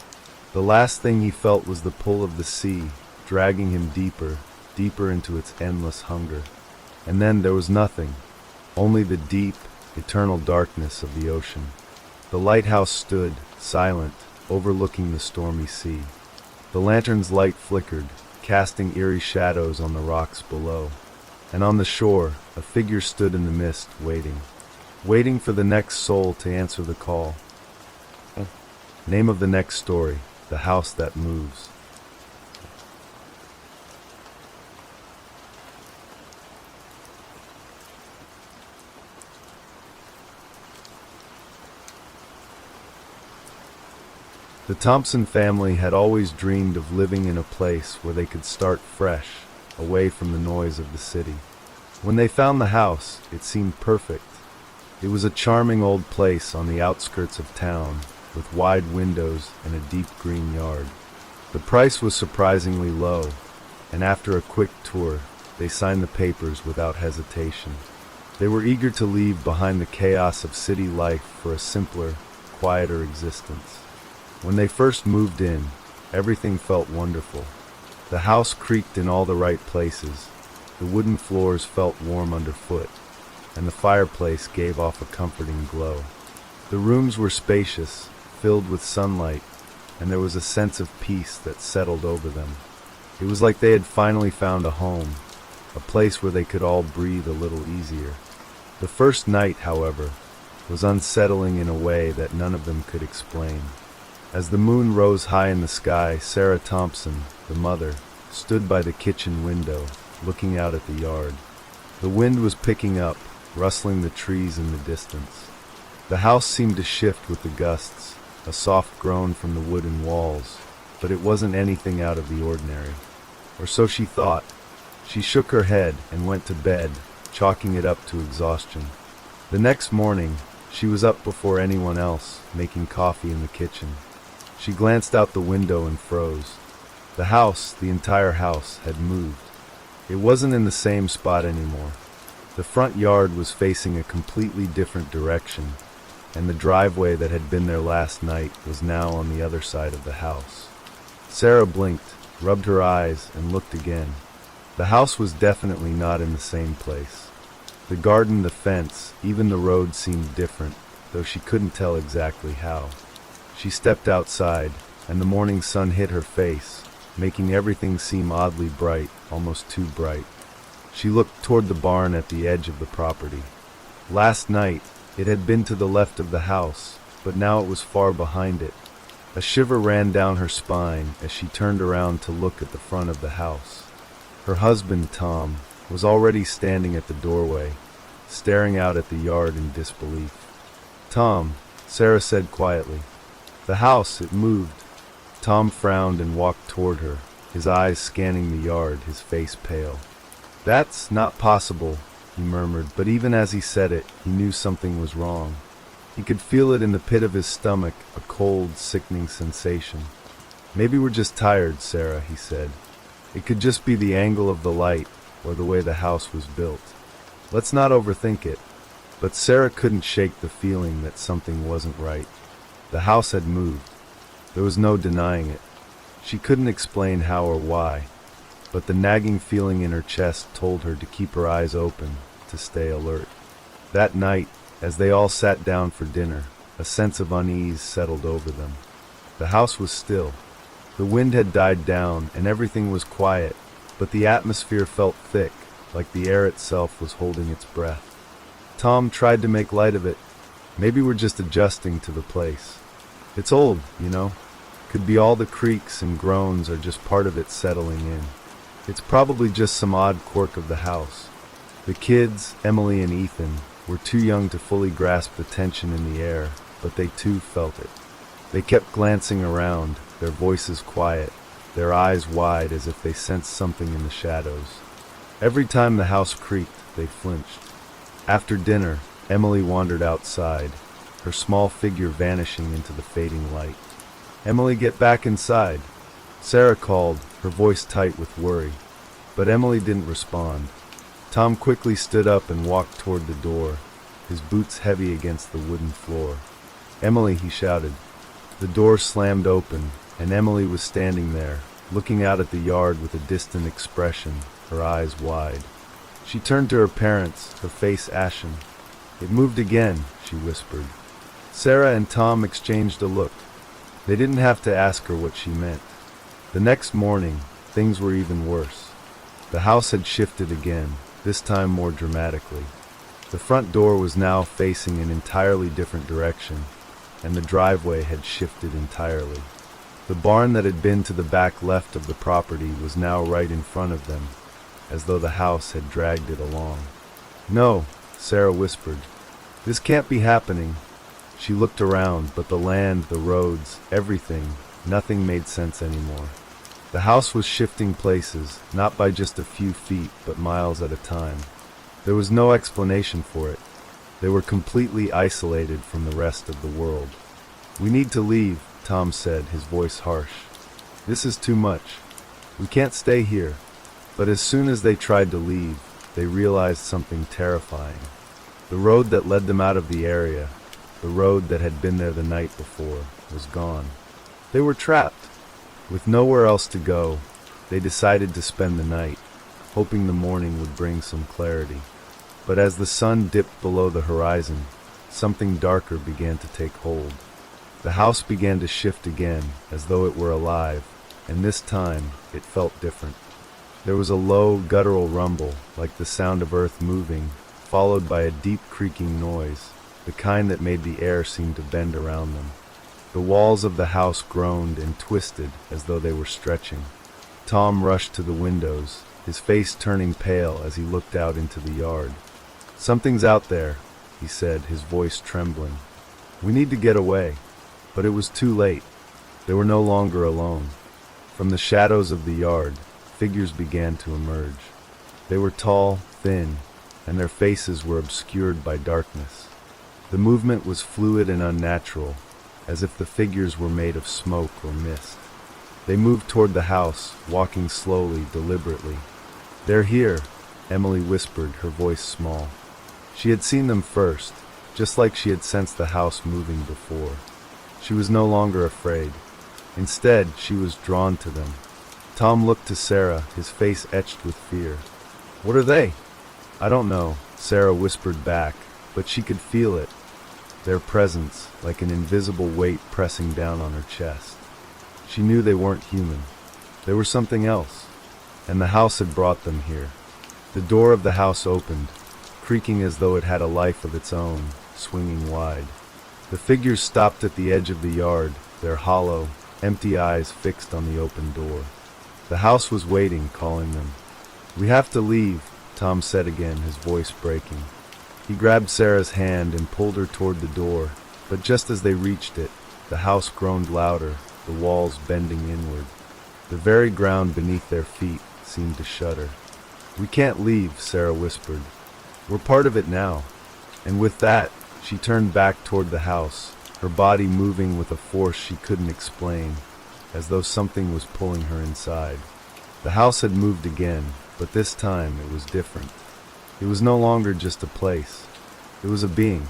A: The last thing he felt was the pull of the sea, dragging him deeper, deeper into its endless hunger. And then there was nothing, only the deep, eternal darkness of the ocean. The lighthouse stood, silent, overlooking the stormy sea. The lantern's light flickered, casting eerie shadows on the rocks below. And on the shore, a figure stood in the mist, waiting for the next soul to answer the call. Name of the next story, The House That Moves. The Thompson family had always dreamed of living in a place where they could start fresh, away from the noise of the city. When they found the house, it seemed perfect. It was a charming old place on the outskirts of town, with wide windows and a deep green yard. The price was surprisingly low, and after a quick tour, they signed the papers without hesitation. They were eager to leave behind the chaos of city life for a simpler, quieter existence. When they first moved in, everything felt wonderful. The house creaked in all the right places, the wooden floors felt warm underfoot, and the fireplace gave off a comforting glow. The rooms were spacious, filled with sunlight, and there was a sense of peace that settled over them. It was like they had finally found a home, a place where they could all breathe a little easier. The first night, however, was unsettling in a way that none of them could explain. As the moon rose high in the sky, Sarah Thompson, the mother, stood by the kitchen window, looking out at the yard. The wind was picking up, rustling the trees in the distance. The house seemed to shift with the gusts, a soft groan from the wooden walls, but it wasn't anything out of the ordinary. Or so she thought. She shook her head and went to bed, chalking it up to exhaustion. The next morning, she was up before anyone else, making coffee in the kitchen. She glanced out the window and froze. The house, the entire house, had moved. It wasn't in the same spot anymore. The front yard was facing a completely different direction, and the driveway that had been there last night was now on the other side of the house. Sarah blinked, rubbed her eyes, and looked again. The house was definitely not in the same place. The garden, the fence, even the road seemed different, though she couldn't tell exactly how. She stepped outside, and the morning sun hit her face, making everything seem oddly bright, almost too bright. She looked toward the barn at the edge of the property. Last night, it had been to the left of the house, but now it was far behind it. A shiver ran down her spine as she turned around to look at the front of the house. Her husband, Tom, was already standing at the doorway, staring out at the yard in disbelief. "Tom," Sarah said quietly. "The house, it moved." Tom frowned and walked toward her, his eyes scanning the yard, his face pale. "That's not possible," he murmured, but even as he said it, he knew something was wrong. He could feel it in the pit of his stomach, a cold, sickening sensation. "Maybe we're just tired, Sarah," he said. "It could just be the angle of the light, or the way the house was built. Let's not overthink it." But Sarah couldn't shake the feeling that something wasn't right. The house had moved. There was no denying it. She couldn't explain how or why, but the nagging feeling in her chest told her to keep her eyes open, to stay alert. That night, as they all sat down for dinner, a sense of unease settled over them. The house was still. The wind had died down and everything was quiet, but the atmosphere felt thick, like the air itself was holding its breath. Tom tried to make light of it. "Maybe we're just adjusting to the place. It's old, you know. Could be all the creaks and groans are just part of it settling in. It's probably just some odd quirk of the house." The kids, Emily and Ethan, were too young to fully grasp the tension in the air, but they too felt it. They kept glancing around, their voices quiet, their eyes wide as if they sensed something in the shadows. Every time the house creaked, they flinched. After dinner, Emily wandered outside, her small figure vanishing into the fading light. "Emily, get back inside," Sarah called, her voice tight with worry. But Emily didn't respond. Tom quickly stood up and walked toward the door, his boots heavy against the wooden floor. "Emily," he shouted. The door slammed open, and Emily was standing there, looking out at the yard with a distant expression, her eyes wide. She turned to her parents, her face ashen. "It moved again," she whispered. Sarah and Tom exchanged a look. They didn't have to ask her what she meant. The next morning, things were even worse. The house had shifted again, this time more dramatically. The front door was now facing an entirely different direction, and the driveway had shifted entirely. The barn that had been to the back left of the property was now right in front of them, as though the house had dragged it along. "No," Sarah whispered. "This can't be happening." She looked around, but the land, the roads, everything, nothing made sense anymore. The house was shifting places, not by just a few feet, but miles at a time. There was no explanation for it. They were completely isolated from the rest of the world. "We need to leave," Tom said, his voice harsh. "This is too much. We can't stay here." But as soon as they tried to leave, they realized something terrifying. The road that led them out of the area, the road that had been there the night before, was gone. They were trapped. With nowhere else to go, they decided to spend the night, hoping the morning would bring some clarity. But as the sun dipped below the horizon, something darker began to take hold. The house began to shift again, as though it were alive, and this time it felt different. There was a low, guttural rumble, like the sound of earth moving, followed by a deep creaking noise, the kind that made the air seem to bend around them. The walls of the house groaned and twisted as though they were stretching. Tom rushed to the windows, his face turning pale as he looked out into the yard. "Something's out there," he said, his voice trembling. "We need to get away." But it was too late. They were no longer alone. From the shadows of the yard, figures began to emerge. They were tall, thin, and their faces were obscured by darkness. The movement was fluid and unnatural, as if the figures were made of smoke or mist. They moved toward the house, walking slowly, deliberately. "They're here," Emily whispered, her voice small. She had seen them first, just like she had sensed the house moving before. She was no longer afraid. Instead, she was drawn to them. Tom looked to Sarah, his face etched with fear. "What are they?" "I don't know," Sarah whispered back, but she could feel it. Their presence, like an invisible weight pressing down on her chest. She knew they weren't human. They were something else, and the house had brought them here. The door of the house opened, creaking as though it had a life of its own, swinging wide. The figures stopped at the edge of the yard, their hollow, empty eyes fixed on the open door. The house was waiting, calling them. "We have to leave," Tom said again, his voice breaking. He grabbed Sarah's hand and pulled her toward the door, but just as they reached it, the house groaned louder, the walls bending inward. The very ground beneath their feet seemed to shudder. "We can't leave," Sarah whispered. "We're part of it now." And with that, she turned back toward the house, her body moving with a force she couldn't explain, as though something was pulling her inside. The house had moved again, but this time it was different. It was no longer just a place. It was a being,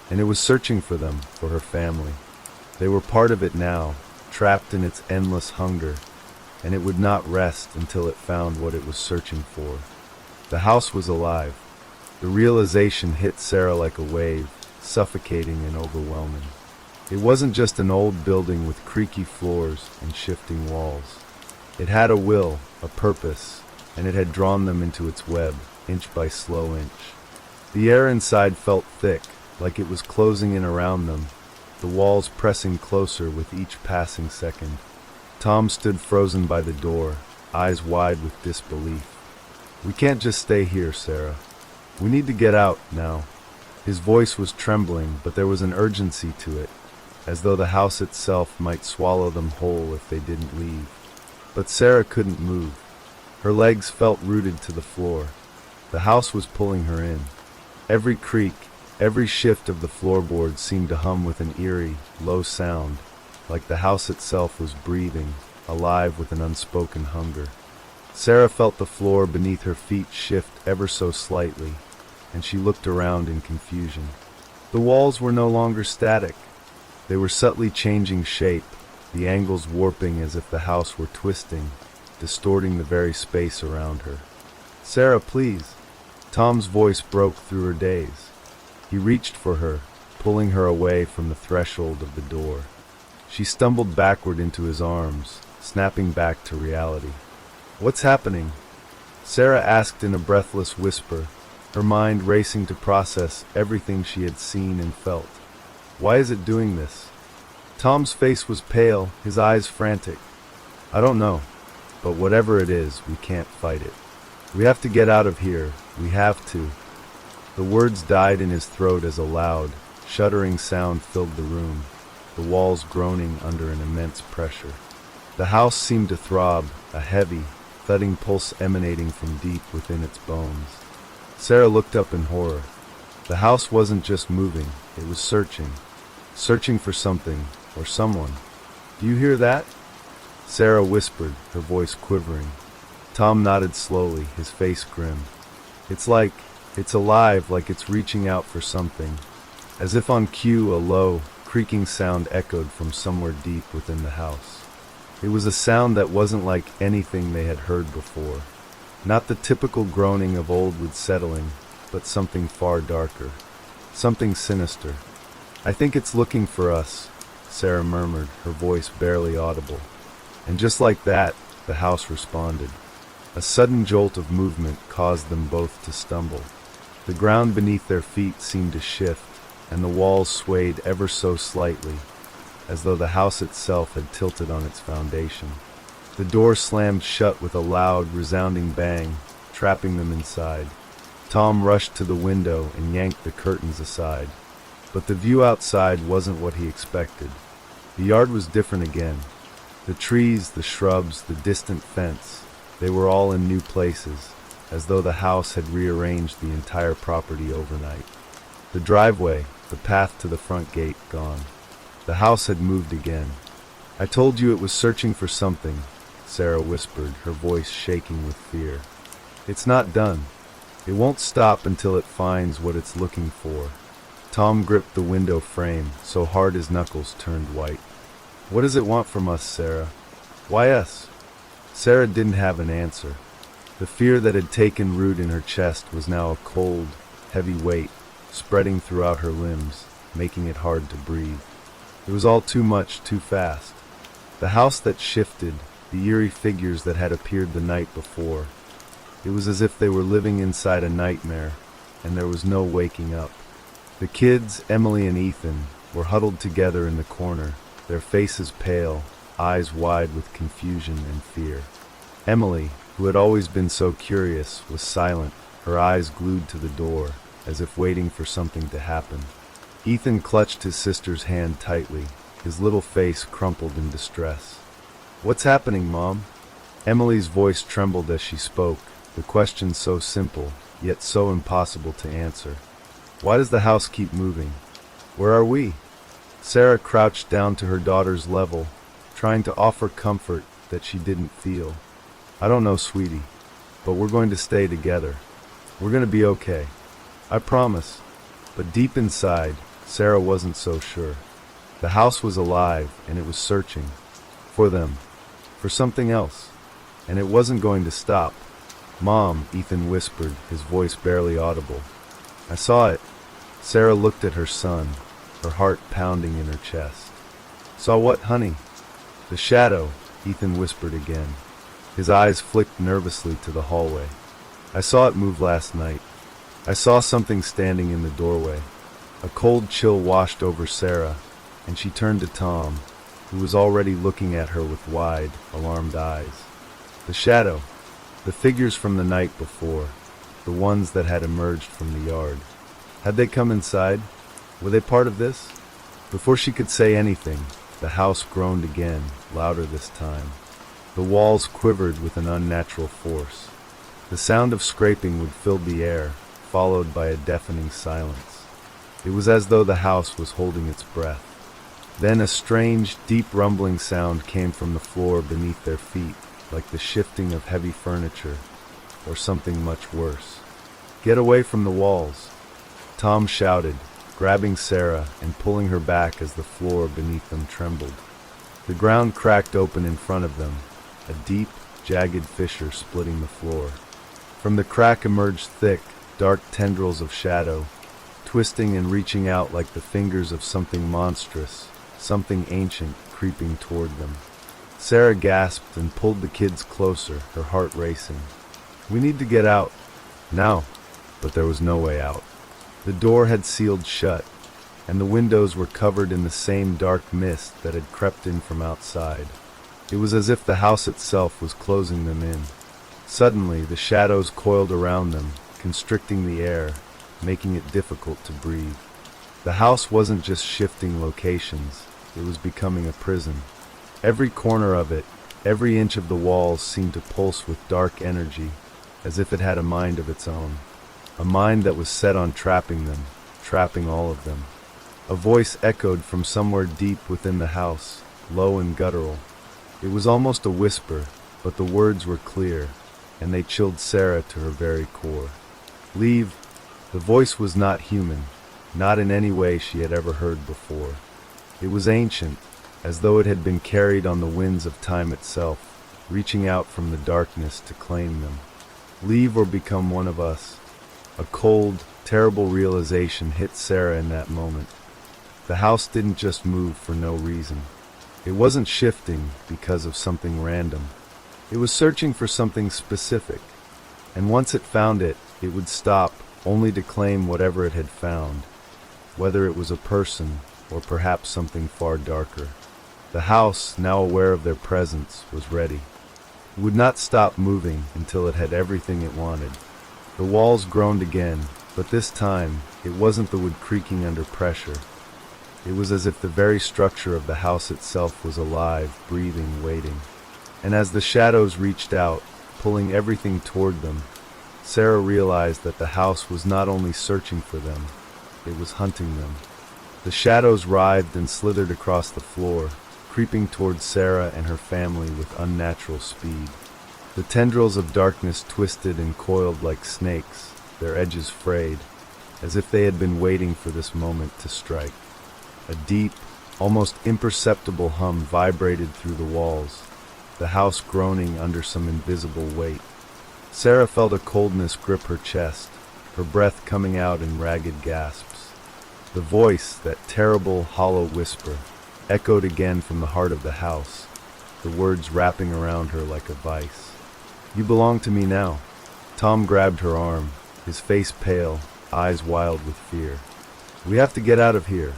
A: and it was searching for them, for her family. They were part of it now, trapped in its endless hunger, and it would not rest until it found what it was searching for. The house was alive. The realization hit Sarah like a wave, suffocating and overwhelming. It wasn't just an old building with creaky floors and shifting walls. It had a will, a purpose, and it had drawn them into its web, inch by slow inch. The air inside felt thick, like it was closing in around them, the walls pressing closer with each passing second. Tom stood frozen by the door, eyes wide with disbelief. "We can't just stay here, Sarah. We need to get out now." His voice was trembling, but there was an urgency to it. as though the house itself might swallow them whole if they didn't leave. But Sarah couldn't move. Her legs felt rooted to the floor. The house was pulling her in. Every creak, every shift of the floorboards seemed to hum with an eerie, low sound, like the house itself was breathing, alive with an unspoken hunger. Sarah felt the floor beneath her feet shift ever so slightly, and she looked around in confusion. The walls were no longer static. They were subtly changing shape, the angles warping as if the house were twisting, distorting the very space around her. "Sarah, please." Tom's voice broke through her daze. He reached for her, pulling her away from the threshold of the door. She stumbled backward into his arms, snapping back to reality. "What's happening?" Sarah asked in a breathless whisper, her mind racing to process everything she had seen and felt. "Why is it doing this?" Tom's face was pale, his eyes frantic. "I don't know, but whatever it is, we can't fight it. We have to get out of here, we have to." The words died in his throat as a loud, shuddering sound filled the room, the walls groaning under an immense pressure. The house seemed to throb, a heavy, thudding pulse emanating from deep within its bones. Sarah looked up in horror. The house wasn't just moving, it was searching for something or someone. "Do you hear that?" Sarah whispered, her voice quivering. Tom nodded slowly, his face grim. It's alive, like it's reaching out for something." As if on cue, a low, creaking sound echoed from somewhere deep within the house. It was a sound that wasn't like anything they had heard before. Not the typical groaning of old wood settling, but something far darker. Something sinister. "I think it's looking for us," Sarah murmured, her voice barely audible. And just like that, the house responded. A sudden jolt of movement caused them both to stumble. The ground beneath their feet seemed to shift, and the walls swayed ever so slightly, as though the house itself had tilted on its foundation. The door slammed shut with a loud, resounding bang, trapping them inside. Tom rushed to the window and yanked the curtains aside. But the view outside wasn't what he expected. The yard was different again. The trees, the shrubs, the distant fence, they were all in new places, as though the house had rearranged the entire property overnight. The driveway, the path to the front gate, gone. The house had moved again. "I told you it was searching for something," Sarah whispered, her voice shaking with fear. "It's not done. It won't stop until it finds what it's looking for." Tom gripped the window frame so hard his knuckles turned white. "What does it want from us, Sarah? Why us?" Sarah didn't have an answer. The fear that had taken root in her chest was now a cold, heavy weight, spreading throughout her limbs, making it hard to breathe. It was all too much, too fast. The house that shifted, the eerie figures that had appeared the night before. It was as if they were living inside a nightmare, and there was no waking up. The kids, Emily and Ethan, were huddled together in the corner, their faces pale, eyes wide with confusion and fear. Emily, who had always been so curious, was silent, her eyes glued to the door, as if waiting for something to happen. Ethan clutched his sister's hand tightly, his little face crumpled in distress. "What's happening, Mom?" Emily's voice trembled as she spoke, the question so simple, yet so impossible to answer. "Why does the house keep moving? Where are we?" Sarah crouched down to her daughter's level, trying to offer comfort that she didn't feel. "I don't know, sweetie, but we're going to stay together. We're going to be okay. I promise." But deep inside, Sarah wasn't so sure. The house was alive, and it was searching. For them. For something else. And it wasn't going to stop. "Mom," Ethan whispered, his voice barely audible. "I saw it." Sarah looked at her son, her heart pounding in her chest. "Saw what, honey?" "The shadow," Ethan whispered again. His eyes flicked nervously to the hallway. "I saw it move last night. I saw something standing in the doorway." A cold chill washed over Sarah, and she turned to Tom, who was already looking at her with wide, alarmed eyes. The shadow, the figures from the night before, the ones that had emerged from the yard. Had they come inside? Were they part of this? Before she could say anything, the house groaned again, louder this time. The walls quivered with an unnatural force. The sound of scraping would fill the air, followed by a deafening silence. It was as though the house was holding its breath. Then a strange, deep rumbling sound came from the floor beneath their feet, like the shifting of heavy furniture, or something much worse. "Get away from the walls!" Tom shouted, grabbing Sarah and pulling her back as the floor beneath them trembled. The ground cracked open in front of them, a deep, jagged fissure splitting the floor. From the crack emerged thick, dark tendrils of shadow, twisting and reaching out like the fingers of something monstrous, something ancient creeping toward them. Sarah gasped and pulled the kids closer, her heart racing. "We need to get out. Now." But there was no way out. The door had sealed shut, and the windows were covered in the same dark mist that had crept in from outside. It was as if the house itself was closing them in. Suddenly, the shadows coiled around them, constricting the air, making it difficult to breathe. The house wasn't just shifting locations, it was becoming a prison. Every corner of it, every inch of the walls seemed to pulse with dark energy, as if it had a mind of its own. A mind that was set on trapping them, trapping all of them. A voice echoed from somewhere deep within the house, low and guttural. It was almost a whisper, but the words were clear, and they chilled Sarah to her very core. "Leave." The voice was not human, not in any way she had ever heard before. It was ancient, as though it had been carried on the winds of time itself, reaching out from the darkness to claim them. "Leave or become one of us." A cold, terrible realization hit Sarah in that moment. The house didn't just move for no reason. It wasn't shifting because of something random. It was searching for something specific, and once it found it, it would stop, only to claim whatever it had found, whether it was a person or perhaps something far darker. The house, now aware of their presence, was ready. It would not stop moving until it had everything it wanted. The walls groaned again, but this time, it wasn't the wood creaking under pressure. It was as if the very structure of the house itself was alive, breathing, waiting. And as the shadows reached out, pulling everything toward them, Sarah realized that the house was not only searching for them, it was hunting them. The shadows writhed and slithered across the floor, creeping toward Sarah and her family with unnatural speed. The tendrils of darkness twisted and coiled like snakes, their edges frayed, as if they had been waiting for this moment to strike. A deep, almost imperceptible hum vibrated through the walls, the house groaning under some invisible weight. Sarah felt a coldness grip her chest, her breath coming out in ragged gasps. The voice, that terrible, hollow whisper, echoed again from the heart of the house, the words wrapping around her like a vice. "You belong to me now." Tom grabbed her arm, his face pale, eyes wild with fear. "We have to get out of here.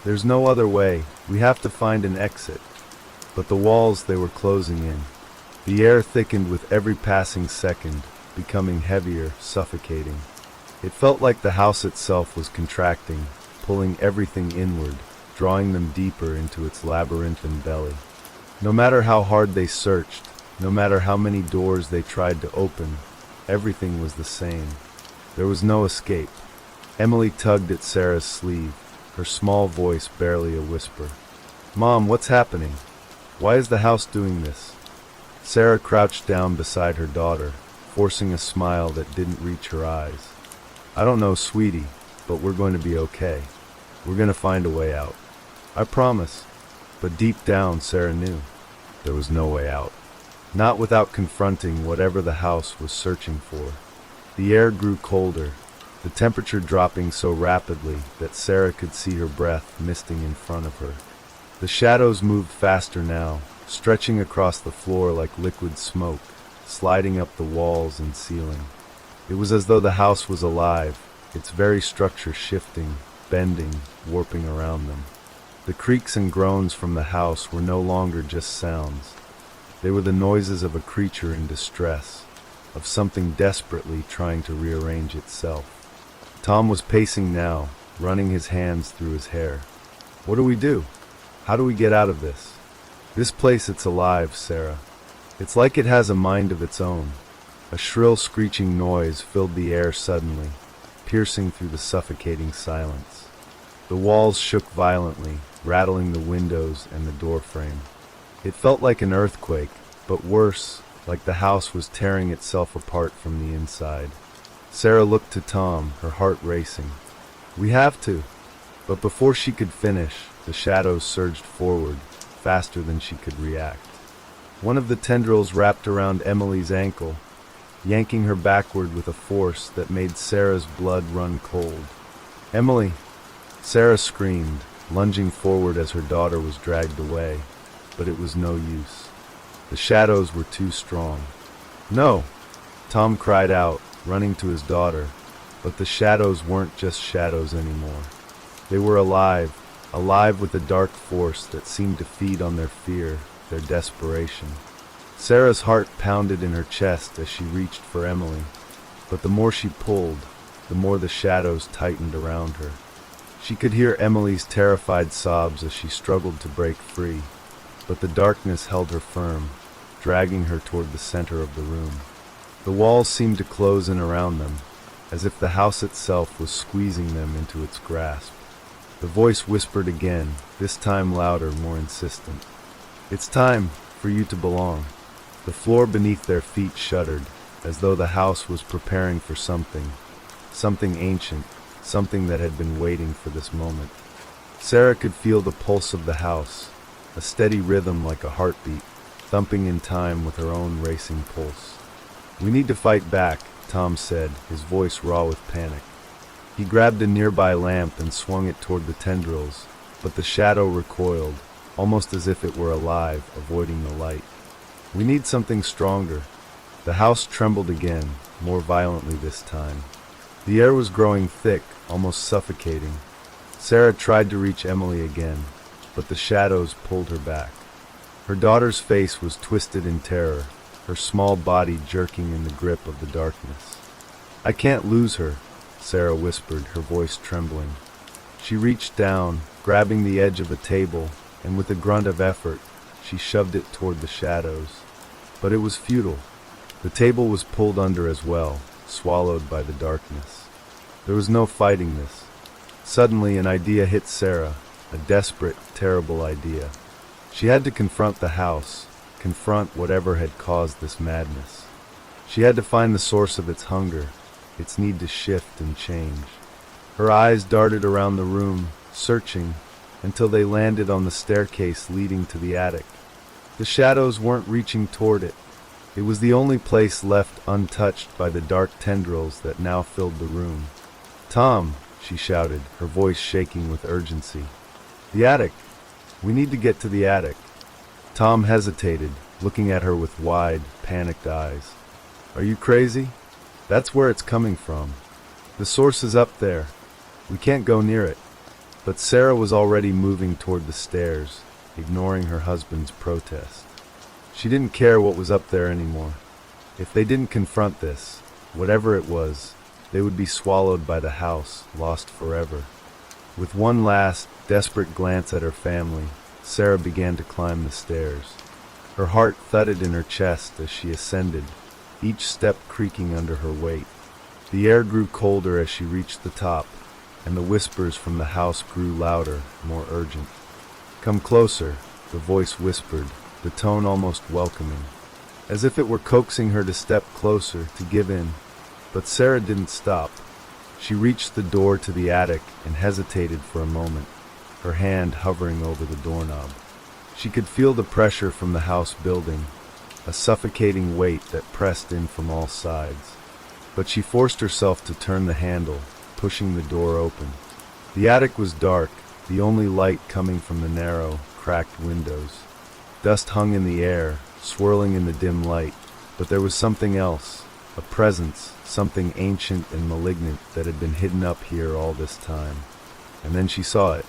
A: There's no other way. We have to find an exit." But the walls, they were closing in. The air thickened with every passing second, becoming heavier, suffocating. It felt like the house itself was contracting, pulling everything inward, drawing them deeper into its labyrinthine belly. No matter how hard they searched, no matter how many doors they tried to open, everything was the same. There was no escape. Emily tugged at Sarah's sleeve, her small voice barely a whisper. "Mom, what's happening? Why is the house doing this?" Sarah crouched down beside her daughter, forcing a smile that didn't reach her eyes. "I don't know, sweetie, but we're going to be okay. We're going to find a way out. I promise." But deep down, Sarah knew there was no way out. Not without confronting whatever the house was searching for. The air grew colder, the temperature dropping so rapidly that Sarah could see her breath misting in front of her. The shadows moved faster now, stretching across the floor like liquid smoke, sliding up the walls and ceiling. It was as though the house was alive, its very structure shifting, bending, warping around them. The creaks and groans from the house were no longer just sounds. They were the noises of a creature in distress, of something desperately trying to rearrange itself. Tom was pacing now, running his hands through his hair. What do we do? How do we get out of this? This place, it's alive, Sarah. It's like it has a mind of its own. A shrill screeching noise filled the air suddenly, piercing through the suffocating silence. The walls shook violently, rattling the windows and the door frame. It felt like an earthquake, but worse, like the house was tearing itself apart from the inside. Sarah looked to Tom, her heart racing. "We have to." But before she could finish, the shadows surged forward, faster than she could react. One of the tendrils wrapped around Emily's ankle, yanking her backward with a force that made Sarah's blood run cold. "Emily!" Sarah screamed, lunging forward as her daughter was dragged away, but it was no use. The shadows were too strong. "No!" Tom cried out, running to his daughter, but the shadows weren't just shadows anymore. They were alive, alive with a dark force that seemed to feed on their fear, their desperation. Sarah's heart pounded in her chest as she reached for Emily, but the more she pulled, the more the shadows tightened around her. She could hear Emily's terrified sobs as she struggled to break free, but the darkness held her firm, dragging her toward the center of the room. The walls seemed to close in around them, as if the house itself was squeezing them into its grasp. The voice whispered again, this time louder, more insistent. "It's time for you to belong." The floor beneath their feet shuddered, as though the house was preparing for something ancient, something that had been waiting for this moment. Sarah could feel the pulse of the house, a steady rhythm like a heartbeat, thumping in time with her own racing pulse. "We need to fight back," Tom said, his voice raw with panic. He grabbed a nearby lamp and swung it toward the tendrils, but the shadow recoiled, almost as if it were alive, avoiding the light. "We need something stronger." The house trembled again, more violently this time. The air was growing thick, almost suffocating. Sarah tried to reach Emily again, but the shadows pulled her back. Her daughter's face was twisted in terror, her small body jerking in the grip of the darkness. "I can't lose her," Sarah whispered, her voice trembling. She reached down, grabbing the edge of a table, and with a grunt of effort, she shoved it toward the shadows. But it was futile. The table was pulled under as well, swallowed by the darkness. There was no fighting this. Suddenly an idea hit Sarah, a desperate, terrible idea. She had to confront the house, confront whatever had caused this madness. She had to find the source of its hunger, its need to shift and change. Her eyes darted around the room, searching, until they landed on the staircase leading to the attic. The shadows weren't reaching toward it. It was the only place left untouched by the dark tendrils that now filled the room. "Tom," she shouted, her voice shaking with urgency. "The attic! We need to get to the attic." Tom hesitated, looking at her with wide, panicked eyes. "Are you crazy? That's where it's coming from. The source is up there. We can't go near it." But Sarah was already moving toward the stairs, ignoring her husband's protest. She didn't care what was up there anymore. If they didn't confront this, whatever it was, they would be swallowed by the house, lost forever. With one last, desperate glance at her family, Sarah began to climb the stairs. Her heart thudded in her chest as she ascended, each step creaking under her weight. The air grew colder as she reached the top, and the whispers from the house grew louder, more urgent. "Come closer," the voice whispered, the tone almost welcoming, as if it were coaxing her to step closer, to give in. But Sarah didn't stop. She reached the door to the attic and hesitated for a moment, her hand hovering over the doorknob. She could feel the pressure from the house building, a suffocating weight that pressed in from all sides. But she forced herself to turn the handle, pushing the door open. The attic was dark, the only light coming from the narrow, cracked windows. Dust hung in the air, swirling in the dim light, but there was something else, a presence, something ancient and malignant that had been hidden up here all this time. And then she saw it,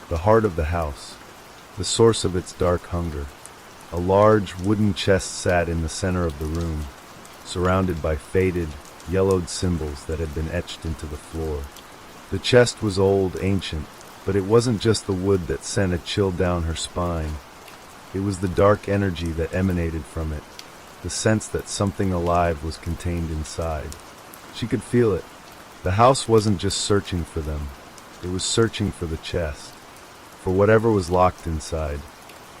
A: the heart of the house, the source of its dark hunger. A large wooden chest sat in the center of the room, surrounded by faded, yellowed symbols that had been etched into the floor. The chest was old, ancient, But it wasn't just the wood that sent a chill down her spine. It was the dark energy that emanated from it, the sense that something alive was contained inside. She could feel it. The house wasn't just searching for them. It was searching for the chest, for whatever was locked inside.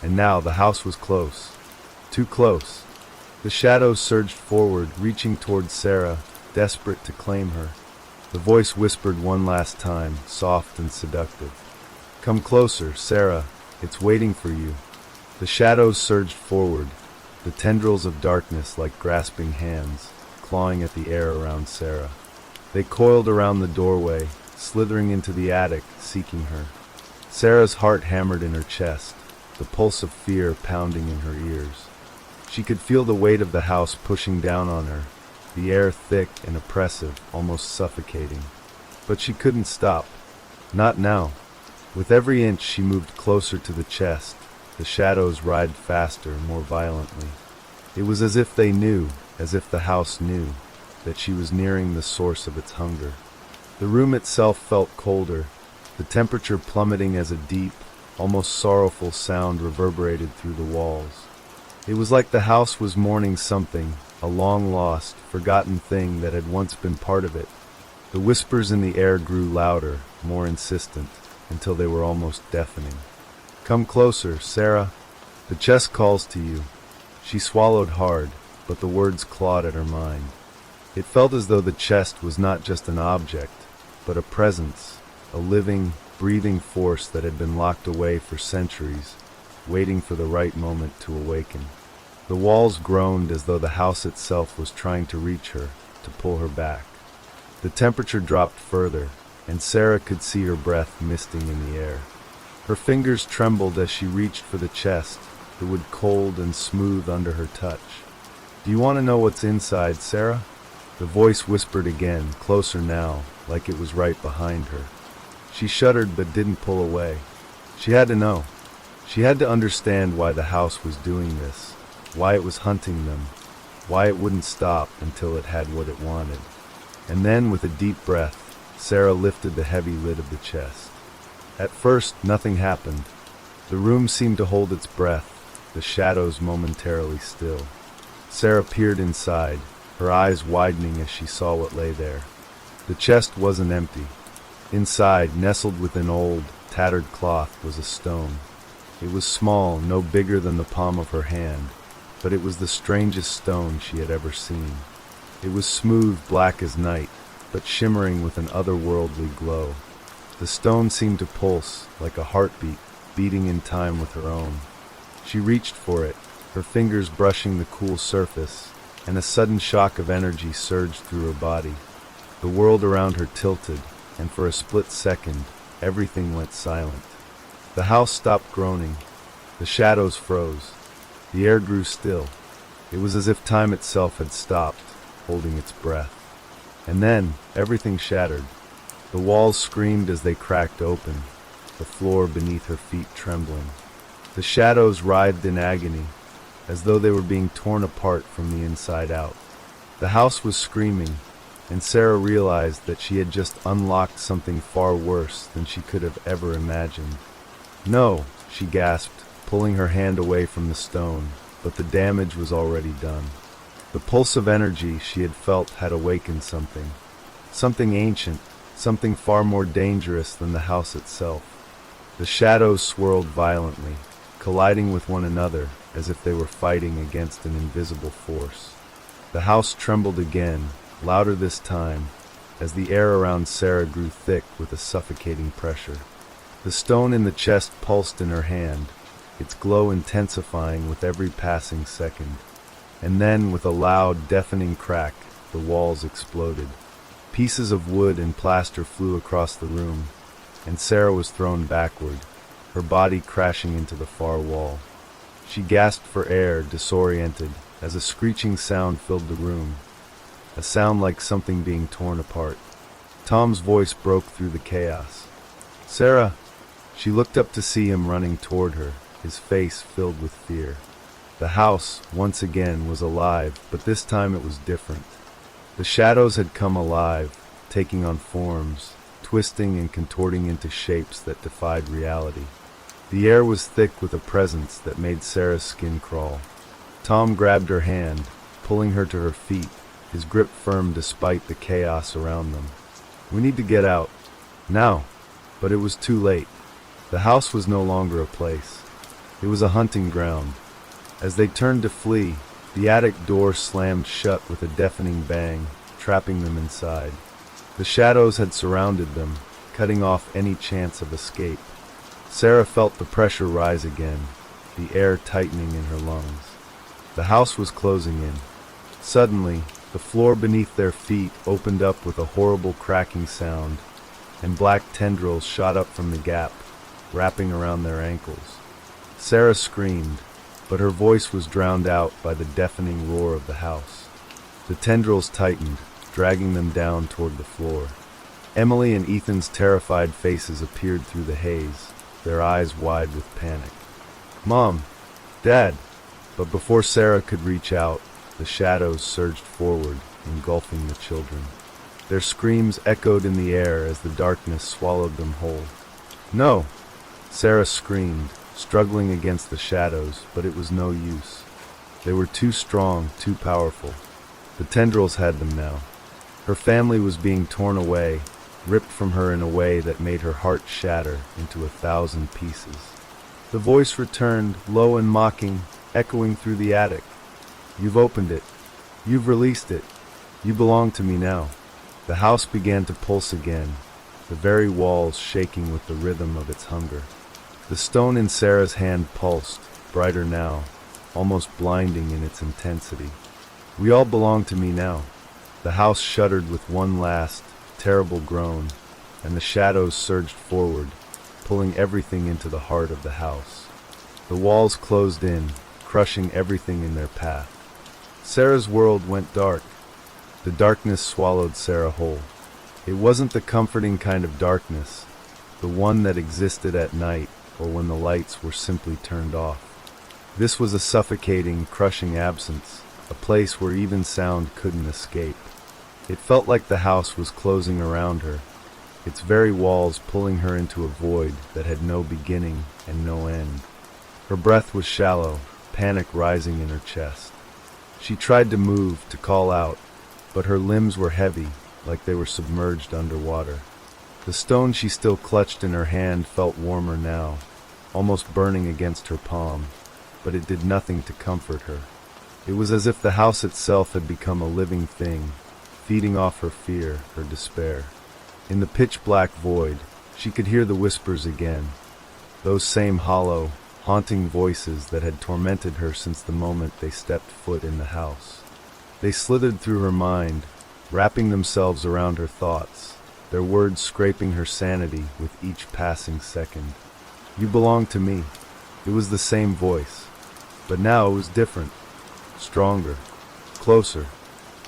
A: And now the house was close. Too close. The shadows surged forward, reaching towards Sarah, desperate to claim her. The voice whispered one last time, soft and seductive. "Come closer, Sarah. It's waiting for you." The shadows surged forward, the tendrils of darkness like grasping hands, clawing at the air around Sarah. They coiled around the doorway, slithering into the attic, seeking her. Sarah's heart hammered in her chest, the pulse of fear pounding in her ears. She could feel the weight of the house pushing down on her, the air thick and oppressive, almost suffocating. But she couldn't stop. Not now. With every inch she moved closer to the chest, the shadows writhed faster, more violently. It was as if they knew, as if the house knew, that she was nearing the source of its hunger. The room itself felt colder, the temperature plummeting as a deep, almost sorrowful sound reverberated through the walls. It was like the house was mourning something, a long-lost, forgotten thing that had once been part of it. The whispers in the air grew louder, more insistent, until they were almost deafening. "Come closer, Sarah. The chest calls to you." She swallowed hard, but the words clawed at her mind. It felt as though the chest was not just an object, but a presence, a living, breathing force that had been locked away for centuries, waiting for the right moment to awaken. The walls groaned as though the house itself was trying to reach her, to pull her back. The temperature dropped further, and Sarah could see her breath misting in the air. Her fingers trembled as she reached for the chest, the wood cold and smooth under her touch. "Do you want to know what's inside, Sarah?" The voice whispered again, closer now, like it was right behind her. She shuddered but didn't pull away. She had to know. She had to understand why the house was doing this, why it was hunting them, why it wouldn't stop until it had what it wanted. And then, with a deep breath, Sarah lifted the heavy lid of the chest. At first, nothing happened. The room seemed to hold its breath, the shadows momentarily still. Sarah peered inside, her eyes widening as she saw what lay there. The chest wasn't empty. Inside, nestled within old, tattered cloth, was a stone. It was small, no bigger than the palm of her hand, but it was the strangest stone she had ever seen. It was smooth, black as night, but shimmering with an otherworldly glow. The stone seemed to pulse, like a heartbeat, beating in time with her own. She reached for it, her fingers brushing the cool surface, and a sudden shock of energy surged through her body. The world around her tilted, and for a split second, everything went silent. The house stopped groaning. The shadows froze. The air grew still. It was as if time itself had stopped, holding its breath. And then, everything shattered. The walls screamed as they cracked open, the floor beneath her feet trembling. The shadows writhed in agony, as though they were being torn apart from the inside out. The house was screaming, and Sarah realized that she had just unlocked something far worse than she could have ever imagined. "No," she gasped, pulling her hand away from the stone, but the damage was already done. The pulse of energy she had felt had awakened something. Something ancient, something far more dangerous than the house itself. The shadows swirled violently, colliding with one another as if they were fighting against an invisible force. The house trembled again, louder this time, as the air around Sarah grew thick with a suffocating pressure. The stone in the chest pulsed in her hand, its glow intensifying with every passing second. And then, with a loud, deafening crack, the walls exploded. Pieces of wood and plaster flew across the room, and Sarah was thrown backward, her body crashing into the far wall. She gasped for air, disoriented, as a screeching sound filled the room, a sound like something being torn apart. Tom's voice broke through the chaos. "Sarah!" She looked up to see him running toward her, his face filled with fear. The house, once again, was alive, but this time it was different. The shadows had come alive, taking on forms, twisting and contorting into shapes that defied reality. The air was thick with a presence that made Sarah's skin crawl. Tom grabbed her hand, pulling her to her feet, his grip firm despite the chaos around them. "We need to get out. Now." But it was too late. The house was no longer a place. It was a hunting ground. As they turned to flee, the attic door slammed shut with a deafening bang, trapping them inside. The shadows had surrounded them, cutting off any chance of escape. Sarah felt the pressure rise again, the air tightening in her lungs. The house was closing in. Suddenly, the floor beneath their feet opened up with a horrible cracking sound, and black tendrils shot up from the gap, wrapping around their ankles. Sarah screamed, but her voice was drowned out by the deafening roar of the house. The tendrils tightened, dragging them down toward the floor. Emily and Ethan's terrified faces appeared through the haze, their eyes wide with panic. "Mom! Dad!" But before Sarah could reach out, the shadows surged forward, engulfing the children. Their screams echoed in the air as the darkness swallowed them whole. "No!" Sarah screamed, struggling against the shadows, but it was no use. They were too strong, too powerful. The tendrils had them now. Her family was being torn away, ripped from her in a way that made her heart shatter into 1,000 pieces. The voice returned, low and mocking, echoing through the attic. "You've opened it. You've released it. You belong to me now." The house began to pulse again, the very walls shaking with the rhythm of its hunger. The stone in Sarah's hand pulsed, brighter now, almost blinding in its intensity. "We all belong to me now." The house shuddered with one last, terrible groan, and the shadows surged forward, pulling everything into the heart of the house. The walls closed in, crushing everything in their path. Sarah's world went dark. The darkness swallowed Sarah whole. It wasn't the comforting kind of darkness, the one that existed at night or when the lights were simply turned off. This was a suffocating, crushing absence, a place where even sound couldn't escape. It felt like the house was closing around her, its very walls pulling her into a void that had no beginning and no end. Her breath was shallow, panic rising in her chest. She tried to move, to call out, but her limbs were heavy, like they were submerged underwater. The stone she still clutched in her hand felt warmer now, almost burning against her palm, but it did nothing to comfort her. It was as if the house itself had become a living thing, feeding off her fear, her despair. In the pitch-black void, she could hear the whispers again, those same hollow, haunting voices that had tormented her since the moment they stepped foot in the house. They slithered through her mind, wrapping themselves around her thoughts, their words scraping her sanity with each passing second. "You belong to me." It was the same voice, but now it was different, stronger, closer.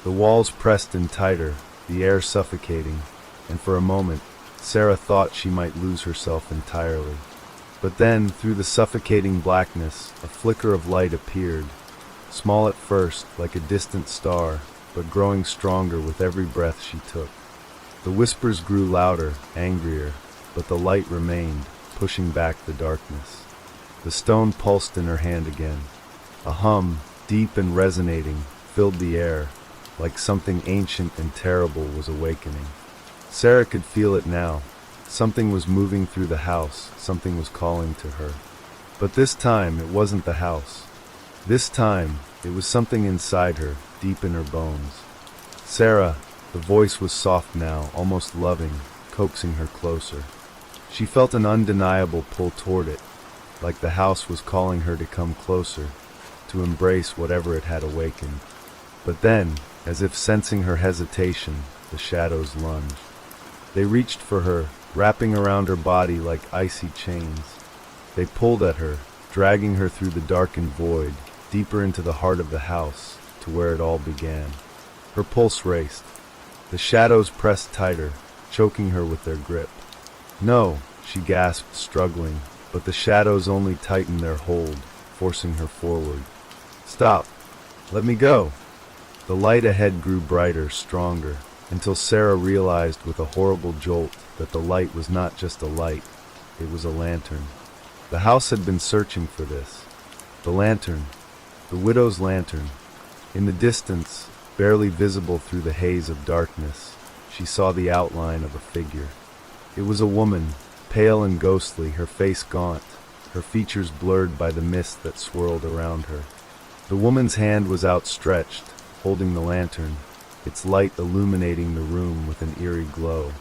A: The walls pressed in tighter, the air suffocating, and for a moment, Sarah thought she might lose herself entirely. But then, through the suffocating blackness, a flicker of light appeared, small at first, like a distant star, but growing stronger with every breath she took. The whispers grew louder, angrier, but the light remained, pushing back the darkness. The stone pulsed in her hand again. A hum, deep and resonating, filled the air, like something ancient and terrible was awakening. Sarah could feel it now. Something was moving through the house, something was calling to her. But this time, it wasn't the house. This time, it was something inside her, deep in her bones. "Sarah," the voice was soft now, almost loving, coaxing her closer. She felt an undeniable pull toward it, like the house was calling her to come closer, to embrace whatever it had awakened. But then, as if sensing her hesitation, the shadows lunged. They reached for her, wrapping around her body like icy chains. They pulled at her, dragging her through the darkened void, deeper into the heart of the house, to where it all began. Her pulse raced. The shadows pressed tighter, choking her with their grip. "No," she gasped, struggling, but the shadows only tightened their hold, forcing her forward. "Stop! Let me go!" The light ahead grew brighter, stronger, until Sarah realized with a horrible jolt that the light was not just a light, it was a lantern. The house had been searching for this. The lantern, the widow's lantern. In the distance, barely visible through the haze of darkness, she saw the outline of a figure. It was a woman, pale and ghostly, her face gaunt, her features blurred by the mist that swirled around her. The woman's hand was outstretched, holding the lantern, its light illuminating the room with an eerie glow.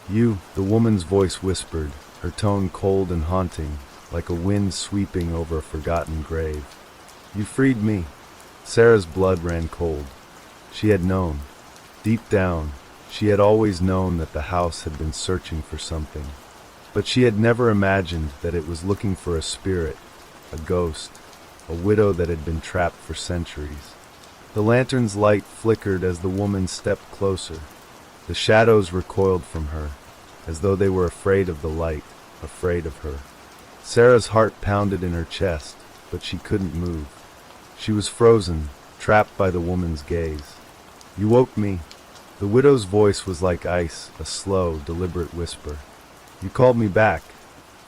A: "You," the woman's voice whispered, her tone cold and haunting, like a wind sweeping over a forgotten grave. "You freed me." Sarah's blood ran cold. She had known. Deep down, she had always known that the house had been searching for something. But she had never imagined that it was looking for a spirit, a ghost, a widow that had been trapped for centuries. The lantern's light flickered as the woman stepped closer. The shadows recoiled from her, as though they were afraid of the light, afraid of her. Sarah's heart pounded in her chest, but she couldn't move. She was frozen, trapped by the woman's gaze. "You woke me." The widow's voice was like ice, a slow, deliberate whisper. "You called me back.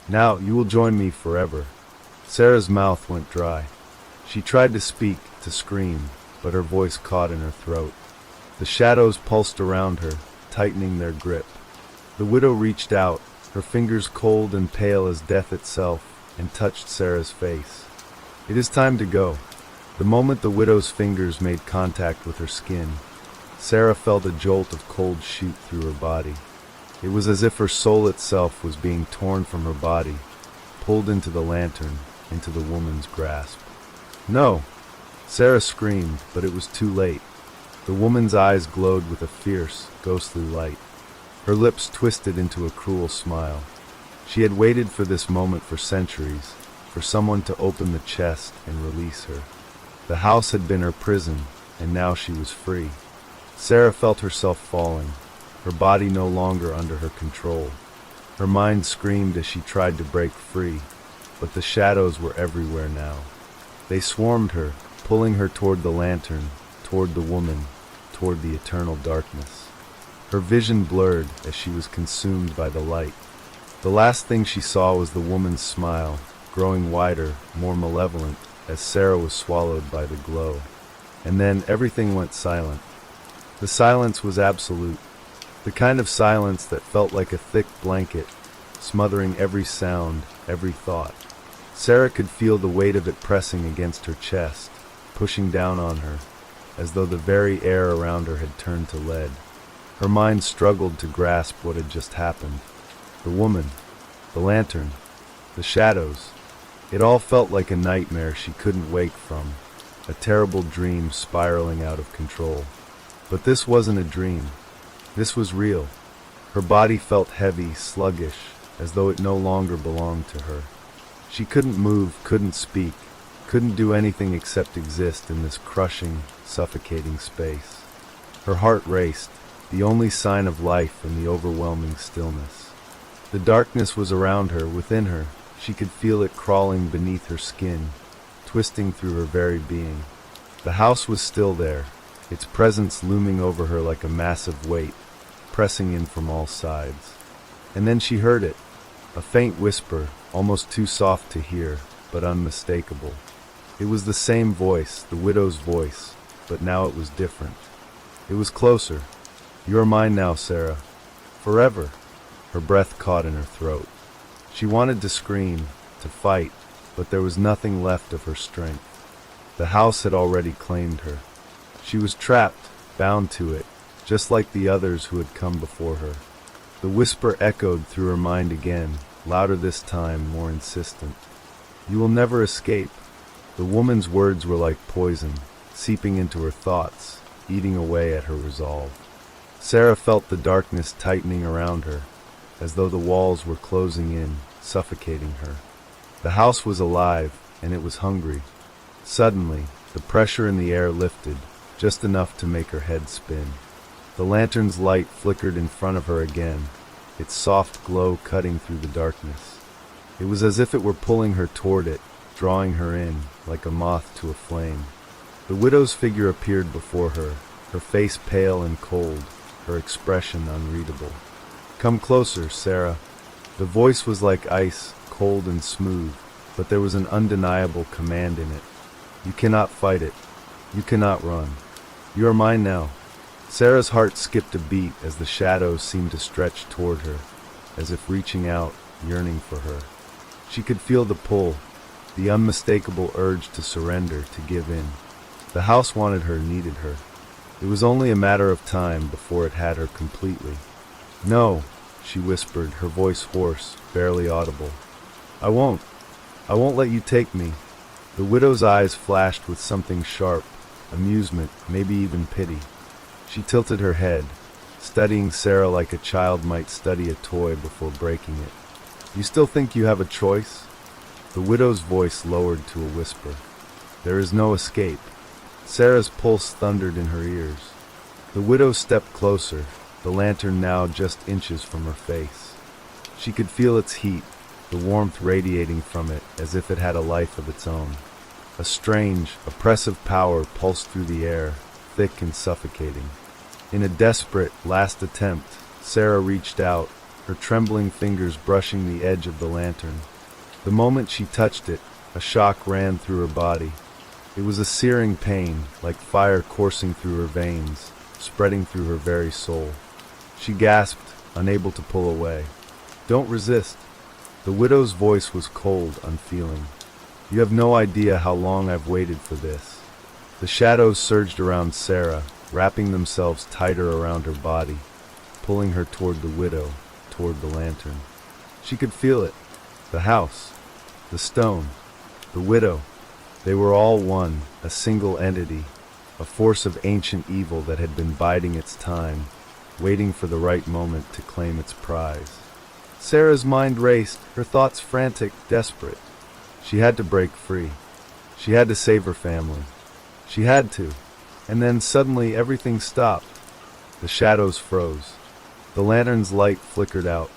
A: Now you will join me forever." Sarah's mouth went dry. She tried to speak, to scream, but her voice caught in her throat. The shadows pulsed around her, tightening their grip. The widow reached out, her fingers cold and pale as death itself, and touched Sarah's face. "It is time to go." The moment the widow's fingers made contact with her skin, Sarah felt a jolt of cold shoot through her body. It was as if her soul itself was being torn from her body, pulled into the lantern, into the woman's grasp. "No!" Sarah screamed, but it was too late. The woman's eyes glowed with a fierce, ghostly light. Her lips twisted into a cruel smile. She had waited for this moment for centuries, for someone to open the chest and release her. The house had been her prison, and now she was free. Sarah felt herself falling, her body no longer under her control. Her mind screamed as she tried to break free, but the shadows were everywhere now. They swarmed her, pulling her toward the lantern, toward the woman, toward the eternal darkness. Her vision blurred as she was consumed by the light. The last thing she saw was the woman's smile, growing wider, more malevolent, as Sarah was swallowed by the glow. And then everything went silent. The silence was absolute, the kind of silence that felt like a thick blanket, smothering every sound, every thought. Sarah could feel the weight of it pressing against her chest, pushing down on her, as though the very air around her had turned to lead. Her mind struggled to grasp what had just happened. The woman, the lantern, the shadows. It all felt like a nightmare she couldn't wake from, a terrible dream spiraling out of control. But this wasn't a dream. This was real. Her body felt heavy, sluggish, as though it no longer belonged to her. She couldn't move, couldn't speak, couldn't do anything except exist in this crushing, suffocating space. Her heart raced, the only sign of life in the overwhelming stillness. The darkness was around her, within her. She could feel it crawling beneath her skin, twisting through her very being. The house was still there, its presence looming over her like a massive weight, pressing in from all sides. And then she heard it, a faint whisper, almost too soft to hear, but unmistakable. It was the same voice, the widow's voice, but now it was different. It was closer. "You are mine now, Sarah. Forever." Her breath caught in her throat. She wanted to scream, to fight, but there was nothing left of her strength. The house had already claimed her. She was trapped, bound to it, just like the others who had come before her. The whisper echoed through her mind again, louder this time, more insistent. "You will never escape." The woman's words were like poison, seeping into her thoughts, eating away at her resolve. Sarah felt the darkness tightening around her, as though the walls were closing in, suffocating her. The house was alive, and it was hungry. Suddenly, the pressure in the air lifted, just enough to make her head spin. The lantern's light flickered in front of her again, its soft glow cutting through the darkness. It was as if it were pulling her toward it, drawing her in, like a moth to a flame. The widow's figure appeared before her, her face pale and cold, her expression unreadable. "Come closer, Sarah." The voice was like ice, cold and smooth, but there was an undeniable command in it. "You cannot fight it. You cannot run. You are mine now." Sarah's heart skipped a beat as the shadows seemed to stretch toward her, as if reaching out, yearning for her. She could feel the pull, the unmistakable urge to surrender, to give in. The house wanted her, needed her. It was only a matter of time before it had her completely. "No," she whispered, her voice hoarse, barely audible. I won't let you take me." The widow's eyes flashed with something sharp, amusement, maybe even pity. She tilted her head, studying Sarah like a child might study a toy before breaking it. "You still think you have a choice?" The widow's voice lowered to a whisper. "There is no escape." Sarah's pulse thundered in her ears. The widow stepped closer, the lantern now just inches from her face. She could feel its heat, the warmth radiating from it as if it had a life of its own. A strange, oppressive power pulsed through the air, thick and suffocating. In a desperate, last attempt, Sarah reached out, her trembling fingers brushing the edge of the lantern. The moment she touched it, a shock ran through her body. It was a searing pain, like fire coursing through her veins, spreading through her very soul. She gasped, unable to pull away. "Don't resist." The widow's voice was cold, unfeeling. "You have no idea how long I've waited for this." The shadows surged around Sarah, wrapping themselves tighter around her body, pulling her toward the widow, toward the lantern. She could feel it. The house, the stone, the widow. They were all one, a single entity, a force of ancient evil that had been biding its time, waiting for the right moment to claim its prize. Sarah's mind raced, her thoughts frantic, desperate. She had to break free. She had to save her family. She had to. And then suddenly everything stopped. The shadows froze. The lantern's light flickered out.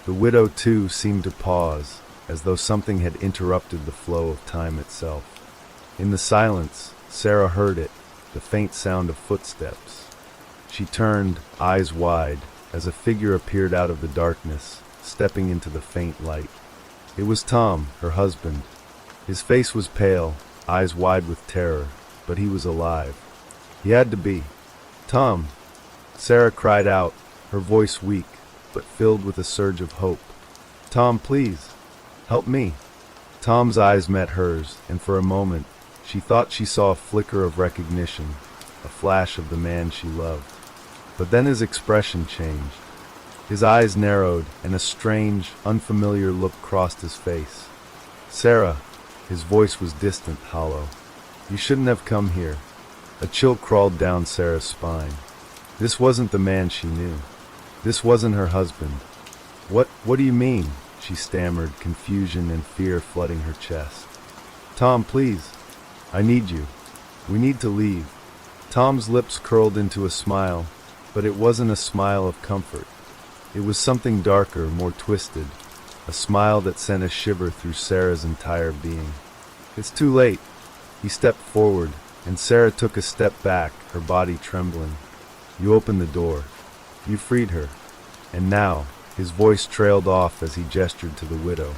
A: The widow, too, seemed to pause, as though something had interrupted the flow of time itself. In the silence, Sarah heard it, the faint sound of footsteps. She turned, eyes wide, as a figure appeared out of the darkness, stepping into the faint light. It was Tom, her husband. His face was pale, eyes wide with terror, but he was alive. He had to be. "Tom!" Sarah cried out, her voice weak, but filled with a surge of hope. "Tom, please, help me." Tom's eyes met hers, and for a moment, she thought she saw a flicker of recognition, a flash of the man she loved. But then his expression changed. His eyes narrowed, and a strange, unfamiliar look crossed his face. "Sarah," his voice was distant, hollow. "You shouldn't have come here." A chill crawled down Sarah's spine. This wasn't the man she knew. This wasn't her husband. What do you mean?" she stammered, confusion and fear flooding her chest. "Tom, please. I need you. We need to leave." Tom's lips curled into a smile, but it wasn't a smile of comfort. It was something darker, more twisted, a smile that sent a shiver through Sarah's entire being. "It's too late." He stepped forward, and Sarah took a step back, her body trembling. "You opened the door. You freed her. And now," his voice trailed off as he gestured to the widow,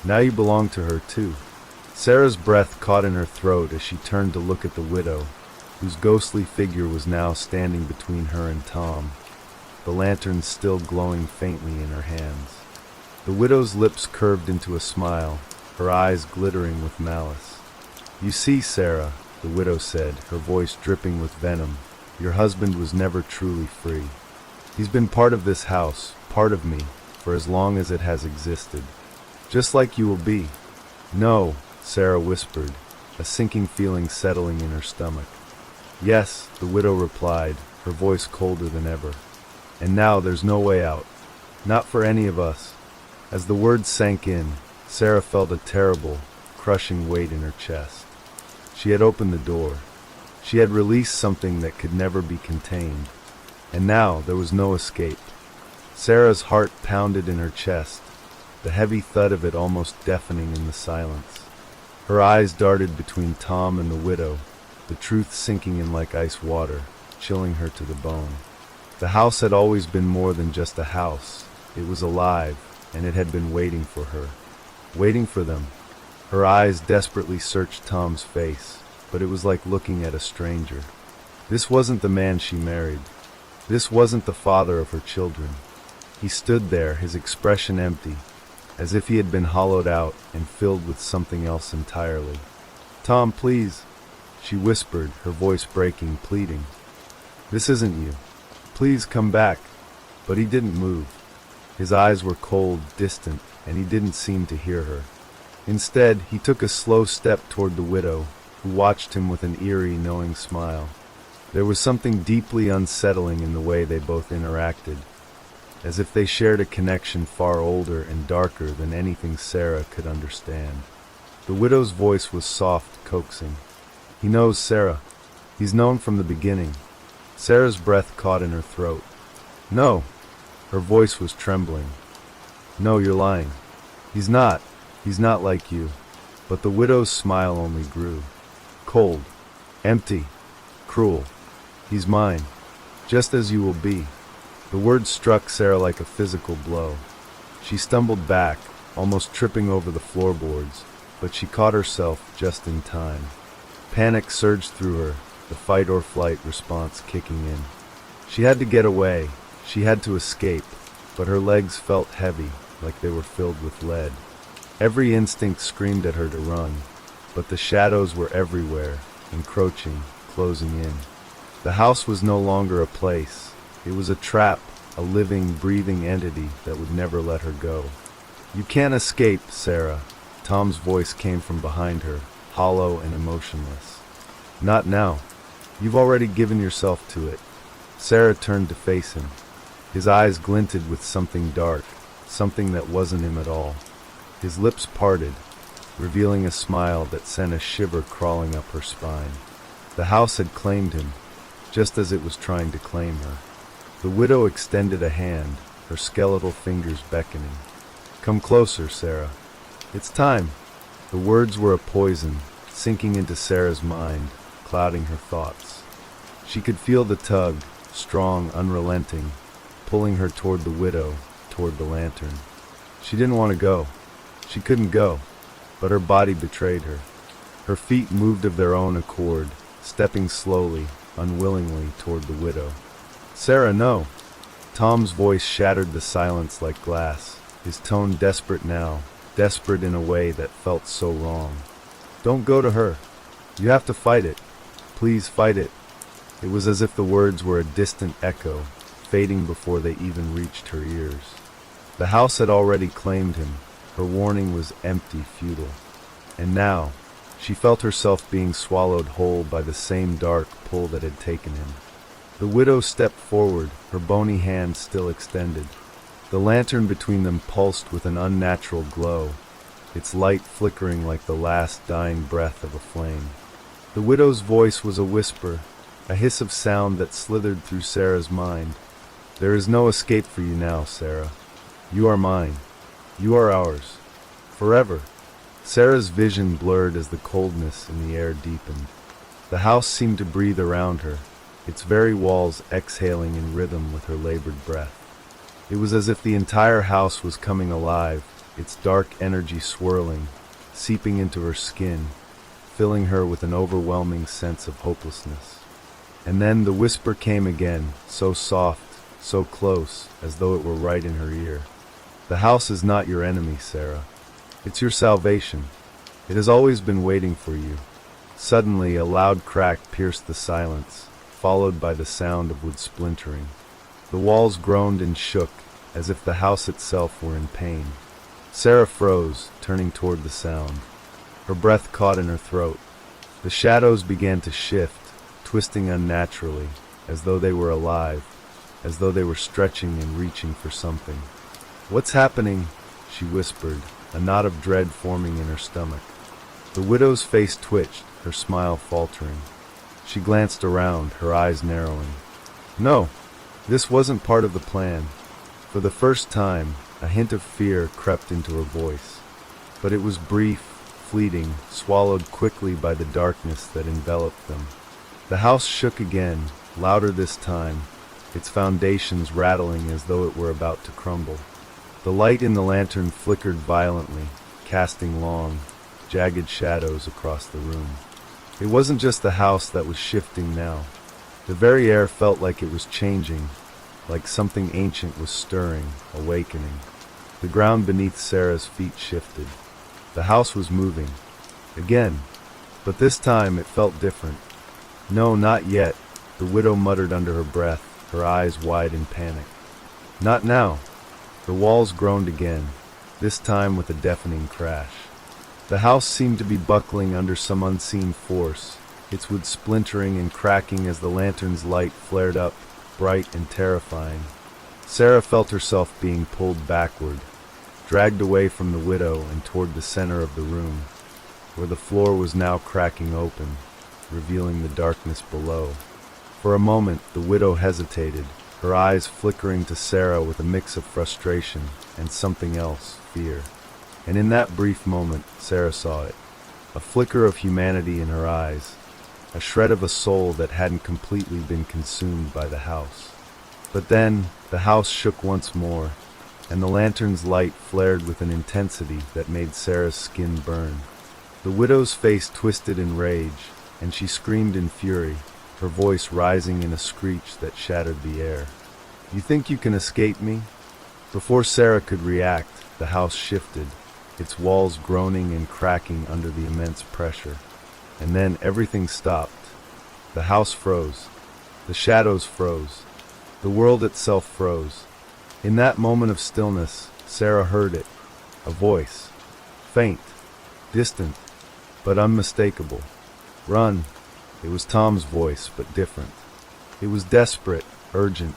A: "now you belong to her too." Sarah's breath caught in her throat as she turned to look at the widow, whose ghostly figure was now standing between her and Tom, the lantern still glowing faintly in her hands. The widow's lips curved into a smile, her eyes glittering with malice. "You see, Sarah," the widow said, her voice dripping with venom, "your husband was never truly free. He's been part of this house, part of me, for as long as it has existed. Just like you will be." "No," Sarah whispered, a sinking feeling settling in her stomach. "Yes," the widow replied, her voice colder than ever. "And now there's no way out. Not for any of us." As the words sank in, Sarah felt a terrible, crushing weight in her chest. She had opened the door. She had released something that could never be contained. And now there was no escape. Sarah's heart pounded in her chest, the heavy thud of it almost deafening in the silence. Her eyes darted between Tom and the widow, the truth sinking in like ice water, chilling her to the bone. The house had always been more than just a house. It was alive, and it had been waiting for her. Waiting for them. Her eyes desperately searched Tom's face, but it was like looking at a stranger. This wasn't the man she married. This wasn't the father of her children. He stood there, his expression empty, as if he had been hollowed out and filled with something else entirely. "Tom, please," she whispered, her voice breaking, pleading. "This isn't you. Please come back." But he didn't move. His eyes were cold, distant, and he didn't seem to hear her. Instead, he took a slow step toward the widow, who watched him with an eerie, knowing smile. There was something deeply unsettling in the way they both interacted, as if they shared a connection far older and darker than anything Sarah could understand. The widow's voice was soft, coaxing. "He knows, Sarah. He's known from the beginning." Sarah's breath caught in her throat. "No." Her voice was trembling. "No, you're lying. He's not. He's not like you." But the widow's smile only grew. "Cold. Empty. Cruel. He's mine. Just as you will be." The words struck Sarah like a physical blow. She stumbled back, almost tripping over the floorboards, but she caught herself just in time. Panic surged through her, the fight or flight response kicking in. She had to get away. She had to escape, but her legs felt heavy, like they were filled with lead. Every instinct screamed at her to run, but the shadows were everywhere, encroaching, closing in. The house was no longer a place. It was a trap, a living, breathing entity that would never let her go. "You can't escape, Sarah." Tom's voice came from behind her, hollow and emotionless. "Not now. You've already given yourself to it." Sarah turned to face him. His eyes glinted with something dark, something that wasn't him at all. His lips parted, revealing a smile that sent a shiver crawling up her spine. The house had claimed him, just as it was trying to claim her. The widow extended a hand, her skeletal fingers beckoning. "Come closer, Sarah. It's time." The words were a poison, sinking into Sarah's mind, clouding her thoughts. She could feel the tug, strong, unrelenting, pulling her toward the widow, toward the lantern. She didn't want to go. She couldn't go, but her body betrayed her. Her feet moved of their own accord, stepping slowly, unwillingly toward the widow. "Sarah, no!" Tom's voice shattered the silence like glass, his tone desperate now, desperate in a way that felt so wrong. "Don't go to her. You have to fight it. Please fight it." It was as if the words were a distant echo, fading before they even reached her ears. The house had already claimed him. Her warning was empty, futile. And now, she felt herself being swallowed whole by the same dark pull that had taken him. The widow stepped forward, her bony hand still extended. The lantern between them pulsed with an unnatural glow, its light flickering like the last dying breath of a flame. The widow's voice was a whisper, a hiss of sound that slithered through Sarah's mind. "There is no escape for you now, Sarah. You are mine. You are ours. Forever." Sarah's vision blurred as the coldness in the air deepened. The house seemed to breathe around her, its very walls exhaling in rhythm with her labored breath. It was as if the entire house was coming alive, its dark energy swirling, seeping into her skin, filling her with an overwhelming sense of hopelessness. And then the whisper came again, so soft, so close, as though it were right in her ear. "The house is not your enemy, Sarah. It's your salvation. It has always been waiting for you." Suddenly, a loud crack pierced the silence, followed by the sound of wood splintering. The walls groaned and shook, as if the house itself were in pain. Sarah froze, turning toward the sound. Her breath caught in her throat. The shadows began to shift, twisting unnaturally, as though they were alive, as though they were stretching and reaching for something. "What's happening?" she whispered, a knot of dread forming in her stomach. The widow's face twitched, her smile faltering. She glanced around, her eyes narrowing. "No, this wasn't part of the plan." For the first time, a hint of fear crept into her voice. But it was brief, fleeting, swallowed quickly by the darkness that enveloped them. The house shook again, louder this time, its foundations rattling as though it were about to crumble. The light in the lantern flickered violently, casting long, jagged shadows across the room. It wasn't just the house that was shifting now. The very air felt like it was changing, like something ancient was stirring, awakening. The ground beneath Sarah's feet shifted. The house was moving. Again. But this time it felt different. "No, not yet," the widow muttered under her breath, her eyes wide in panic. "Not now." The walls groaned again, this time with a deafening crash. The house seemed to be buckling under some unseen force, its wood splintering and cracking as the lantern's light flared up, bright and terrifying. Sarah felt herself being pulled backward, dragged away from the widow and toward the center of the room, where the floor was now cracking open, revealing the darkness below. For a moment, the widow hesitated, her eyes flickering to Sarah with a mix of frustration and something else, fear. And in that brief moment, Sarah saw it. A flicker of humanity in her eyes, a shred of a soul that hadn't completely been consumed by the house. But then, the house shook once more, and the lantern's light flared with an intensity that made Sarah's skin burn. The widow's face twisted in rage, and she screamed in fury, her voice rising in a screech that shattered the air. "You think you can escape me?" Before Sarah could react, the house shifted, its walls groaning and cracking under the immense pressure. And then everything stopped. The house froze. The shadows froze. The world itself froze. In that moment of stillness, Sarah heard it. A voice. Faint. Distant. But unmistakable. "Run." It was Tom's voice, but different. It was desperate, urgent.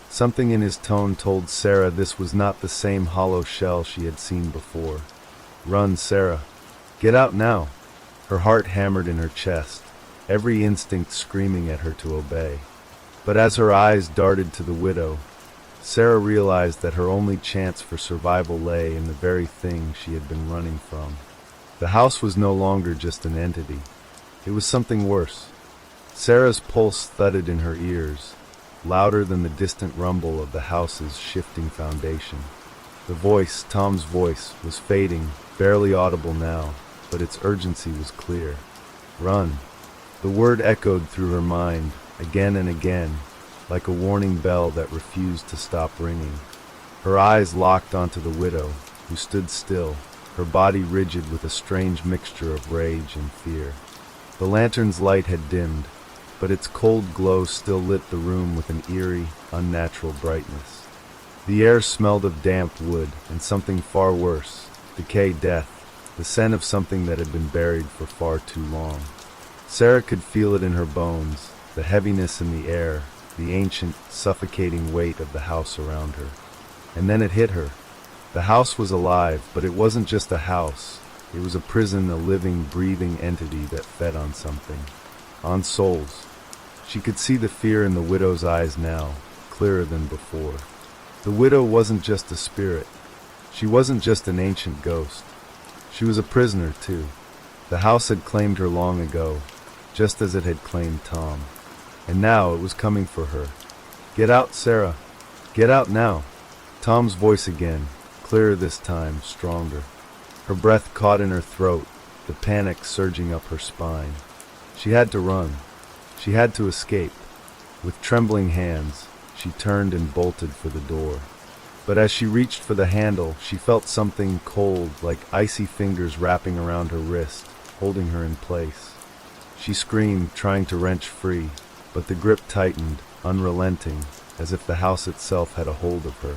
A: Something in his tone told Sarah this was not the same hollow shell she had seen before. "Run, Sarah. Get out now." Her heart hammered in her chest, every instinct screaming at her to obey. But as her eyes darted to the widow, Sarah realized that her only chance for survival lay in the very thing she had been running from. The house was no longer just an entity. It was something worse. Sarah's pulse thudded in her ears, louder than the distant rumble of the house's shifting foundation. The voice, Tom's voice, was fading, barely audible now, but its urgency was clear. "Run." The word echoed through her mind, again and again, like a warning bell that refused to stop ringing. Her eyes locked onto the widow, who stood still, her body rigid with a strange mixture of rage and fear. The lantern's light had dimmed, but its cold glow still lit the room with an eerie, unnatural brightness. The air smelled of damp wood and something far worse, decay, death, the scent of something that had been buried for far too long. Sarah could feel it in her bones, the heaviness in the air, the ancient, suffocating weight of the house around her. And then it hit her. The house was alive, but it wasn't just a house. It was a prison, a living, breathing entity that fed on something. On souls. She could see the fear in the widow's eyes now, clearer than before. The widow wasn't just a spirit. She wasn't just an ancient ghost. She was a prisoner, too. The house had claimed her long ago, just as it had claimed Tom. And now it was coming for her. "Get out, Sarah. Get out now." Tom's voice again, clearer this time, stronger. Her breath caught in her throat, the panic surging up her spine. She had to run. She had to escape. With trembling hands, she turned and bolted for the door. But as she reached for the handle, she felt something cold, like icy fingers wrapping around her wrist, holding her in place. She screamed, trying to wrench free, but the grip tightened, unrelenting, as if the house itself had a hold of her.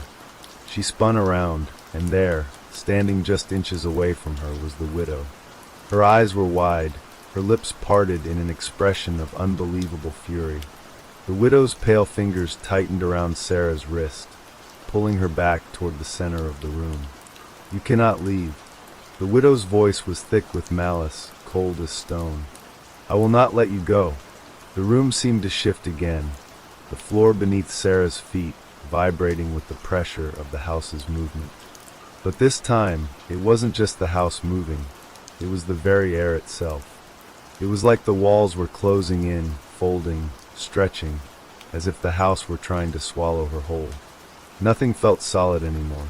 A: She spun around, and there, standing just inches away from her, was the widow. Her eyes were wide, her lips parted in an expression of unbelievable fury. The widow's pale fingers tightened around Sarah's wrist, pulling her back toward the center of the room. "You cannot leave." The widow's voice was thick with malice, cold as stone. "I will not let you go." The room seemed to shift again, the floor beneath Sarah's feet vibrating with the pressure of the house's movement. But this time, it wasn't just the house moving, it was the very air itself. It was like the walls were closing in, folding, stretching, as if the house were trying to swallow her whole. Nothing felt solid anymore.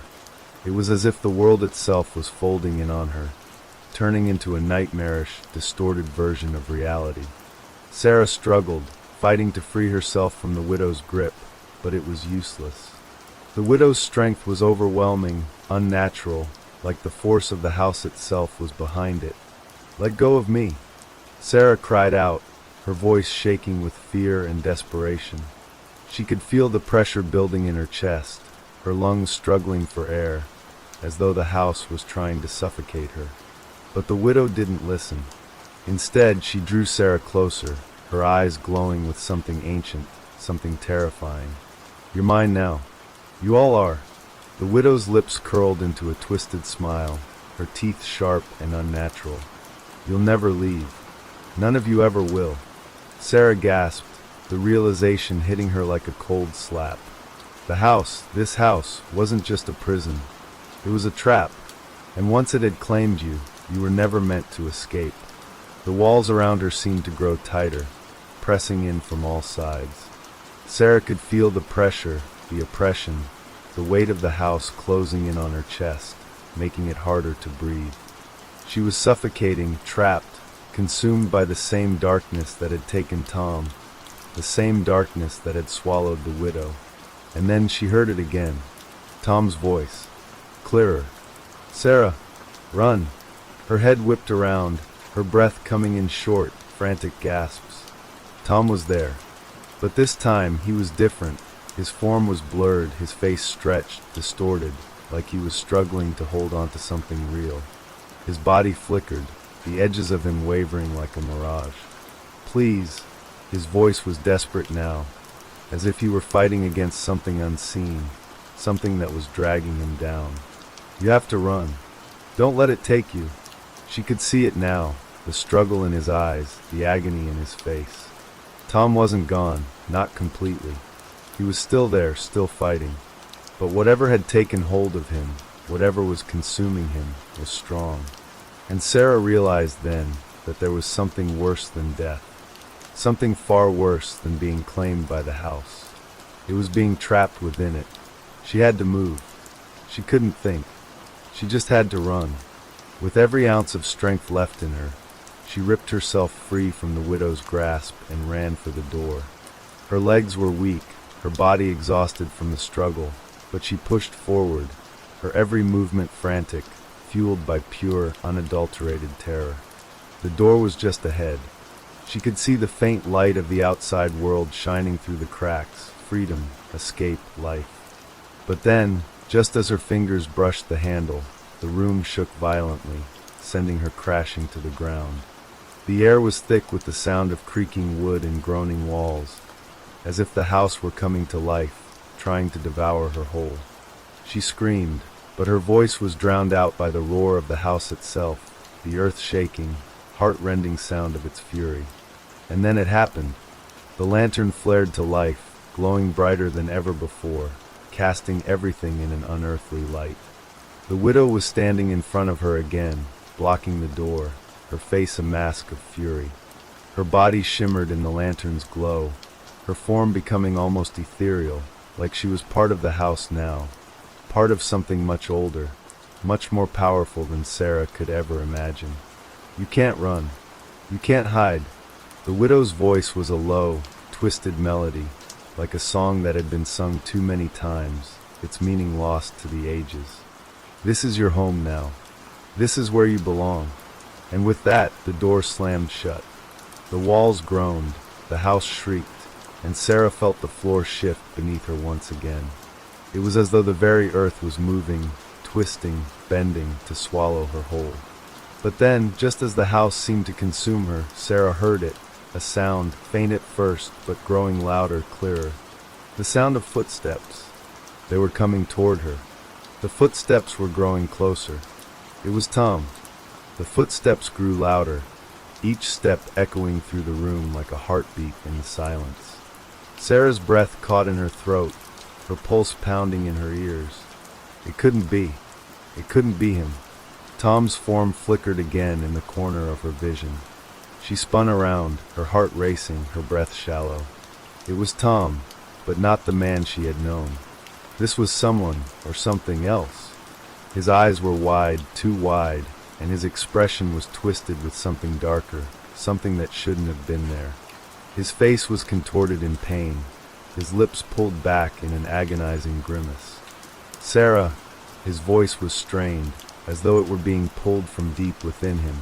A: It was as if the world itself was folding in on her, turning into a nightmarish, distorted version of reality. Sarah struggled, fighting to free herself from the widow's grip, but it was useless. The widow's strength was overwhelming, unnatural, like the force of the house itself was behind it. "Let go of me," Sarah cried out, her voice shaking with fear and desperation. She could feel the pressure building in her chest, her lungs struggling for air, as though the house was trying to suffocate her. But the widow didn't listen. Instead, she drew Sarah closer, her eyes glowing with something ancient, something terrifying. "You're mine now. You all are." The widow's lips curled into a twisted smile, her teeth sharp and unnatural. "You'll never leave. None of you ever will." Sarah gasped, the realization hitting her like a cold slap. The house, this house, wasn't just a prison. It was a trap, and once it had claimed you, you were never meant to escape. The walls around her seemed to grow tighter, pressing in from all sides. Sarah could feel the pressure, the oppression, the weight of the house closing in on her chest, making it harder to breathe. She was suffocating, trapped, consumed by the same darkness that had taken Tom, the same darkness that had swallowed the widow. And then she heard it again, Tom's voice, clearer. "Sarah, run!" Her head whipped around, her breath coming in short, frantic gasps. Tom was there, but this time he was different. His form was blurred, his face stretched, distorted, like he was struggling to hold on to something real. His body flickered, the edges of him wavering like a mirage. "Please," his voice was desperate now, as if he were fighting against something unseen, something that was dragging him down. "You have to run. Don't let it take you." She could see it now, the struggle in his eyes, the agony in his face. Tom wasn't gone, not completely. He was still there, still fighting. But whatever had taken hold of him, whatever was consuming him, was strong. And Sarah realized then that there was something worse than death. Something far worse than being claimed by the house. It was being trapped within it. She had to move. She couldn't think. She just had to run. With every ounce of strength left in her, she ripped herself free from the widow's grasp and ran for the door. Her legs were weak, her body exhausted from the struggle, but she pushed forward, her every movement frantic, fueled by pure, unadulterated terror. The door was just ahead. She could see the faint light of the outside world shining through the cracks, freedom, escape, life. But then, just as her fingers brushed the handle, the room shook violently, sending her crashing to the ground. The air was thick with the sound of creaking wood and groaning walls, as if the house were coming to life, trying to devour her whole. She screamed, but her voice was drowned out by the roar of the house itself, the earth shaking, heart-rending sound of its fury. And then it happened. The lantern flared to life, glowing brighter than ever before, casting everything in an unearthly light. The widow was standing in front of her again, blocking the door, her face a mask of fury. Her body shimmered in the lantern's glow, her form becoming almost ethereal, like she was part of the house now, part of something much older, much more powerful than Sarah could ever imagine. "You can't run. You can't hide." The widow's voice was a low, twisted melody, like a song that had been sung too many times, its meaning lost to the ages. "This is your home now. This is where you belong." And with that, the door slammed shut. The walls groaned, the house shrieked, and Sarah felt the floor shift beneath her once again. It was as though the very earth was moving, twisting, bending to swallow her whole. But then, just as the house seemed to consume her, Sarah heard it, a sound, faint at first, but growing louder, clearer. The sound of footsteps. They were coming toward her. The footsteps were growing closer. It was Tom. The footsteps grew louder, each step echoing through the room like a heartbeat in the silence. Sarah's breath caught in her throat, her pulse pounding in her ears. It couldn't be. It couldn't be him. Tom's form flickered again in the corner of her vision. She spun around, her heart racing, her breath shallow. It was Tom, but not the man she had known. This was someone or something else. His eyes were wide, too wide, and his expression was twisted with something darker, something that shouldn't have been there. His face was contorted in pain, his lips pulled back in an agonizing grimace. "Sarah," his voice was strained, as though it were being pulled from deep within him,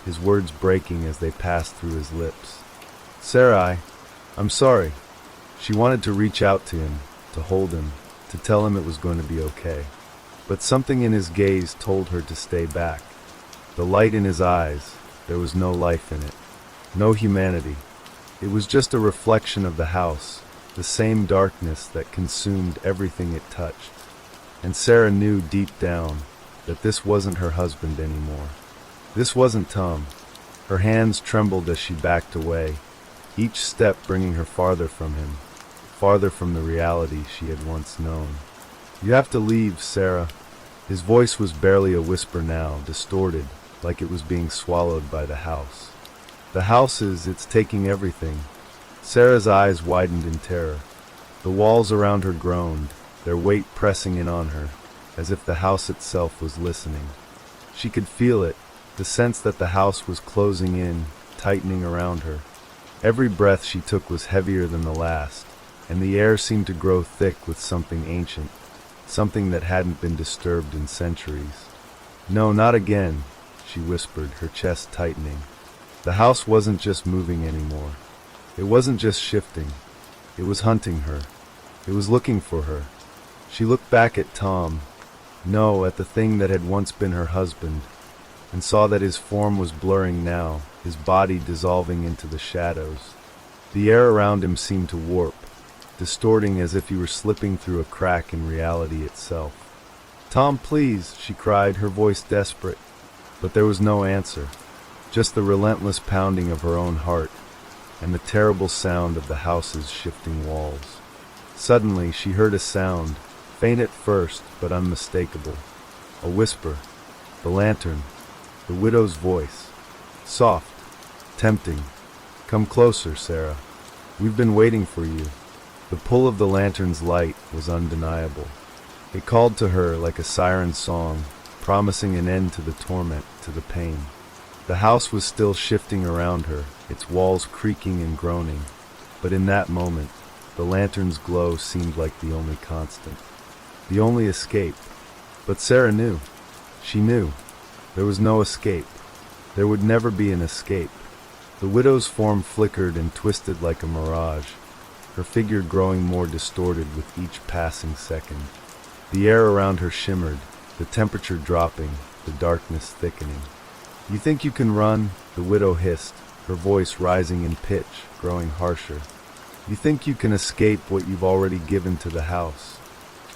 A: his words breaking as they passed through his lips. "Sarah, I'm sorry." She wanted to reach out to him, to hold him, to tell him it was going to be okay. But something in his gaze told her to stay back. The light in his eyes, there was no life in it, no humanity. It was just a reflection of the house, the same darkness that consumed everything it touched. And Sarah knew deep down that this wasn't her husband anymore. This wasn't Tom. Her hands trembled as she backed away, each step bringing her farther from him, farther from the reality she had once known. "You have to leave, Sarah." His voice was barely a whisper now, distorted, like it was being swallowed by the house. "The house it's taking everything." Sarah's eyes widened in terror. The walls around her groaned, their weight pressing in on her, as if the house itself was listening. She could feel it, the sense that the house was closing in, tightening around her. Every breath she took was heavier than the last, and the air seemed to grow thick with something ancient, something that hadn't been disturbed in centuries. "No, not again," she whispered, her chest tightening. The house wasn't just moving anymore. It wasn't just shifting. It was hunting her. It was looking for her. She looked back at Tom, no, at the thing that had once been her husband, and saw that his form was blurring now, his body dissolving into the shadows. The air around him seemed to warp, distorting as if he were slipping through a crack in reality itself. "Tom, please," she cried, her voice desperate. But there was no answer, just the relentless pounding of her own heart, and the terrible sound of the house's shifting walls. Suddenly she heard a sound, faint at first, but unmistakable. A whisper. The lantern. The widow's voice. Soft. Tempting. "Come closer, Sarah. We've been waiting for you." The pull of the lantern's light was undeniable. It called to her like a siren song, promising an end to the torment, to the pain. The house was still shifting around her, its walls creaking and groaning, but in that moment, the lantern's glow seemed like the only constant, the only escape. But Sarah knew. She knew. There was no escape. There would never be an escape. The widow's form flickered and twisted like a mirage, her figure growing more distorted with each passing second. The air around her shimmered, the temperature dropping, the darkness thickening. "You think you can run?" the widow hissed, her voice rising in pitch, growing harsher. "You think you can escape what you've already given to the house?"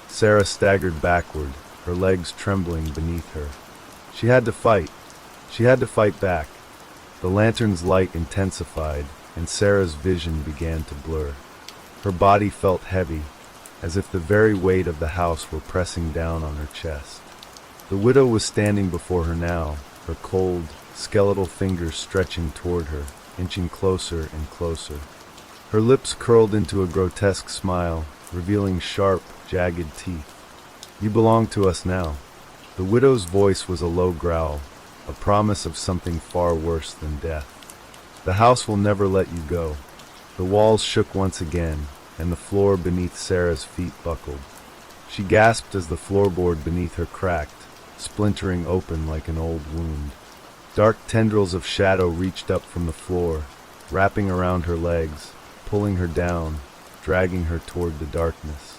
A: Sarah staggered backward, her legs trembling beneath her. She had to fight. She had to fight back. The lantern's light intensified, and Sarah's vision began to blur. Her body felt heavy, as if the very weight of the house were pressing down on her chest. The widow was standing before her now, her cold, skeletal fingers stretching toward her, inching closer and closer. Her lips curled into a grotesque smile, revealing sharp, jagged teeth. "You belong to us now." The widow's voice was a low growl, a promise of something far worse than death. "The house will never let you go." The walls shook once again, and the floor beneath Sarah's feet buckled. She gasped as the floorboard beneath her cracked, splintering open like an old wound. Dark tendrils of shadow reached up from the floor, wrapping around her legs, pulling her down, dragging her toward the darkness.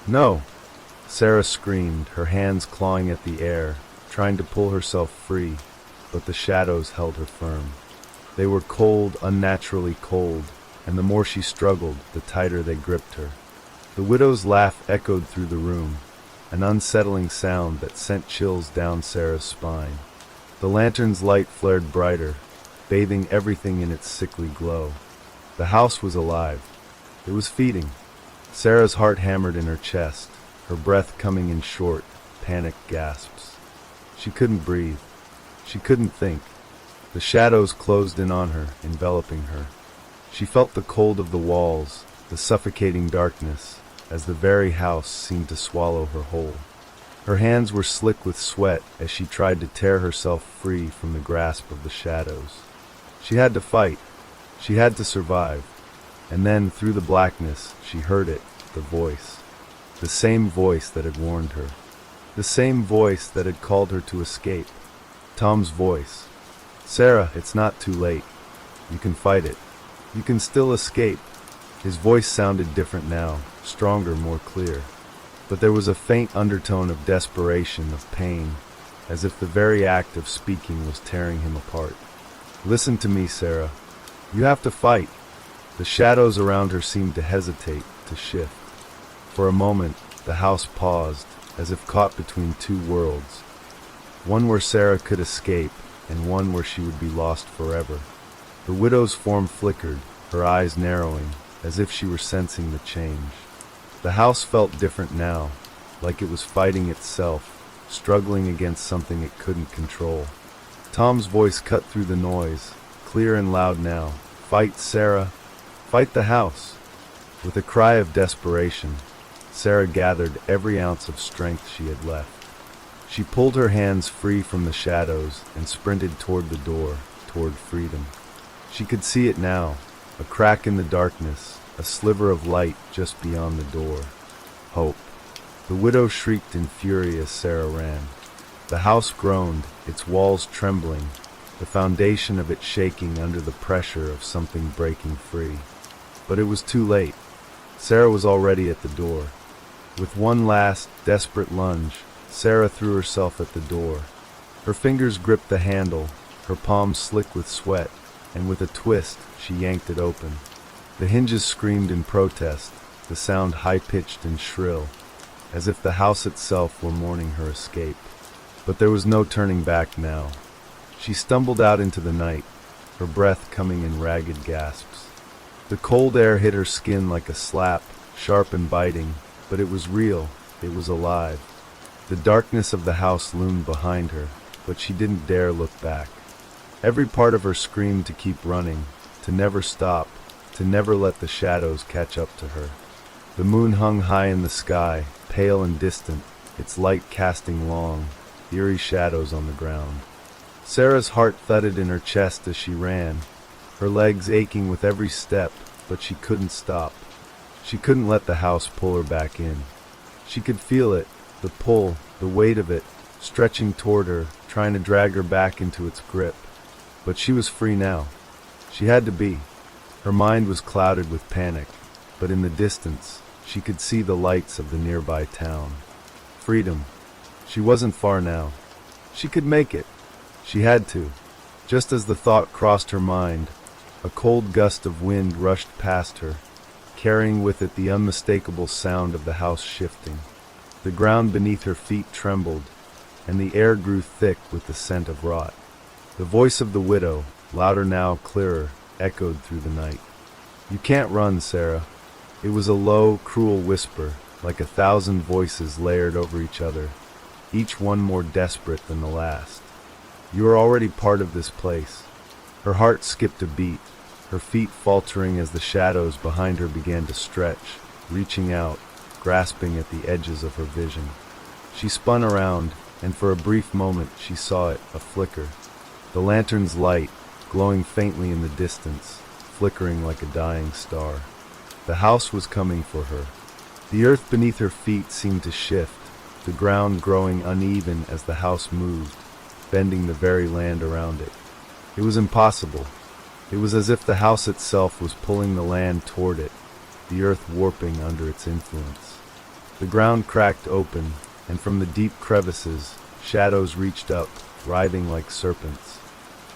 A: "No!" Sarah screamed, her hands clawing at the air, trying to pull herself free, but the shadows held her firm. They were cold, unnaturally cold, and the more she struggled, the tighter they gripped her. The widow's laugh echoed through the room, an unsettling sound that sent chills down Sarah's spine. The lantern's light flared brighter, bathing everything in its sickly glow. The house was alive. It was feeding. Sarah's heart hammered in her chest, her breath coming in short, panicked gasps. She couldn't breathe. She couldn't think. The shadows closed in on her, enveloping her. She felt the cold of the walls, the suffocating darkness, as the very house seemed to swallow her whole. Her hands were slick with sweat as she tried to tear herself free from the grasp of the shadows. She had to fight. She had to survive. And then, through the blackness, she heard it, the voice. The same voice that had warned her. The same voice that had called her to escape. Tom's voice. "Sarah, it's not too late. You can fight it. You can still escape." His voice sounded different now, stronger, more clear. But there was a faint undertone of desperation, of pain, as if the very act of speaking was tearing him apart. "Listen to me, Sarah. You have to fight." The shadows around her seemed to hesitate, to shift. For a moment, the house paused, as if caught between two worlds. One where Sarah could escape, and one where she would be lost forever. The widow's form flickered, her eyes narrowing, as if she were sensing the change. The house felt different now, like it was fighting itself, struggling against something it couldn't control. Tom's voice cut through the noise, clear and loud now. "Fight, Sarah. Fight the house." With a cry of desperation, Sarah gathered every ounce of strength she had left. She pulled her hands free from the shadows and sprinted toward the door, toward freedom. She could see it now, a crack in the darkness, a sliver of light just beyond the door. Hope. The widow shrieked in fury as Sarah ran. The house groaned, its walls trembling, the foundation of it shaking under the pressure of something breaking free. But it was too late. Sarah was already at the door. With one last, desperate lunge, Sarah threw herself at the door. Her fingers gripped the handle, her palms slick with sweat, and with a twist, she yanked it open. The hinges screamed in protest, the sound high-pitched and shrill, as if the house itself were mourning her escape. But there was no turning back now. She stumbled out into the night, her breath coming in ragged gasps. The cold air hit her skin like a slap, sharp and biting, but it was real, it was alive. The darkness of the house loomed behind her, but she didn't dare look back. Every part of her screamed to keep running, to never stop, to never let the shadows catch up to her. The moon hung high in the sky, pale and distant, its light casting long, eerie shadows on the ground. Sarah's heart thudded in her chest as she ran, her legs aching with every step, but she couldn't stop. She couldn't let the house pull her back in. She could feel it, the pull, the weight of it, stretching toward her, trying to drag her back into its grip. But she was free now. She had to be. Her mind was clouded with panic, but in the distance, she could see the lights of the nearby town. Freedom. She wasn't far now. She could make it. She had to. Just as the thought crossed her mind, a cold gust of wind rushed past her, carrying with it the unmistakable sound of the house shifting. The ground beneath her feet trembled, and the air grew thick with the scent of rot. The voice of the widow, louder now, clearer, echoed through the night. "You can't run, Sarah." It was a low, cruel whisper, like 1,000 voices layered over each other, each one more desperate than the last. "You are already part of this place." Her heart skipped a beat, her feet faltering as the shadows behind her began to stretch, reaching out, grasping at the edges of her vision. She spun around, and for a brief moment she saw it, a flicker. The lantern's light, glowing faintly in the distance, flickering like a dying star. The house was coming for her. The earth beneath her feet seemed to shift, the ground growing uneven as the house moved, bending the very land around it. It was impossible. It was as if the house itself was pulling the land toward it, the earth warping under its influence. The ground cracked open, and from the deep crevices, shadows reached up, writhing like serpents.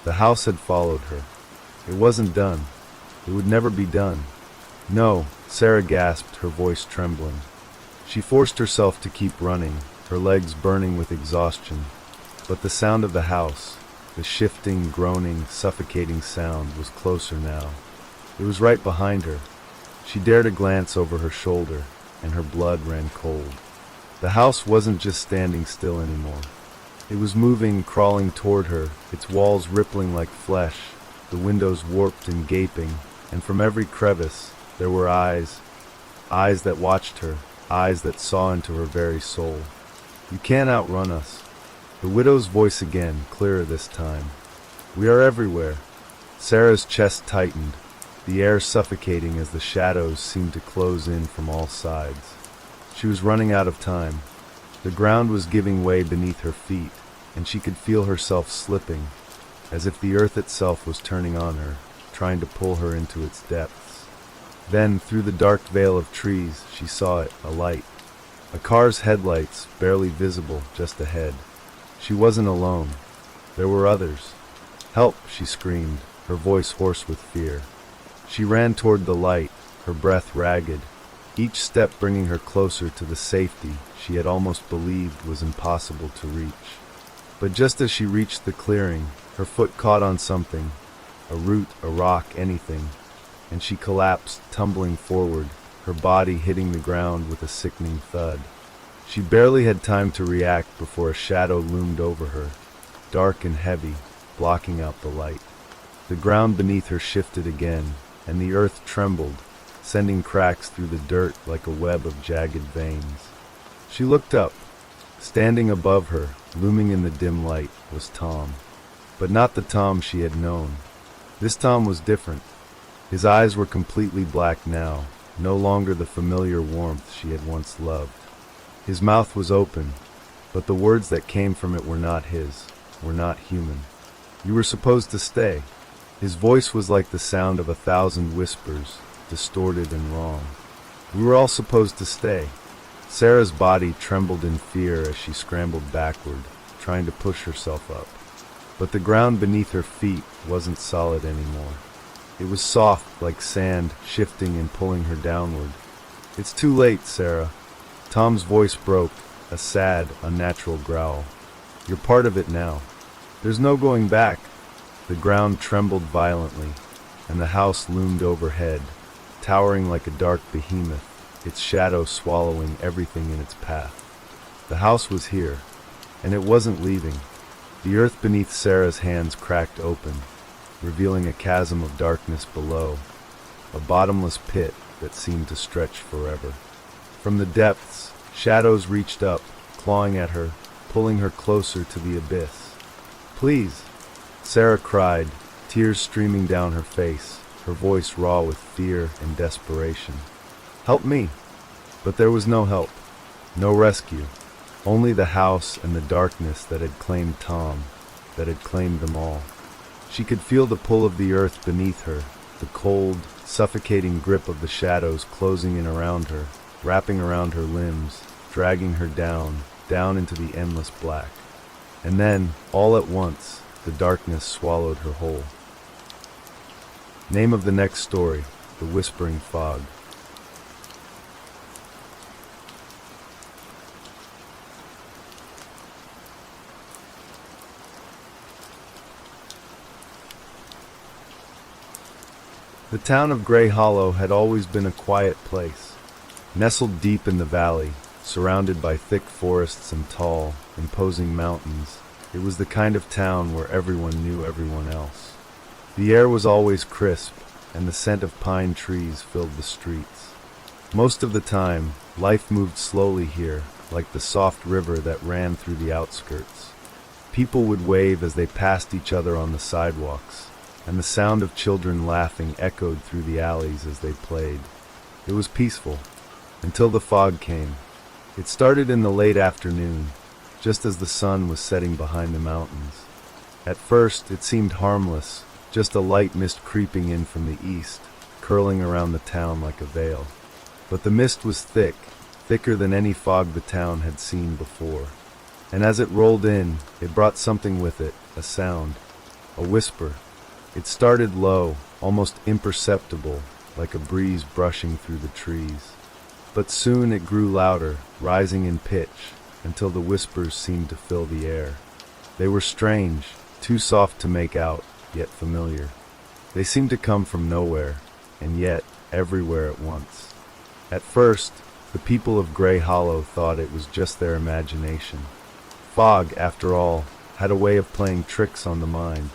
A: The house had followed her. It wasn't done. It would never be done. "No," Sarah gasped, her voice trembling. She forced herself to keep running, her legs burning with exhaustion. But the sound of the house, the shifting, groaning, suffocating sound, was closer now. It was right behind her. She dared a glance over her shoulder, and her blood ran cold. The house wasn't just standing still anymore. It was moving, crawling toward her, its walls rippling like flesh, the windows warped and gaping, and from every crevice, There were eyes that watched her, eyes that saw into her very soul. You can't outrun us. The widow's voice again, clearer this time. We are everywhere. Sarah's chest tightened, the air suffocating as the shadows seemed to close in from all sides. She was running out of time. The ground was giving way beneath her feet, and she could feel herself slipping, as if the earth itself was turning on her, trying to pull her into its depths. Then, through the dark veil of trees, she saw it, a light. A car's headlights, barely visible, just ahead. She wasn't alone. There were others. "Help!" she screamed, her voice hoarse with fear. She ran toward the light, her breath ragged, each step bringing her closer to the safety she had almost believed was impossible to reach. But just as she reached the clearing, her foot caught on something, a root, a rock, anything, and she collapsed, tumbling forward, her body hitting the ground with a sickening thud. She barely had time to react before a shadow loomed over her, dark and heavy, blocking out the light. The ground beneath her shifted again, and the earth trembled, sending cracks through the dirt like a web of jagged veins. She looked up. Standing above her, looming in the dim light, was Tom. But not the Tom she had known. This Tom was different. His eyes were completely black now, no longer the familiar warmth she had once loved. His mouth was open, but the words that came from it were not his, were not human. "You were supposed to stay." His voice was like the sound of 1,000 whispers, distorted and wrong. "We were all supposed to stay." Sarah's body trembled in fear as she scrambled backward, trying to push herself up. But the ground beneath her feet wasn't solid anymore. It was soft like sand, shifting and pulling her downward. "It's too late, Sarah." Tom's voice broke, a sad, unnatural growl. "You're part of it now. There's no going back." The ground trembled violently, and the house loomed overhead, towering like a dark behemoth, its shadow swallowing everything in its path. The house was here, and it wasn't leaving. The earth beneath Sarah's hands cracked open, revealing a chasm of darkness below, a bottomless pit that seemed to stretch forever. From the depths, shadows reached up, clawing at her, pulling her closer to the abyss. "Please!" Sarah cried, tears streaming down her face, her voice raw with fear and desperation. "Help me!" But there was no help, no rescue, only the house and the darkness that had claimed Tom, that had claimed them all. She could feel the pull of the earth beneath her, the cold, suffocating grip of the shadows closing in around her, wrapping around her limbs, dragging her down, down into the endless black. And then, all at once, the darkness swallowed her whole. Name of the next story, The Whispering Fog. The town of Gray Hollow had always been a quiet place. Nestled deep in the valley, surrounded by thick forests and tall, imposing mountains, it was the kind of town where everyone knew everyone else. The air was always crisp, and the scent of pine trees filled the streets. Most of the time, life moved slowly here, like the soft river that ran through the outskirts. People would wave as they passed each other on the sidewalks, and the sound of children laughing echoed through the alleys as they played. It was peaceful, until the fog came. It started in the late afternoon, just as the sun was setting behind the mountains. At first, it seemed harmless, just a light mist creeping in from the east, curling around the town like a veil. But the mist was thick, thicker than any fog the town had seen before. And as it rolled in, it brought something with it, a sound, a whisper. It started low, almost imperceptible, like a breeze brushing through the trees. But soon it grew louder, rising in pitch, until the whispers seemed to fill the air. They were strange, too soft to make out, yet familiar. They seemed to come from nowhere, and yet everywhere at once. At first, the people of Gray Hollow thought it was just their imagination. Fog, after all, had a way of playing tricks on the mind.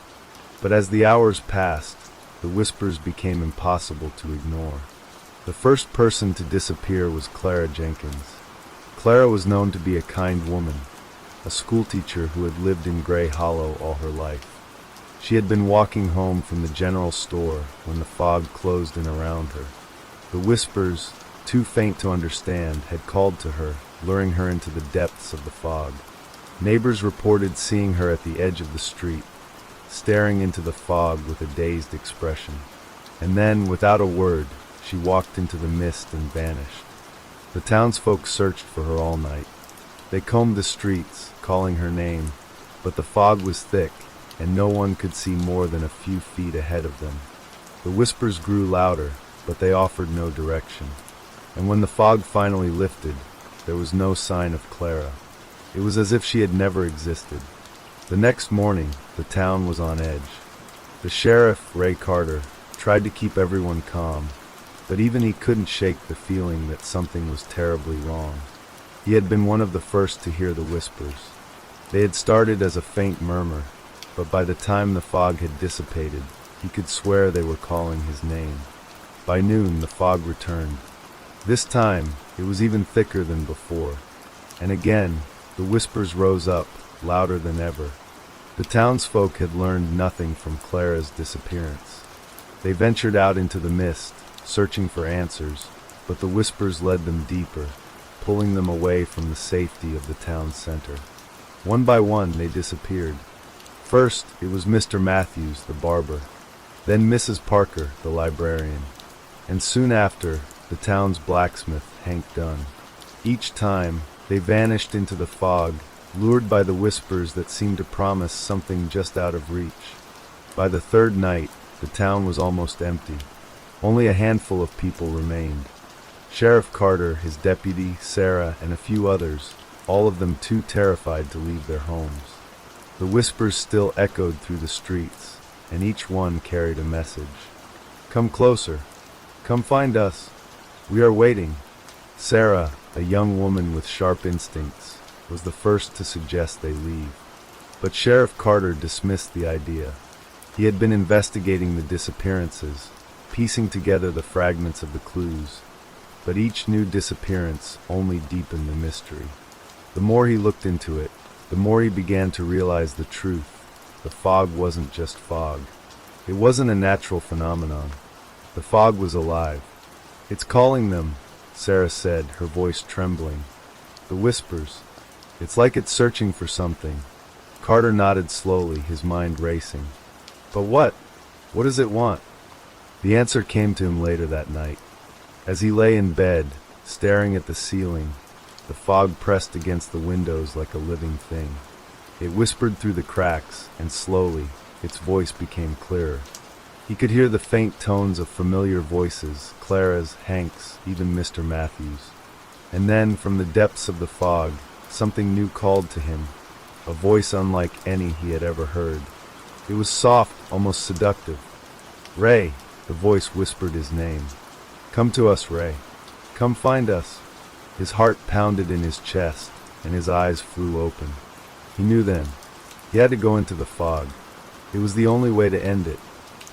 A: But as the hours passed, the whispers became impossible to ignore. The first person to disappear was Clara Jenkins. Clara was known to be a kind woman, a schoolteacher who had lived in Gray Hollow all her life. She had been walking home from the general store when the fog closed in around her. The whispers, too faint to understand, had called to her, luring her into the depths of the fog. Neighbors reported seeing her at the edge of the street, staring into the fog with a dazed expression. And then, without a word, she walked into the mist and vanished. The townsfolk searched for her all night. They combed the streets, calling her name, but the fog was thick, and no one could see more than a few feet ahead of them. The whispers grew louder, but they offered no direction. And when the fog finally lifted, there was no sign of Clara. It was as if she had never existed. The next morning, the town was on edge. The sheriff, Ray Carter, tried to keep everyone calm, but even he couldn't shake the feeling that something was terribly wrong. He had been one of the first to hear the whispers. They had started as a faint murmur, but by the time the fog had dissipated, he could swear they were calling his name. By noon, the fog returned. This time, it was even thicker than before. And again, the whispers rose up, louder than ever. The townsfolk had learned nothing from Clara's disappearance. They ventured out into the mist, searching for answers, but the whispers led them deeper, pulling them away from the safety of the town center. One by one, they disappeared. First, it was Mr. Matthews, the barber, then Mrs. Parker, the librarian, and soon after, the town's blacksmith, Hank Dunn. Each time, they vanished into the fog, lured by the whispers that seemed to promise something just out of reach. By the third night, the town was almost empty. Only a handful of people remained. Sheriff Carter, his deputy, Sarah, and a few others, all of them too terrified to leave their homes. The whispers still echoed through the streets, and each one carried a message. "Come closer. Come find us. We are waiting." Sarah, a young woman with sharp instincts, was the first to suggest they leave. But Sheriff Carter dismissed the idea. He had been investigating the disappearances, piecing together the fragments of the clues, but each new disappearance only deepened the mystery. The more he looked into it, the more he began to realize the truth. The fog wasn't just fog. It wasn't a natural phenomenon. The fog was alive. "It's calling them," Sarah said, her voice trembling. "The whispers. It's like it's searching for something." Carter nodded slowly, his mind racing. "But what? What does it want?" The answer came to him later that night. As he lay in bed, staring at the ceiling, the fog pressed against the windows like a living thing. It whispered through the cracks, and slowly, its voice became clearer. He could hear the faint tones of familiar voices, Clara's, Hank's, even Mr. Matthews. And then, from the depths of the fog, something new called to him, a voice unlike any he had ever heard. It was soft, almost seductive. "Ray," the voice whispered his name. "Come to us, Ray. Come find us." His heart pounded in his chest, and his eyes flew open. He knew then. He had to go into the fog. It was the only way to end it.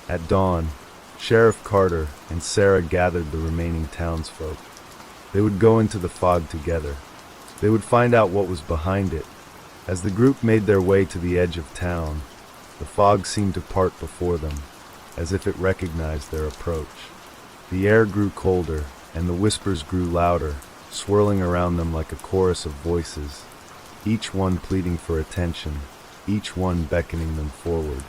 A: At dawn, Sheriff Carter and Sarah gathered the remaining townsfolk. They would go into the fog together. They would find out what was behind it. As the group made their way to the edge of town, the fog seemed to part before them, as if it recognized their approach. The air grew colder, and the whispers grew louder, swirling around them like a chorus of voices, each one pleading for attention, each one beckoning them forward.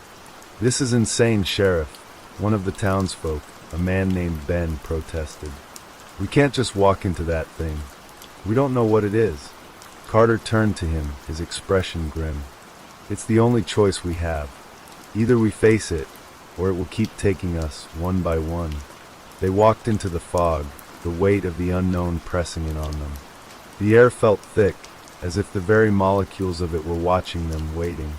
A: "This is insane, Sheriff," one of the townsfolk, a man named Ben, protested. "We can't just walk into that thing. We don't know what it is." Carter turned to him, his expression grim. "It's the only choice we have. Either we face it, or it will keep taking us one by one." They walked into the fog, the weight of the unknown pressing in on them. The air felt thick, as if the very molecules of it were watching them, waiting.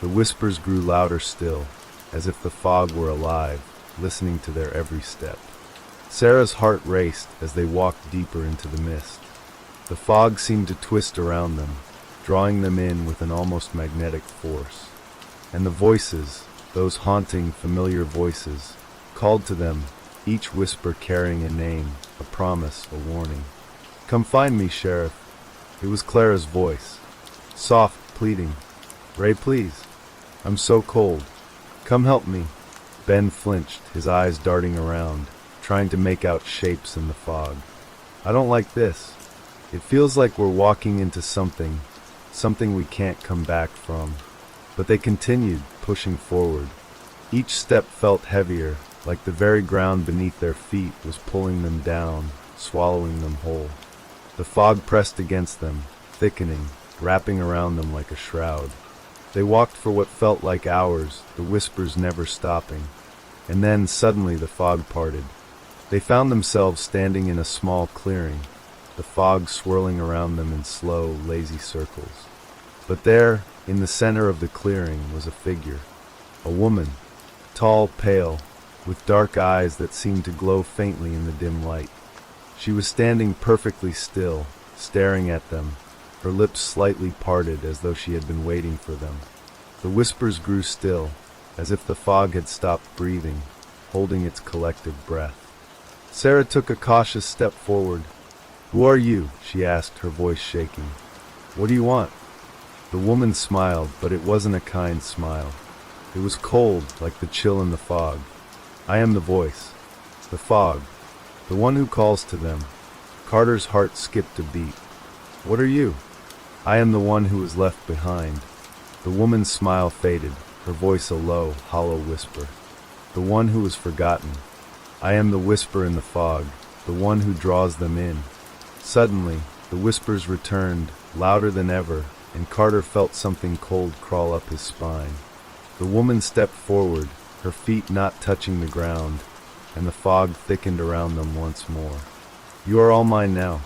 A: The whispers grew louder still, as if the fog were alive, listening to their every step. Sarah's heart raced as they walked deeper into the mist. The fog seemed to twist around them, drawing them in with an almost magnetic force. And the voices, those haunting, familiar voices, called to them, each whisper carrying a name, a promise, a warning. "Come find me, Sheriff." It was Clara's voice, soft, pleading. "Ray, please. I'm so cold. Come help me." Ben flinched, his eyes darting around, trying to make out shapes in the fog. "I don't like this. It feels like we're walking into something we can't come back from." But they continued, pushing forward. Each step felt heavier, like the very ground beneath their feet was pulling them down, swallowing them whole. The fog pressed against them, thickening, wrapping around them like a shroud. They walked for what felt like hours, the whispers never stopping. And then, suddenly, the fog parted. They found themselves standing in a small clearing, the fog swirling around them in slow, lazy circles. But there, in the center of the clearing, was a figure. A woman, tall, pale, with dark eyes that seemed to glow faintly in the dim light. She was standing perfectly still, staring at them, her lips slightly parted as though she had been waiting for them. The whispers grew still, as if the fog had stopped breathing, holding its collective breath. Sarah took a cautious step forward. "Who are you?" she asked, her voice shaking. "What do you want?" The woman smiled, but it wasn't a kind smile. It was cold, like the chill in the fog. "I am the voice. The fog. The one who calls to them." Carter's heart skipped a beat. "What are you?" "I am the one who was left behind." The woman's smile faded, her voice a low, hollow whisper. "The one who was forgotten. I am the whisper in the fog, the one who draws them in." Suddenly, the whispers returned, louder than ever, and Carter felt something cold crawl up his spine. The woman stepped forward, her feet not touching the ground, and the fog thickened around them once more. "You are all mine now,"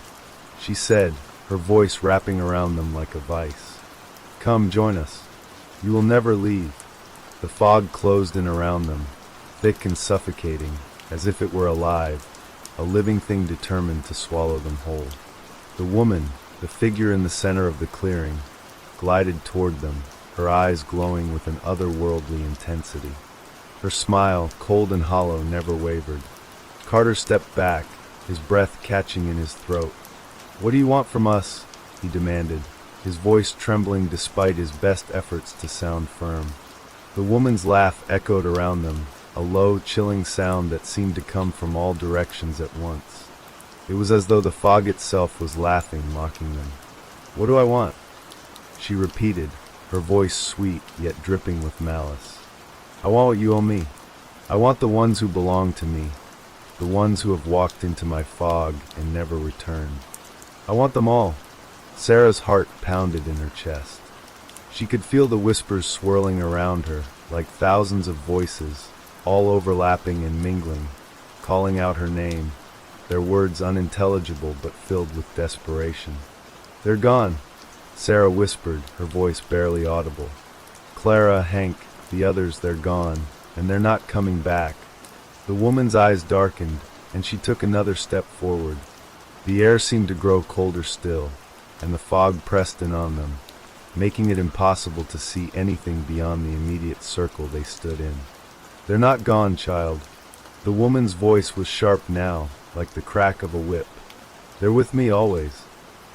A: she said, her voice wrapping around them like a vice. "Come, join us. You will never leave." The fog closed in around them, thick and suffocating, as if it were alive, a living thing determined to swallow them whole. The woman, the figure in the center of the clearing, glided toward them, her eyes glowing with an otherworldly intensity. Her smile, cold and hollow, never wavered. Carter stepped back, his breath catching in his throat. "What do you want from us?" he demanded, his voice trembling despite his best efforts to sound firm. The woman's laugh echoed around them, a low, chilling sound that seemed to come from all directions at once. It was as though the fog itself was laughing, mocking them. "What do I want?" she repeated, her voice sweet yet dripping with malice. "I want what you owe me. I want the ones who belong to me, the ones who have walked into my fog and never returned. I want them all." Sarah's heart pounded in her chest. She could feel the whispers swirling around her, like thousands of voices, all overlapping and mingling, calling out her name, their words unintelligible but filled with desperation. "They're gone," Sarah whispered, her voice barely audible. "Clara, Hank, the others, they're gone, and they're not coming back." The woman's eyes darkened, and she took another step forward. The air seemed to grow colder still, and the fog pressed in on them, making it impossible to see anything beyond the immediate circle they stood in. "They're not gone, child." The woman's voice was sharp now, like the crack of a whip. "They're with me always.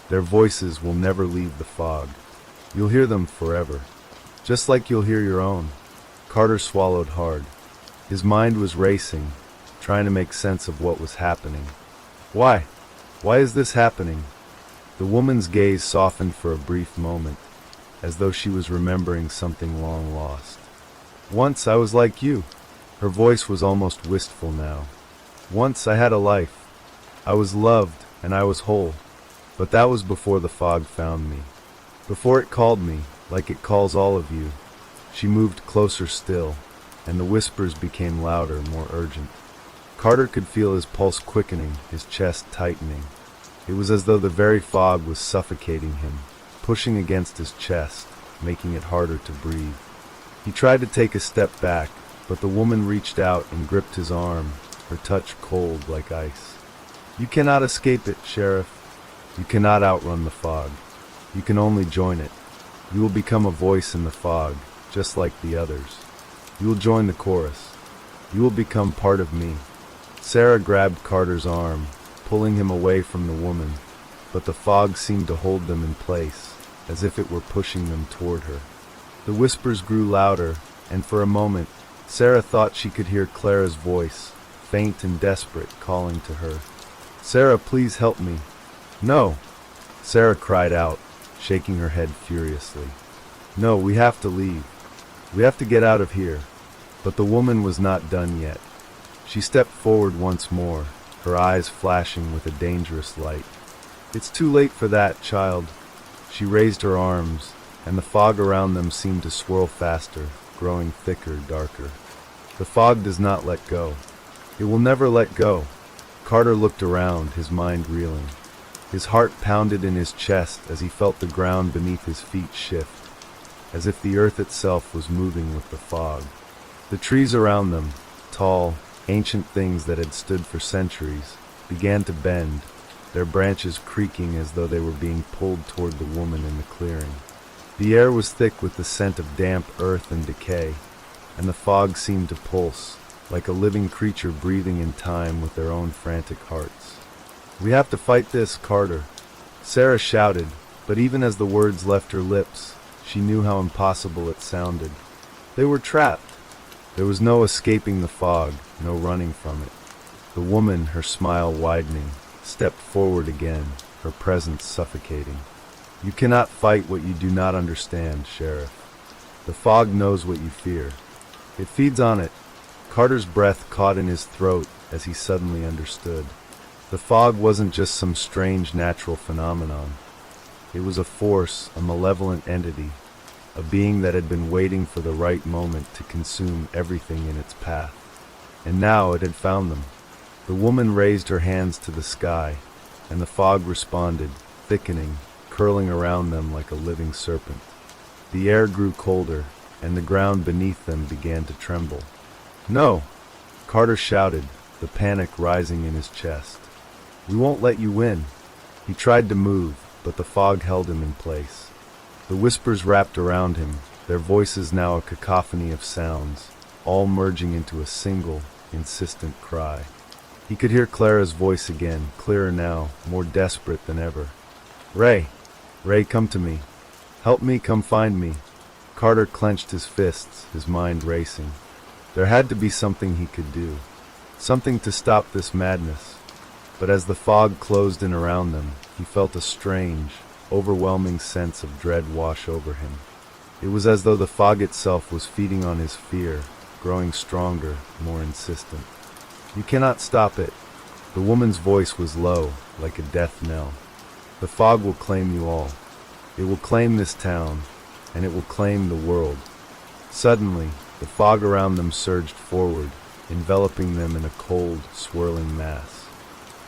A: Their voices will never leave the fog. You'll hear them forever, just like you'll hear your own." Carter swallowed hard. His mind was racing, trying to make sense of what was happening. Why? Why is this happening? The woman's gaze softened for a brief moment, as though she was remembering something long lost. "Once I was like you." Her voice was almost wistful now. "Once I had a life. I was loved, and I was whole. But that was before the fog found me. Before it called me, like it calls all of you." She moved closer still, and the whispers became louder, more urgent. Carter could feel his pulse quickening, his chest tightening. It was as though the very fog was suffocating him, pushing against his chest, making it harder to breathe. He tried to take a step back, but the woman reached out and gripped his arm, her touch cold like ice. "You cannot escape it, Sheriff. You cannot outrun the fog. You can only join it. You will become a voice in the fog, just like the others. You will join the chorus. You will become part of me." Sarah grabbed Carter's arm, pulling him away from the woman, but the fog seemed to hold them in place, as if it were pushing them toward her. The whispers grew louder, and for a moment, Sarah thought she could hear Clara's voice, faint and desperate, calling to her. "Sarah, please help me." "No!" Sarah cried out, shaking her head furiously. "No, we have to leave. We have to get out of here." But the woman was not done yet. She stepped forward once more, her eyes flashing with a dangerous light. "It's too late for that, child." She raised her arms, and the fog around them seemed to swirl faster, growing thicker, darker. The fog does not let go. It will never let go. Carter looked around, his mind reeling. His heart pounded in his chest as he felt the ground beneath his feet shift, as if the earth itself was moving with the fog. The trees around them, tall, ancient things that had stood for centuries, began to bend, their branches creaking as though they were being pulled toward the woman in the clearing. The air was thick with the scent of damp earth and decay, and the fog seemed to pulse, like a living creature breathing in time with their own frantic hearts. "We have to fight this, Carter," Sarah shouted, but even as the words left her lips, she knew how impossible it sounded. They were trapped. There was no escaping the fog, no running from it. The woman, her smile widening, stepped forward again, her presence suffocating. "You cannot fight what you do not understand, Sheriff. The fog knows what you fear. It feeds on it." Carter's breath caught in his throat as he suddenly understood. The fog wasn't just some strange natural phenomenon. It was a force, a malevolent entity, a being that had been waiting for the right moment to consume everything in its path. And now it had found them. The woman raised her hands to the sky, and the fog responded, thickening, curling around them like a living serpent. The air grew colder, and the ground beneath them began to tremble. "No!" Carter shouted, the panic rising in his chest. "We won't let you win." He tried to move, but the fog held him in place. The whispers wrapped around him, their voices now a cacophony of sounds, all merging into a single, insistent cry. He could hear Clara's voice again, clearer now, more desperate than ever. "Ray! Ray, come to me. Help me, come find me." Carter clenched his fists, his mind racing. There had to be something he could do, something to stop this madness. But as the fog closed in around them, he felt a strange, overwhelming sense of dread wash over him. It was as though the fog itself was feeding on his fear, growing stronger, more insistent. "You cannot stop it." The woman's voice was low, like a death knell. "The fog will claim you all. It will claim this town, and it will claim the world." Suddenly, the fog around them surged forward, enveloping them in a cold, swirling mass.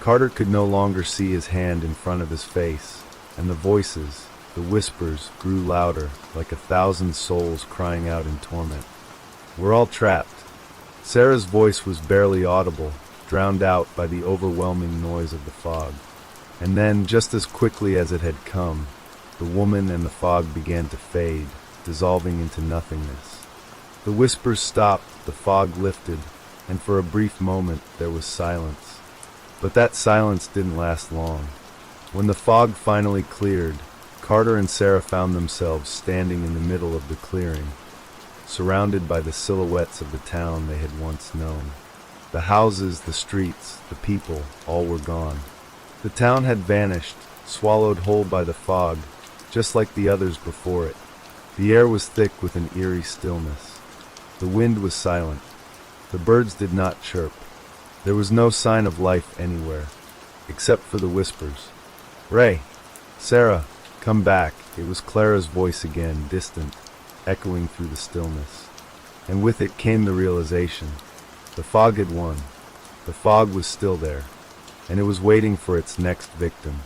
A: Carter could no longer see his hand in front of his face, and the voices, the whispers, grew louder, like 1,000 souls crying out in torment. "We're all trapped." Sarah's voice was barely audible, drowned out by the overwhelming noise of the fog. And then, just as quickly as it had come, the woman and the fog began to fade, dissolving into nothingness. The whispers stopped, the fog lifted, and for a brief moment there was silence. But that silence didn't last long. When the fog finally cleared, Carter and Sarah found themselves standing in the middle of the clearing, surrounded by the silhouettes of the town they had once known. The houses, the streets, the people, all were gone. The town had vanished, swallowed whole by the fog, just like the others before it. The air was thick with an eerie stillness. The wind was silent. The birds did not chirp. There was no sign of life anywhere, except for the whispers. "Ray! Sarah! Come back!" It was Clara's voice again, distant, echoing through the stillness. And with it came the realization. The fog had won. The fog was still there, and it was waiting for its next victim.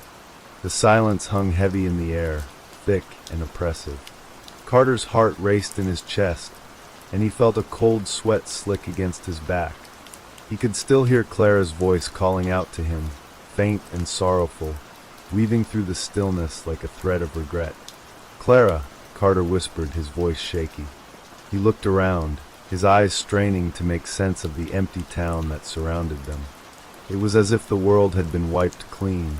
A: The silence hung heavy in the air, thick and oppressive. Carter's heart raced in his chest, and he felt a cold sweat slick against his back. He could still hear Clara's voice calling out to him, faint and sorrowful, weaving through the stillness like a thread of regret. "Clara," Carter whispered, his voice shaky. He looked around, his eyes straining to make sense of the empty town that surrounded them. It was as if the world had been wiped clean,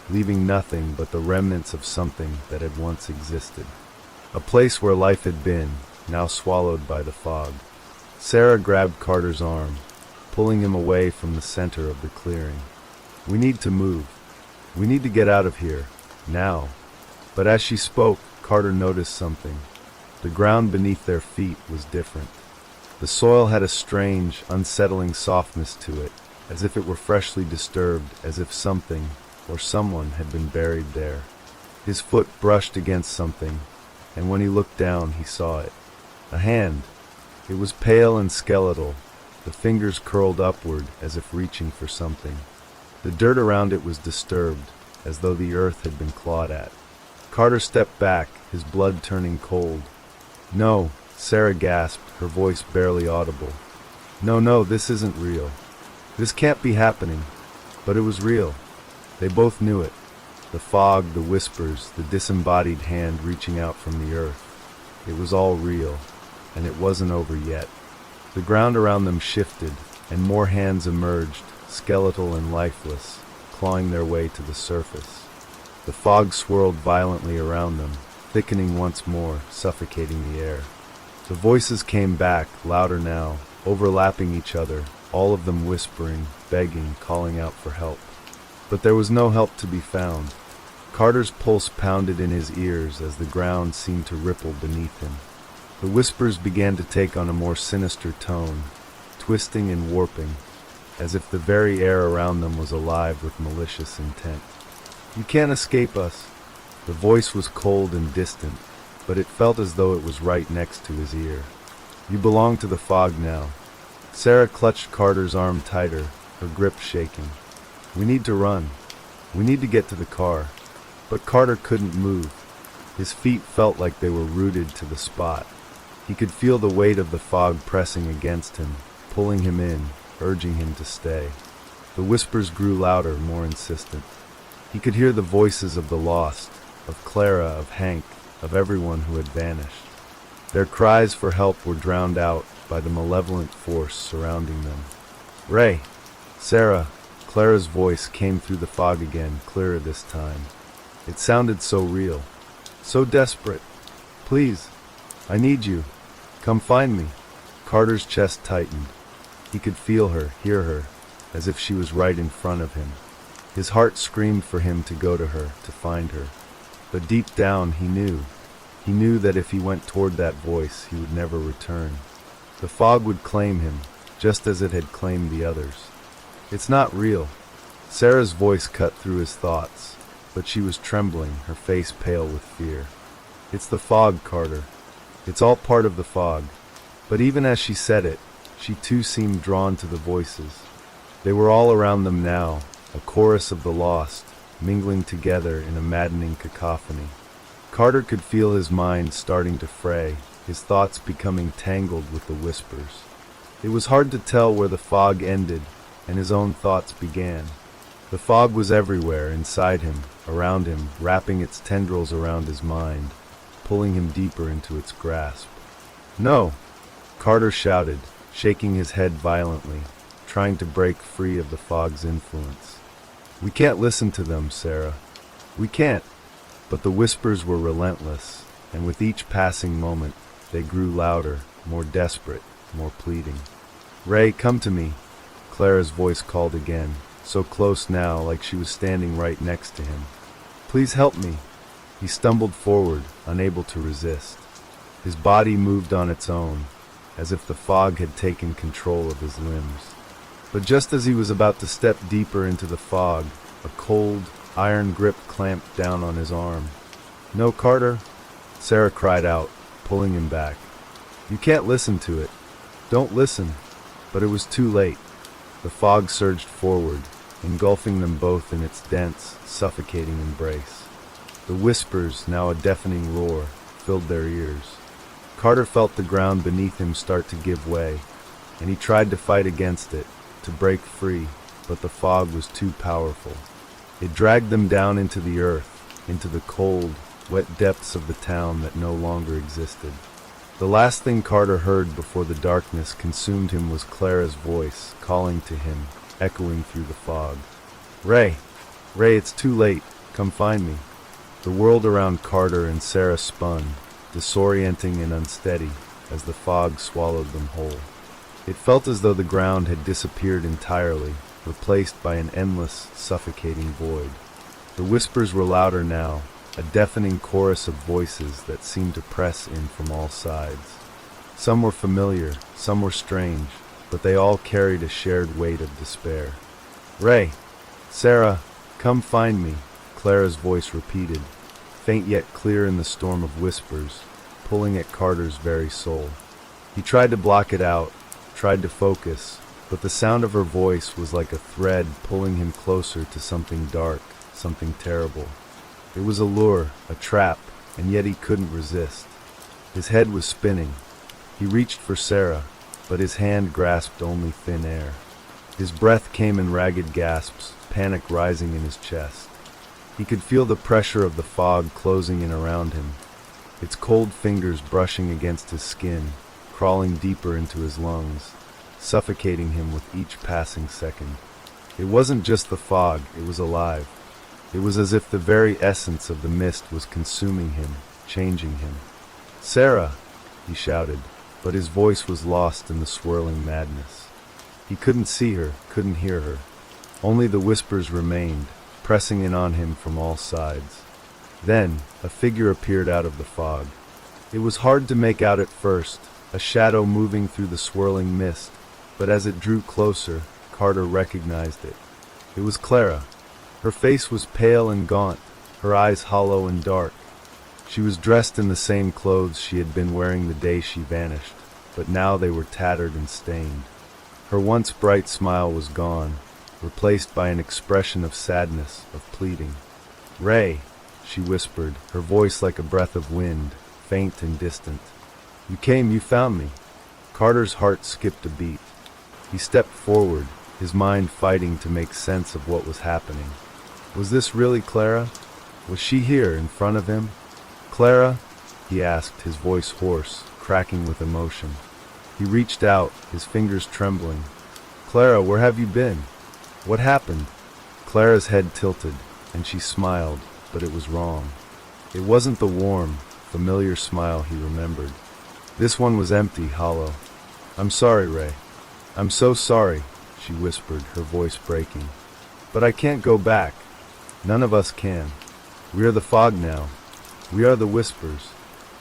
A: leaving nothing but the remnants of something that had once existed. A place where life had been, now swallowed by the fog. Sarah grabbed Carter's arm, pulling him away from the center of the clearing. "We need to move. We need to get out of here, now." But as she spoke, Carter noticed something. The ground beneath their feet was different. The soil had a strange, unsettling softness to it, as if it were freshly disturbed, as if something, or someone, had been buried there. His foot brushed against something, and when he looked down, he saw it. A hand. It was pale and skeletal, the fingers curled upward as if reaching for something. The dirt around it was disturbed, as though the earth had been clawed at. Carter stepped back, his blood turning cold. "No," Sarah gasped, her voice barely audible. No, this isn't real. This can't be happening." But it was real. They both knew it. The fog, the whispers, the disembodied hand reaching out from the earth. It was all real, and it wasn't over yet. The ground around them shifted, and more hands emerged, skeletal and lifeless, clawing their way to the surface. The fog swirled violently around them, thickening once more, suffocating the air. The voices came back, louder now, overlapping each other, all of them whispering, begging, calling out for help. But there was no help to be found. Carter's pulse pounded in his ears as the ground seemed to ripple beneath him. The whispers began to take on a more sinister tone, twisting and warping, as if the very air around them was alive with malicious intent. "You can't escape us." The voice was cold and distant, but it felt as though it was right next to his ear. "You belong to the fog now." Sarah clutched Carter's arm tighter, her grip shaking. "We need to run. We need to get to the car." But Carter couldn't move. His feet felt like they were rooted to the spot. He could feel the weight of the fog pressing against him, pulling him in, urging him to stay. The whispers grew louder, more insistent. He could hear the voices of the lost, of Clara, of Hank, of everyone who had vanished. Their cries for help were drowned out by the malevolent force surrounding them. "Ray!" "Sarah!" Clara's voice came through the fog again, clearer this time. It sounded so real, so desperate. "Please, I need you. Come find me." Carter's chest tightened. He could feel her, hear her, as if she was right in front of him. His heart screamed for him to go to her, to find her. But deep down he knew that if he went toward that voice, he would never return. The fog would claim him, just as it had claimed the others. "It's not real." Sarah's voice cut through his thoughts, but she was trembling, her face pale with fear. "It's the fog, Carter. It's all part of the fog." But even as she said it, she too seemed drawn to the voices. They were all around them now, a chorus of the lost, mingling together in a maddening cacophony. Carter could feel his mind starting to fray, his thoughts becoming tangled with the whispers. It was hard to tell where the fog ended and his own thoughts began. The fog was everywhere, inside him, around him, wrapping its tendrils around his mind, pulling him deeper into its grasp. "No!" Carter shouted, shaking his head violently, trying to break free of the fog's influence. "We can't listen to them, Sarah. We can't." But the whispers were relentless, and with each passing moment, they grew louder, more desperate, more pleading. "Ray, come to me," Clara's voice called again, so close now, like she was standing right next to him. "Please help me." He stumbled forward, unable to resist. His body moved on its own, as if the fog had taken control of his limbs. But just as he was about to step deeper into the fog, a cold, iron grip clamped down on his arm. "No, Carter," Sarah cried out, pulling him back. "You can't listen to it. Don't listen." But it was too late. The fog surged forward, engulfing them both in its dense, suffocating embrace. The whispers, now a deafening roar, filled their ears. Carter felt the ground beneath him start to give way, and he tried to fight against it, to break free, but the fog was too powerful. It dragged them down into the earth, into the cold, wet depths of the town that no longer existed. The last thing Carter heard before the darkness consumed him was Clara's voice, calling to him, echoing through the fog. Ray! Ray, it's too late. Come find me. The world around Carter and Sarah spun, disorienting and unsteady, as the fog swallowed them whole. It felt as though the ground had disappeared entirely, replaced by an endless, suffocating void. The whispers were louder now, a deafening chorus of voices that seemed to press in from all sides. Some were familiar, some were strange, but they all carried a shared weight of despair. Ray! Sarah! Come find me! Clara's voice repeated, faint yet clear in the storm of whispers, pulling at Carter's very soul. He tried to block it out, tried to focus, but the sound of her voice was like a thread pulling him closer to something dark, something terrible. It was a lure, a trap, and yet he couldn't resist. His head was spinning. He reached for Sarah, but his hand grasped only thin air. His breath came in ragged gasps, panic rising in his chest. He could feel the pressure of the fog closing in around him, its cold fingers brushing against his skin, crawling deeper into his lungs, suffocating him with each passing second. It wasn't just the fog, it was alive. It was as if the very essence of the mist was consuming him, changing him. Sarah! He shouted, but his voice was lost in the swirling madness. He couldn't see her, couldn't hear her. Only the whispers remained, pressing in on him from all sides. Then, a figure appeared out of the fog. It was hard to make out at first, a shadow moving through the swirling mist, but as it drew closer, Carter recognized it. It was Clara. Her face was pale and gaunt, her eyes hollow and dark. She was dressed in the same clothes she had been wearing the day she vanished, but now they were tattered and stained. Her once bright smile was gone, replaced by an expression of sadness, of pleading. Ray! She whispered, her voice like a breath of wind, faint and distant. You came, you found me. Carter's heart skipped a beat. He stepped forward, his mind fighting to make sense of what was happening. Was this really Clara? Was she here, in front of him? Clara? He asked, his voice hoarse, cracking with emotion. He reached out, his fingers trembling. Clara, where have you been? What happened? Clara's head tilted, and she smiled, but it was wrong. It wasn't the warm, familiar smile he remembered. This one was empty, hollow. I'm sorry, Ray. I'm so sorry, she whispered, her voice breaking. But I can't go back. None of us can. We are the fog now. We are the whispers.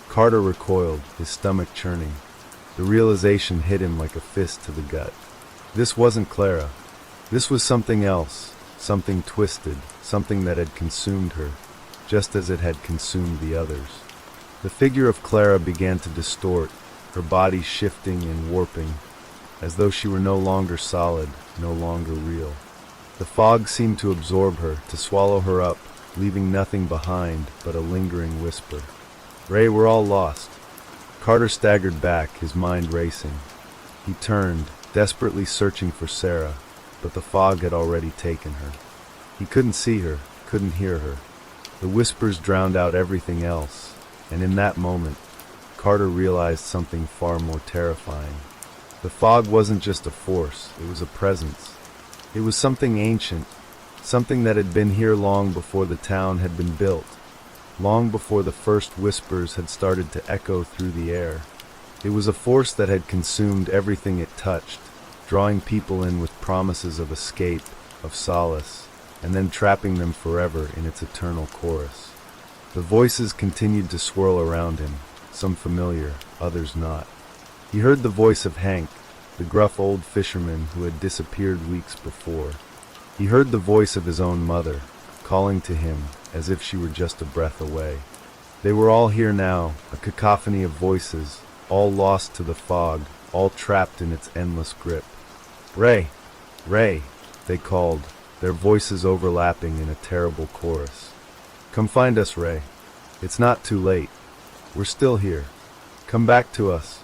A: Carter recoiled, his stomach churning. The realization hit him like a fist to the gut. This wasn't Clara. This was something else, something twisted, something that had consumed her, just as it had consumed the others. The figure of Clara began to distort, her body shifting and warping, as though she were no longer solid, no longer real. The fog seemed to absorb her, to swallow her up, leaving nothing behind but a lingering whisper. Ray, we're all lost. Carter staggered back, his mind racing. He turned, desperately searching for Sarah, but the fog had already taken her. He couldn't see her, couldn't hear her. The whispers drowned out everything else, and in that moment, Carter realized something far more terrifying. The fog wasn't just a force, it was a presence. It was something ancient, something that had been here long before the town had been built, long before the first whispers had started to echo through the air. It was a force that had consumed everything it touched, drawing people in with promises of escape, of solace, and then trapping them forever in its eternal chorus. The voices continued to swirl around him, some familiar, others not. He heard the voice of Hank, the gruff old fisherman who had disappeared weeks before. He heard the voice of his own mother, calling to him as if she were just a breath away. They were all here now, a cacophony of voices, all lost to the fog, all trapped in its endless grip. Ray! Ray! They called, their voices overlapping in a terrible chorus. Come find us, Ray. It's not too late. We're still here. Come back to us.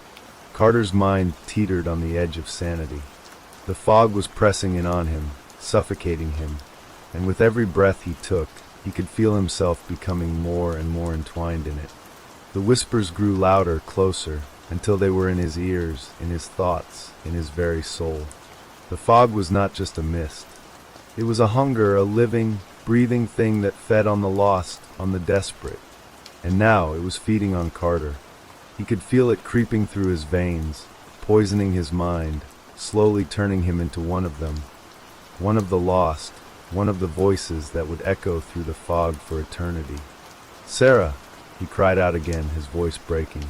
A: Carter's mind teetered on the edge of sanity. The fog was pressing in on him, suffocating him, and with every breath he took, he could feel himself becoming more and more entwined in it. The whispers grew louder, closer, until they were in his ears, in his thoughts, in his very soul. The fog was not just a mist. It was a hunger, a living, breathing thing that fed on the lost, on the desperate. And now it was feeding on Carter. He could feel it creeping through his veins, poisoning his mind, slowly turning him into one of them. One of the lost, one of the voices that would echo through the fog for eternity. "Sarah!" he cried out again, his voice breaking.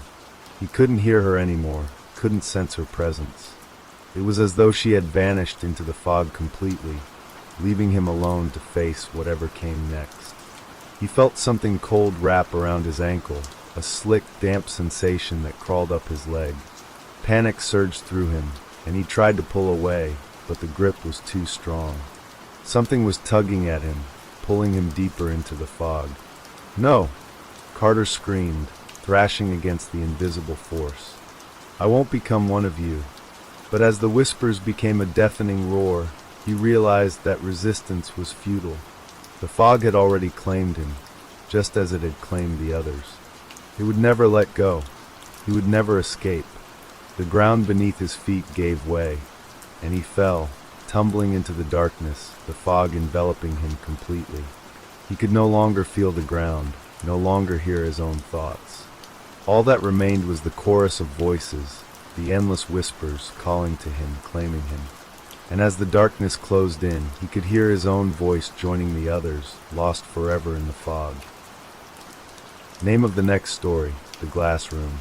A: He couldn't hear her anymore, couldn't sense her presence. It was as though she had vanished into the fog completely, leaving him alone to face whatever came next. He felt something cold wrap around his ankle, a slick, damp sensation that crawled up his leg. Panic surged through him, and he tried to pull away, but the grip was too strong. Something was tugging at him, pulling him deeper into the fog. "No!" Carter screamed, thrashing against the invisible force. "I won't become one of you." But as the whispers became a deafening roar, he realized that resistance was futile. The fog had already claimed him, just as it had claimed the others. He would never let go. He would never escape. The ground beneath his feet gave way, and he fell, tumbling into the darkness, the fog enveloping him completely. He could no longer feel the ground, no longer hear his own thoughts. All that remained was the chorus of voices, the endless whispers calling to him, claiming him. And as the darkness closed in, he could hear his own voice joining the others, lost forever in the fog. Name of the next story, The Glass Room.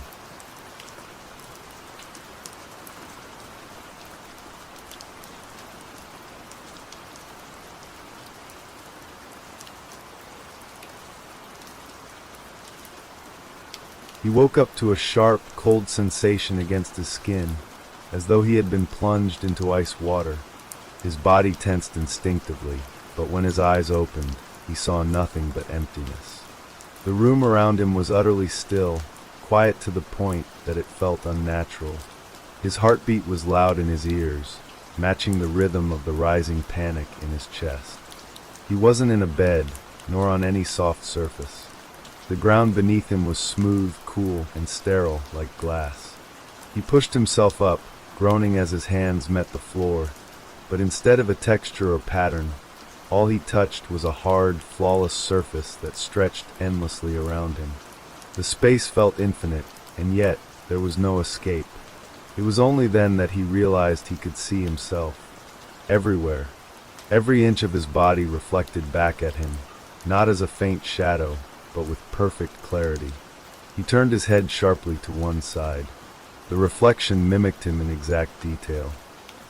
A: He woke up to a sharp, cold sensation against his skin, as though he had been plunged into ice water. His body tensed instinctively, but when his eyes opened, he saw nothing but emptiness. The room around him was utterly still, quiet to the point that it felt unnatural. His heartbeat was loud in his ears, matching the rhythm of the rising panic in his chest. He wasn't in a bed, nor on any soft surface. The ground beneath him was smooth, cool, and sterile like glass. He pushed himself up, groaning as his hands met the floor, but instead of a texture or pattern, all he touched was a hard, flawless surface that stretched endlessly around him. The space felt infinite, and yet there was no escape. It was only then that he realized he could see himself. Everywhere. Every inch of his body reflected back at him, not as a faint shadow, but with perfect clarity. He turned his head sharply to one side. The reflection mimicked him in exact detail.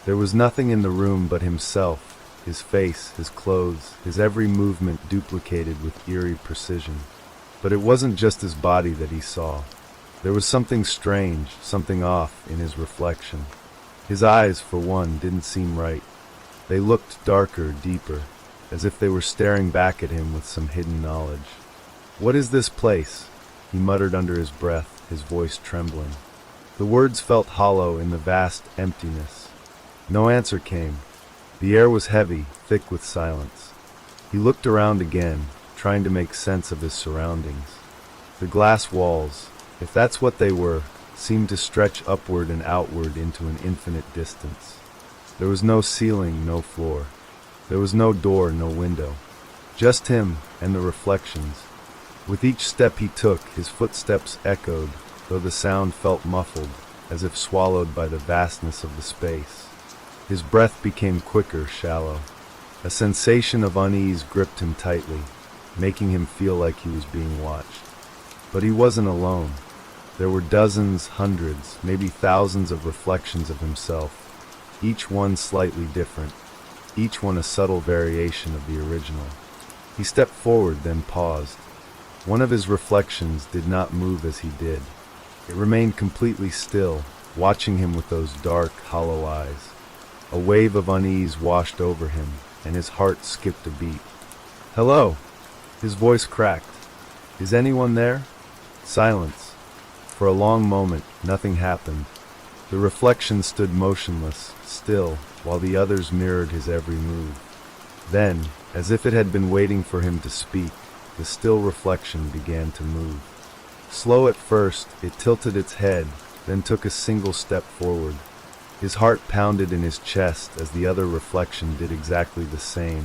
A: There was nothing in the room but himself, his face, his clothes, his every movement duplicated with eerie precision. But it wasn't just his body that he saw. There was something strange, something off in his reflection. His eyes, for one, didn't seem right. They looked darker, deeper, as if they were staring back at him with some hidden knowledge. "What is this place?" he muttered under his breath, his voice trembling. The words felt hollow in the vast emptiness. No answer came. The air was heavy, thick with silence. He looked around again, trying to make sense of his surroundings. The glass walls, if that's what they were, seemed to stretch upward and outward into an infinite distance. There was no ceiling, no floor. There was no door, no window. Just him and the reflections. With each step he took, his footsteps echoed, though the sound felt muffled, as if swallowed by the vastness of the space. His breath became quicker, shallow. A sensation of unease gripped him tightly, making him feel like he was being watched. But he wasn't alone. There were dozens, hundreds, maybe thousands of reflections of himself, each one slightly different, each one a subtle variation of the original. He stepped forward, then paused. One of his reflections did not move as he did. It remained completely still, watching him with those dark, hollow eyes. A wave of unease washed over him, and his heart skipped a beat. "Hello!" His voice cracked. "Is anyone there?" Silence. For a long moment, nothing happened. The reflection stood motionless, still, while the others mirrored his every move. Then, as if it had been waiting for him to speak, the still reflection began to move. Slow at first, it tilted its head, then took a single step forward. His heart pounded in his chest as the other reflection did exactly the same,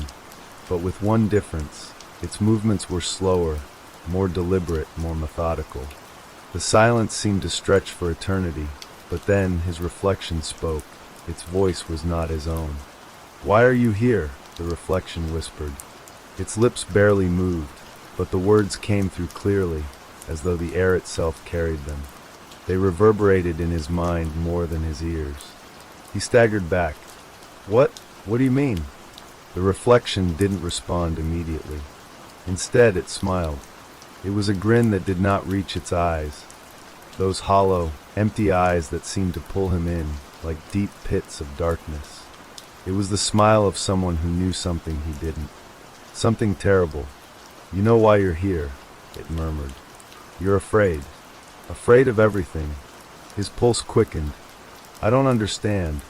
A: but with one difference. Its movements were slower, more deliberate, more methodical. The silence seemed to stretch for eternity, but then his reflection spoke. Its voice was not his own. "Why are you here?" the reflection whispered. Its lips barely moved, but the words came through clearly, as though the air itself carried them. They reverberated in his mind more than his ears. He staggered back. What do you mean?" The reflection didn't respond immediately. Instead, it smiled. It was a grin that did not reach its eyes. Those hollow, empty eyes that seemed to pull him in, like deep pits of darkness. It was the smile of someone who knew something he didn't. Something terrible. "You know why you're here," it murmured. "You're afraid. Afraid of everything." His pulse quickened. "I don't understand."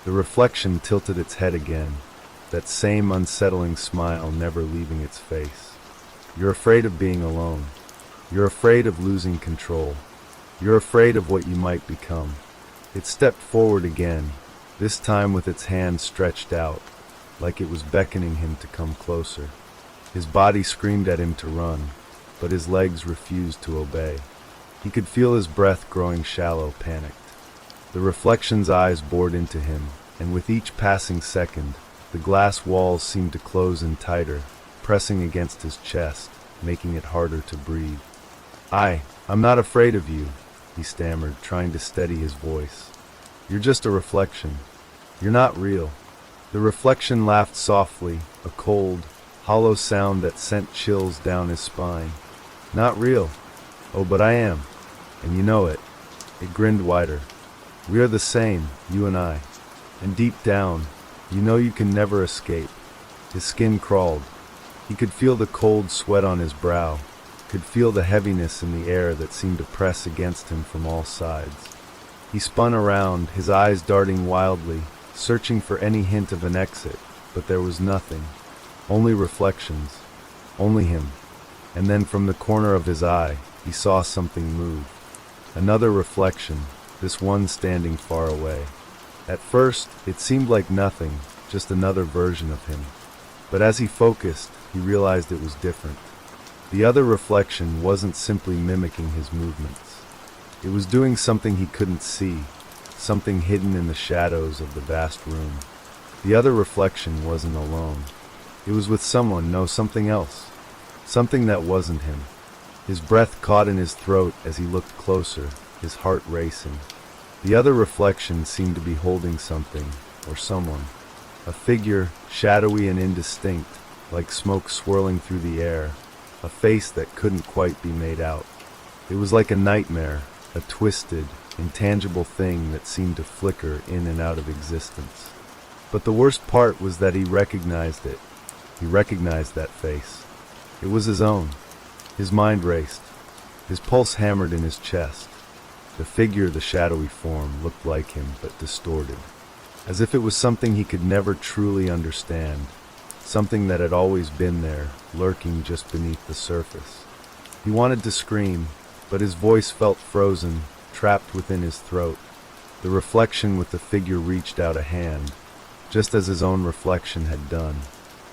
A: The reflection tilted its head again, that same unsettling smile never leaving its face. "You're afraid of being alone. You're afraid of losing control. You're afraid of what you might become." It stepped forward again, this time with its hand stretched out, like it was beckoning him to come closer. His body screamed at him to run, but his legs refused to obey. He could feel his breath growing shallow, panicked. The reflection's eyes bored into him, and with each passing second, the glass walls seemed to close in tighter, pressing against his chest, making it harder to breathe. I'm not afraid of you," he stammered, trying to steady his voice. "You're just a reflection. You're not real." The reflection laughed softly, a cold, hollow sound that sent chills down his spine. "Not real? Oh, but I am. And you know it." It grinned wider. "We are the same, you and I. And deep down, you know you can never escape." His skin crawled. He could feel the cold sweat on his brow, could feel the heaviness in the air that seemed to press against him from all sides. He spun around, his eyes darting wildly, searching for any hint of an exit, but there was nothing. Only reflections. Only him. And then from the corner of his eye, he saw something move. Another reflection, this one standing far away. At first, it seemed like nothing, just another version of him. But as he focused, he realized it was different. The other reflection wasn't simply mimicking his movements. It was doing something he couldn't see, something hidden in the shadows of the vast room. The other reflection wasn't alone. It was with someone, no, something else. Something that wasn't him. His breath caught in his throat as he looked closer, his heart racing. The other reflection seemed to be holding something, or someone. A figure, shadowy and indistinct, like smoke swirling through the air. A face that couldn't quite be made out. It was like a nightmare, a twisted, intangible thing that seemed to flicker in and out of existence. But the worst part was that he recognized it. He recognized that face. It was his own. His mind raced. His pulse hammered in his chest. The figure, the shadowy form, looked like him, but distorted. As if it was something he could never truly understand. Something that had always been there, lurking just beneath the surface. He wanted to scream, but his voice felt frozen, trapped within his throat. The reflection with the figure reached out a hand, just as his own reflection had done.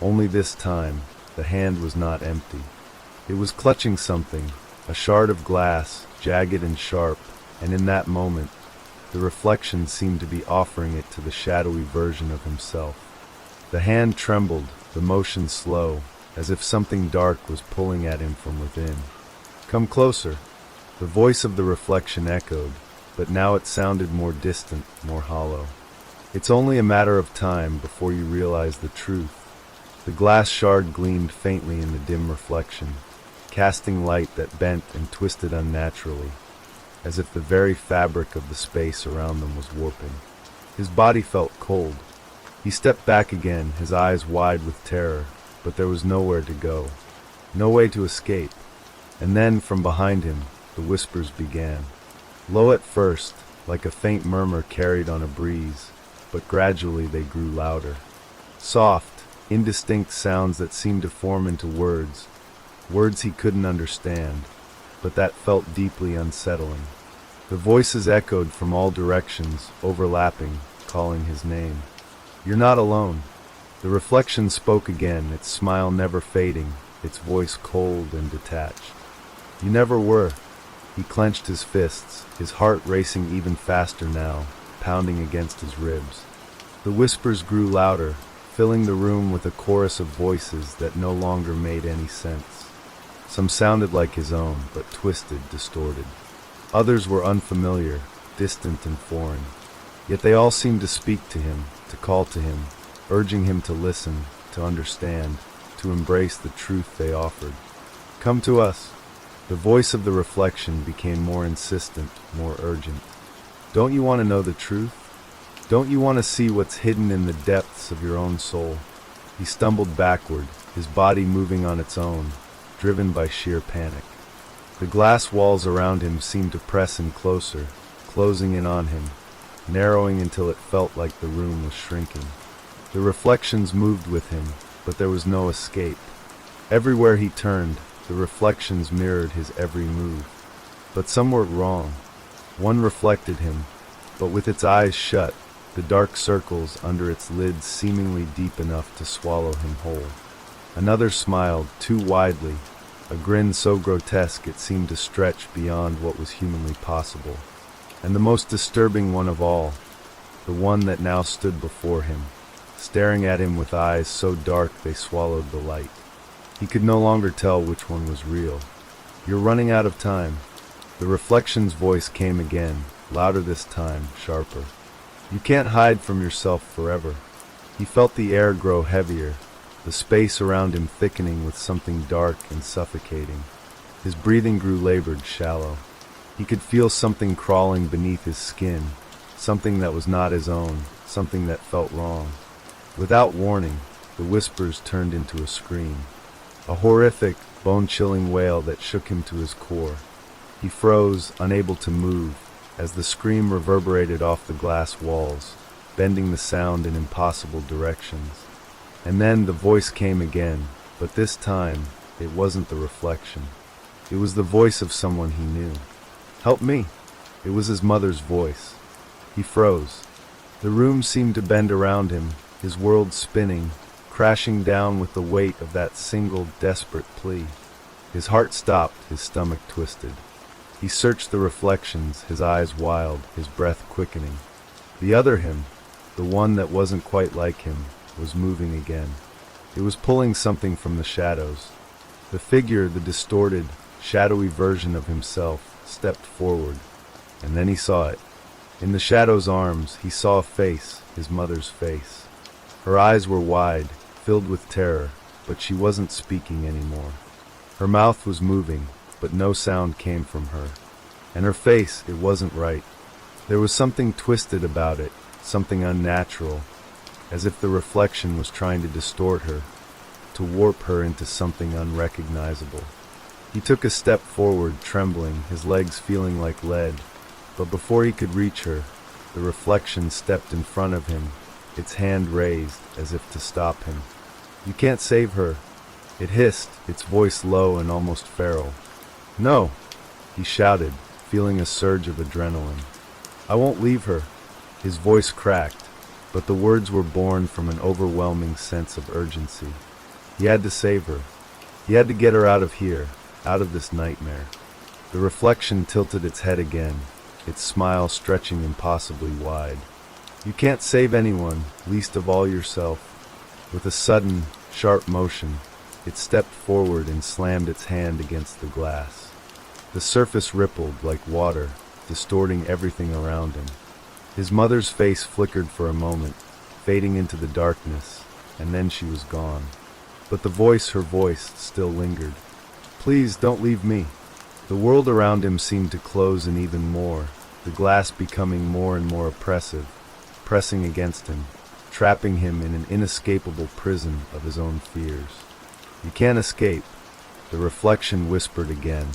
A: Only this time, the hand was not empty. It was clutching something, a shard of glass, jagged and sharp, and in that moment, the reflection seemed to be offering it to the shadowy version of himself. The hand trembled, the motion slow, as if something dark was pulling at him from within. "Come closer." The voice of the reflection echoed, but now it sounded more distant, more hollow. "It's only a matter of time before you realize the truth." The glass shard gleamed faintly in the dim reflection, casting light that bent and twisted unnaturally, as if the very fabric of the space around them was warping. His body felt cold. He stepped back again, his eyes wide with terror, but there was nowhere to go, no way to escape. And then, from behind him, the whispers began. Low at first, like a faint murmur carried on a breeze, but gradually they grew louder. Soft, indistinct sounds that seemed to form into words, words he couldn't understand, but that felt deeply unsettling. The voices echoed from all directions, overlapping, calling his name. "You're not alone." The reflection spoke again, its smile never fading, its voice cold and detached. "You never were." He clenched his fists, his heart racing even faster now, pounding against his ribs. The whispers grew louder, filling the room with a chorus of voices that no longer made any sense. Some sounded like his own, but twisted, distorted. Others were unfamiliar, distant and foreign. Yet they all seemed to speak to him, to call to him, urging him to listen, to understand, to embrace the truth they offered. "Come to us." The voice of the reflection became more insistent, more urgent. "Don't you want to know the truth? Don't you want to see what's hidden in the depths of your own soul?" He stumbled backward, his body moving on its own, driven by sheer panic. The glass walls around him seemed to press in closer, closing in on him, narrowing until it felt like the room was shrinking. The reflections moved with him, but there was no escape. Everywhere he turned, the reflections mirrored his every move. But some were wrong. One reflected him, but with its eyes shut, the dark circles under its lids seemingly deep enough to swallow him whole. Another smiled, too widely, a grin so grotesque it seemed to stretch beyond what was humanly possible. And the most disturbing one of all, the one that now stood before him, staring at him with eyes so dark they swallowed the light. He could no longer tell which one was real. "You're running out of time." The reflection's voice came again, louder this time, sharper. "You can't hide from yourself forever." He felt the air grow heavier, the space around him thickening with something dark and suffocating. His breathing grew labored, shallow. He could feel something crawling beneath his skin, something that was not his own, something that felt wrong. Without warning, the whispers turned into a scream. A horrific, bone-chilling wail that shook him to his core. He froze, unable to move, as the scream reverberated off the glass walls, bending the sound in impossible directions. And then the voice came again, but this time, it wasn't the reflection. It was the voice of someone he knew. "Help me!" It was his mother's voice. He froze. The room seemed to bend around him, his world spinning, crashing down with the weight of that single, desperate plea. His heart stopped, his stomach twisted. He searched the reflections, his eyes wild, his breath quickening. The other him, the one that wasn't quite like him, was moving again. It was pulling something from the shadows. The figure, the distorted, shadowy version of himself, stepped forward, and then he saw it. In the shadow's arms, he saw a face, his mother's face. Her eyes were wide, filled with terror, but she wasn't speaking anymore. Her mouth was moving, but no sound came from her. And her face, it wasn't right. There was something twisted about it, something unnatural, as if the reflection was trying to distort her, to warp her into something unrecognizable. He took a step forward, trembling, his legs feeling like lead, but before he could reach her, the reflection stepped in front of him, its hand raised as if to stop him. "You can't save her," it hissed, its voice low and almost feral. "No," he shouted, feeling a surge of adrenaline. "I won't leave her." His voice cracked, but the words were born from an overwhelming sense of urgency. He had to save her. He had to get her out of here, out of this nightmare. The reflection tilted its head again, its smile stretching impossibly wide. "You can't save anyone, least of all yourself." With a sudden, sharp motion, it stepped forward and slammed its hand against the glass. The surface rippled like water, distorting everything around him. His mother's face flickered for a moment, fading into the darkness, and then she was gone. But the voice, her voice, still lingered. "Please, don't leave me." The world around him seemed to close in even more, the glass becoming more and more oppressive, pressing against him, trapping him in an inescapable prison of his own fears. "You can't escape," the reflection whispered again,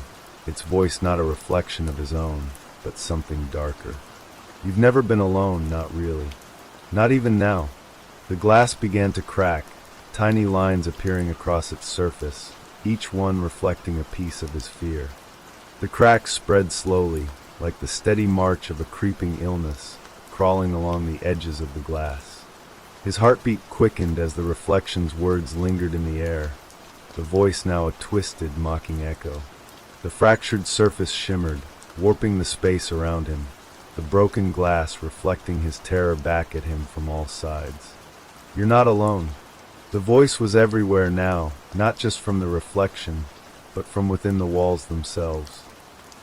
A: its voice not a reflection of his own, but something darker. "You've never been alone, not really. Not even now." The glass began to crack, tiny lines appearing across its surface, each one reflecting a piece of his fear. The cracks spread slowly, like the steady march of a creeping illness, crawling along the edges of the glass. His heartbeat quickened as the reflection's words lingered in the air, the voice now a twisted, mocking echo. The fractured surface shimmered, warping the space around him, the broken glass reflecting his terror back at him from all sides. "You're not alone." The voice was everywhere now, not just from the reflection, but from within the walls themselves.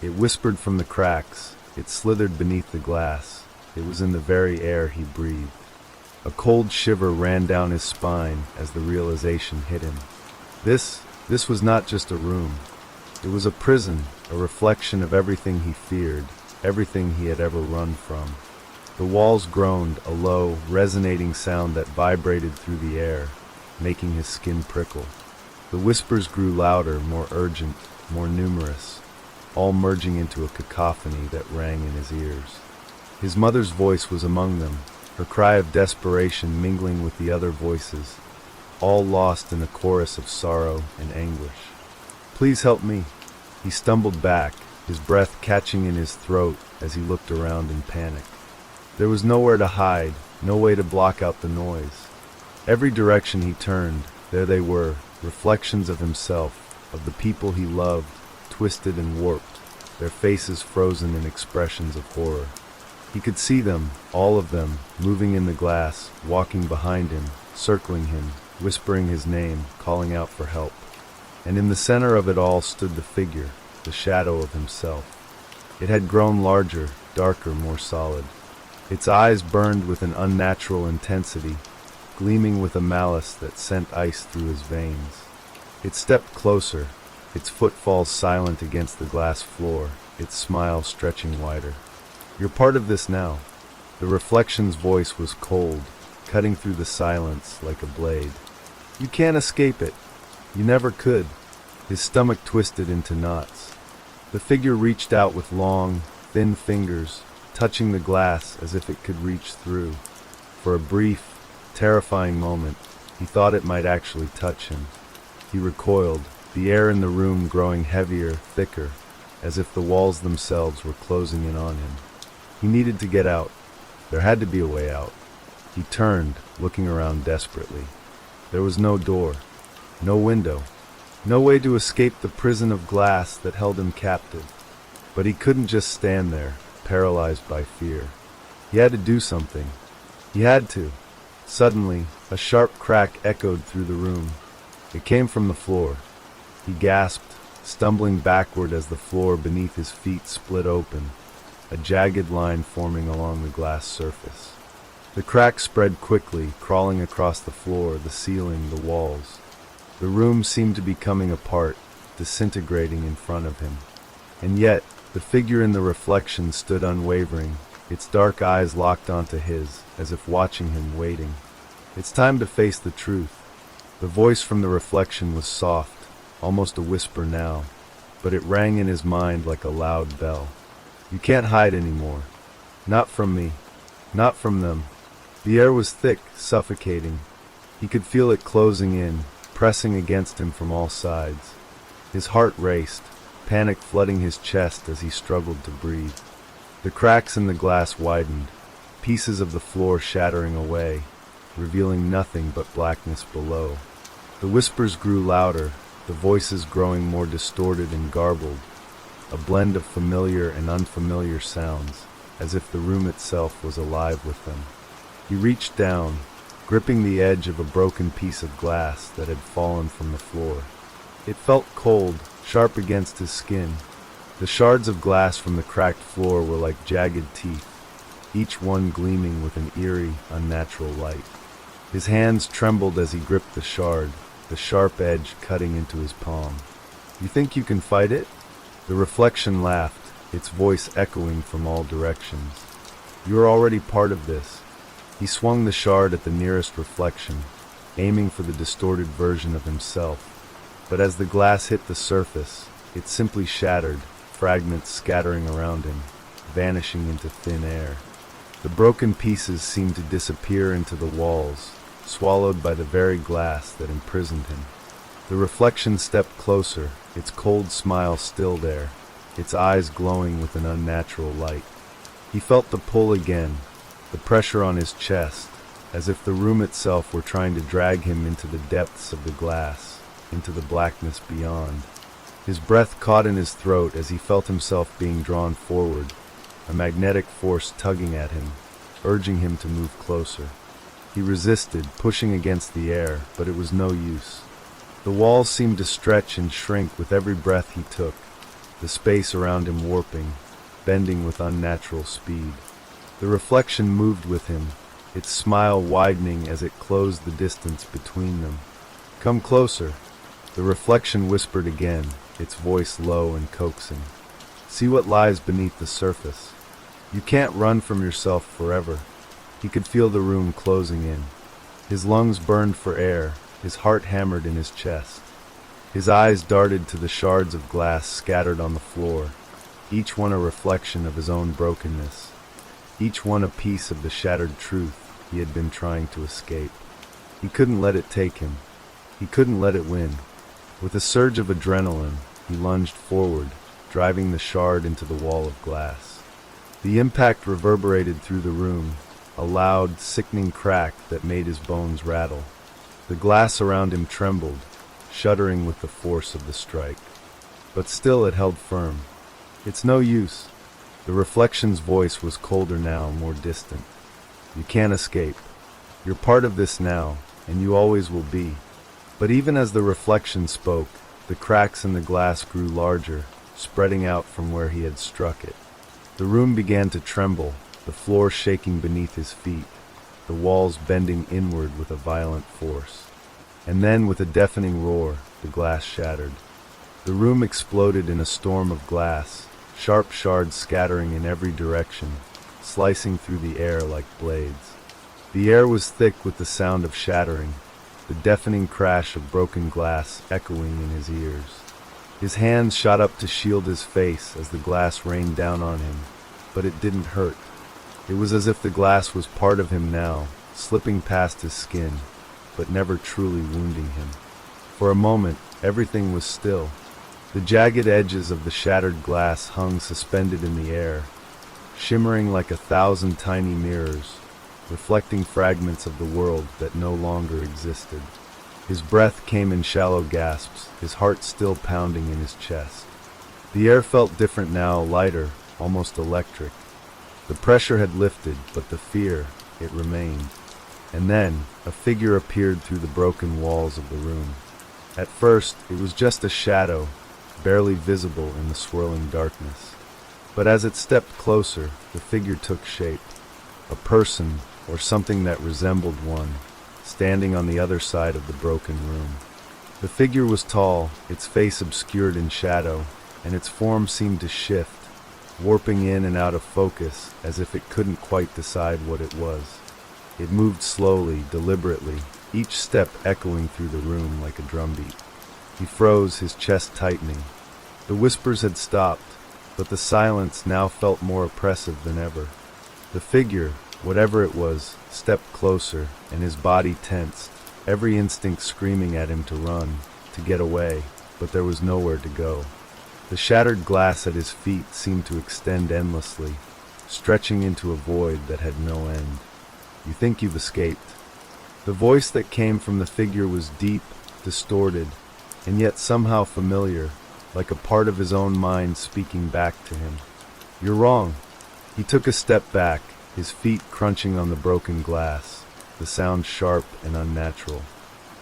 A: It whispered from the cracks, it slithered beneath the glass, it was in the very air he breathed. A cold shiver ran down his spine as the realization hit him. This was not just a room. It was a prison, a reflection of everything he feared, everything he had ever run from. The walls groaned, a low, resonating sound that vibrated through the air, making his skin prickle. The whispers grew louder, more urgent, more numerous, all merging into a cacophony that rang in his ears. His mother's voice was among them, her cry of desperation mingling with the other voices, all lost in a chorus of sorrow and anguish. "Please help me." He stumbled back, his breath catching in his throat as he looked around in panic. There was nowhere to hide, no way to block out the noise. Every direction he turned, there they were, reflections of himself, of the people he loved, twisted and warped, their faces frozen in expressions of horror. He could see them, all of them, moving in the glass, walking behind him, circling him, whispering his name, calling out for help. And in the center of it all stood the figure, the shadow of himself. It had grown larger, darker, more solid. Its eyes burned with an unnatural intensity, gleaming with a malice that sent ice through his veins. It stepped closer, its footfalls silent against the glass floor, its smile stretching wider. "You're part of this now." The reflection's voice was cold, cutting through the silence like a blade. "You can't escape it. You never could." His stomach twisted into knots. The figure reached out with long, thin fingers, touching the glass as if it could reach through. For a brief, terrifying moment, he thought it might actually touch him. He recoiled, the air in the room growing heavier, thicker, as if the walls themselves were closing in on him. He needed to get out. There had to be a way out. He turned, looking around desperately. There was no door, no window, no way to escape the prison of glass that held him captive. But he couldn't just stand there, paralyzed by fear. He had to do something. He had to. Suddenly, a sharp crack echoed through the room. It came from the floor. He gasped, stumbling backward as the floor beneath his feet split open, a jagged line forming along the glass surface. The crack spread quickly, crawling across the floor, the ceiling, the walls. The room seemed to be coming apart, disintegrating in front of him. And yet, the figure in the reflection stood unwavering, its dark eyes locked onto his, as if watching him, waiting. "It's time to face the truth." The voice from the reflection was soft, almost a whisper now, but it rang in his mind like a loud bell. "You can't hide anymore. Not from me. Not from them." The air was thick, suffocating. He could feel it closing in, pressing against him from all sides. His heart raced, panic flooding his chest as he struggled to breathe. The cracks in the glass widened, pieces of the floor shattering away, revealing nothing but blackness below. The whispers grew louder, the voices growing more distorted and garbled, a blend of familiar and unfamiliar sounds, as if the room itself was alive with them. He reached down, gripping the edge of a broken piece of glass that had fallen from the floor. It felt cold, sharp against his skin. The shards of glass from the cracked floor were like jagged teeth, each one gleaming with an eerie, unnatural light. His hands trembled as he gripped the shard, the sharp edge cutting into his palm. "You think you can fight it?" The reflection laughed, its voice echoing from all directions. "You are already part of this." He swung the shard at the nearest reflection, aiming for the distorted version of himself. But as the glass hit the surface, it simply shattered, fragments scattering around him, vanishing into thin air. The broken pieces seemed to disappear into the walls, swallowed by the very glass that imprisoned him. The reflection stepped closer, its cold smile still there. its eyes glowing with an unnatural light. He felt the pull again, the pressure on his chest, as if the room itself were trying to drag him into the depths of the glass, into the blackness beyond. His breath caught in his throat as he felt himself being drawn forward, a magnetic force tugging at him, urging him to move closer. He resisted, pushing against the air, but it was no use. The walls seemed to stretch and shrink with every breath he took, the space around him warping, bending with unnatural speed. The reflection moved with him, its smile widening as it closed the distance between them. "Come closer," the reflection whispered again, its voice low and coaxing. "See what lies beneath the surface. You can't run from yourself forever." He could feel the room closing in. His lungs burned for air, his heart hammered in his chest. His eyes darted to the shards of glass scattered on the floor, each one a reflection of his own brokenness, each one a piece of the shattered truth he had been trying to escape. He couldn't let it take him. He couldn't let it win. With a surge of adrenaline, he lunged forward, driving the shard into the wall of glass. The impact reverberated through the room, a loud, sickening crack that made his bones rattle. The glass around him trembled, shuddering with the force of the strike. But still it held firm. "It's no use." The reflection's voice was colder now, more distant. "You can't escape. You're part of this now, and you always will be." But even as the reflection spoke, the cracks in the glass grew larger, spreading out from where he had struck it. The room began to tremble, the floor shaking beneath his feet, the walls bending inward with a violent force. And then, with a deafening roar, the glass shattered. The room exploded in a storm of glass, sharp shards scattering in every direction, slicing through the air like blades. The air was thick with the sound of shattering, the deafening crash of broken glass echoing in his ears. His hands shot up to shield his face as the glass rained down on him, but it didn't hurt. It was as if the glass was part of him now, slipping past his skin, but never truly wounding him. For a moment, everything was still. The jagged edges of the shattered glass hung suspended in the air, shimmering like 1,000 tiny mirrors, reflecting fragments of the world that no longer existed. His breath came in shallow gasps, his heart still pounding in his chest. The air felt different now, lighter, almost electric. The pressure had lifted, but the fear, it remained. And then, a figure appeared through the broken walls of the room. At first, it was just a shadow, barely visible in the swirling darkness. But as it stepped closer, the figure took shape. A person, or something that resembled one, standing on the other side of the broken room. The figure was tall, its face obscured in shadow, and its form seemed to shift, warping in and out of focus as if it couldn't quite decide what it was. It moved slowly, deliberately, each step echoing through the room like a drumbeat. He froze, his chest tightening. The whispers had stopped, but the silence now felt more oppressive than ever. The figure, whatever it was, stepped closer, and his body tensed, every instinct screaming at him to run, to get away, but there was nowhere to go. The shattered glass at his feet seemed to extend endlessly, stretching into a void that had no end. "You think you've escaped." The voice that came from the figure was deep, distorted, and yet somehow familiar, like a part of his own mind speaking back to him. "You're wrong." He took a step back, his feet crunching on the broken glass, the sound sharp and unnatural.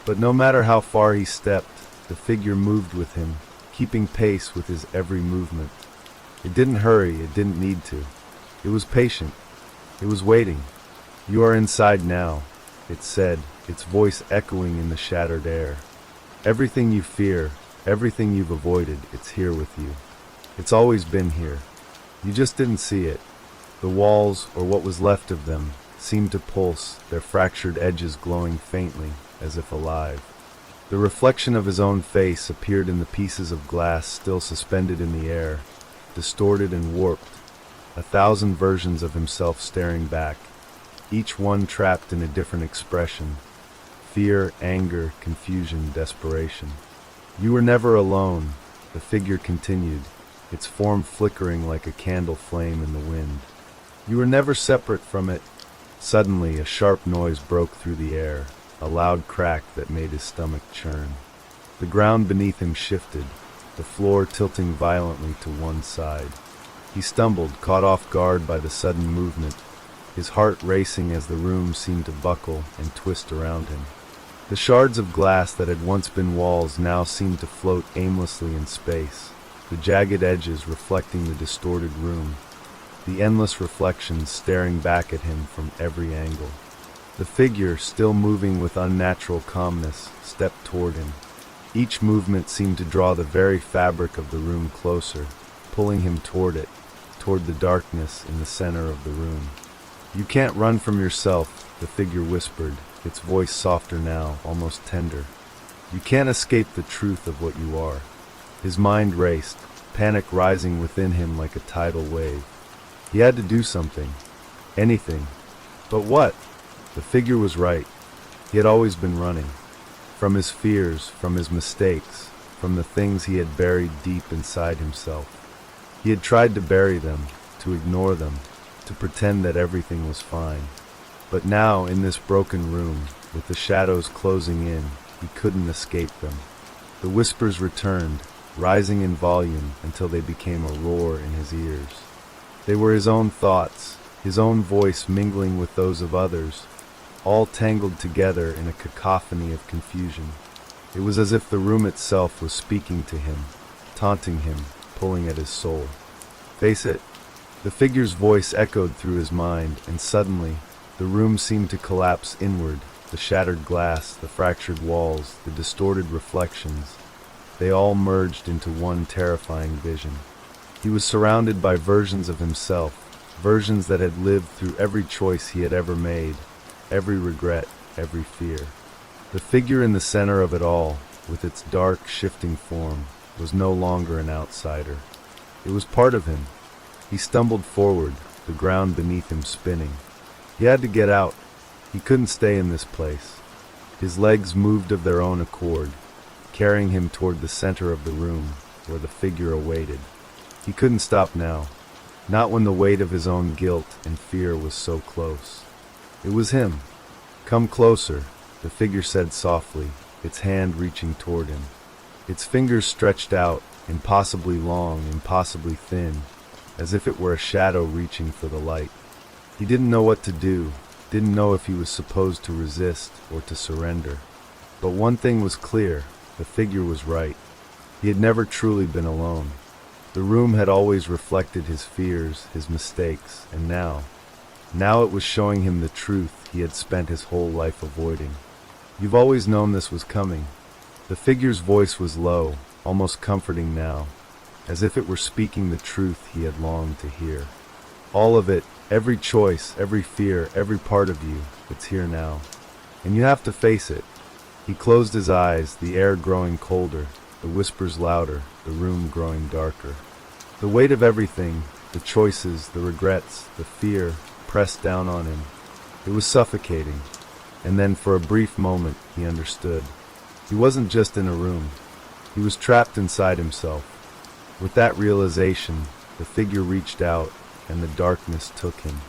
A: But no matter how far he stepped, the figure moved with him, keeping pace with his every movement. It didn't hurry, it didn't need to. It was patient. It was waiting. "You are inside now," it said, its voice echoing in the shattered air. "Everything you fear, everything you've avoided, it's here with you. It's always been here. You just didn't see it." The walls, or what was left of them, seemed to pulse, their fractured edges glowing faintly, as if alive. The reflection of his own face appeared in the pieces of glass still suspended in the air, distorted and warped, 1,000 versions of himself staring back, each one trapped in a different expression: fear, anger, confusion, desperation. "You were never alone," the figure continued, its form flickering like a candle flame in the wind. You were never separate from it. Suddenly, a sharp noise broke through the air, a loud crack that made his stomach churn. The ground beneath him shifted, the floor tilting violently to one side. He stumbled, caught off guard by the sudden movement, his heart racing as the room seemed to buckle and twist around him. The shards of glass that had once been walls now seemed to float aimlessly in space, the jagged edges reflecting the distorted room, the endless reflections staring back at him from every angle. The figure, still moving with unnatural calmness, stepped toward him. Each movement seemed to draw the very fabric of the room closer, pulling him toward it, toward the darkness in the center of the room. "You can't run from yourself," the figure whispered, its voice softer now, almost tender. "You can't escape the truth of what you are." His mind raced, panic rising within him like a tidal wave. He had to do something. Anything. But what? The figure was right. He had always been running. From his fears, from his mistakes, from the things he had buried deep inside himself. He had tried to bury them, to ignore them, to pretend that everything was fine. But now, in this broken room, with the shadows closing in, he couldn't escape them. The whispers returned, rising in volume until they became a roar in his ears. They were his own thoughts, his own voice mingling with those of others, all tangled together in a cacophony of confusion. It was as if the room itself was speaking to him, taunting him, pulling at his soul. "Face it." The figure's voice echoed through his mind, and suddenly, the room seemed to collapse inward, the shattered glass, the fractured walls, the distorted reflections. They all merged into one terrifying vision. He was surrounded by versions of himself, versions that had lived through every choice he had ever made, every regret, every fear. The figure in the center of it all, with its dark, shifting form, was no longer an outsider. It was part of him. He stumbled forward, the ground beneath him spinning. He had to get out. He couldn't stay in this place. His legs moved of their own accord, carrying him toward the center of the room, where the figure awaited. He couldn't stop now, not when the weight of his own guilt and fear was so close. It was him. "Come closer," the figure said softly, its hand reaching toward him. Its fingers stretched out, impossibly long, impossibly thin, as if it were a shadow reaching for the light. He didn't know what to do, didn't know if he was supposed to resist or to surrender. But one thing was clear, the figure was right. He had never truly been alone. The room had always reflected his fears, his mistakes, and now it was showing him the truth he had spent his whole life avoiding. "You've always known this was coming." The figure's voice was low, almost comforting now, as if it were speaking the truth he had longed to hear. "All of it, every choice, every fear, every part of you, it's here now. And you have to face it." He closed his eyes, the air growing colder, the whispers louder, the room growing darker. The weight of everything, the choices, the regrets, the fear, pressed down on him. It was suffocating. And then for a brief moment he understood. He wasn't just in a room. He was trapped inside himself. With that realization, the figure reached out, and the darkness took him.